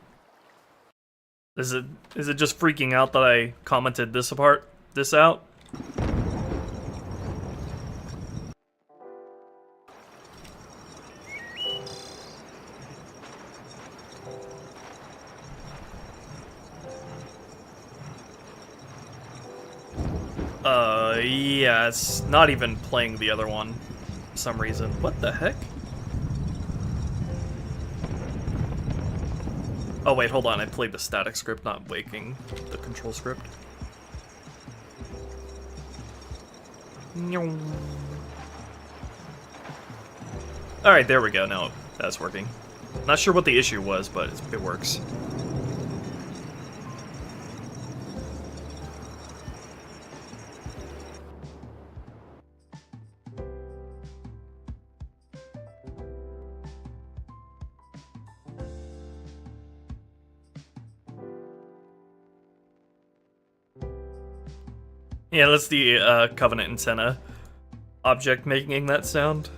Is it just freaking out that I commented this out? Yeah, it's not even playing the other one for some reason. What the heck? Oh wait, hold on, I played the static script, not waking the control script. Alright, there we go, now that's working. Not sure what the issue was, but it works. Yeah, that's the Covenant antenna object making that sound.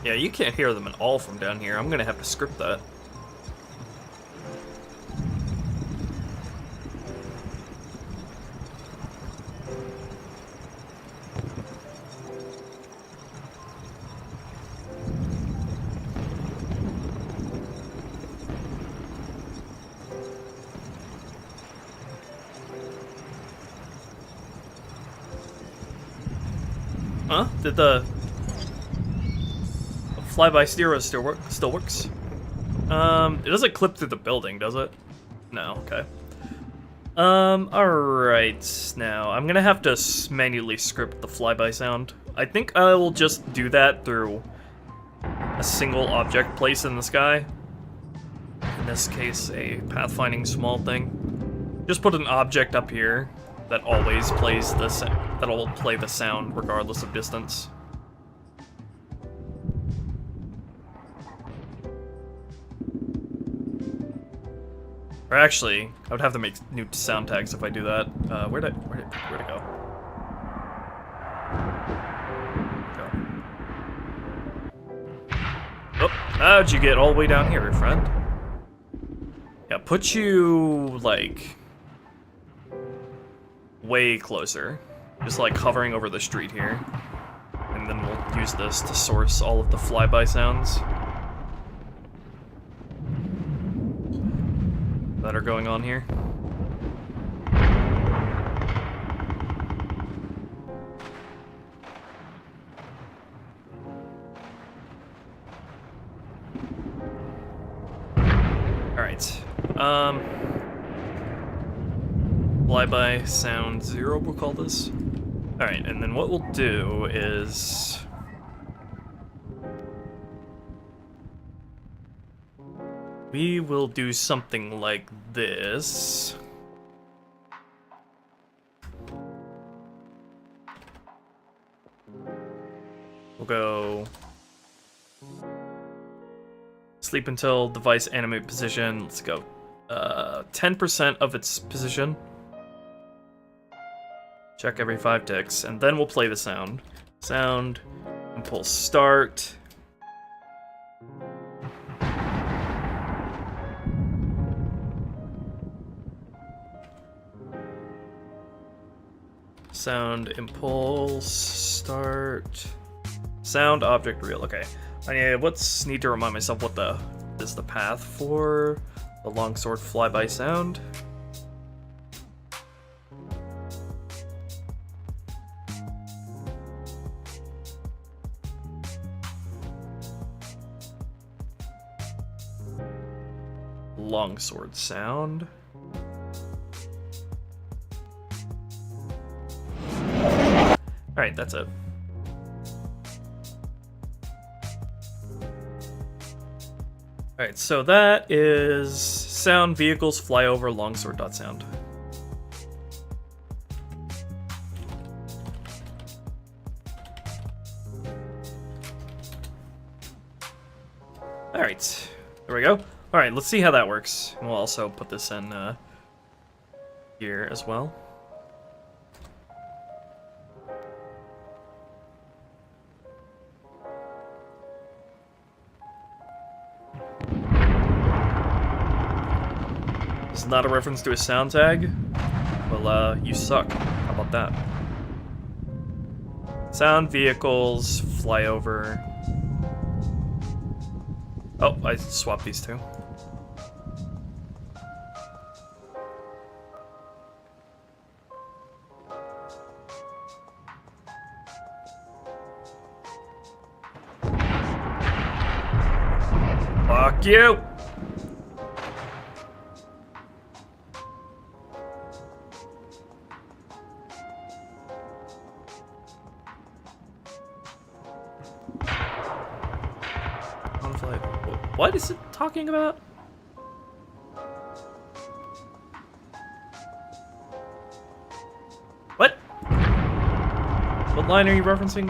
Yeah, you can't hear them at all from down here. I'm gonna have to script that. Huh? Did the flyby stereo still works? It doesn't clip through the building, does it? No, okay. Alright, now, I'm gonna have to manually script the flyby sound. I think I will just do that through a single object placed in the sky. In this case, a pathfinding small thing. Just put an object up here that always plays the that'll play the sound regardless of distance. Or actually, I would have to make new sound tags if I do that. Where'd it go? Oh, how'd you get all the way down here, friend? Yeah, put you, like, way closer. Just, like, hovering over the street here. And then we'll use this to source all of the flyby sounds that are going on here. Alright. Flyby sound 0, we'll call this. Alright, and then what we'll do is... we will do something like this. We'll go... sleep until device animate position. Let's go 10% of its position. Check every 5 ticks, and then we'll play the sound. Sound, impulse start. Sound, impulse, start. Sound, object, real. Okay. I need to remind myself what is the path for the longsword flyby sound. Longsword sound. Alright, that's it. Alright, so that is sound vehicles fly over longsword.sound. Alright, there we go. Alright, let's see how that works. And we'll also put this in here as well. This is not a reference to a sound tag. Well, you suck. How about that? Sound vehicles, flyover. Oh, I swapped these two. Fuck you! What is it talking about? What? What line are you referencing?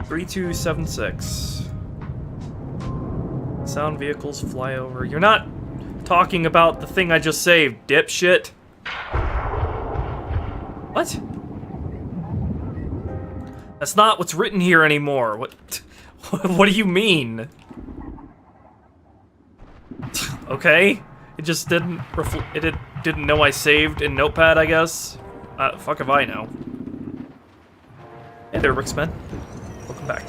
3276. Sound vehicles fly over. You're not talking about the thing I just saved, dipshit. What? That's not what's written here anymore. What? What do you mean? Okay, it just didn't didn't know I saved in Notepad, I guess. Fuck if I know. Hey there, Ricksman. Welcome back.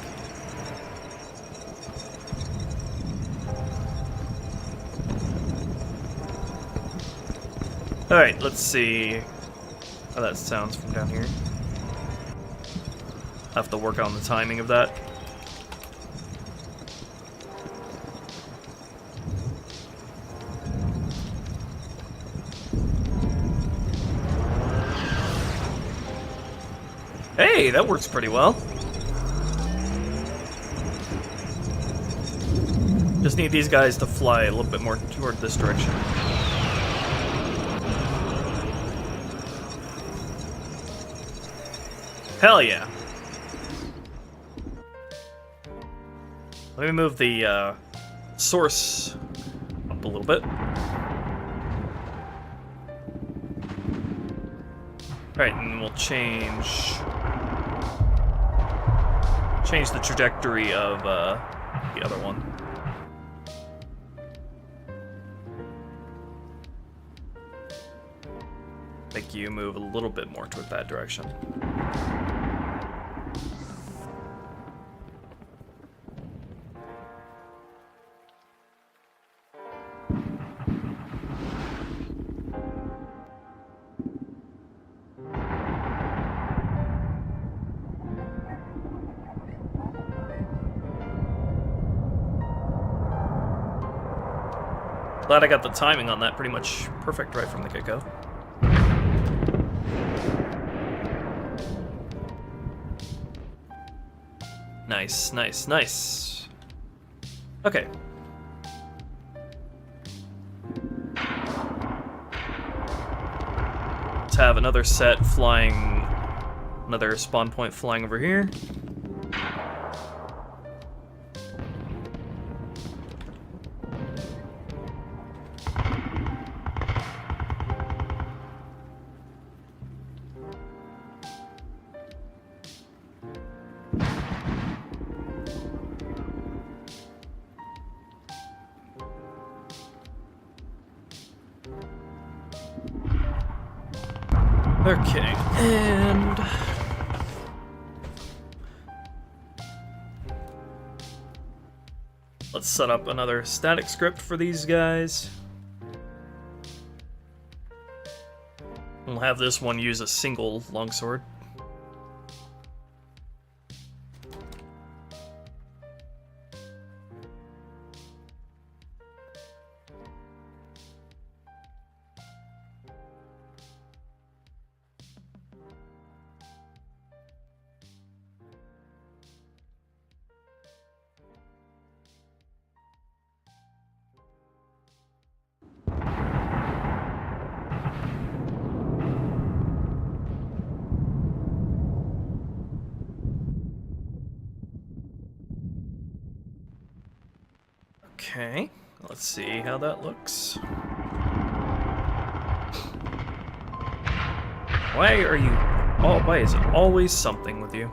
Alright, let's see how that sounds from down here. I have to work on the timing of that. Hey, that works pretty well. Just need these guys to fly a little bit more toward this direction. Hell yeah. Let me move the source up a little bit. Alright, and we'll change the trajectory of the other one. Make you move a little bit more toward that direction. Glad I got the timing on that pretty much perfect right from the get-go. Nice, nice, nice. Okay. Let's have another set flying, another spawn point flying over here. Okay, and let's set up another static script for these guys. We'll have this one use a single longsword. Okay, let's see how that looks. Why are you... Oh, why is it always something with you?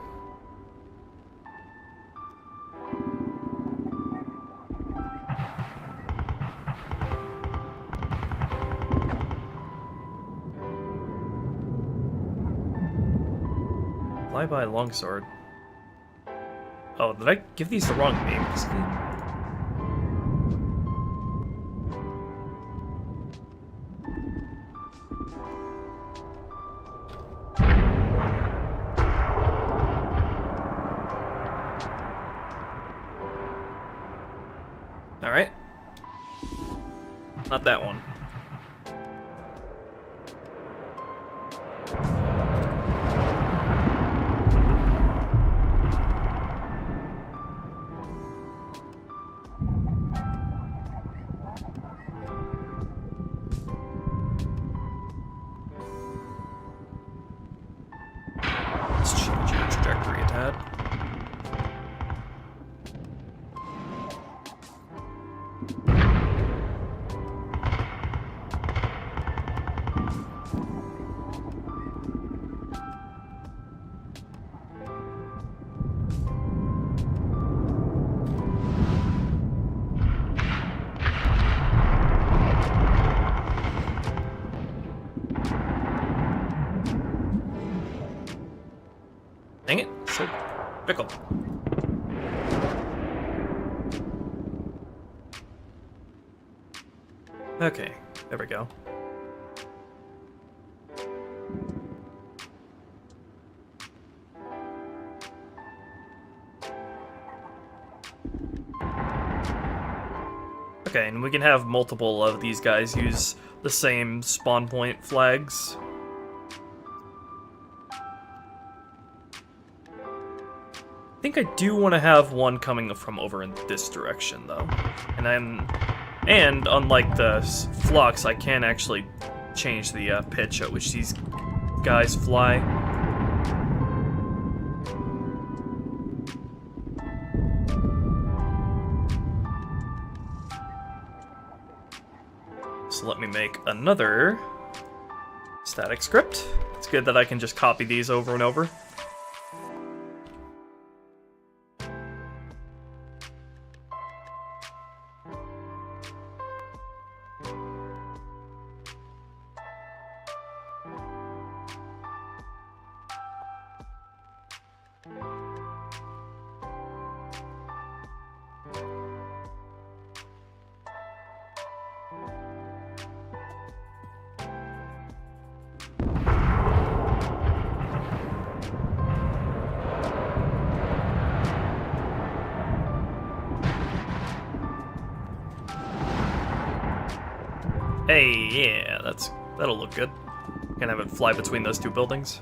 Fly by longsword. Oh, did I give these the wrong names? Alright. Not that one. Let's change your trajectory a tad. Dang it, so fickle. Okay, there we go. Okay, and we can have multiple of these guys use the same spawn point flags. I think I do want to have one coming from over in this direction, though. And unlike the flux, I can actually change the pitch at which these guys fly. So let me make another static script. It's good that I can just copy these over and over. Hey, yeah, that'll look good. Can have it fly between those two buildings.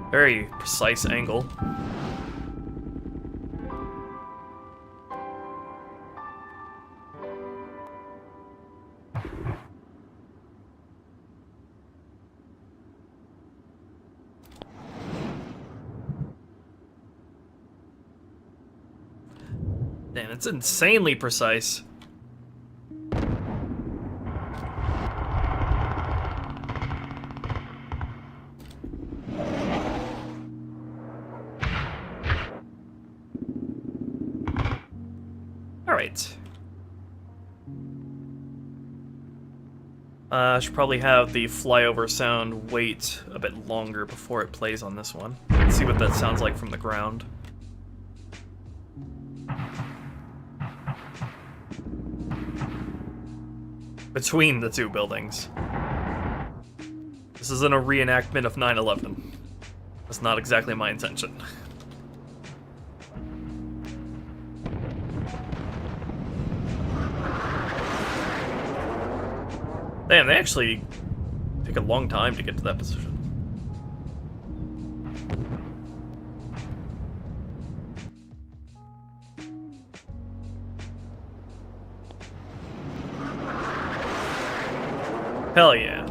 Very precise angle. Man, it's insanely precise. Alright. I should probably have the flyover sound wait a bit longer before it plays on this one. Let's see what that sounds like from the ground. Between the two buildings. This isn't a reenactment of 9/11. That's not exactly my intention. Damn, they actually take a long time to get to that position. Hell yeah.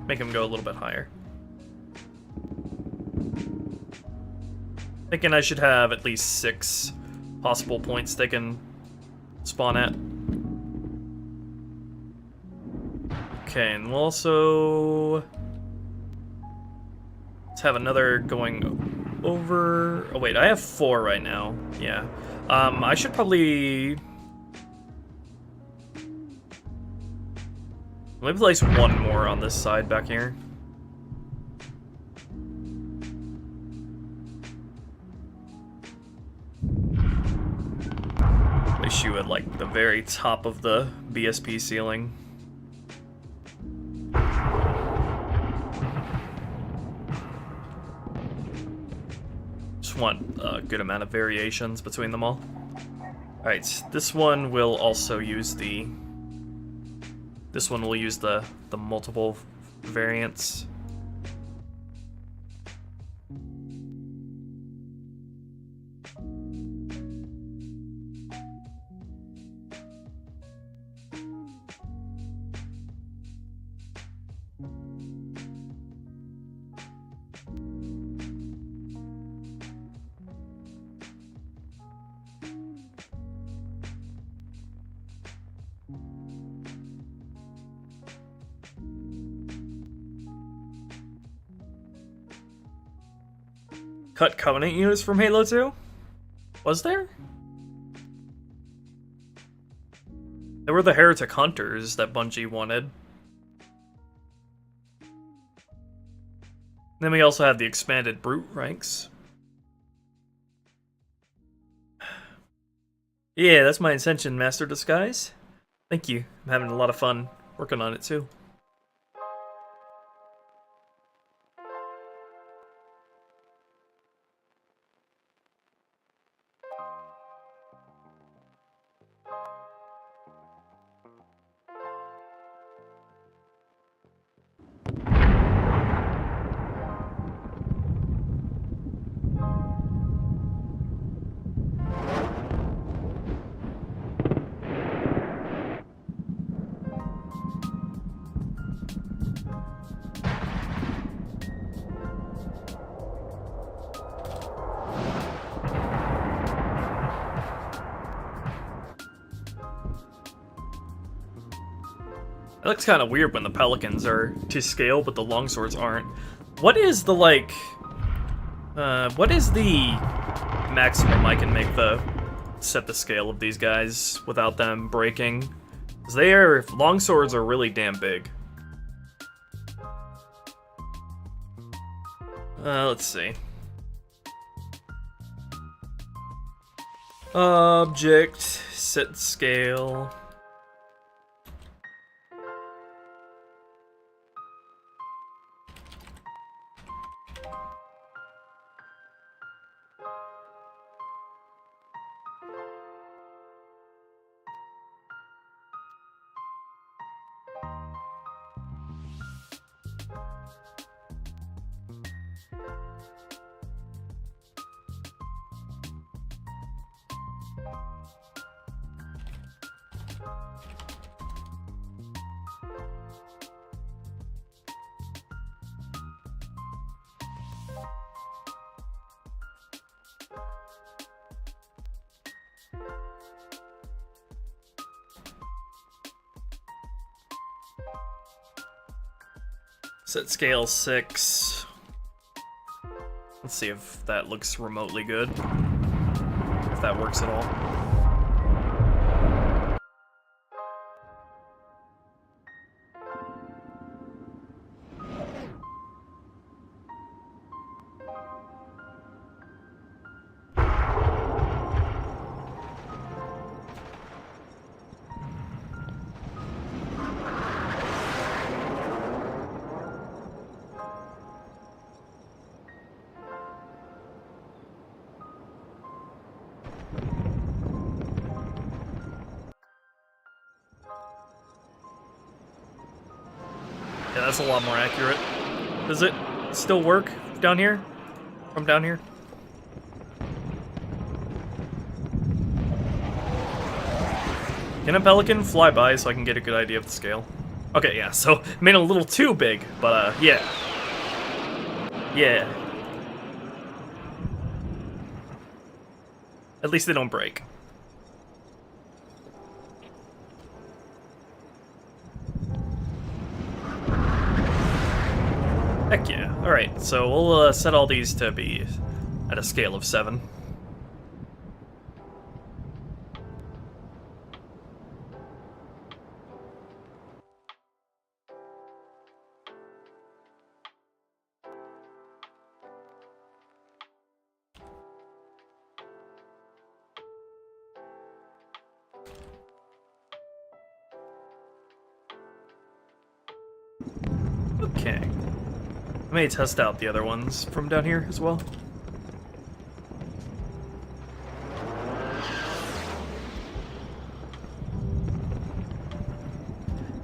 Make him go a little bit higher. Thinking I should have at least 6 possible points they can spawn at. Okay, and we'll also... let's have another going over... oh wait, I have 4 right now. Yeah. I should probably... let me place 1 more on this side back here. Place you at like the very top of the BSP ceiling. Just want a good amount of variations between them all. Alright, this one will also use the... this one will use the multiple variants. Cut Covenant units from Halo 2? Was there? There were the Heretic Hunters that Bungie wanted. Then we also have the expanded Brute ranks. Yeah, that's my intention, Master Disguise. Thank you. I'm having a lot of fun working on it too. It looks kind of weird when the Pelicans are to scale, but the Longswords aren't. What is the, like... what is the maximum I can make set the scale of these guys without them breaking? Because Longswords are really damn big. Let's see. Object, set scale... Set scale 6. Let's see if that looks remotely good. If that works at all. Yeah, that's a lot more accurate. Does it still work down here? From down here? Can a pelican fly by so I can get a good idea of the scale? Okay, yeah, so made it a little too big, but yeah. Yeah. At least they don't break. Heck yeah. Alright, so we'll set all these to be at a scale of 7. Okay. I may test out the other ones from down here as well.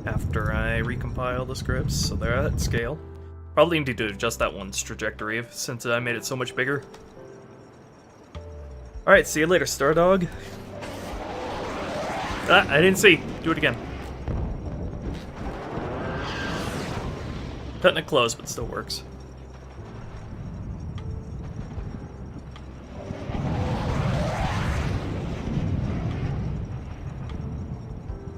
After I recompile the scripts, so they're at scale. Probably need to adjust that one's trajectory since I made it so much bigger. Alright, see you later, Star Dog. Ah, I didn't see. Do it again. Cutting it close, but still works.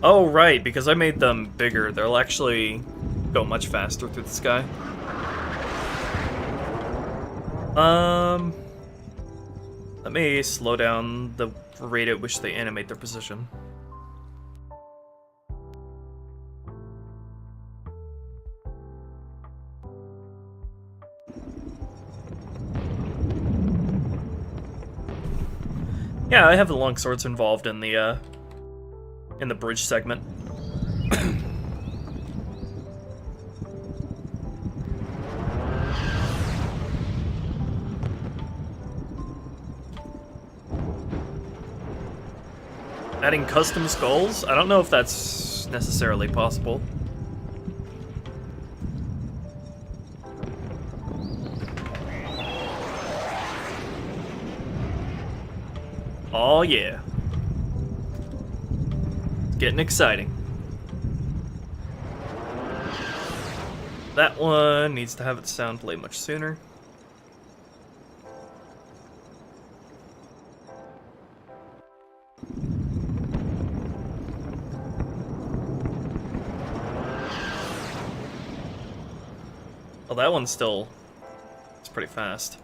Oh, right, because I made them bigger, they'll actually go much faster through the sky. Let me slow down the rate at which they animate their position. Yeah, I have the longswords involved in the bridge segment. Adding custom skulls? I don't know if that's necessarily possible. Oh yeah. It's getting exciting. That one needs to have its sound play much sooner. Oh, that one's still... it's pretty fast.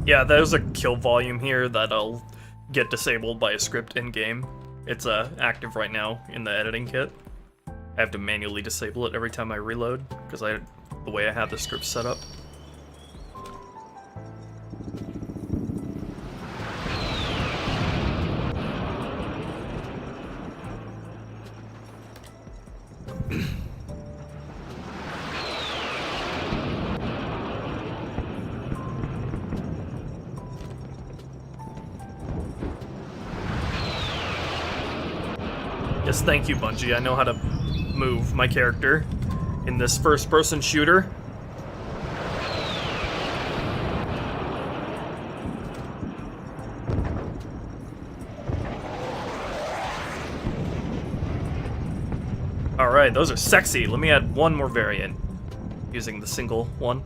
Yeah, there's a kill volume here that'll get disabled by a script in-game. It's active right now in the editing kit. I have to manually disable it every time I reload, because the way I have the script set up. Yes, thank you, Bungie. I know how to move my character in this first-person shooter. Alright, those are sexy. Let me add one more variant using the single one.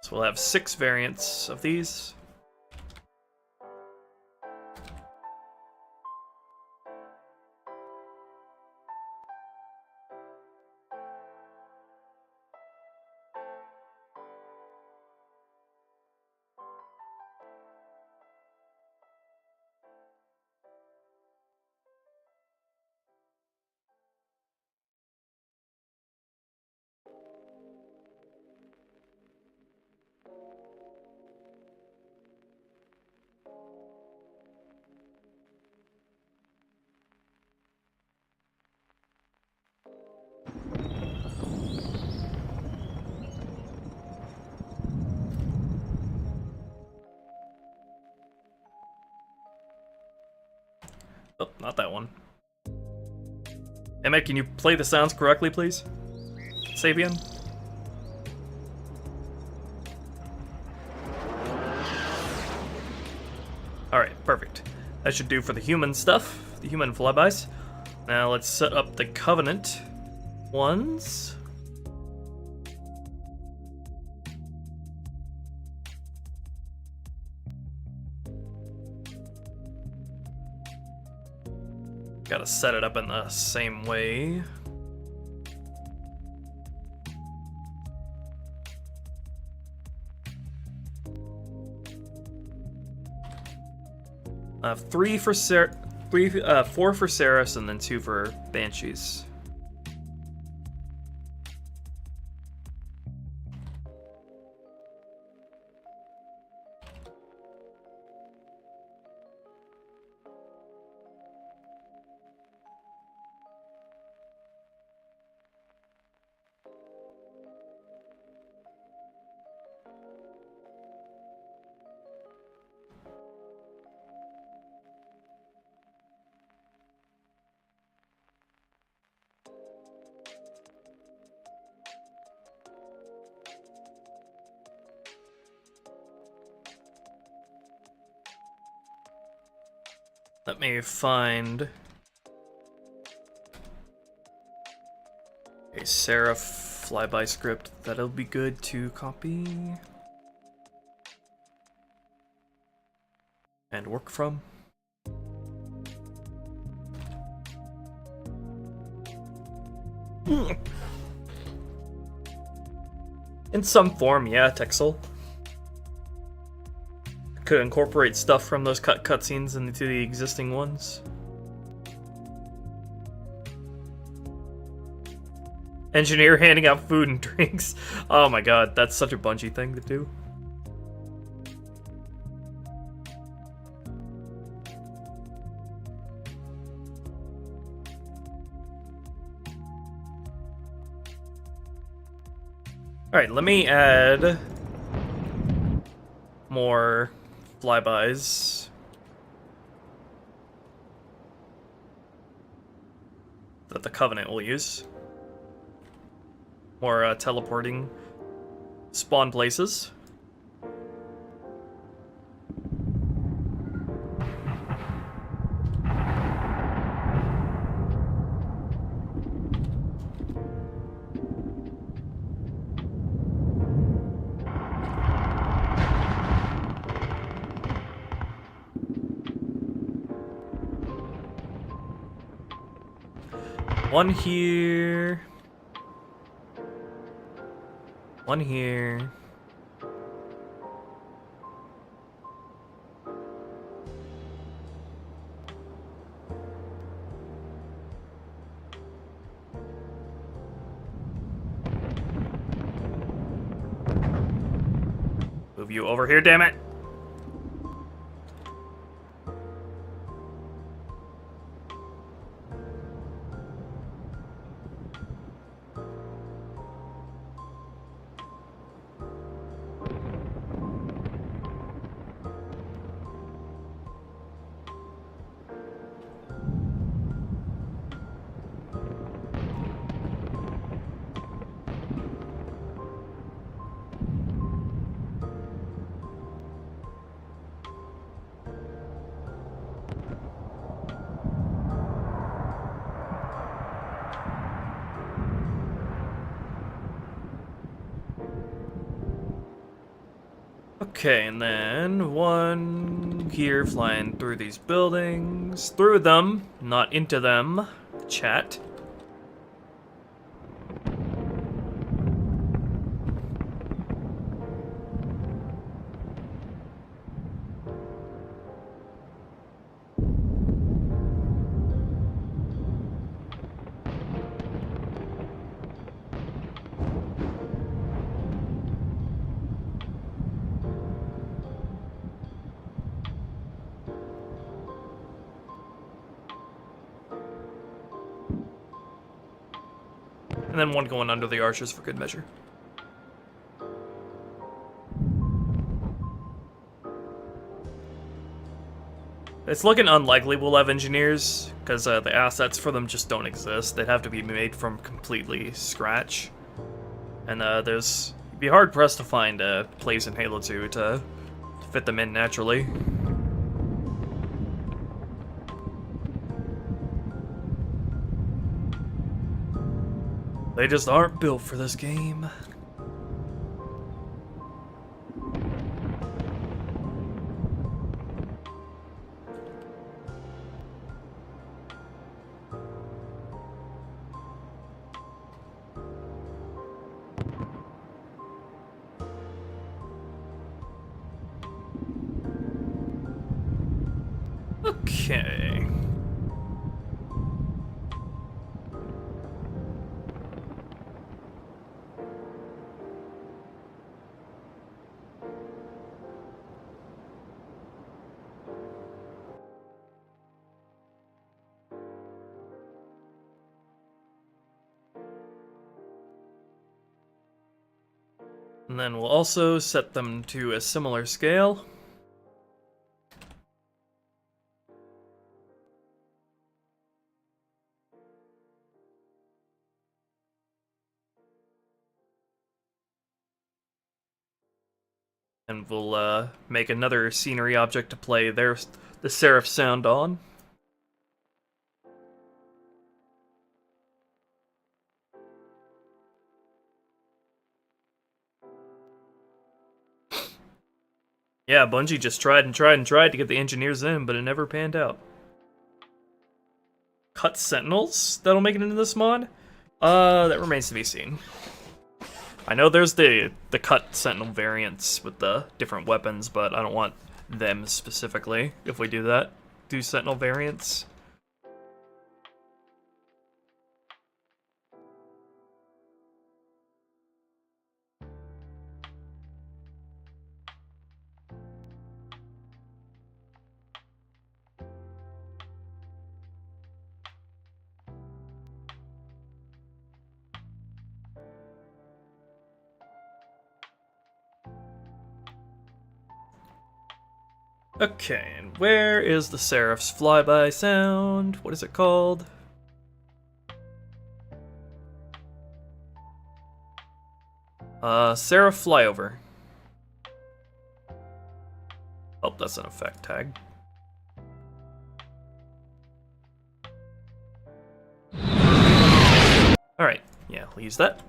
So we'll have 6 variants of these. Oh, not that one. Emmett, can you play the sounds correctly, please? Sabian? Alright, perfect. That should do for the human stuff, the human flybys. Now let's set up the Covenant ones. Gotta set it up in the same way. Four for Seraphs and then 2 for Banshees. Let me find a Seraph flyby script that'll be good to copy and work from. In some form, yeah, Texel. Could incorporate stuff from those cutscenes into the existing ones. Engineer handing out food and drinks. Oh my god, that's such a Bungie thing to do. Alright, let me add more flybys that the Covenant will use. More teleporting spawn places. One here. One here. Move you over here, damn it. Okay, and then one here flying through these buildings. Through them, not into them. Chat. And then one going under the archers for good measure. It's looking unlikely we'll have engineers, because the assets for them just don't exist. They'd have to be made from completely scratch. And it'd be hard-pressed to find a place in Halo 2 to fit them in naturally. They just aren't built for this game. Okay. And then we'll also set them to a similar scale. And we'll make another scenery object to play the Seraph sound on. Yeah, Bungie just tried and tried and tried to get the engineers in, but it never panned out. Cut Sentinels that'll make it into this mod? That remains to be seen. I know there's the cut Sentinel variants with the different weapons, but I don't want them specifically if we do that. Do Sentinel variants. Okay, and where is the Seraph's flyby sound? What is it called? Seraph flyover. Oh, that's an effect tag. Alright, yeah, we'll use that.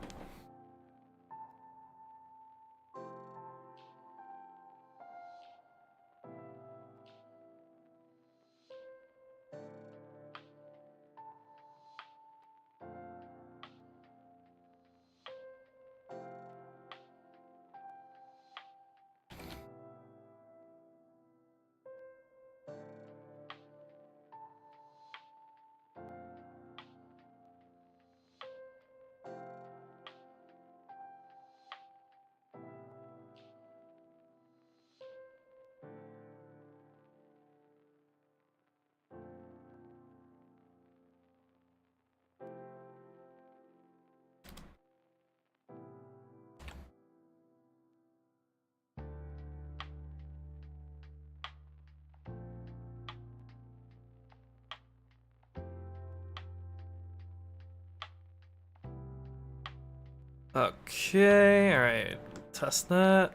Okay, alright, test that.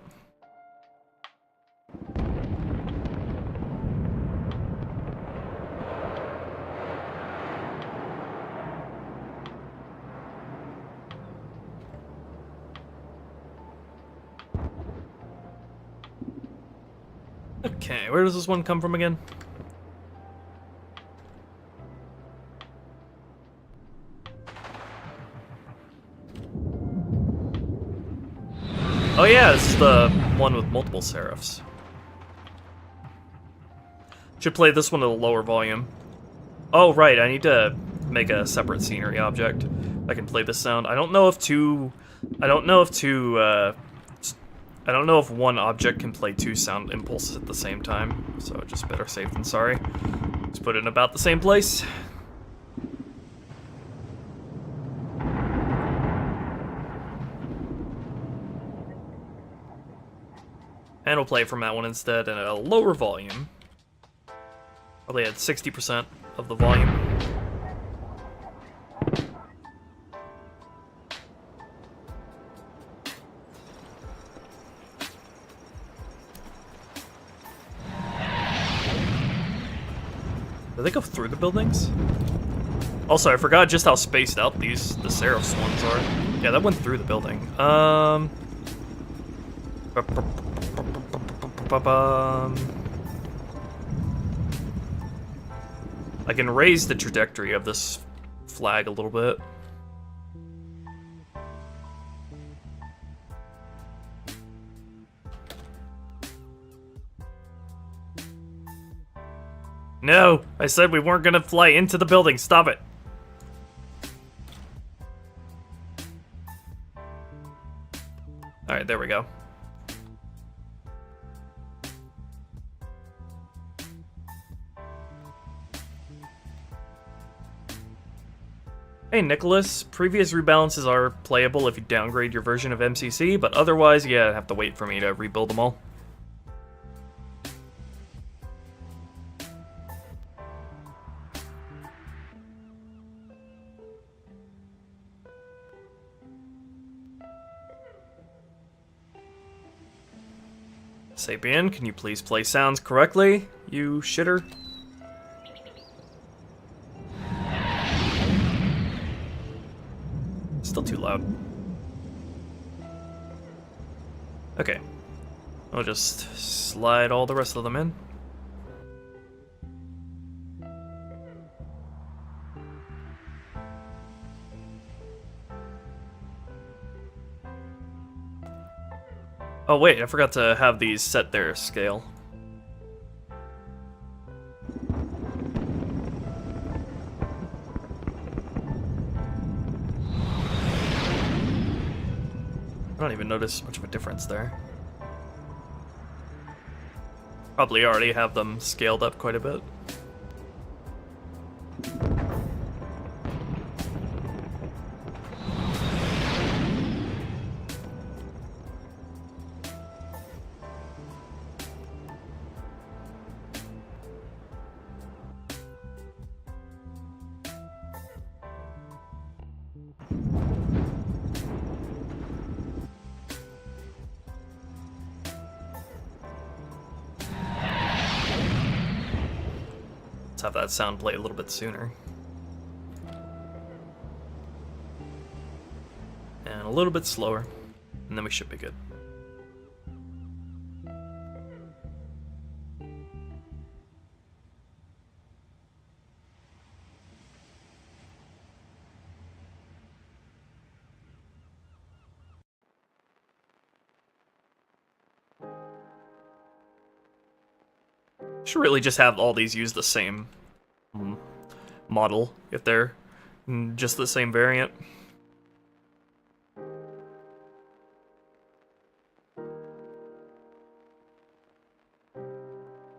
Okay, where does this one come from again? Oh yeah, this is the one with multiple Seraphs. Should play this one at a lower volume. Oh right, I need to make a separate scenery object. I can play this sound. I don't know if one object can play two sound impulses at the same time, so just better safe than sorry. Let's put it in about the same place. And we'll play from that one instead at a lower volume. Probably at 60% of the volume. Do they go through the buildings? Also, I forgot just how spaced out the Seraph's ones are. Yeah, that went through the building. I can raise the trajectory of this flag a little bit. No! I said we weren't gonna fly into the building. Stop it! Alright, there we go. Hey Nicholas, previous rebalances are playable if you downgrade your version of MCC, but otherwise, yeah, have to wait for me to rebuild them all. Sapien, can you please play sounds correctly, you shitter? Still too loud. Okay. I'll just slide all the rest of them in. Oh wait, I forgot to have these set their scale. I don't even notice much of a difference there. Probably already have them scaled up quite a bit. Have that sound play a little bit sooner. And a little bit slower. And then we should be good. Should really just have all these use the same model if they're just the same variant.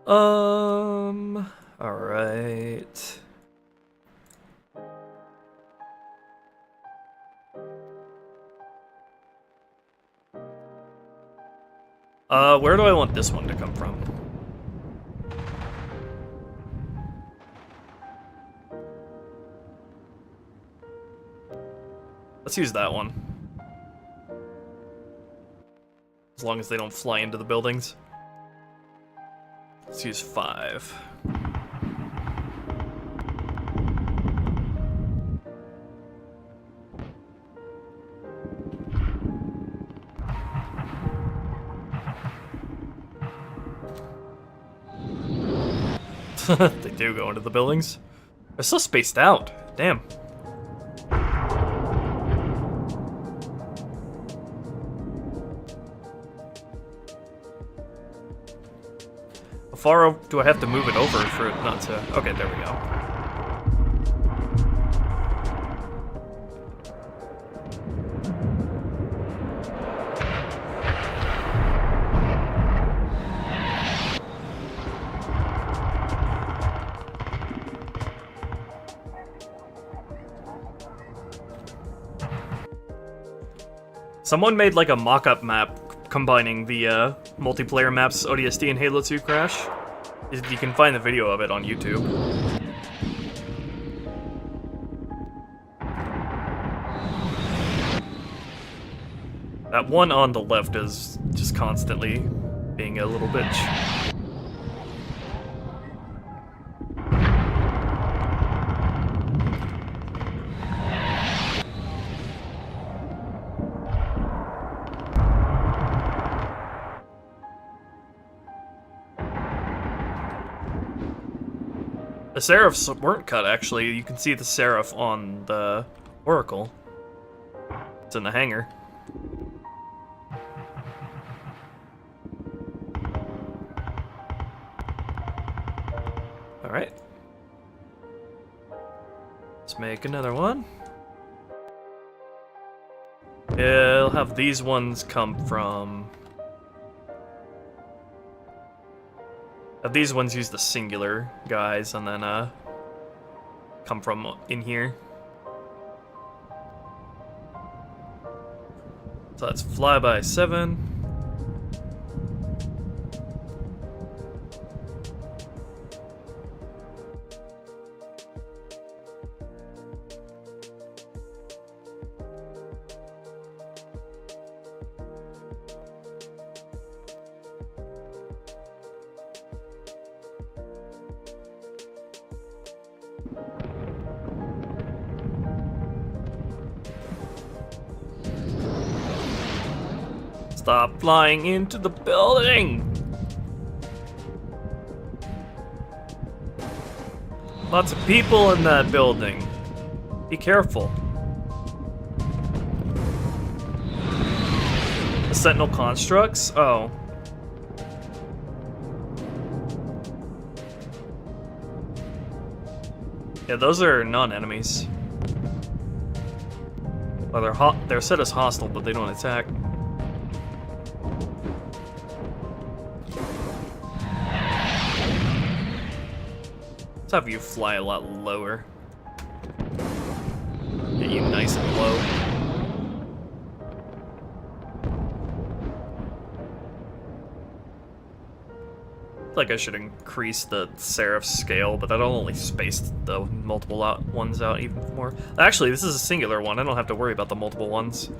All right. Where do I want this one to come from? Let's use that one. As long as they don't fly into the buildings. Let's use 5. They do go into the buildings. They're so spaced out. Damn. How far do I have to move it over for it not to... Okay, there we go. Someone made like a mock-up map combining the multiplayer maps ODST and Halo 2 Crash. You can find the video of it on YouTube. That one on the left is just constantly being a little bitch. The Seraphs weren't cut, actually. You can see the Seraph on the Oracle. It's in the hangar. Alright. Let's make another one. I'll have these ones come from... These ones use the singular guys, and then come from in here. So that's flyby 7. Stop flying into the building! Lots of people in that building. Be careful. The Sentinel constructs? Oh. Yeah, those are non-enemies. Well, they're set as hostile, but they don't attack. Let's have you fly a lot lower. Get you nice and low. I feel like I should increase the Seraph scale, but that'll only space the multiple ones out even more. Actually, this is a singular one. I don't have to worry about the multiple ones.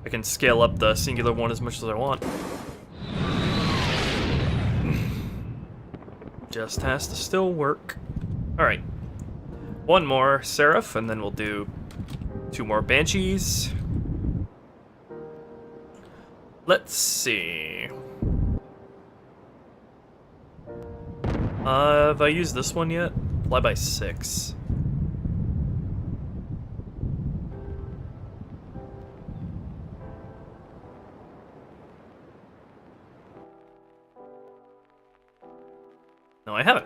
I can scale up the singular one as much as I want. Just has to still work. Alright. One more Seraph, and then we'll do 2 more Banshees. Let's see. Have I used this one yet? Flyby 6. No, I haven't.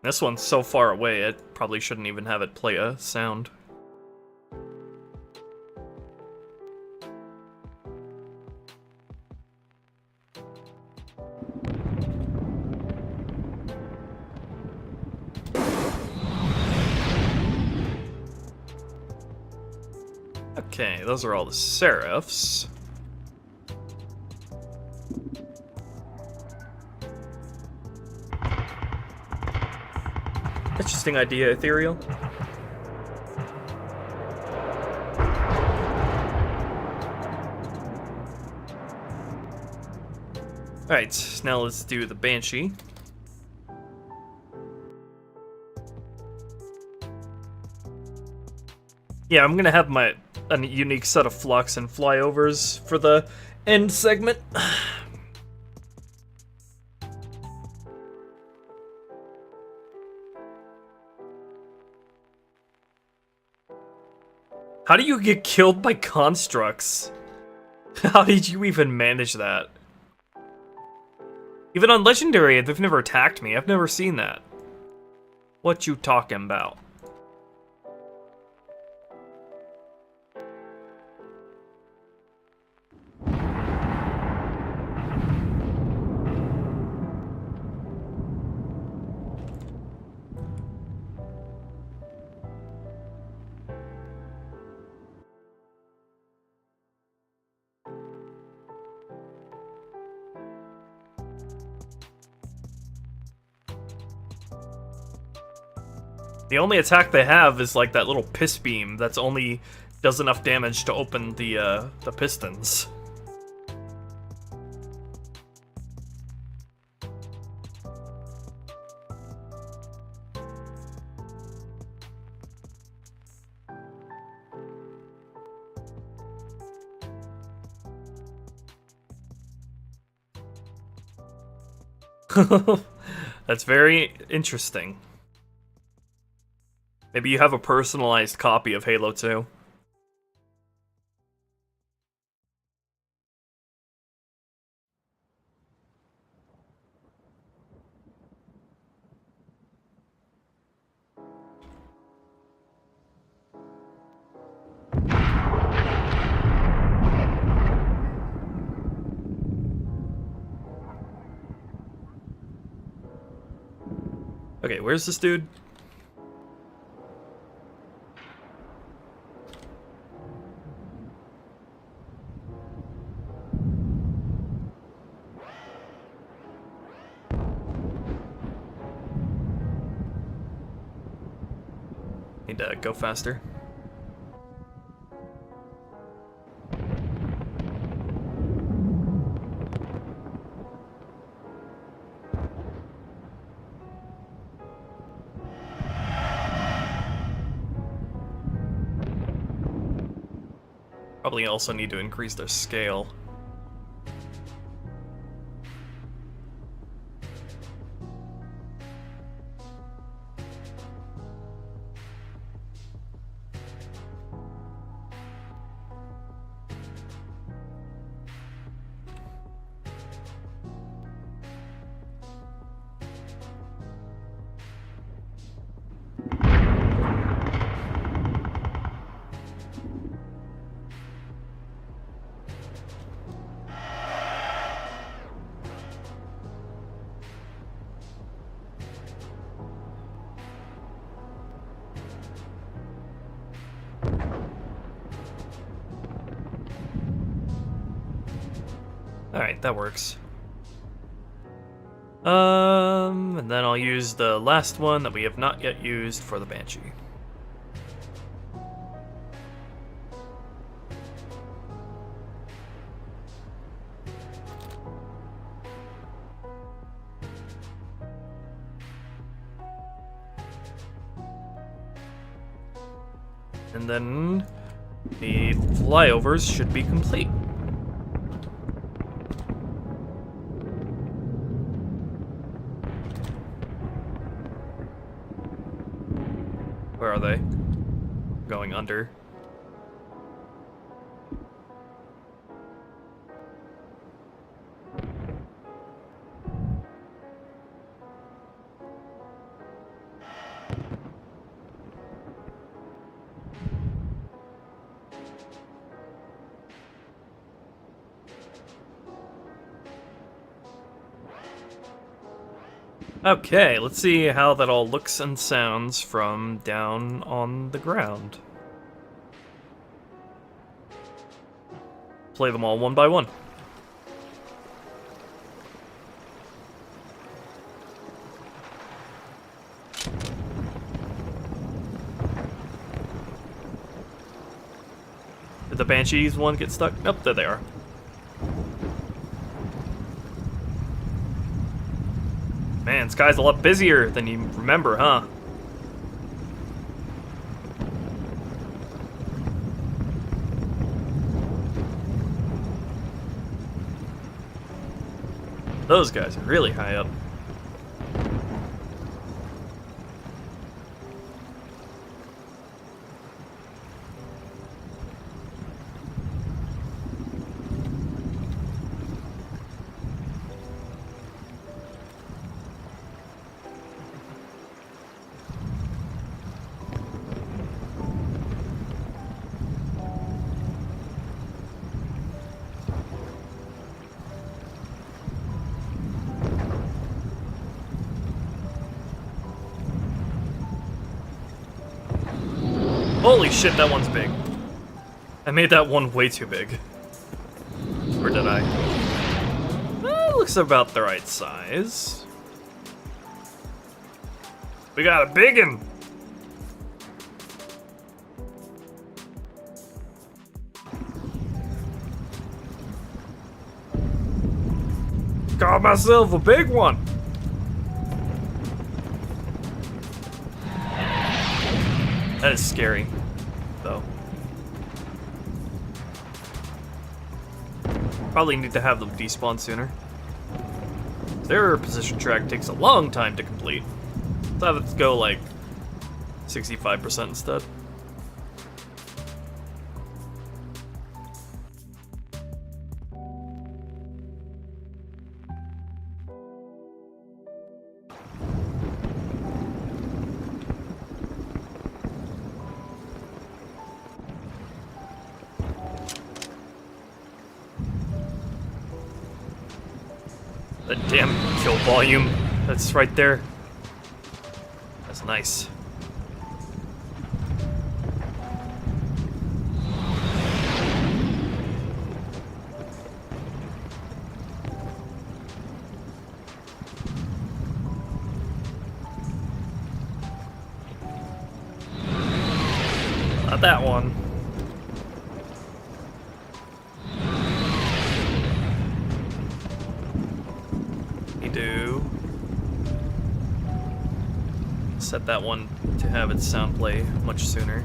This one's so far away, I probably shouldn't even have it play a sound. Okay, those are all the Seraphs. Interesting idea, Ethereal. Alright, now let's do the Banshee. Yeah, I'm gonna have a unique set of flux and flyovers for the end segment. How do you get killed by constructs? How did you even manage that? Even on Legendary, they've never attacked me. I've never seen that. What you talking about? The only attack they have is like that little piss beam that's only does enough damage to open the pistons. That's very interesting. Maybe you have a personalized copy of Halo 2. Okay, where's this dude? Need to go faster. Probably also need to increase their scale. Alright, that works. And then I'll use the last one that we have not yet used for the Banshee. And then the flyovers should be complete. Where are they? Going under. Okay, let's see how that all looks and sounds from down on the ground. Play them all one by one. Did the Banshees one get stuck? Nope, there they are. Man, Sky's a lot busier than you remember, huh? Those guys are really high up. Holy shit, that one's big. I made that one way too big. Or did I? It looks about the right size. We got a biggin'! Got myself a big one. That is scary, though. Probably need to have them despawn sooner. Their position track takes a long time to complete. Let's have it go like 65% instead. That damn kill volume that's right there. That's nice. Not that one. Set that one to have its sound play much sooner.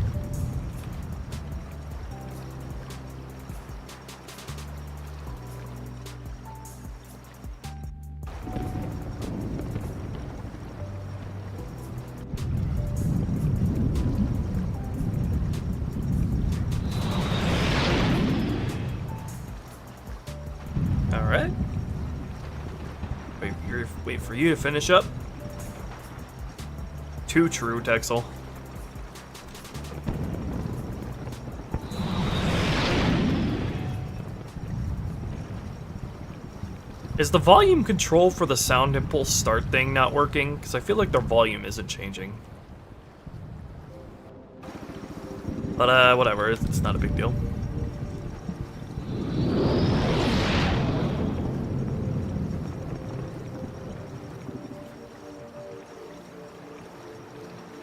All right. Wait for you to finish up. 2 true, Texel. Is the volume control for the sound impulse start thing not working? Because I feel like their volume isn't changing. But whatever, it's not a big deal.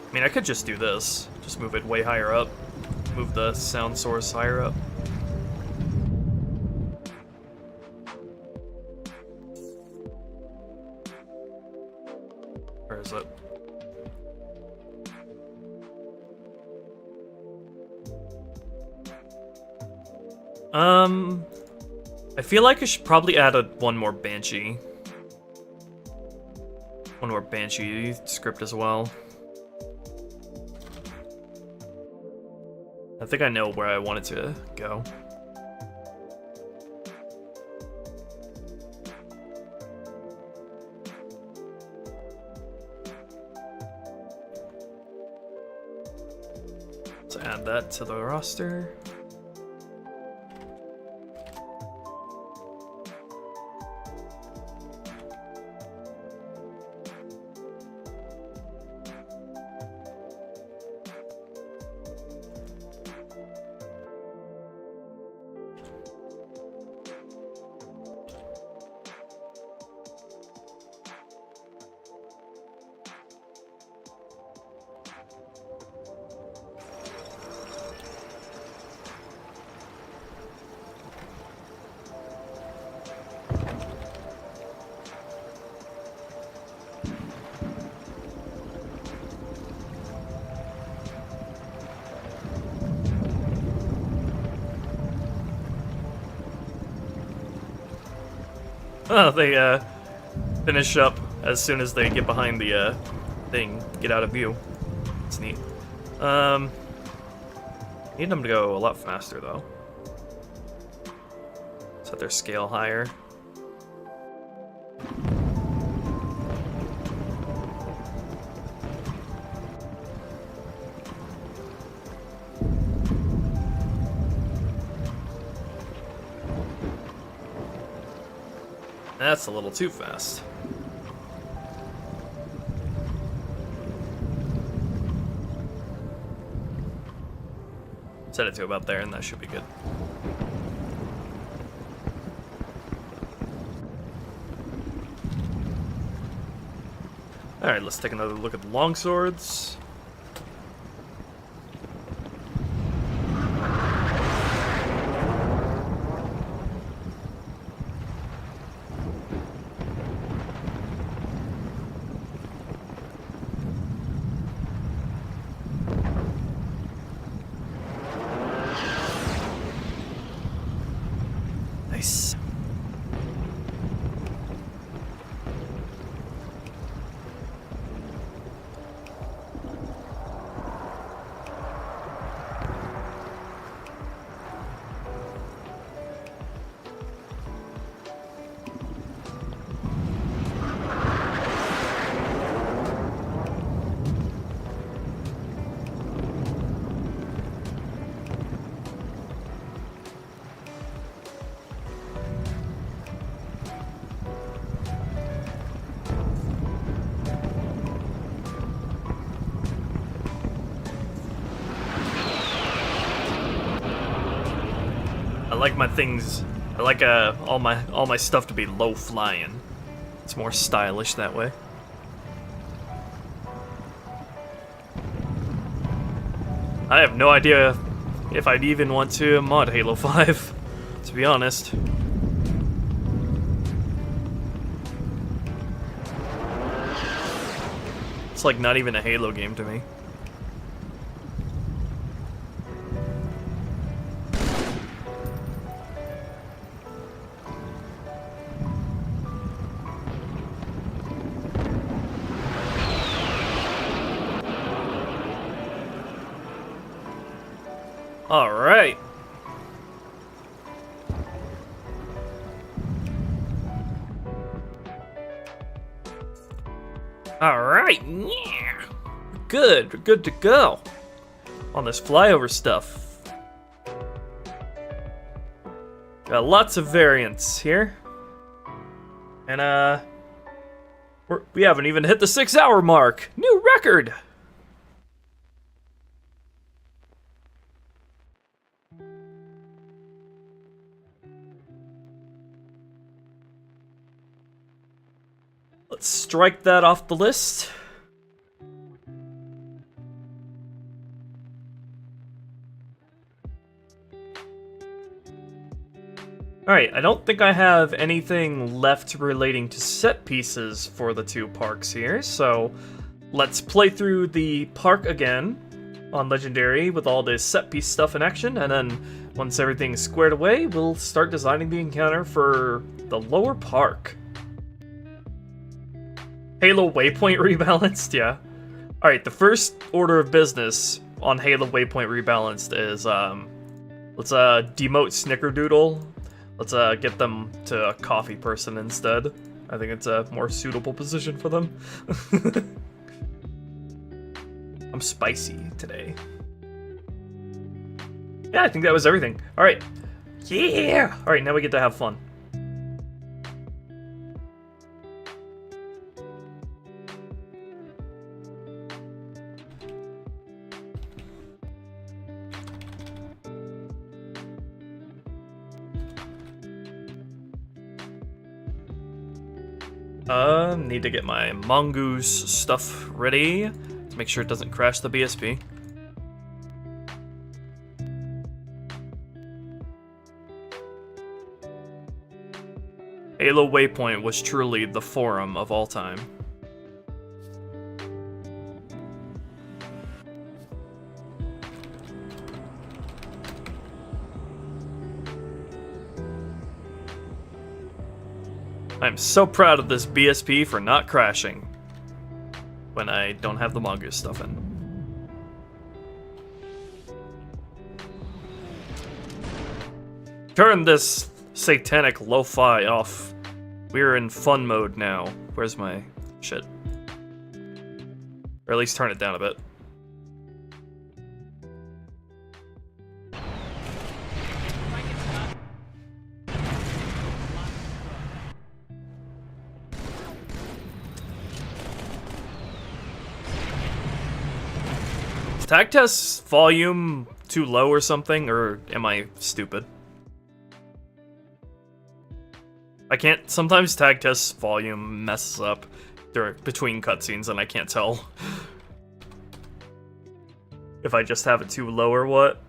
I mean, I could just do this. Just move it way higher up. Move the sound source higher up. Where is it? I feel like I should probably add one more Banshee. One more Banshee script as well. I think I know where I want it to go. Let's add that to the roster. Oh, they finish up as soon as they get behind the thing, get out of view. It's neat. Need them to go a lot faster though. Set their scale higher. That's a little too fast. Set it to about there and that should be good. Alright, let's take another look at the longswords. I like my things. I like all my stuff to be low flying. It's more stylish that way. I have no idea if I'd even want to mod Halo 5, to be honest. It's like not even a Halo game to me. All right. All right. Yeah. Good. We're good to go on this flyover stuff. Got lots of variants here. And we haven't even hit the 6-hour mark. New record. Let's strike that off the list. Alright, I don't think I have anything left relating to set pieces for the two parks here, so let's play through the park again on Legendary with all this set piece stuff in action, and then once everything's squared away, we'll start designing the encounter for the lower park. Halo Waypoint rebalanced, yeah. Alright, the first order of business on Halo Waypoint rebalanced is, let's demote Snickerdoodle. Let's get them to a coffee person instead. I think it's a more suitable position for them. I'm spicy today. Yeah, I think that was everything. Alright. Yeah! Alright, now we get to have fun. Need to get my mongoose stuff ready to make sure it doesn't crash the BSP. Halo Waypoint was truly the forum of all time. I'm so proud of this BSP for not crashing when I don't have the mongoose stuff in. Turn this satanic lo-fi off. We're in fun mode now. Where's my shit? Or at least turn it down a bit. Is tag test volume too low or something, or am I stupid? I can't. Sometimes tag test volume messes up between cutscenes, and I can't tell if I just have it too low or what.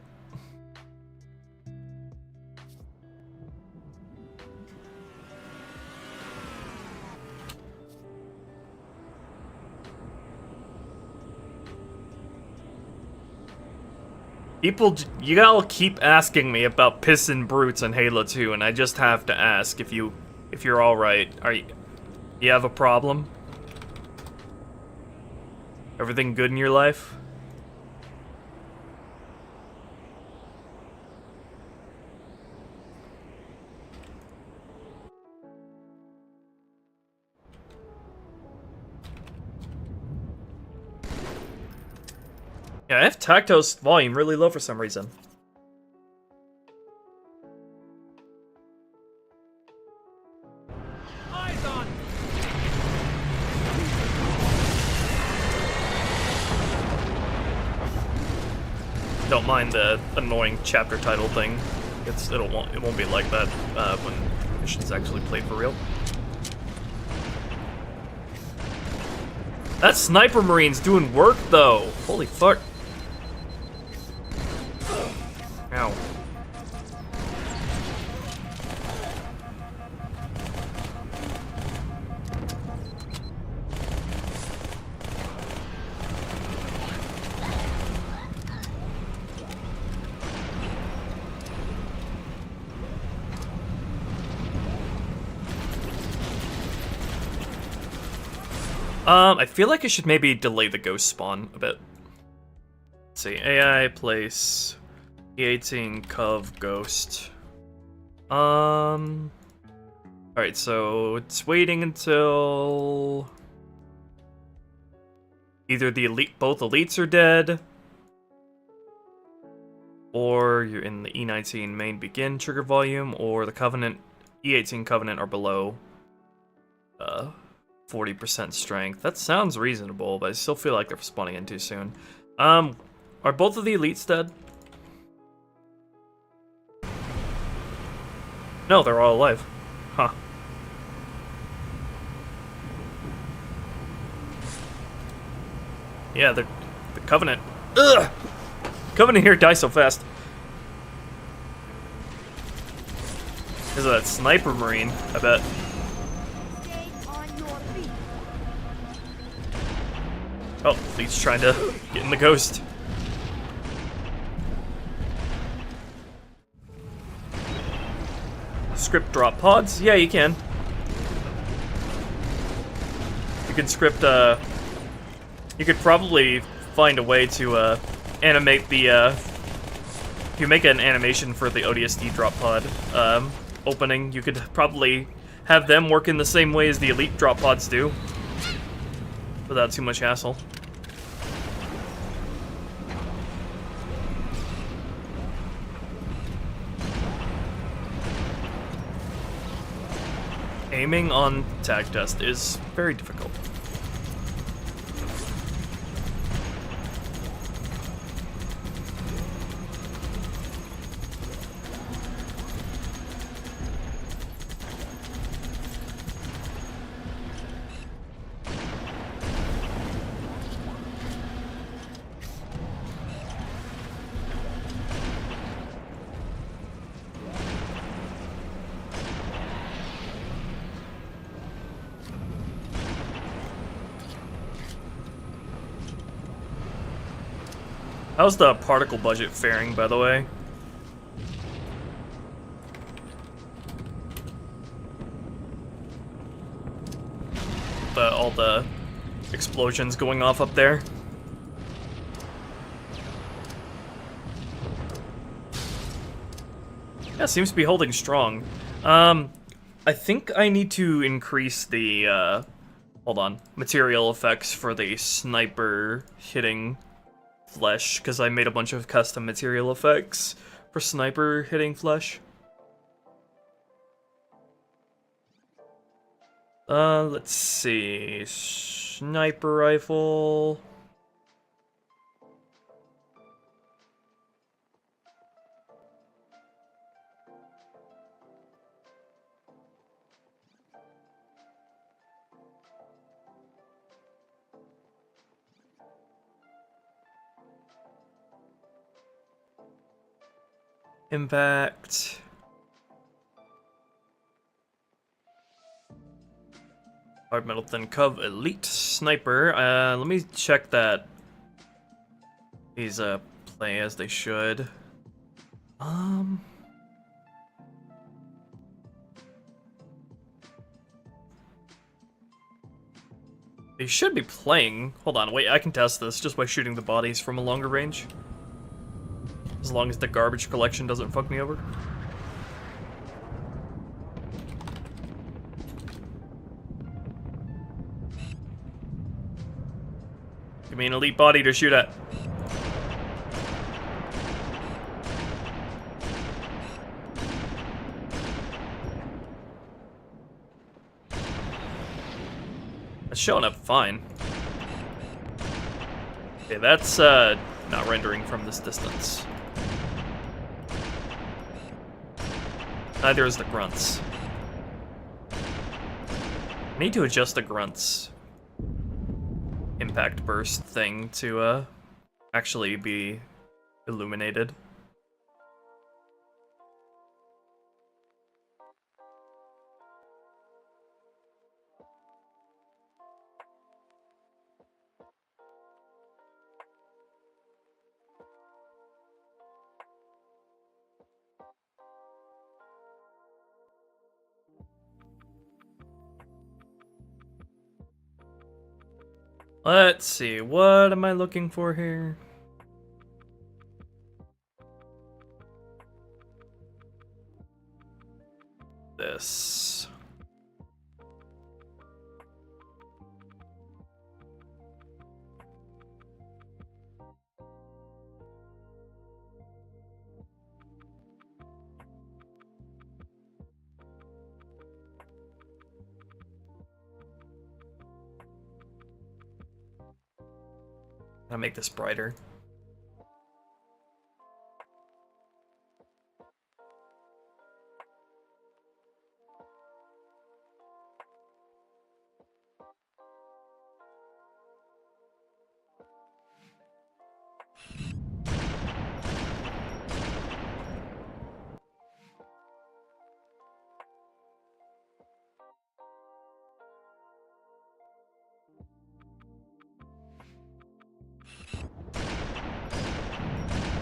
People, you all keep asking me about pissin' brutes in Halo 2, and I just have to ask if you're all right. You have a problem? Everything good in your life? Yeah, I have Tacto's volume really low for some reason. Eyes on. Don't mind the annoying chapter title thing. It won't be like that when missions actually play for real. That sniper marine's doing work though. Holy fuck. Ow. I feel like I should maybe delay the ghost spawn a bit. Let's see, AI, place, E18, Cov, Ghost. Alright, so it's waiting until either both elites are dead, or you're in the E19 main begin trigger volume, or the Covenant, E18 Covenant are below 40% strength. That sounds reasonable, but I still feel like they're spawning in too soon. Are both of the elites dead? No, they're all alive. Huh. Yeah, the Covenant. Ugh! Covenant here die so fast. Because of that sniper marine, I bet. Oh, he's trying to get in the ghost. Script drop pods? Yeah, you can. You can script, you could probably find a way to, animate the, if you make an animation for the ODST drop pod, opening, you could probably have them work in the same way as the elite drop pods do. Without too much hassle. Aiming on tag test is very difficult. How's the particle budget faring, by the way? All the explosions going off up there. Yeah, seems to be holding strong. I think I need to increase the, hold on, material effects for the sniper hitting flesh, because I made a bunch of custom material effects for sniper hitting flesh. Let's see. Sniper rifle. Impact. Hard metal thin cov elite sniper. Let me check that these play as they should. They should be playing. Hold on, wait, I can test this just by shooting the bodies from a longer range. As long as the garbage collection doesn't fuck me over. Give me an elite body to shoot at. That's showing up fine. Okay, that's not rendering from this distance. Neither is the grunts. I need to adjust the grunts impact burst thing to actually be illuminated. Let's see, what am I looking for here? This. I'll make this brighter.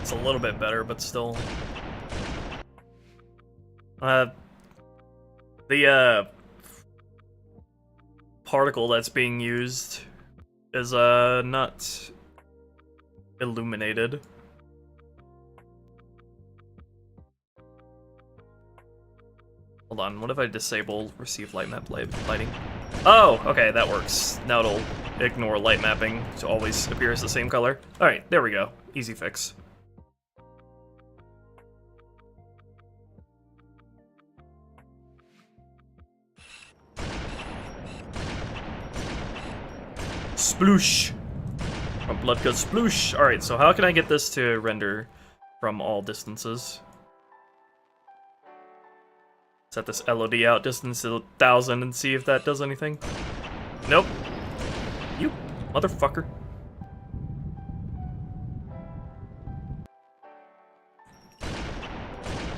It's a little bit better, but still. The particle that's being used is not illuminated. Hold on, what if I disable receive light map lighting? Oh, okay, that works. Now it'll ignore light mapping to always appear as the same color. Alright, there we go. Easy fix. Sploosh! From blood goes sploosh! Alright, so how can I get this to render from all distances? Set this LOD out distance to 1,000 and see if that does anything. Nope. You motherfucker.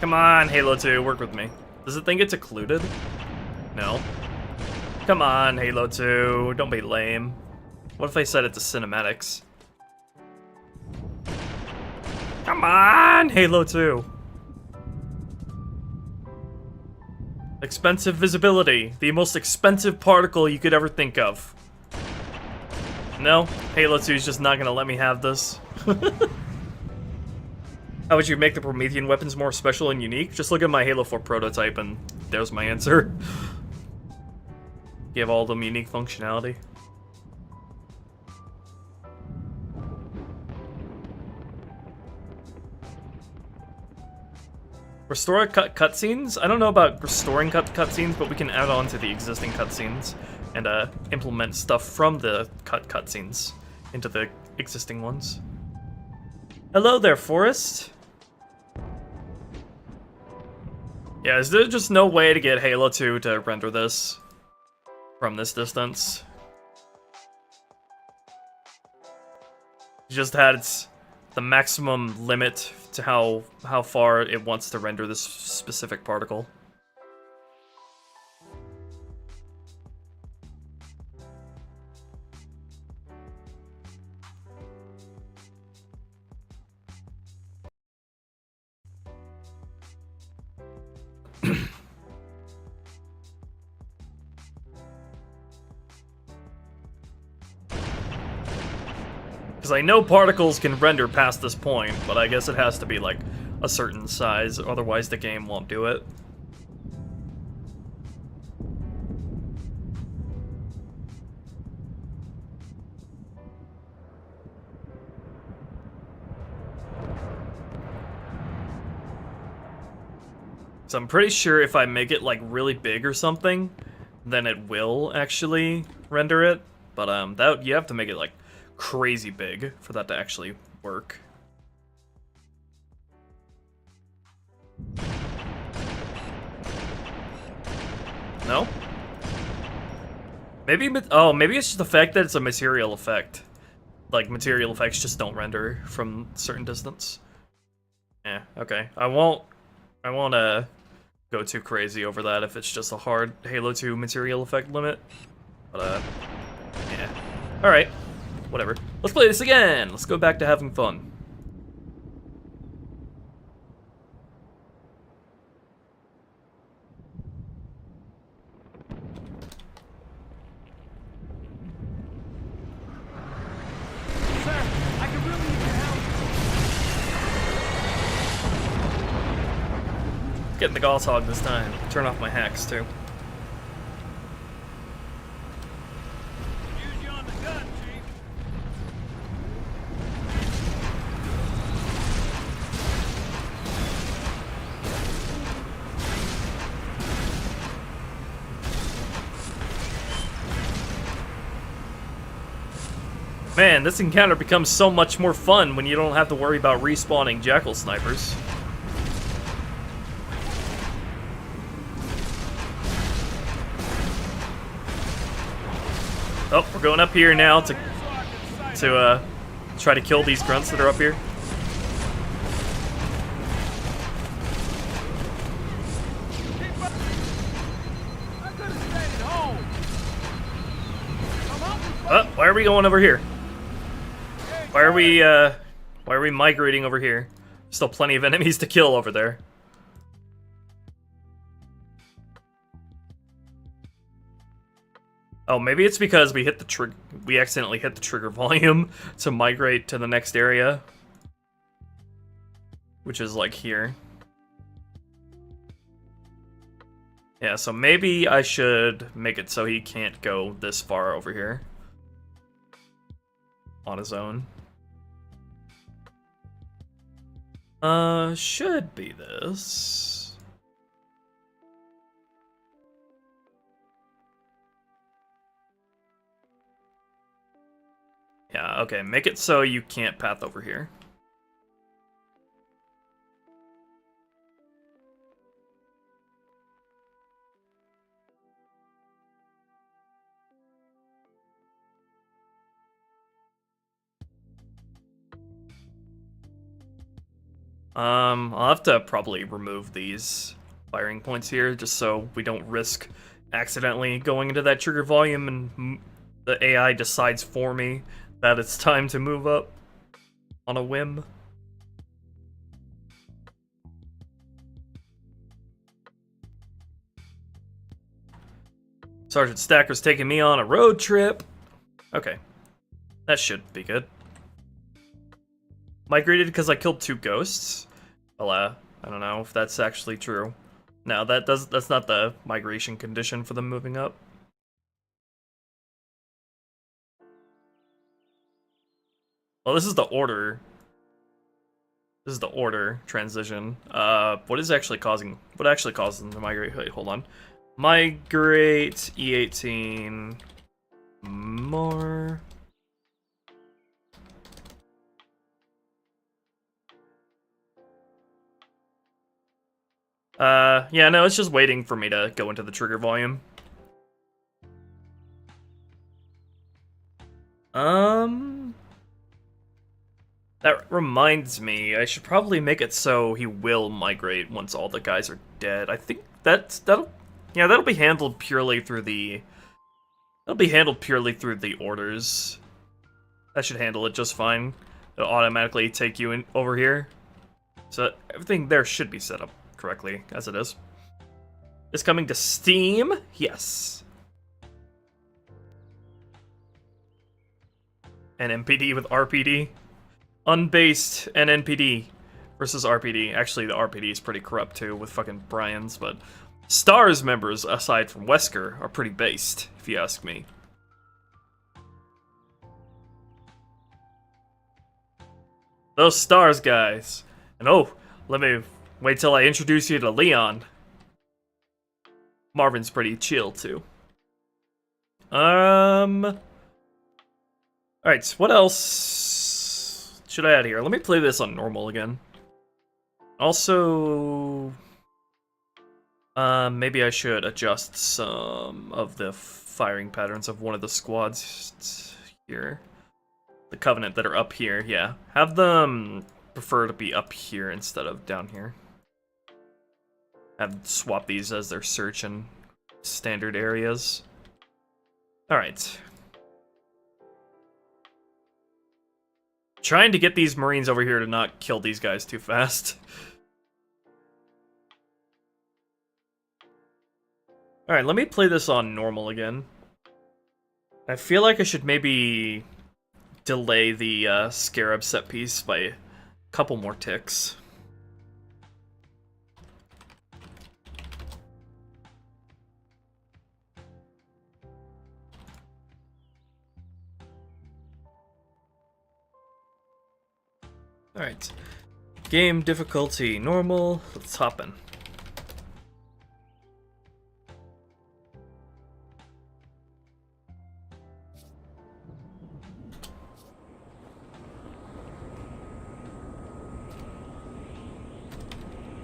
Come on, Halo 2, work with me. Does it think it's occluded? No. Come on, Halo 2, don't be lame. What if I set it to cinematics? Come on, Halo 2. Expensive visibility, the most expensive particle you could ever think of. No, Halo 2 is just not gonna let me have this. How would you make the Promethean weapons more special and unique? Just look at my Halo 4 prototype and there's my answer. Give all them unique functionality. Restore cutscenes? I don't know about restoring cutscenes, but we can add on to the existing cutscenes and implement stuff from the cutscenes into the existing ones. Hello there, Forest. Yeah, is there just no way to get Halo 2 to render this from this distance? It just had the maximum limit to how far it wants to render this specific particle. Because I know particles can render past this point, but I guess it has to be like a certain size, otherwise the game won't do it. So I'm pretty sure if I make it like really big or something, then it will actually render it. But that you have to make it like crazy big for that to actually work. No? Maybe, oh, maybe it's just the fact that it's a material effect. Like, material effects just don't render from a certain distance. Yeah, okay. I won't go too crazy over that if it's just a hard Halo 2 material effect limit. But, yeah. Alright. Whatever. Let's play this again! Let's go back to having fun. Getting the Gauss Hog this time. Turn off my hacks too. Use you on the gun, Chief. Man, this encounter becomes so much more fun when you don't have to worry about respawning Jackal snipers. Oh, we're going up here now to try to kill these grunts that are up here. Why are we going over here? Why are we migrating over here? Still plenty of enemies to kill over there. Oh, maybe it's because we accidentally hit the trigger volume to migrate to the next area, which is like here. Yeah, so maybe I should make it so he can't go this far over here on his own. Should be this. Yeah, okay, make it so you can't path over here. I'll have to probably remove these firing points here, just so we don't risk accidentally going into that trigger volume and the AI decides for me that it's time to move up on a whim. Sergeant Stacker's taking me on a road trip. Okay. That should be good. Migrated because I killed 2 ghosts? Well, I don't know if that's actually true. No, that's not the migration condition for them moving up. Well, this is the order. This is the order transition. What actually causes them to migrate? Wait, hold on. Migrate E18 more. Yeah, no, it's just waiting for me to go into the trigger volume. That reminds me, I should probably make it so he will migrate once all the guys are dead. I think that'll be handled purely through the orders. That should handle it just fine. It'll automatically take you in over here. So everything there should be set up correctly as it is. Is coming to Steam? Yes. And NPD with RPD. Unbased and NPD versus RPD. Actually, the RPD is pretty corrupt too with fucking Brian's, but Stars members, aside from Wesker, are pretty based, if you ask me. Those Stars guys. And oh, let me wait till I introduce you to Leon. Marvin's pretty chill too. Alright, what else should I add here? Let me play this on normal again. Also, Maybe I should adjust some of the firing patterns of one of the squads here. The Covenant that are up here, yeah. Have them prefer to be up here instead of down here. Have swap these as their search and standard areas. Alright. Trying to get these Marines over here to not kill these guys too fast. Alright, let me play this on normal again. I feel like I should maybe delay the Scarab set piece by a couple more ticks. Alright. Game difficulty normal. Let's hop in.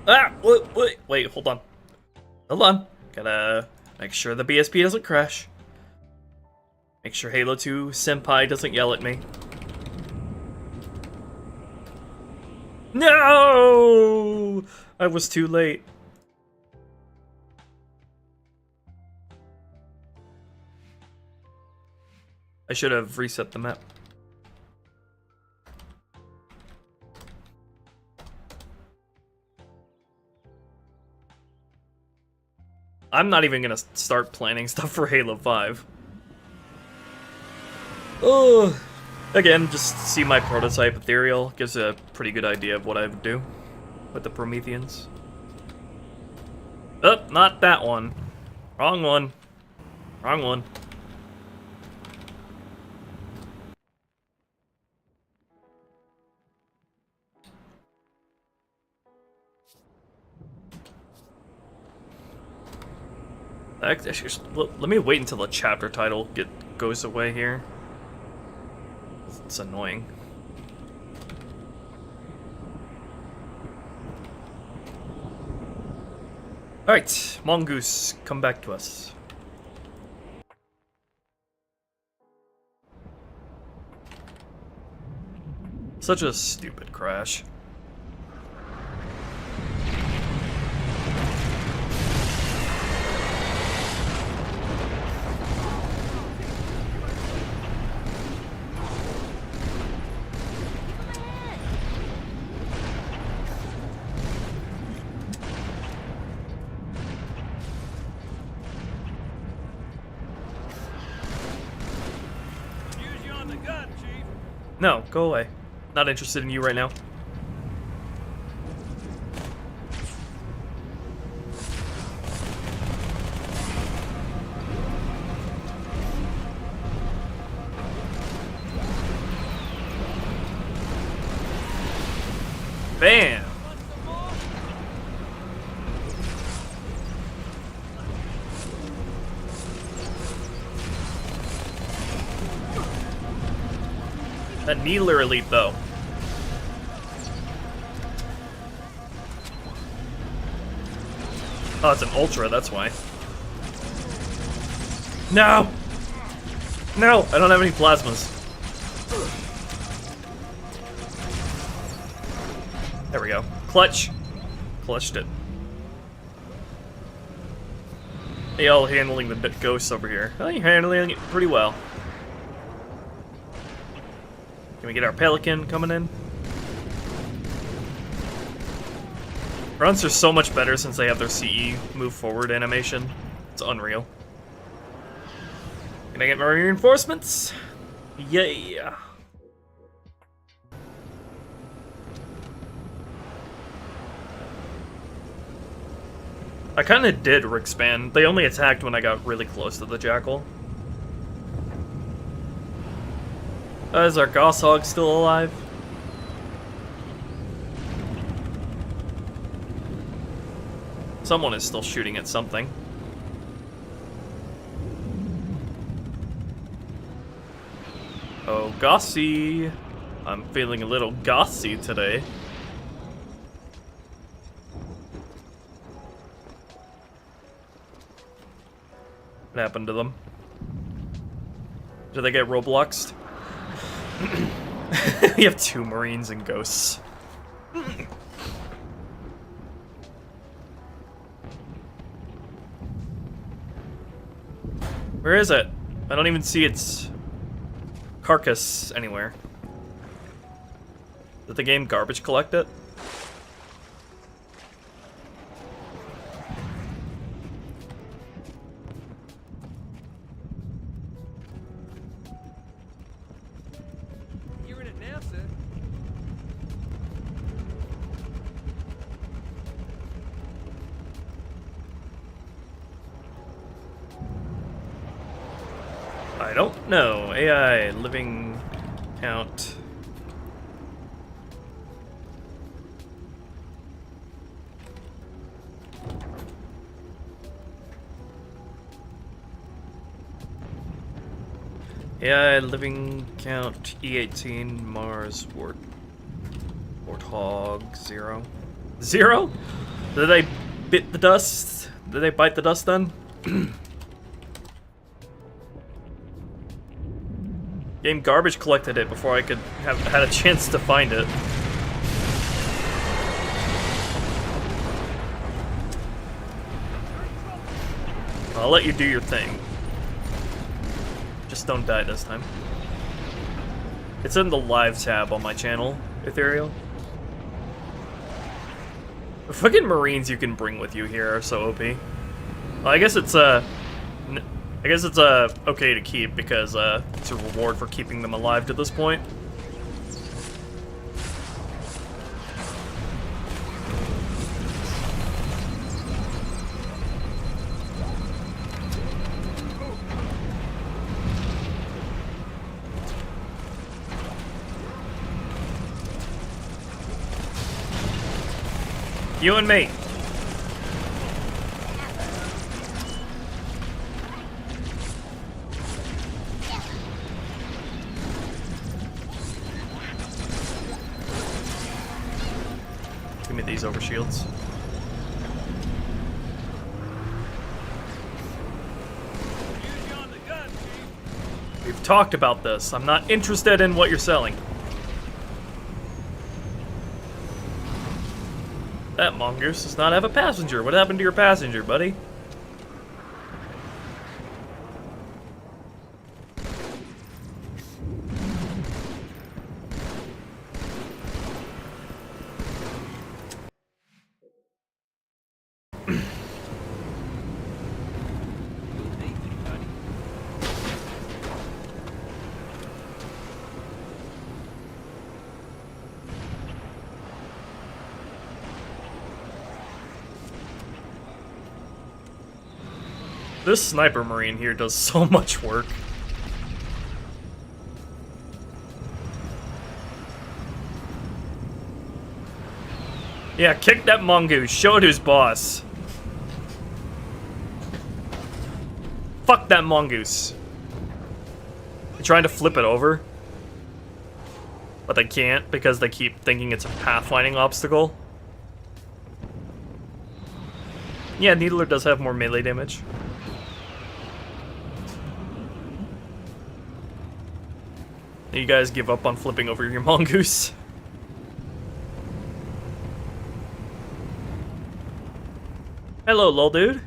Ah! Wait, hold on. Hold on. Gotta make sure the BSP doesn't crash. Make sure Halo 2 Senpai doesn't yell at me. No! I was too late. I should have reset the map. I'm not even gonna start planning stuff for Halo 5. Oh, again, just see my prototype Ethereal. Gives a pretty good idea of what I would do with the Prometheans. Oh, not that one. Wrong one. Wrong one. Actually, let me wait until the chapter title goes away here. It's annoying. Alright, Mongoose, come back to us. Such a stupid crash. No, go away. Not interested in you right now. Bam! That Needler Elite, though. Oh, it's an Ultra, that's why. No! No! I don't have any plasmas. There we go. Clutch. Clutched it. Hey, all handling the ghosts over here. Oh, you're handling it pretty well. Can we get our Pelican coming in? Runs are so much better since they have their CE move forward animation. It's unreal. Can I get my reinforcements? Yeah. I kind of did Rickspan. They only attacked when I got really close to the Jackal. Is our Goshawk still alive? Someone is still shooting at something. Oh, gossy. I'm feeling a little gossy today. What happened to them? Did they get Robloxed? You have 2 Marines and Ghosts. Where is it? I don't even see its carcass anywhere. Did the game garbage collect it? You're in it now, sir. I don't know. AI living count. AI living count E18 Mars Warthog 0. 0? Did they bit the dust? Did they bite the dust then? Game garbage collected it before I could have had a chance to find it. I'll let you do your thing. Just don't die this time. It's in the live tab on my channel, Ethereal. The fucking Marines you can bring with you here are so OP. Well, I guess it's okay to keep because it's a reward for keeping them alive to this point. You and me. Give me these overshields. We've talked about this. I'm not interested in what you're selling. That mongoose does not have a passenger. What happened to your passenger, buddy? This sniper marine here does so much work. Yeah, kick that mongoose. Show it who's boss. Fuck that mongoose. They're trying to flip it over. But they can't because they keep thinking it's a pathfinding obstacle. Yeah, Needler does have more melee damage. You guys give up on flipping over your mongoose. Hello, lol dude.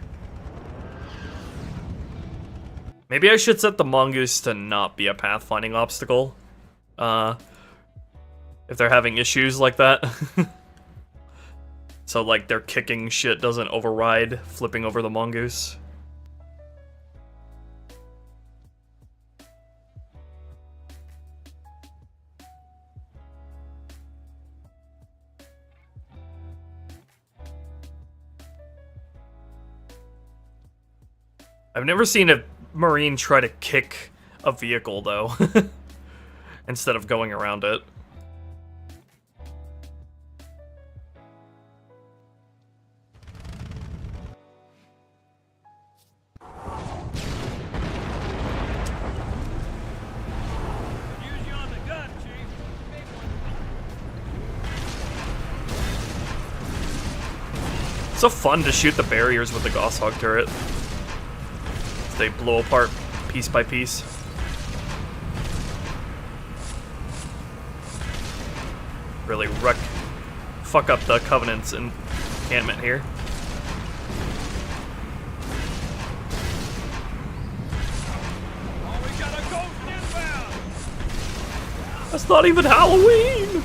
Maybe I should set the mongoose to not be a pathfinding obstacle. If they're having issues like that. So like their kicking shit doesn't override flipping over the mongoose. I've never seen a Marine try to kick a vehicle, though, instead of going around it. Use you on the gun, Chief. It's so fun to shoot the barriers with the Gosshog turret. They blow apart piece by piece. Really fuck up the Covenant's encampment here. Oh, we got a ghost inbound! That's not even Halloween!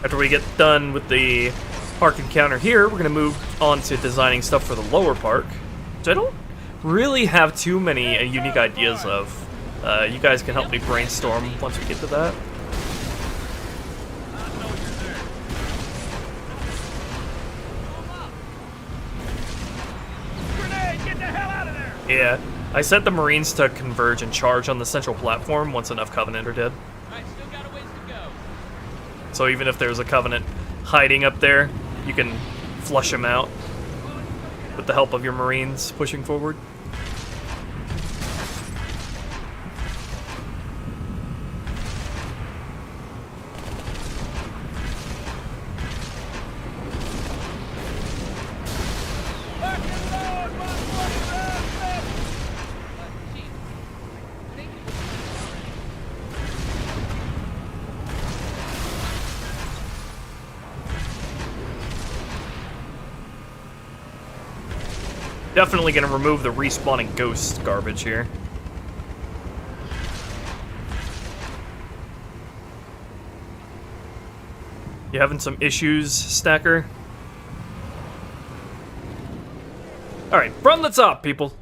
After we get done with the park encounter here, we're gonna move on to designing stuff for the lower park, which I don't really have too many unique ideas of. You guys can help me brainstorm once we get to that. I know you're there. Grenade! Get the hell out of there! Yeah, I set the Marines to converge and charge on the central platform once enough Covenant are dead. Alright, still got a ways to go. So even if there's a Covenant hiding up there, you can flush them out with the help of your Marines pushing forward. Definitely gonna remove the respawning ghost garbage here. You having some issues, Stacker? Alright, from the top, people.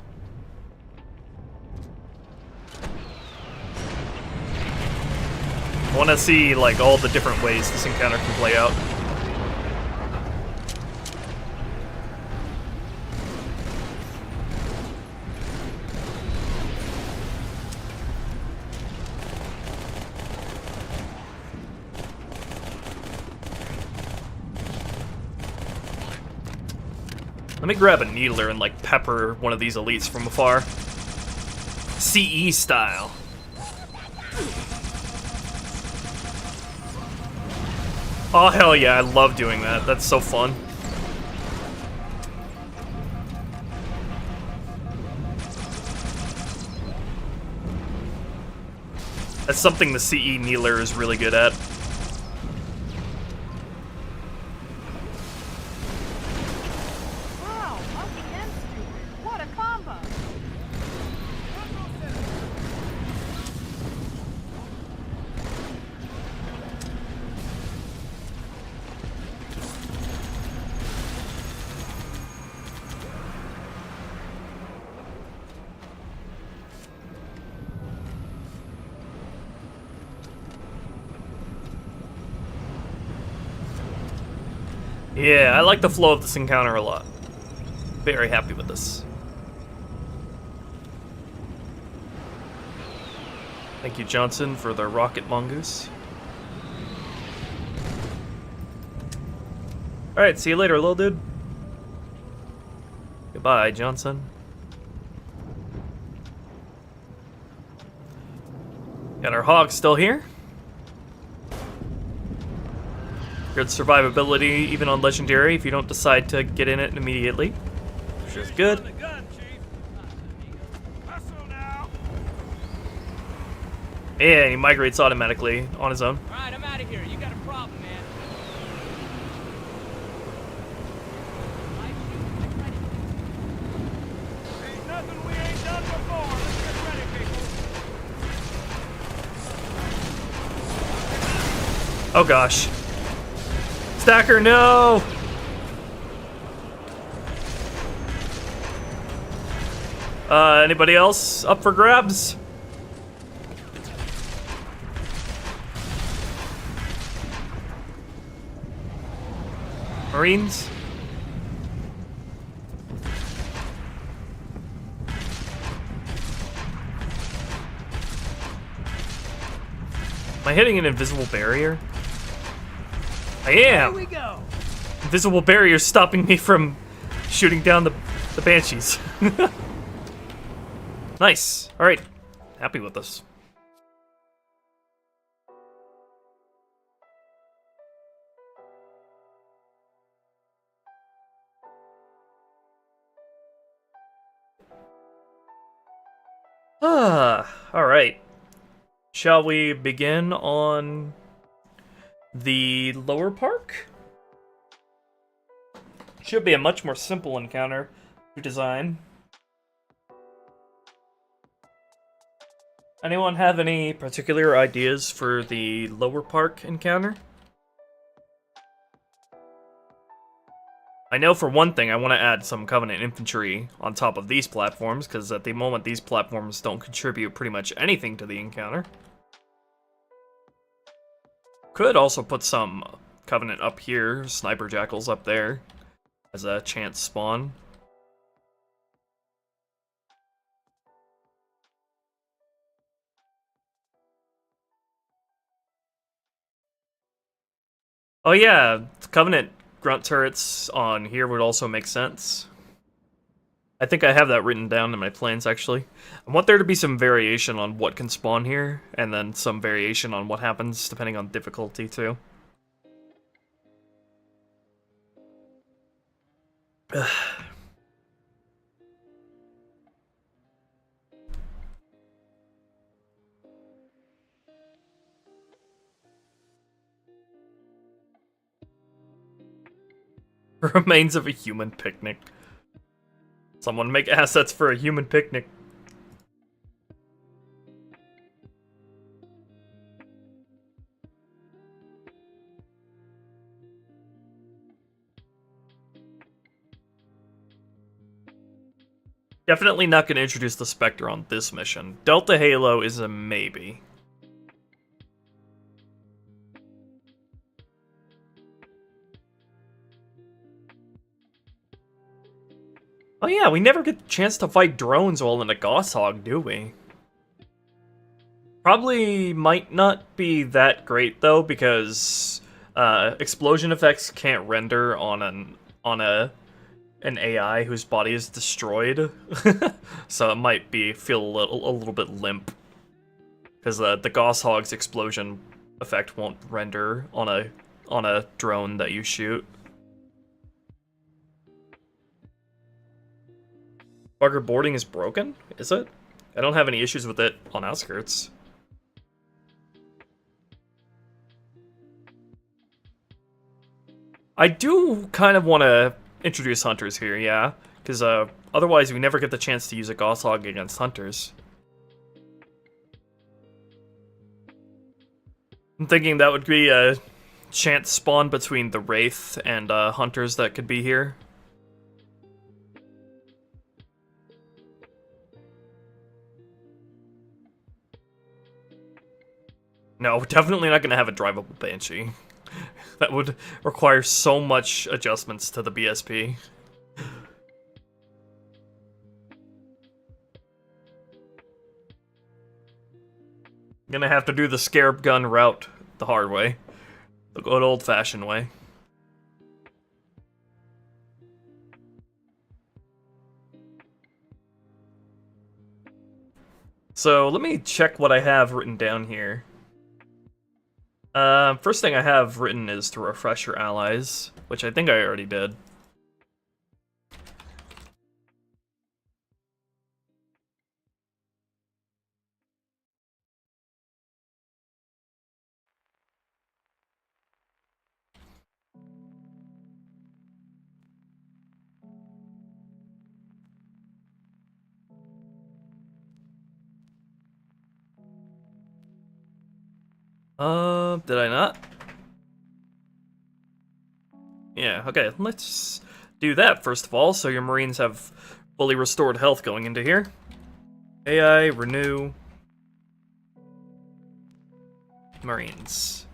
I wanna see, like, all the different ways this encounter can play out. Let me grab a needler and, like, pepper one of these elites from afar. CE style. Oh, hell yeah, I love doing that. That's so fun. That's something the CE needler is really good at. Wow, Uncle and stupid. What a combo! Yeah, I like the flow of this encounter a lot. Very happy with this. Thank you, Johnson, for the rocket mongoose. Alright, see you later, little dude. Goodbye, Johnson. Got our hog still here. Good survivability, even on Legendary, if you don't decide to get in it immediately. Which is good. On the gun, Chief. Hustle now. And he migrates automatically on his own. Alright, I'm out of here. You got a problem, man. Ain't nothing we ain't done before. Let's get ready, people. Oh gosh. Stacker, no! Anybody else up for grabs? Marines? Am I hitting an invisible barrier? I am! Here we go. Invisible barrier stopping me from shooting down the banshees. Nice. Alright. Happy with this. Alright. Shall we begin on the lower park? Should be a much more simple encounter to design. Anyone have any particular ideas for the lower park encounter? I know for one thing I want to add some Covenant infantry on top of these platforms, because at the moment these platforms don't contribute pretty much anything to the encounter. Could also put some Covenant up here, Sniper Jackals up there, as a chance spawn. Oh yeah, Covenant grunt turrets on here would also make sense. I think I have that written down in my plans, actually. I want there to be some variation on what can spawn here, and then some variation on what happens depending on difficulty, too. Remains of a human picnic. Someone make assets for a human picnic. Definitely not going to introduce the Spectre on this mission. Delta Halo is a maybe. Oh yeah, we never get the chance to fight drones while in a Goshawk, do we? Probably might not be that great though, because explosion effects can't render on an AI whose body is destroyed, so it might feel a little bit limp, because the Goshawk's explosion effect won't render on a drone that you shoot. Bugger boarding is broken? Is it? I don't have any issues with it on outskirts. I do kind of want to introduce hunters here, yeah, because otherwise we never get the chance to use a Goshawk against hunters. I'm thinking that would be a chance spawn between the Wraith and hunters that could be here. No, definitely not going to have a drivable Banshee. That would require so much adjustments to the BSP. Gonna have to do the Scarab Gun route the hard way. The good old-fashioned way. So, let me check what I have written down here. First thing I have written is to refresh your allies, which I think I already did. Did I not? Yeah, okay, let's do that first of all, so your Marines have fully restored health going into here. AI, renew. Marines.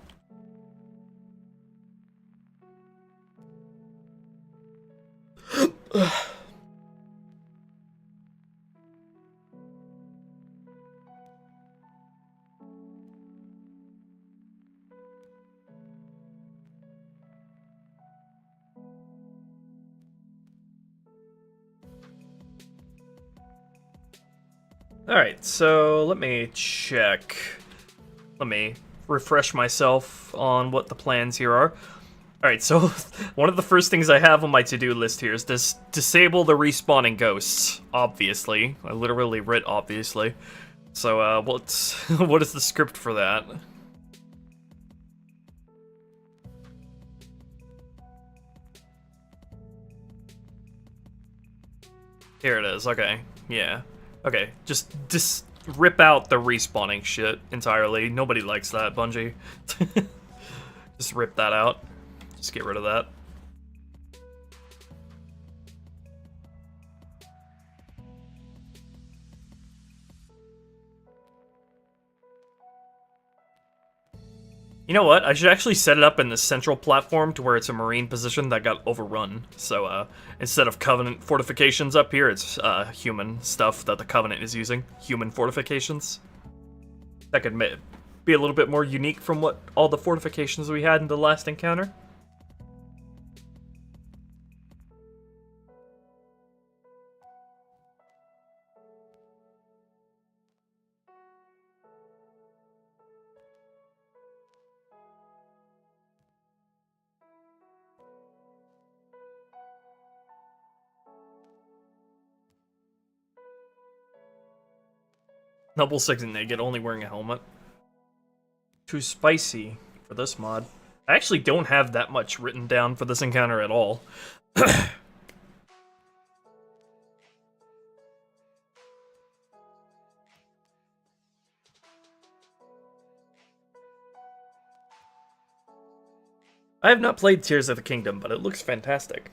Alright, so let me check. Let me refresh myself on what the plans here are. Alright, so one of the first things I have on my to-do list here is this: disable the respawning ghosts. Obviously. I literally writ obviously. So, what is the script for that? Here it is, okay. Yeah. Okay, just rip out the respawning shit entirely. Nobody likes that, Bungie. Just rip that out. Just get rid of that. You know what? I should actually set it up in the central platform to where it's a marine position that got overrun. So, instead of Covenant fortifications up here, it's, human stuff that the Covenant is using. Human fortifications. That could be a little bit more unique from what all the fortifications we had in the last encounter. Noble 6 and naked, only wearing a helmet. Too spicy for this mod. I actually don't have that much written down for this encounter at all. I have not played Tears of the Kingdom, but it looks fantastic.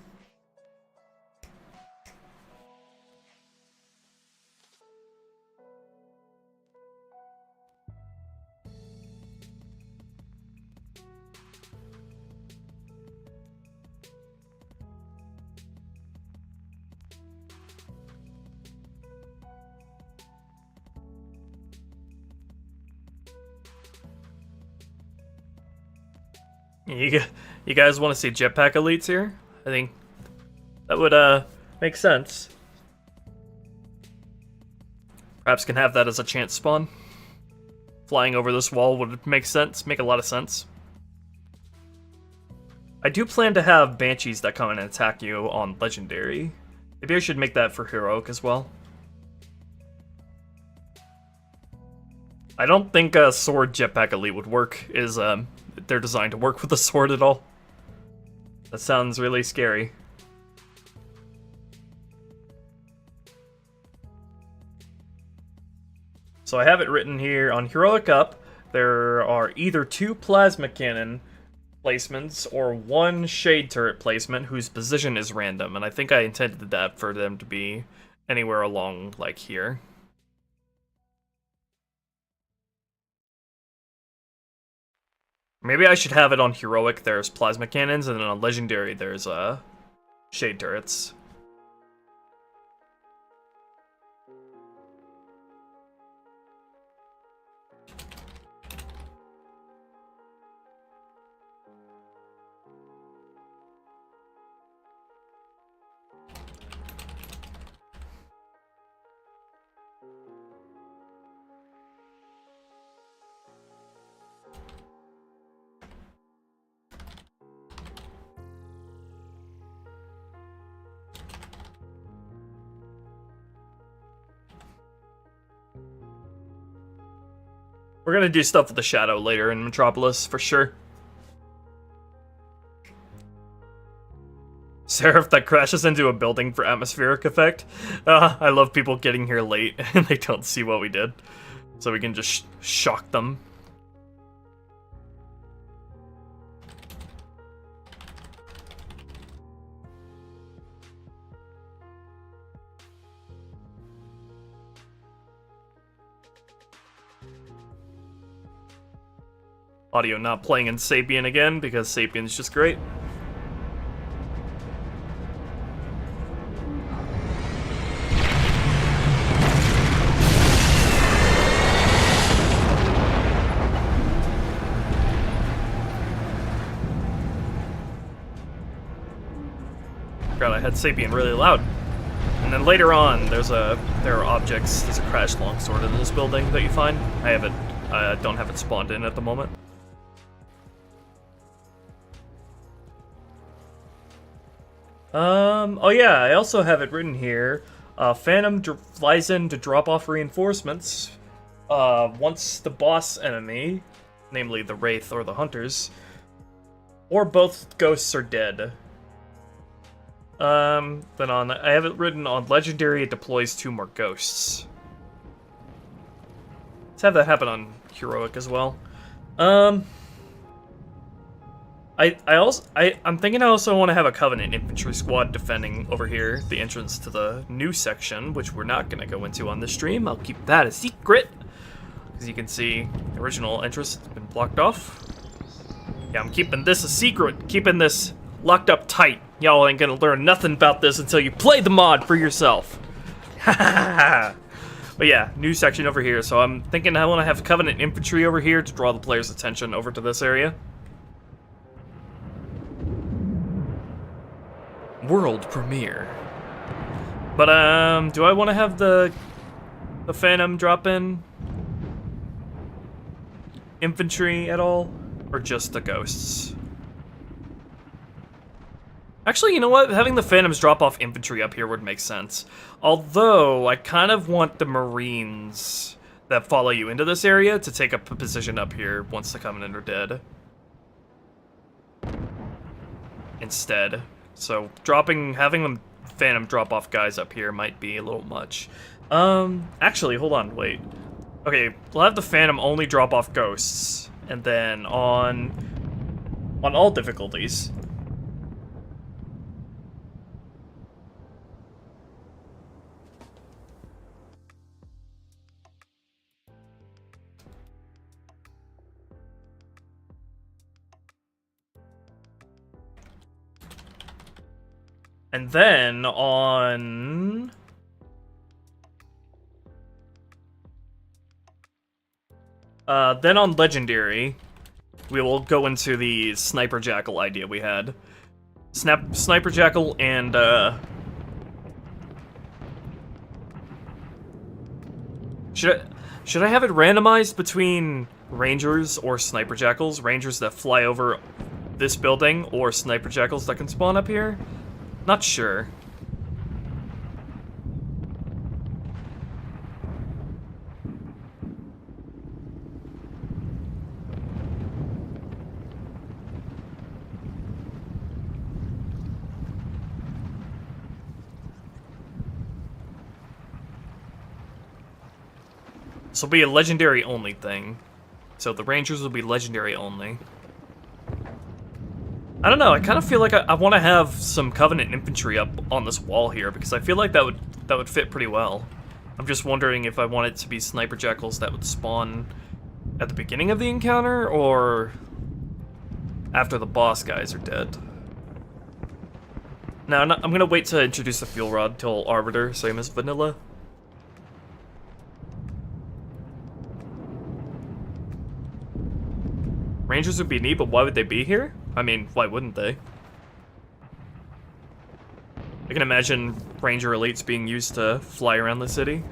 You guys want to see jetpack elites here? I think that would make sense. Perhaps can have that as a chance spawn. Flying over this wall would make a lot of sense. I do plan to have banshees that come and attack you on legendary. Maybe I should make that for heroic as well. I don't think a sword jetpack elite would work. They're designed to work with a sword at all. That sounds really scary. So I have it written here on heroic up. There are either 2 plasma cannon placements or 1 shade turret placement whose position is random, and I think I intended that for them to be anywhere along like here. Maybe I should have it on heroic, there's plasma cannons, and then on legendary there's shade turrets. We're gonna do stuff with the shadow later in Metropolis, for sure. Seraph that crashes into a building for atmospheric effect. I love people getting here late and they don't see what we did. So we can just shock them. Audio not playing in Sapien again, because Sapien's just great. God, I had Sapien really loud. And then later on, there are objects. There's a crashed longsword in this building that you find. I don't have it spawned in at the moment. Oh yeah, I also have it written here. Phantom flies in to drop off reinforcements. Once the boss enemy, namely the Wraith or the Hunters, or both ghosts are dead. Then I have it written on Legendary, it deploys 2 more ghosts. Let's have that happen on Heroic as well. I'm thinking I also want to have a Covenant infantry squad defending over here, the entrance to the new section, which we're not going to go into on this stream. I'll keep that a secret. As you can see, the original entrance has been blocked off. Yeah, I'm keeping this a secret, keeping this locked up tight. Y'all ain't gonna learn nothing about this until you play the mod for yourself. But yeah, new section over here. So I'm thinking I want to have Covenant infantry over here to draw the player's attention over to this area. World premiere. But do I want to have the Phantom drop in infantry at all, or just the ghosts? Actually, you know what? Having the Phantoms drop off infantry up here would make sense. Although, I kind of want the Marines that follow you into this area to take up a position up here once the Covenant are dead. Instead. So, having them Phantom drop off guys up here might be a little much. Actually, hold on, wait. Okay, we'll have the Phantom only drop off ghosts. And then on all difficulties. And then on Legendary, we will go into the Sniper Jackal idea we had. Sniper Jackal and should I have it randomized between Rangers or Sniper Jackals? Rangers that fly over this building or Sniper Jackals that can spawn up here? Not sure. This will be a legendary only thing. So the Rangers will be legendary only. I don't know, I kind of feel like I want to have some Covenant infantry up on this wall here, because I feel like that would fit pretty well. I'm just wondering if I want it to be Sniper Jackals that would spawn at the beginning of the encounter, or after the boss guys are dead. Now, I'm going to wait to introduce the Fuel Rod till Arbiter, same as Vanilla. Rangers would be neat, but why would they be here? I mean, why wouldn't they? I can imagine Ranger Elites being used to fly around the city.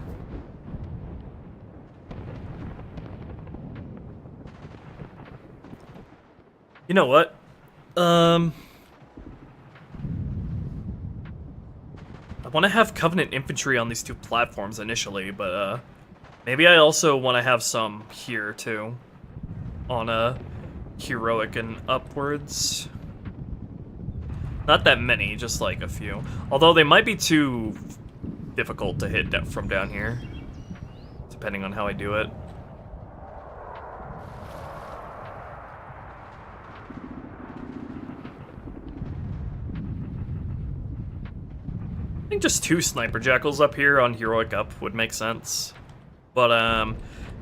You know what? I want to have Covenant infantry on these 2 platforms initially, but maybe I also want to have some here too. On Heroic and upwards. Not that many, just like a few. Although they might be too difficult to hit from down here, depending on how I do it. I think just 2 Sniper Jackals up here on Heroic up would make sense. But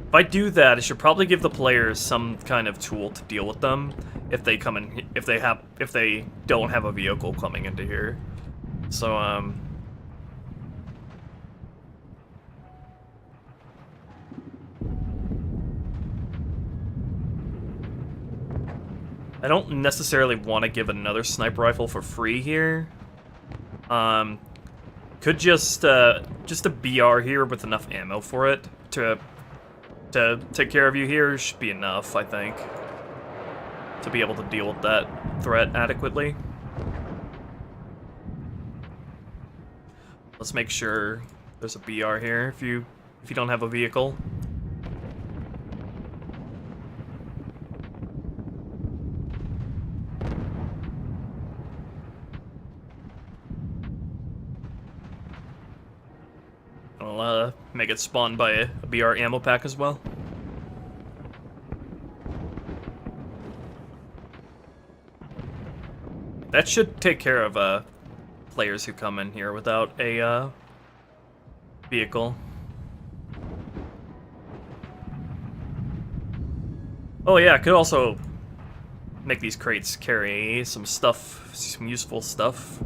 if I do that, it should probably give the players some kind of tool to deal with them if they come in, if they don't have a vehicle coming into here. So I don't necessarily want to give another sniper rifle for free here. Could just a BR here with enough ammo for it to take care of you here should be enough, I think, to be able to deal with that threat adequately. Let's make sure there's a BR here if you don't have a vehicle. I'll make it spawn by a BR ammo pack as well. That should take care of players who come in here without a vehicle. Oh yeah, I could also make these crates carry some stuff, some useful stuff.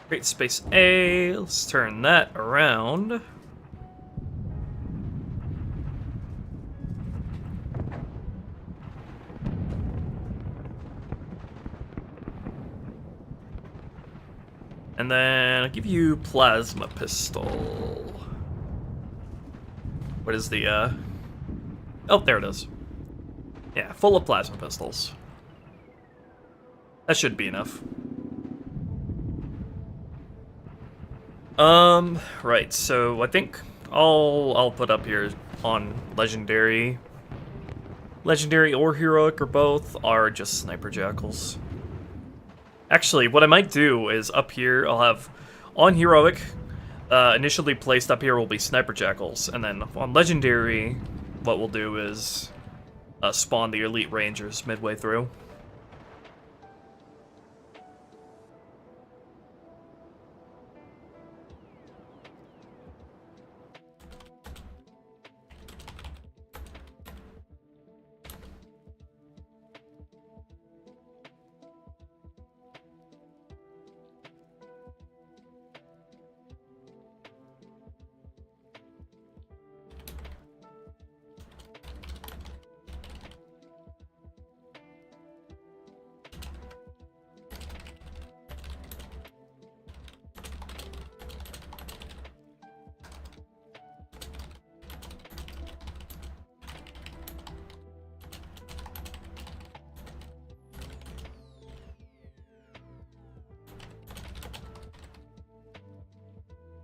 Crate space A, let's turn that around. And then I'll give you plasma pistol. What is the, oh, there it is. Yeah, full of plasma pistols. That should be enough. Right, so I think I'll put up here on legendary or heroic or both are just sniper jackals. Actually, what I might do is up here I'll have on heroic initially placed up here will be sniper jackals, and then on legendary what we'll do is spawn the elite rangers midway through.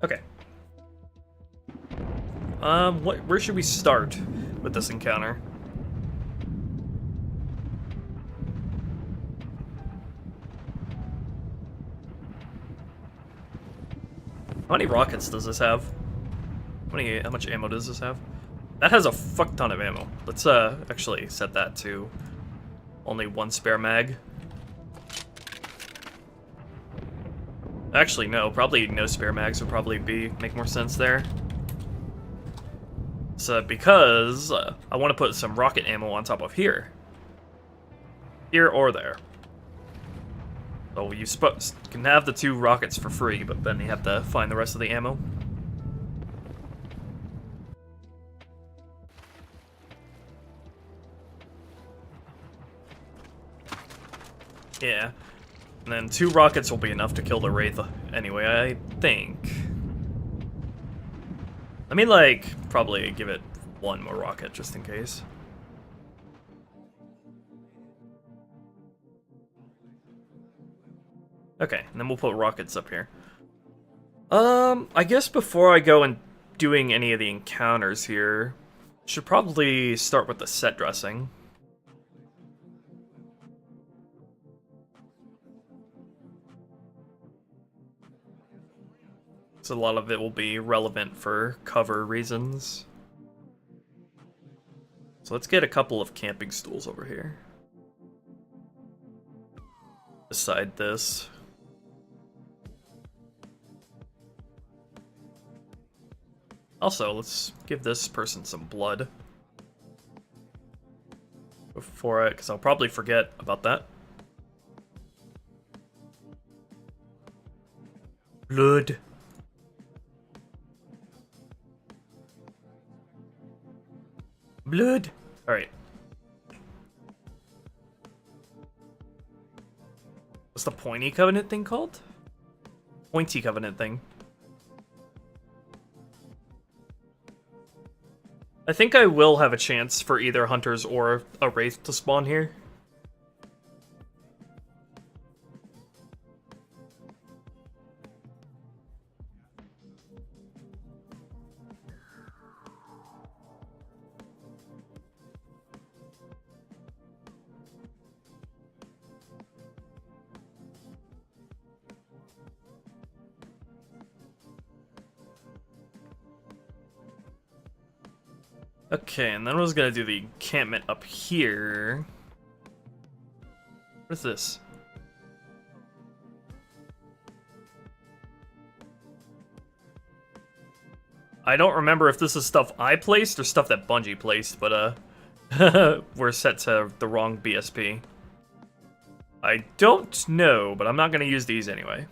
Okay. Where should we start with this encounter? How many rockets does this have? How much ammo does this have? That has a fuck ton of ammo. Let's actually set that to only one spare mag. Actually, no. Probably no spare mags would probably make more sense there. So, because I want to put some rocket ammo on top of here. Here or there. So you can have the 2 rockets for free, but then you have to find the rest of the ammo. Yeah. And then 2 rockets will be enough to kill the Wraith anyway, I think. Let me, like, probably give it 1 more rocket, just in case. Okay, and then we'll put rockets up here. I guess before I go and doing any of the encounters here, I should probably start with the set dressing. A lot of it will be relevant for cover reasons. So let's get a couple of camping stools over here. Beside this. Also, let's give this person some blood. Because I'll probably forget about that. Blood. Blood. Alright. What's the pointy covenant thing called? Pointy covenant thing. I think I will have a chance for either hunters or a wraith to spawn here. Okay, and then I was gonna do the encampment up here. What is this? I don't remember if this is stuff I placed or stuff that Bungie placed, but we're set to the wrong BSP. I don't know, but I'm not gonna use these anyway.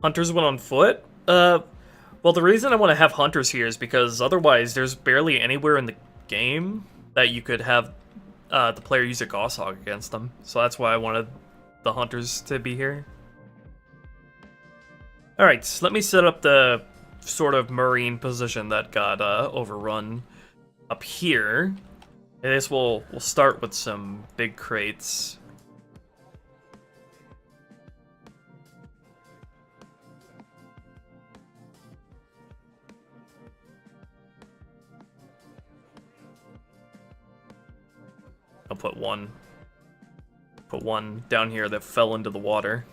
Hunters went on foot? Well, the reason I want to have hunters here is because otherwise there's barely anywhere in the game that you could have the player use a Goshawk against them. So that's why I wanted the hunters to be here. Alright, so let me set up the sort of marine position that got overrun up here. I guess we'll start with some big crates. I'll put one down here that fell into the water.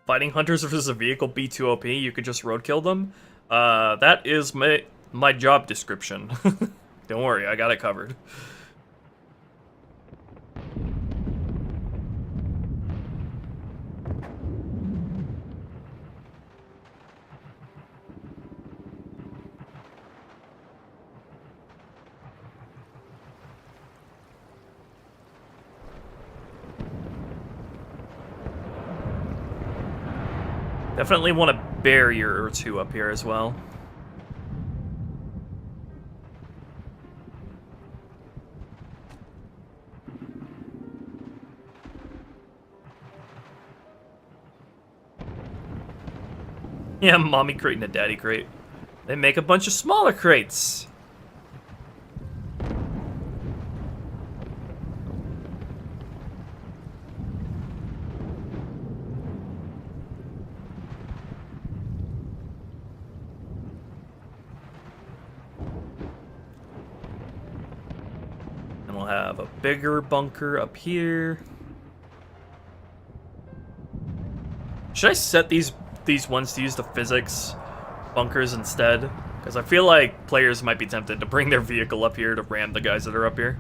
Fighting hunters versus a vehicle B2 OP, you could just roadkill them. That is my job description. Don't worry, I got it covered. Definitely want a barrier or two up here as well. Yeah, mommy crate and a daddy crate. They make a bunch of smaller crates. And we'll have a bigger bunker up here. Should I set these ones to use the physics bunkers instead? Because I feel like players might be tempted to bring their vehicle up here to ram the guys that are up here.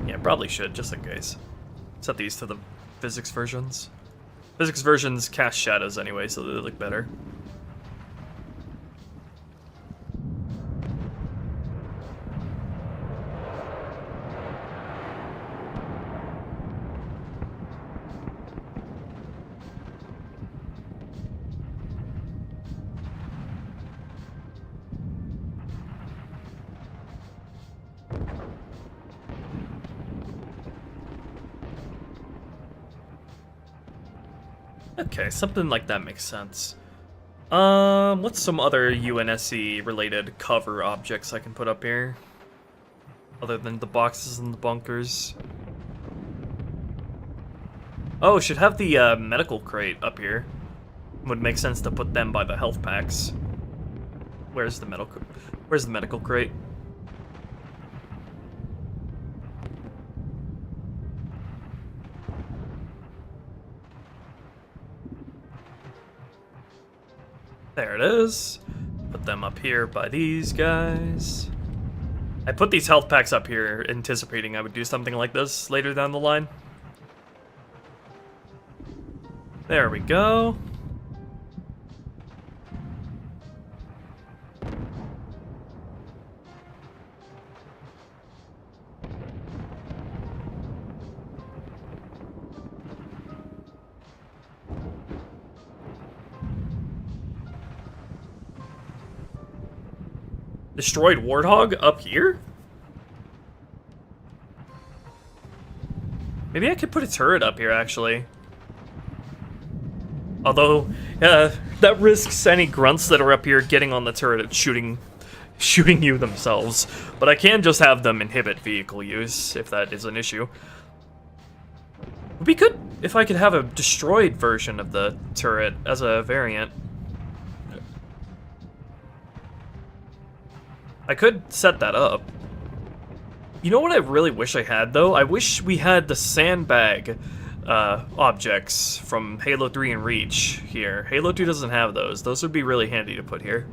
Yeah, probably should, just in case. Set these to the physics versions. Physics versions cast shadows anyway, so they look better. Okay, something like that makes sense. What's some other UNSC related cover objects I can put up here? Other than the boxes and the bunkers. Oh, should have the medical crate up here. Would make sense to put them by the health packs. Where's the medical crate? There it is. Put them up here by these guys. I put these health packs up here anticipating I would do something like this later down the line. There we go. Destroyed Warthog up here? Maybe I could put a turret up here, actually. Although, that risks any grunts that are up here getting on the turret and shooting you themselves. But I can just have them inhibit vehicle use, if that is an issue. It would be good if I could have a destroyed version of the turret as a variant. I could set that up. You know what I really wish I had, though? I wish we had the sandbag objects from Halo 3 and Reach here. Halo 2 doesn't have those. Those would be really handy to put here.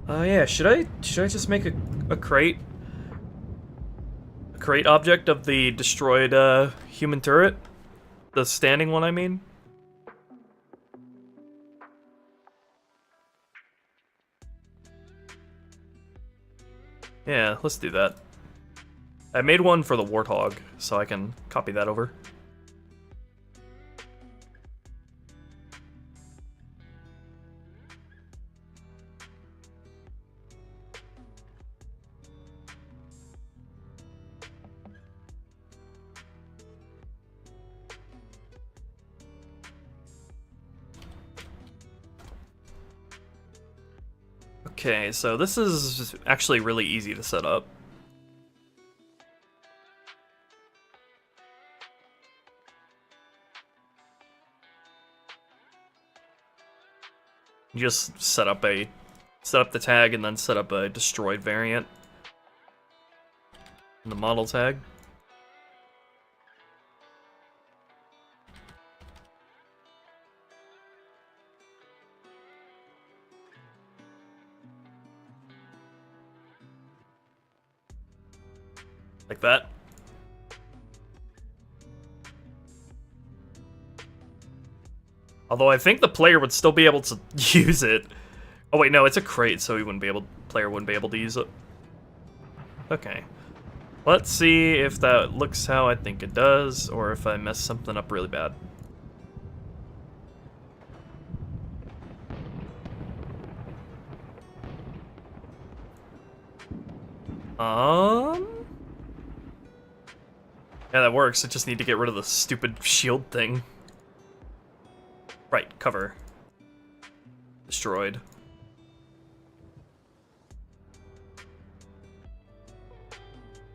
Yeah, should I just make a crate? A crate object of the destroyed human turret? The standing one, I mean? Yeah, let's do that. I made one for the Warthog, so I can copy that over. Okay, so this is actually really easy to set up. You just set up the tag and then set up a destroyed variant in the model tag. Like that. Although I think the player would still be able to use it. Oh wait, no, it's a crate, so player wouldn't be able to use it. Okay. Let's see if that looks how I think it does, or if I mess something up really bad. Yeah, that works. I just need to get rid of the stupid shield thing. Right, cover. Destroyed.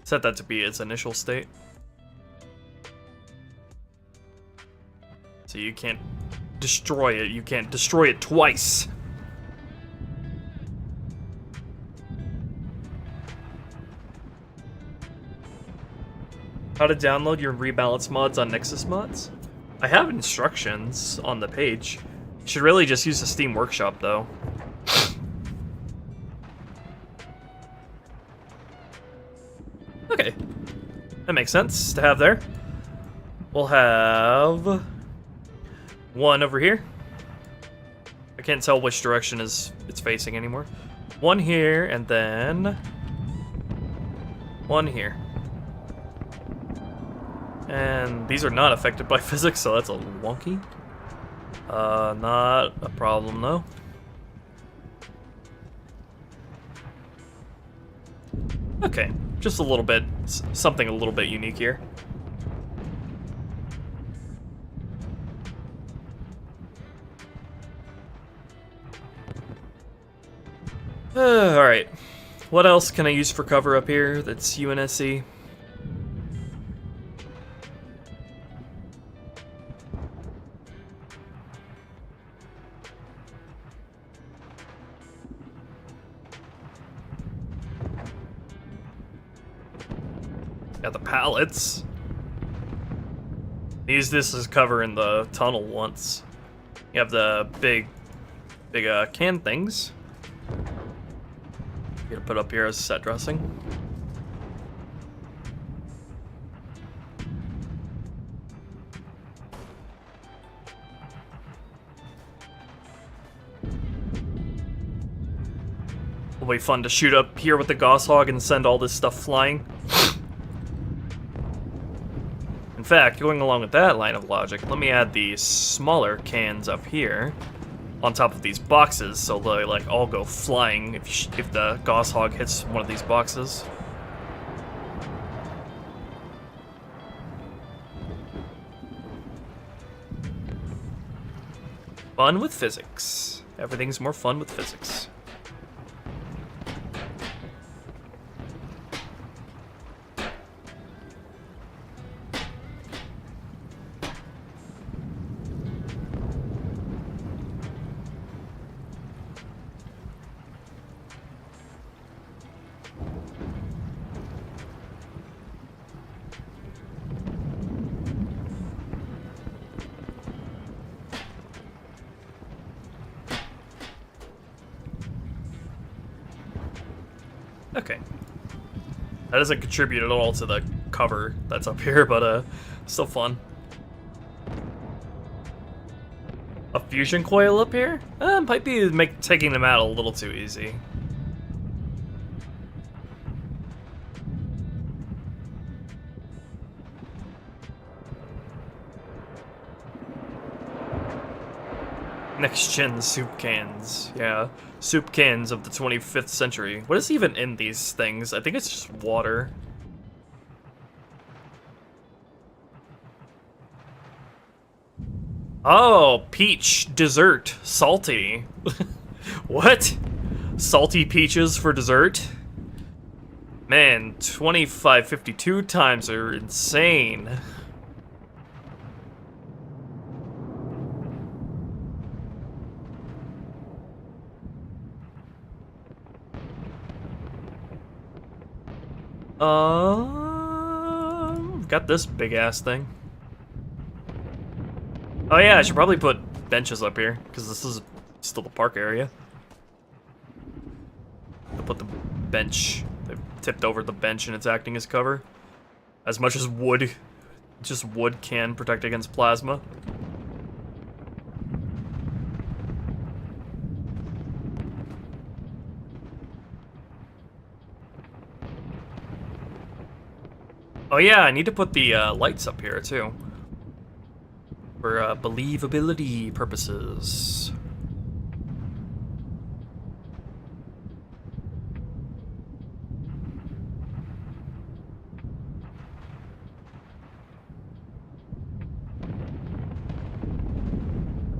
Set that to be its initial state. So you can't destroy it. You can't destroy it twice. How to download your rebalance mods on Nexus Mods? I have instructions on the page. You should really just use the Steam Workshop, though. Okay. That makes sense to have there. We'll have one over here. I can't tell which direction it's facing anymore. One here, and then one here. And these are not affected by physics, so that's a little wonky. Not a problem, though. Okay, just a little bit, something a little bit unique here. Alright. What else can I use for cover up here that's UNSC? Got the pallets. Use this as cover in the tunnel once. You have the big can things. You're gonna put up here as set dressing. It'll be fun to shoot up here with the Goshawk and send all this stuff flying. fact, going along with that line of logic, let me add the smaller cans up here on top of these boxes, so they like all go flying if the Gosshog hits one of these boxes. Fun with physics. Everything's more fun with physics. Okay. That doesn't contribute at all to the cover that's up here, but still fun. A fusion coil up here? Might be taking them out a little too easy. Next gen soup cans. Yeah. Soup cans of the 25th century. What is even in these things? I think it's just water. Oh, peach dessert. Salty. What? Salty peaches for dessert? Man, 2552 times are insane. Got this big ass thing. Oh yeah, I should probably put benches up here, because this is still the park area. I'll put the bench. They've tipped over the bench and it's acting as cover. As much as wood, just wood can protect against plasma. Oh yeah, I need to put the lights up here too. For believability purposes.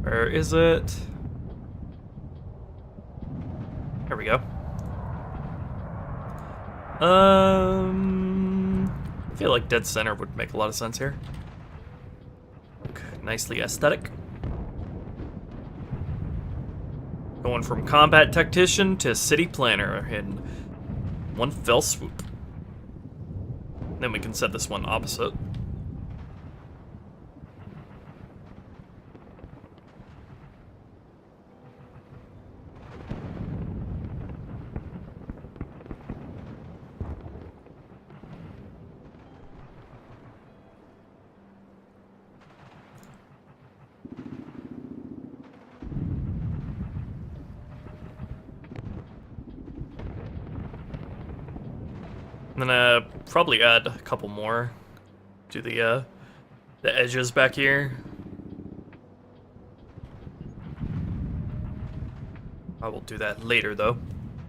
Where is it? There we go. I feel like dead center would make a lot of sense here. Okay, nicely aesthetic. Going from combat tactician to city planner in one fell swoop. Then we can set this one opposite. I'm gonna probably add a couple more to the edges back here. I will do that later though.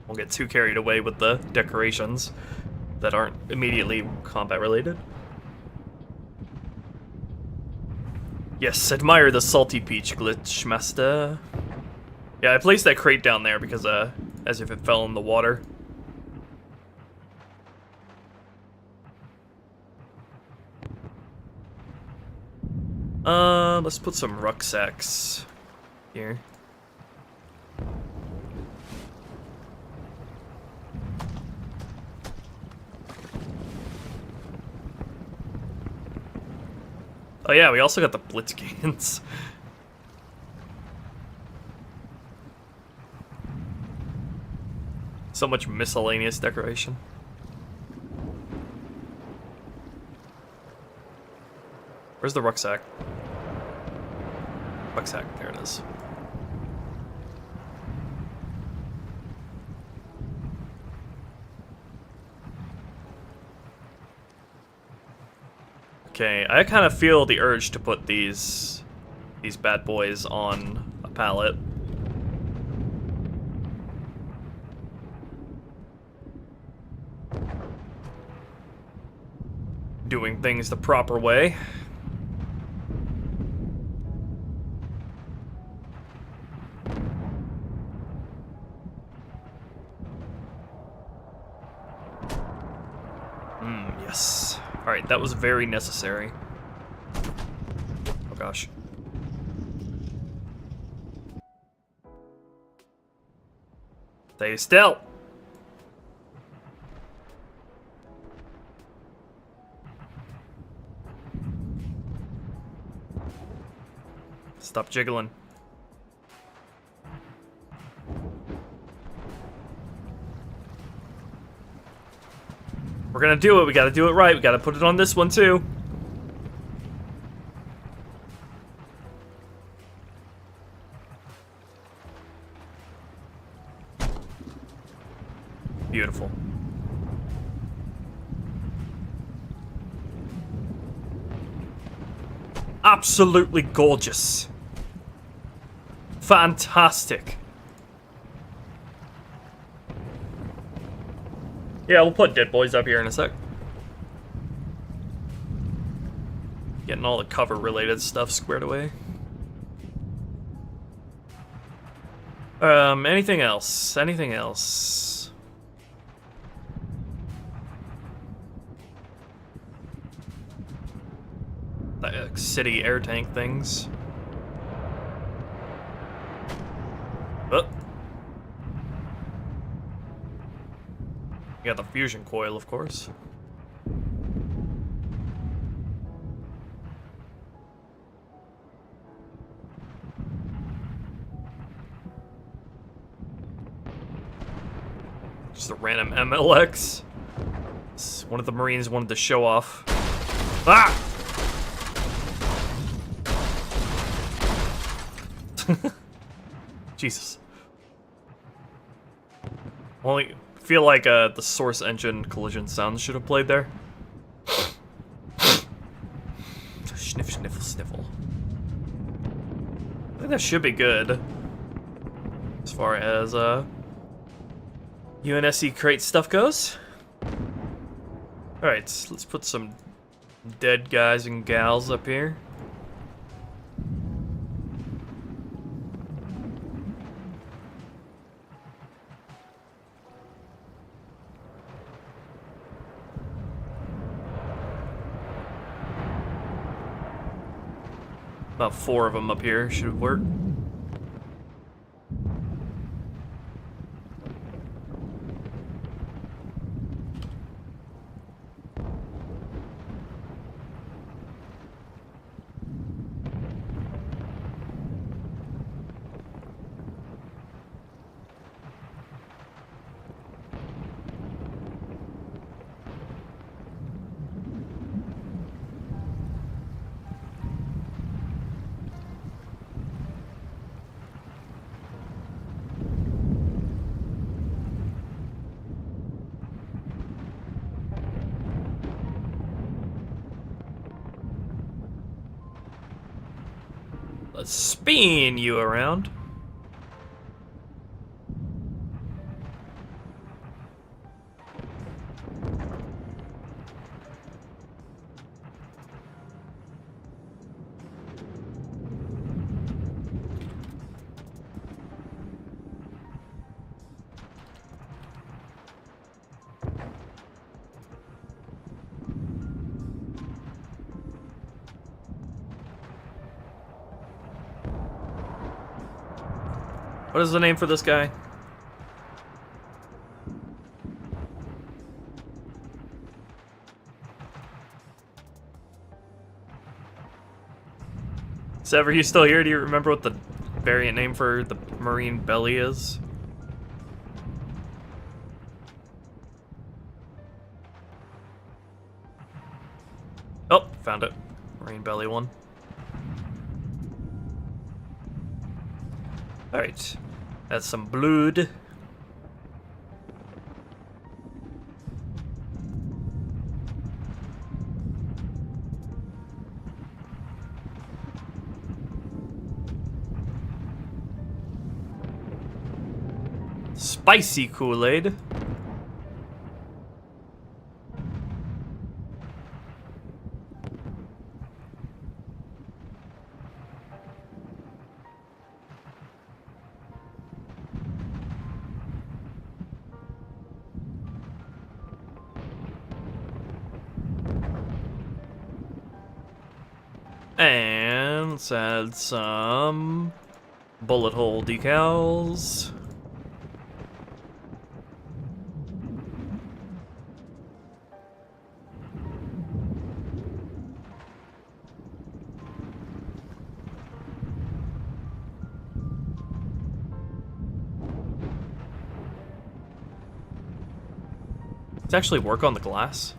Won't get too carried away with the decorations that aren't immediately combat related. Yes, admire the salty peach glitch, master. Yeah, I placed that crate down there because as if it fell in the water. Let's put some rucksacks here. Oh yeah, we also got the blitz cans. So much miscellaneous decoration. Where's the rucksack? Rucksack, there it is. Okay, I kind of feel the urge to put these bad boys on a pallet. Doing things the proper way. Yes. Alright, that was very necessary. Oh gosh. Stay still! Stop jiggling. We're gonna do it. We gotta do it right. We gotta put it on this one too. Beautiful. Absolutely gorgeous. Fantastic. Yeah, we'll put dead boys up here in a sec. Getting all the cover-related stuff squared away. Anything else? Anything else? City air tank things. Oh. You got the fusion coil, of course. Just a random MLX. One of the Marines wanted to show off. Ah! Jesus. Only feel like the source engine collision sounds should have played there. Sniff, sniffle, sniffle. I think that should be good. As far as UNSC crate stuff goes. Alright, let's put some dead guys and gals up here. About 4 of them up here should work. Let's spin you around. What is the name for this guy? Sever, you still here? Do you remember what the variant name for the Marine belly is? Oh, found it. Marine belly one. Alright. That's some blood. spicy Kool-Aid. And let's add some bullet hole decals. Does it actually work on the glass?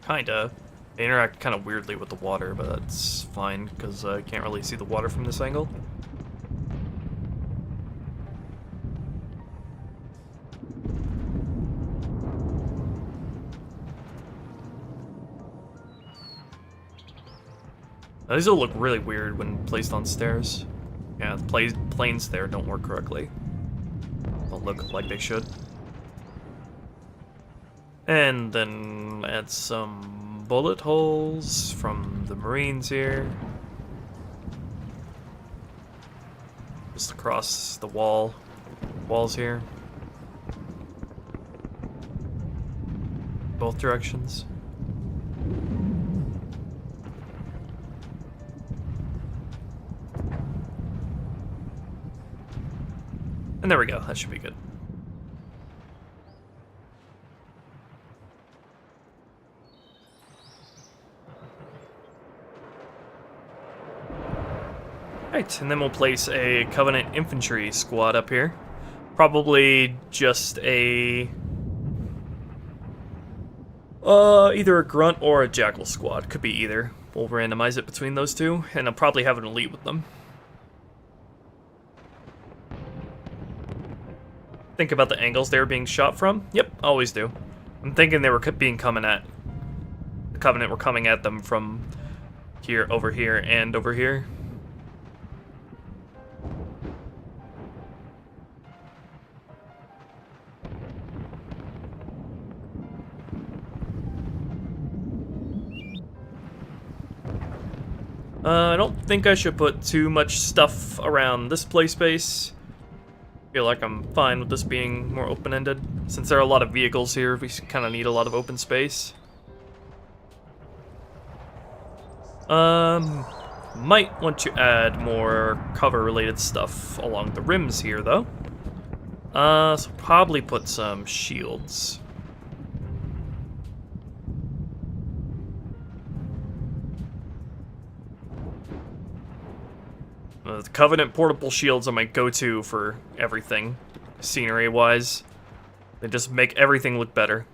Kinda. They interact kind of weirdly with the water, but that's fine because I can't really see the water from this angle. Now, these will look really weird when placed on stairs. Yeah, the planes there don't work correctly. Don't look like they should. And then add some bullet holes from the Marines here. Just across the walls here. Both directions. And there we go, that should be good. Right, and then we'll place a Covenant infantry squad up here. Probably just a... either a grunt or a jackal squad. Could be either. We'll randomize it between those two, and I'll probably have an elite with them. Think about the angles they were being shot from? Yep, always do. I'm thinking they were coming at... The Covenant were coming at them from here, over here, and over here. I don't think I should put too much stuff around this play space. Feel like I'm fine with this being more open-ended. Since there are a lot of vehicles here, we kind of need a lot of open space. Might want to add more cover-related stuff along the rims here, though. So probably put some shields. The Covenant portable shields are my go-to for everything, scenery-wise. They just make everything look better.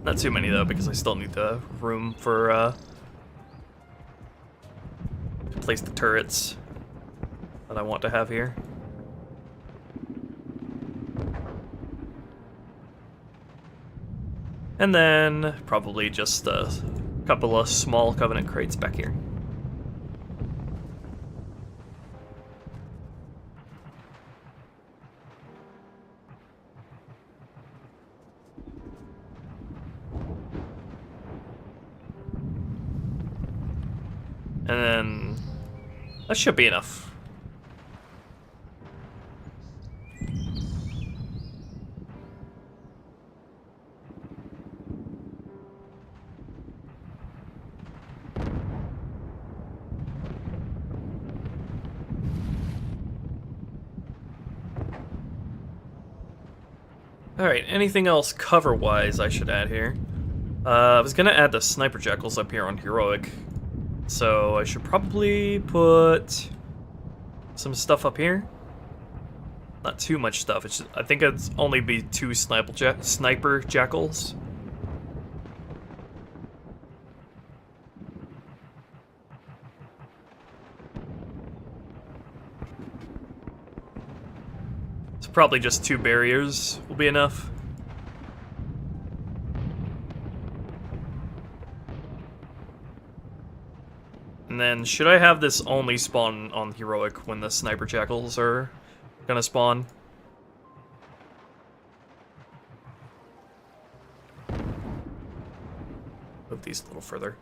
Not too many, though, because I still need the room for, place the turrets that I want to have here. And then probably just a couple of small Covenant crates back here. And then that should be enough. Alright, anything else cover-wise I should add here? I was gonna add the Sniper Jackals up here on Heroic. So I should probably put some stuff up here. Not too much stuff. I think it's only be 2 Sniper Jackals. So probably just 2 barriers will be enough. And then, should I have this only spawn on Heroic when the Sniper Jackals are gonna spawn? Move these a little further.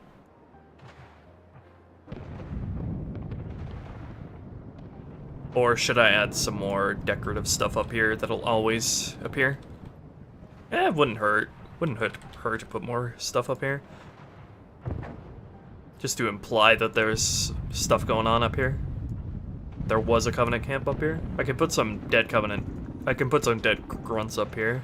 Or should I add some more decorative stuff up here that'll always appear? Eh, it wouldn't hurt. Wouldn't hurt to put more stuff up here. Just to imply that there's stuff going on up here. There was a Covenant camp up here. I could put some dead Covenant. I can put some dead grunts up here.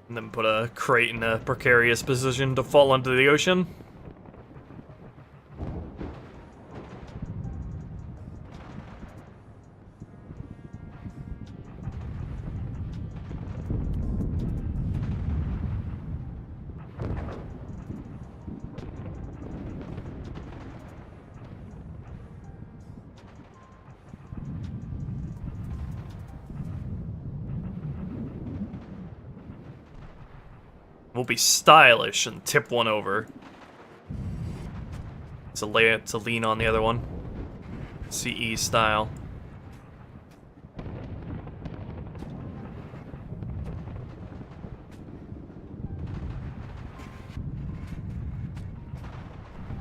And then put a crate in a precarious position to fall into the ocean. We'll be stylish and tip one over. To lean on the other one. CE style.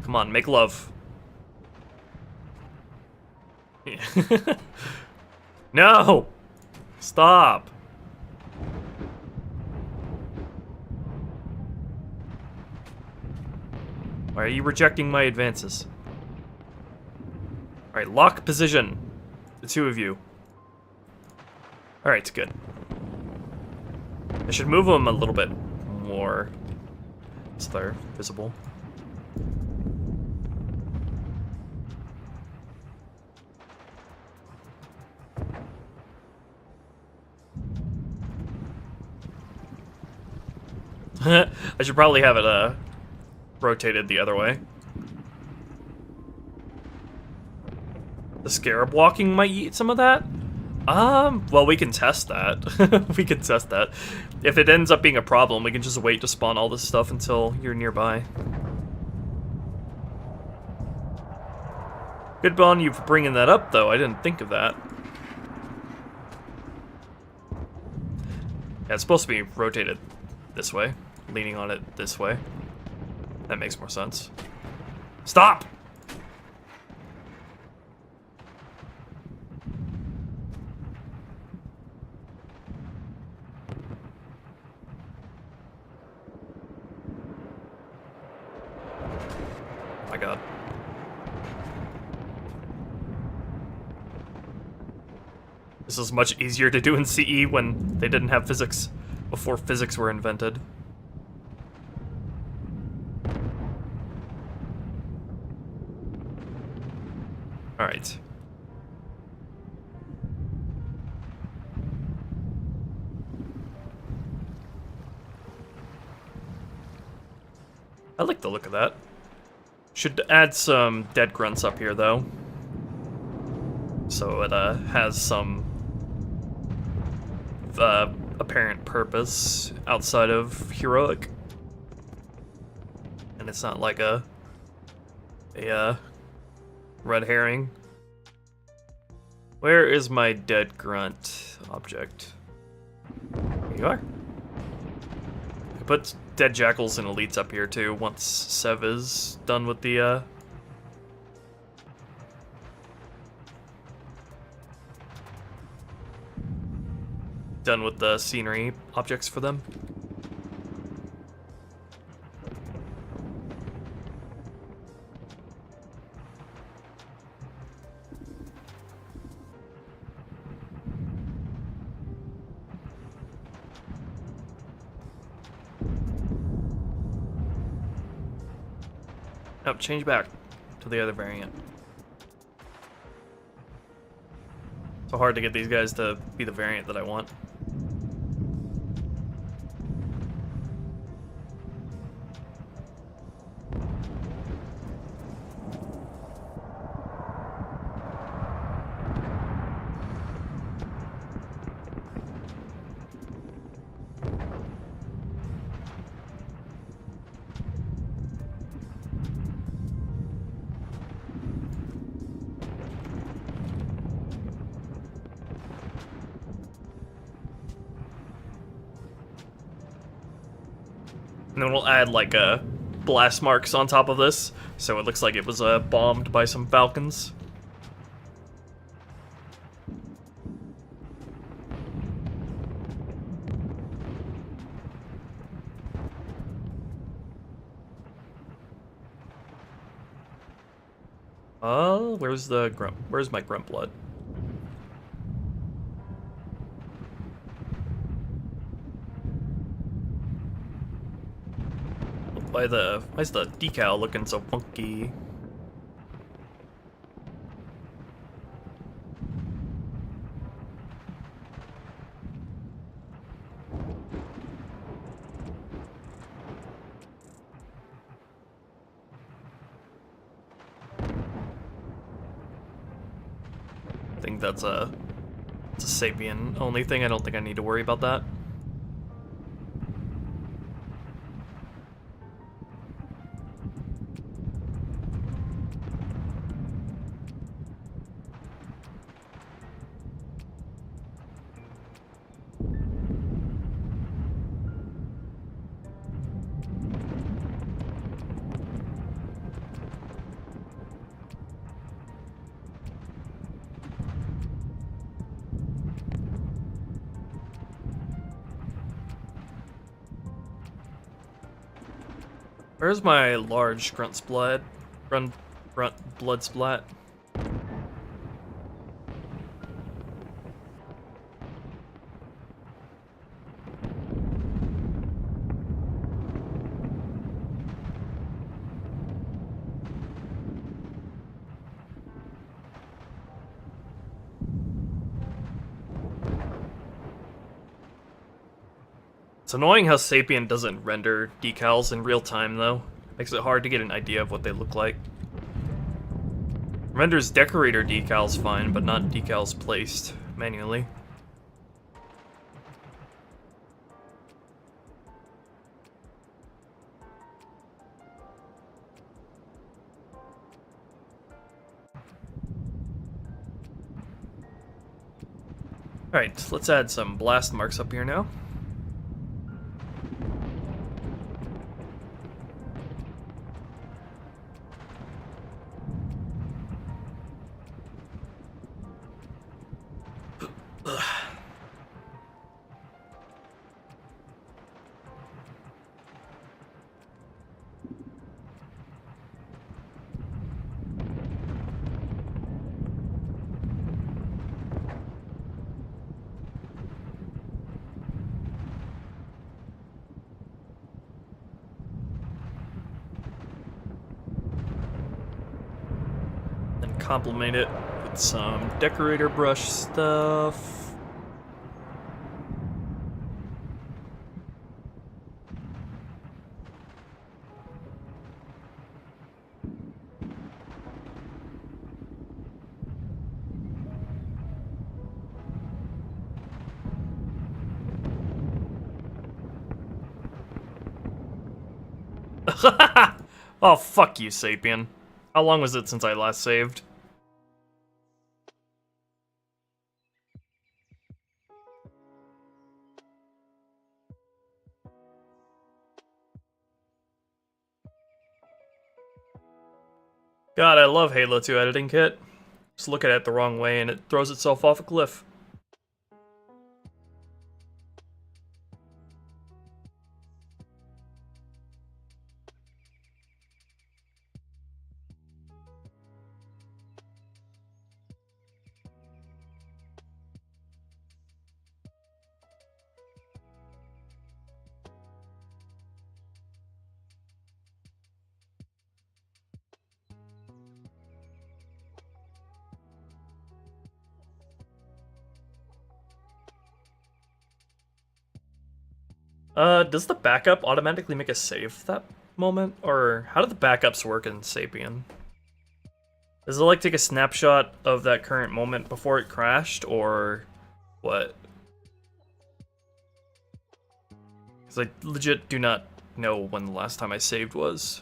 Come on, make love. Yeah. No! Stop! Why are you rejecting my advances? Alright, lock position. The 2 of you. Alright, good. I should move them a little bit more so they're visible. I should probably have it, rotated the other way. The scarab walking might eat some of that? Well, we can test that. We can test that. If it ends up being a problem, we can just wait to spawn all this stuff until you're nearby. Good on you for bringing that up, though. I didn't think of that. Yeah, it's supposed to be rotated this way. Leaning on it this way. That makes more sense. Stop! Oh my god. This was much easier to do in CE when they didn't have physics, before physics were invented. Alright. I like the look of that. Should add some dead grunts up here, though. So it has some apparent purpose outside of heroic. And it's not like a red herring. Where is my dead grunt object? Here you are. I put dead jackals and elites up here too once Sev is done with the scenery objects for them. Oh, change back to the other variant. So hard to get these guys to be the variant that I want. And then we'll add like blast marks on top of this, so it looks like it was bombed by some falcons. Where's my grunt blood? Why is the decal looking so funky? I think it's a Sapien only thing. I don't think I need to worry about that. Where's my large grunt blood splat? It's annoying how Sapien doesn't render decals in real time, though. Makes it hard to get an idea of what they look like. Renders decorator decals fine, but not decals placed manually. Alright, let's add some blast marks up here now. Complement it with some decorator brush stuff. Oh, fuck you, Sapien. How long was it since I last saved? God, I love Halo 2 editing kit. Just look at it the wrong way and it throws itself off a cliff. Does the backup automatically make a save that moment? Or how do the backups work in Sapien? Does it like take a snapshot of that current moment before it crashed, or what? Because I legit do not know when the last time I saved was.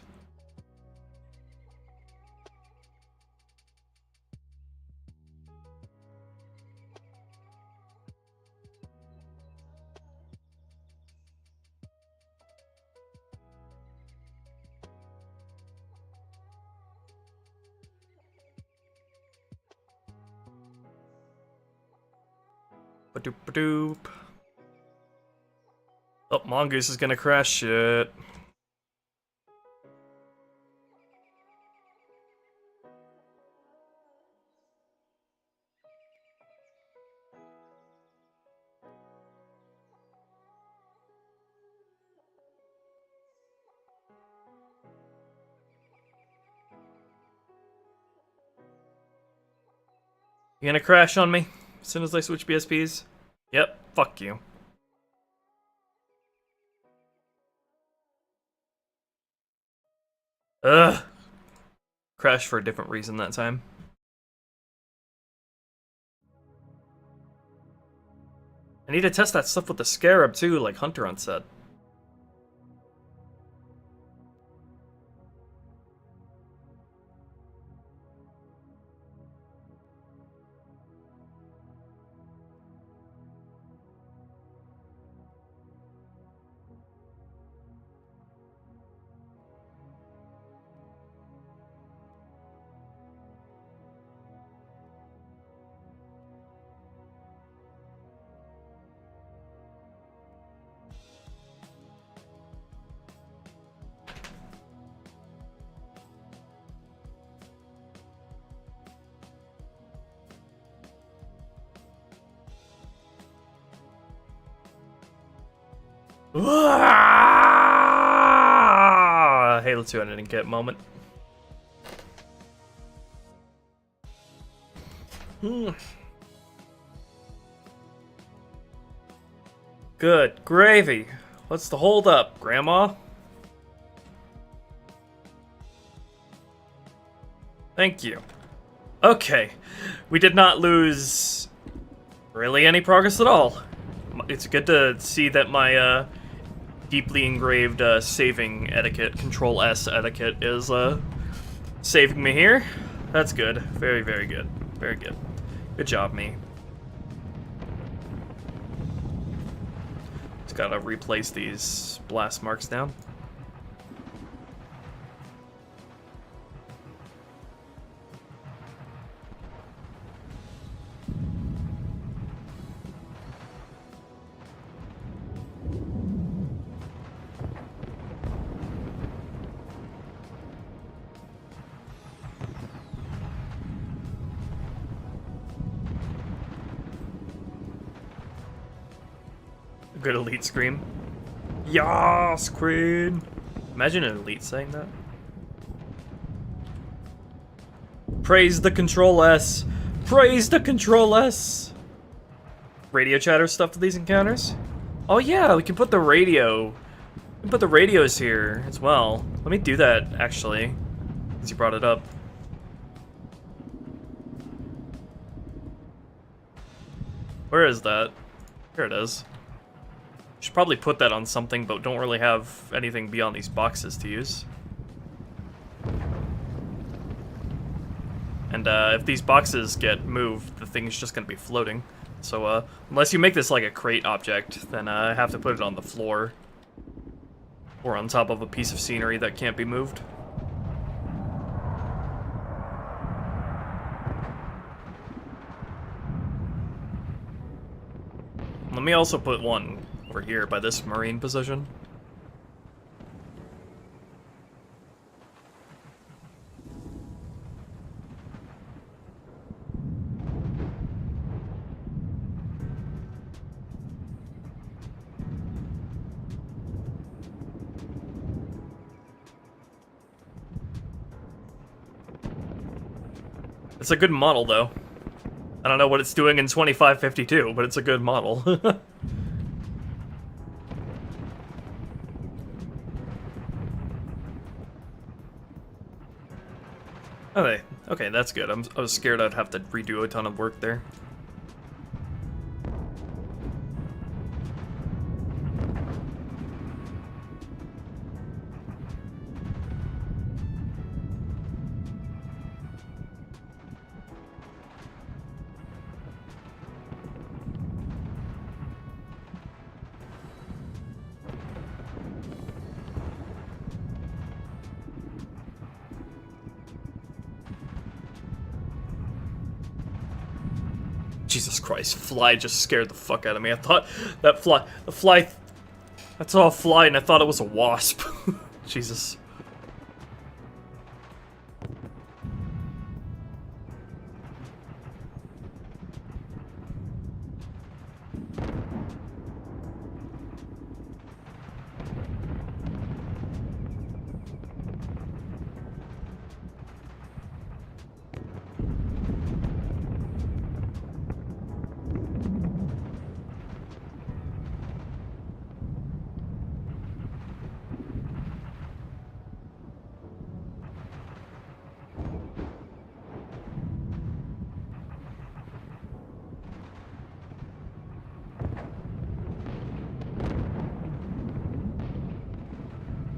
Ba-doop, ba-doop. Oh, Mongoose is gonna crash shit. You gonna crash on me as soon as I switch BSPs? Yep, fuck you. Ugh. Crashed for a different reason that time. I need to test that stuff with the Scarab too, like Hunter on said. Halo 2 I didn't get moment. Good gravy. What's the hold up, Grandma? Thank you. Okay, we did not lose really any progress at all. It's good to see that my deeply engraved saving etiquette, Control S etiquette, is saving me here. That's good. Very, very good. Very good. Good job, me. Just gotta replace these blast marks down. Good elite scream. Yas, Queen! Imagine an elite saying that. Praise the Control S! Praise the Control S! Radio chatter stuff to these encounters? Oh yeah, we can put the radio. We can put the radios here as well. Let me do that, actually, since you brought it up. Where is that? Here it is. Should probably put that on something, but don't really have anything beyond these boxes to use. And if these boxes get moved, the thing's just gonna be floating. So unless you make this like a crate object, then I have to put it on the floor. Or on top of a piece of scenery that can't be moved. Let me also put one over here by this marine position. It's a good model, though. I don't know what it's doing in 2552, but it's a good model. Okay, that's good. I was scared I'd have to redo a ton of work there. Jesus Christ, fly just scared the fuck out of me. I thought that fly, I saw a fly and I thought it was a wasp. Jesus.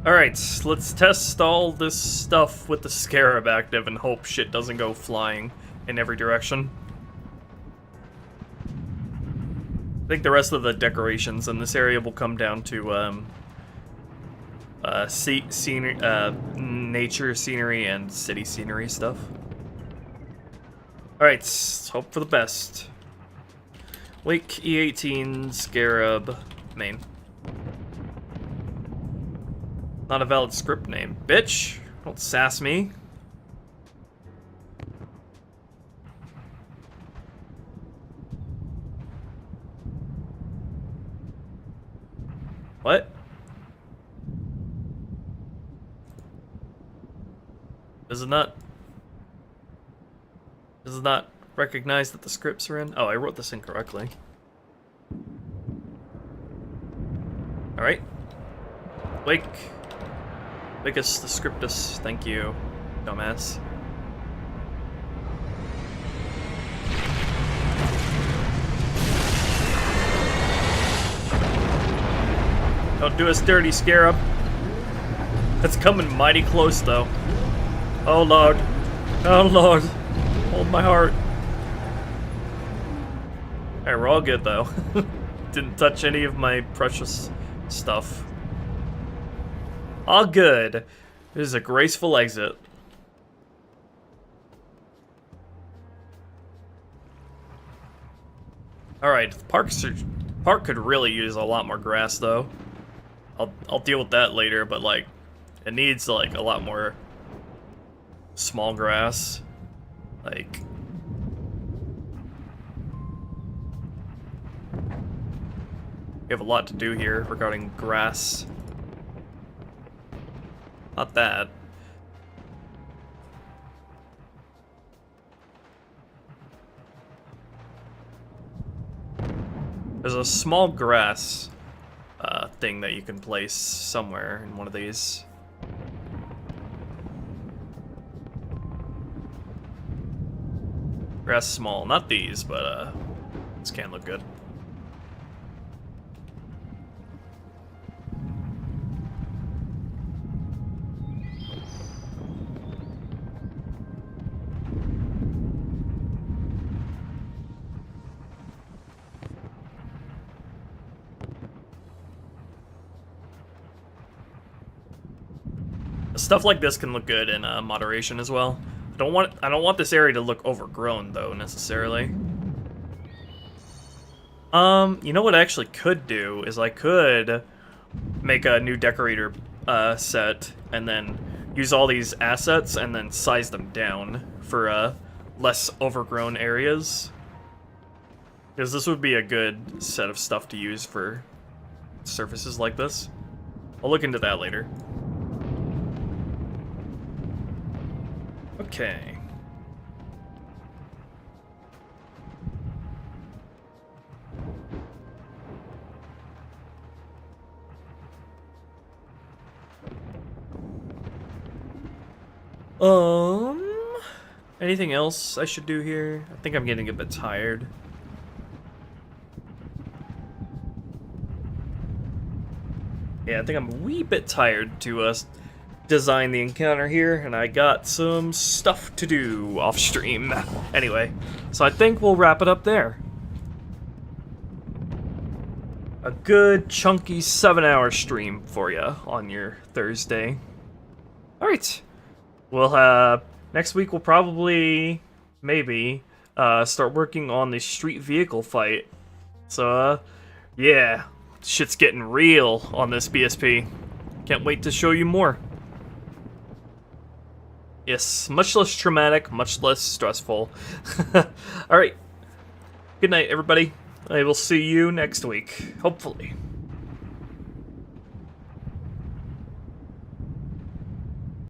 Alright, let's test all this stuff with the Scarab active and hope shit doesn't go flying in every direction. I think the rest of the decorations in this area will come down to nature scenery and city scenery stuff. Alright, let's hope for the best. Wake, E18, Scarab, main. Not a valid script name. Bitch! Don't sass me. What? Does it not recognize that the scripts are in? Oh, I wrote this incorrectly. Alright. Wake. Make us the scriptus. Thank you, dumbass. Don't do us dirty, Scarab. That's coming mighty close, though. Oh, Lord. Oh, Lord. Hold my heart. Alright, we're all good, though. Didn't touch any of my precious stuff. All good. This is a graceful exit. Alright, the park could really use a lot more grass, though. I'll deal with that later, but like, it needs like a lot more small grass. Like, we have a lot to do here regarding grass. Not that. There's a small grass thing that you can place somewhere in one of these. Grass small, not these, but this can look good. Stuff like this can look good in moderation as well. I don't want this area to look overgrown though necessarily. You know what I actually could do is I could make a new decorator set and then use all these assets and then size them down for less overgrown areas. Because this would be a good set of stuff to use for surfaces like this. I'll look into that later. Okay. Anything else I should do here? I think I'm getting a bit tired. Yeah, I think I'm a wee bit tired to design the encounter here, and I got some stuff to do off stream. Anyway, so I think we'll wrap it up there. A good chunky 7-hour stream for you on your Thursday. Alright. We'll next week we'll probably maybe start working on the street vehicle fight. So, yeah, shit's getting real on this BSP. Can't wait to show you more. Yes, much less traumatic, much less stressful. Alright, good night, everybody. I will see you next week, hopefully.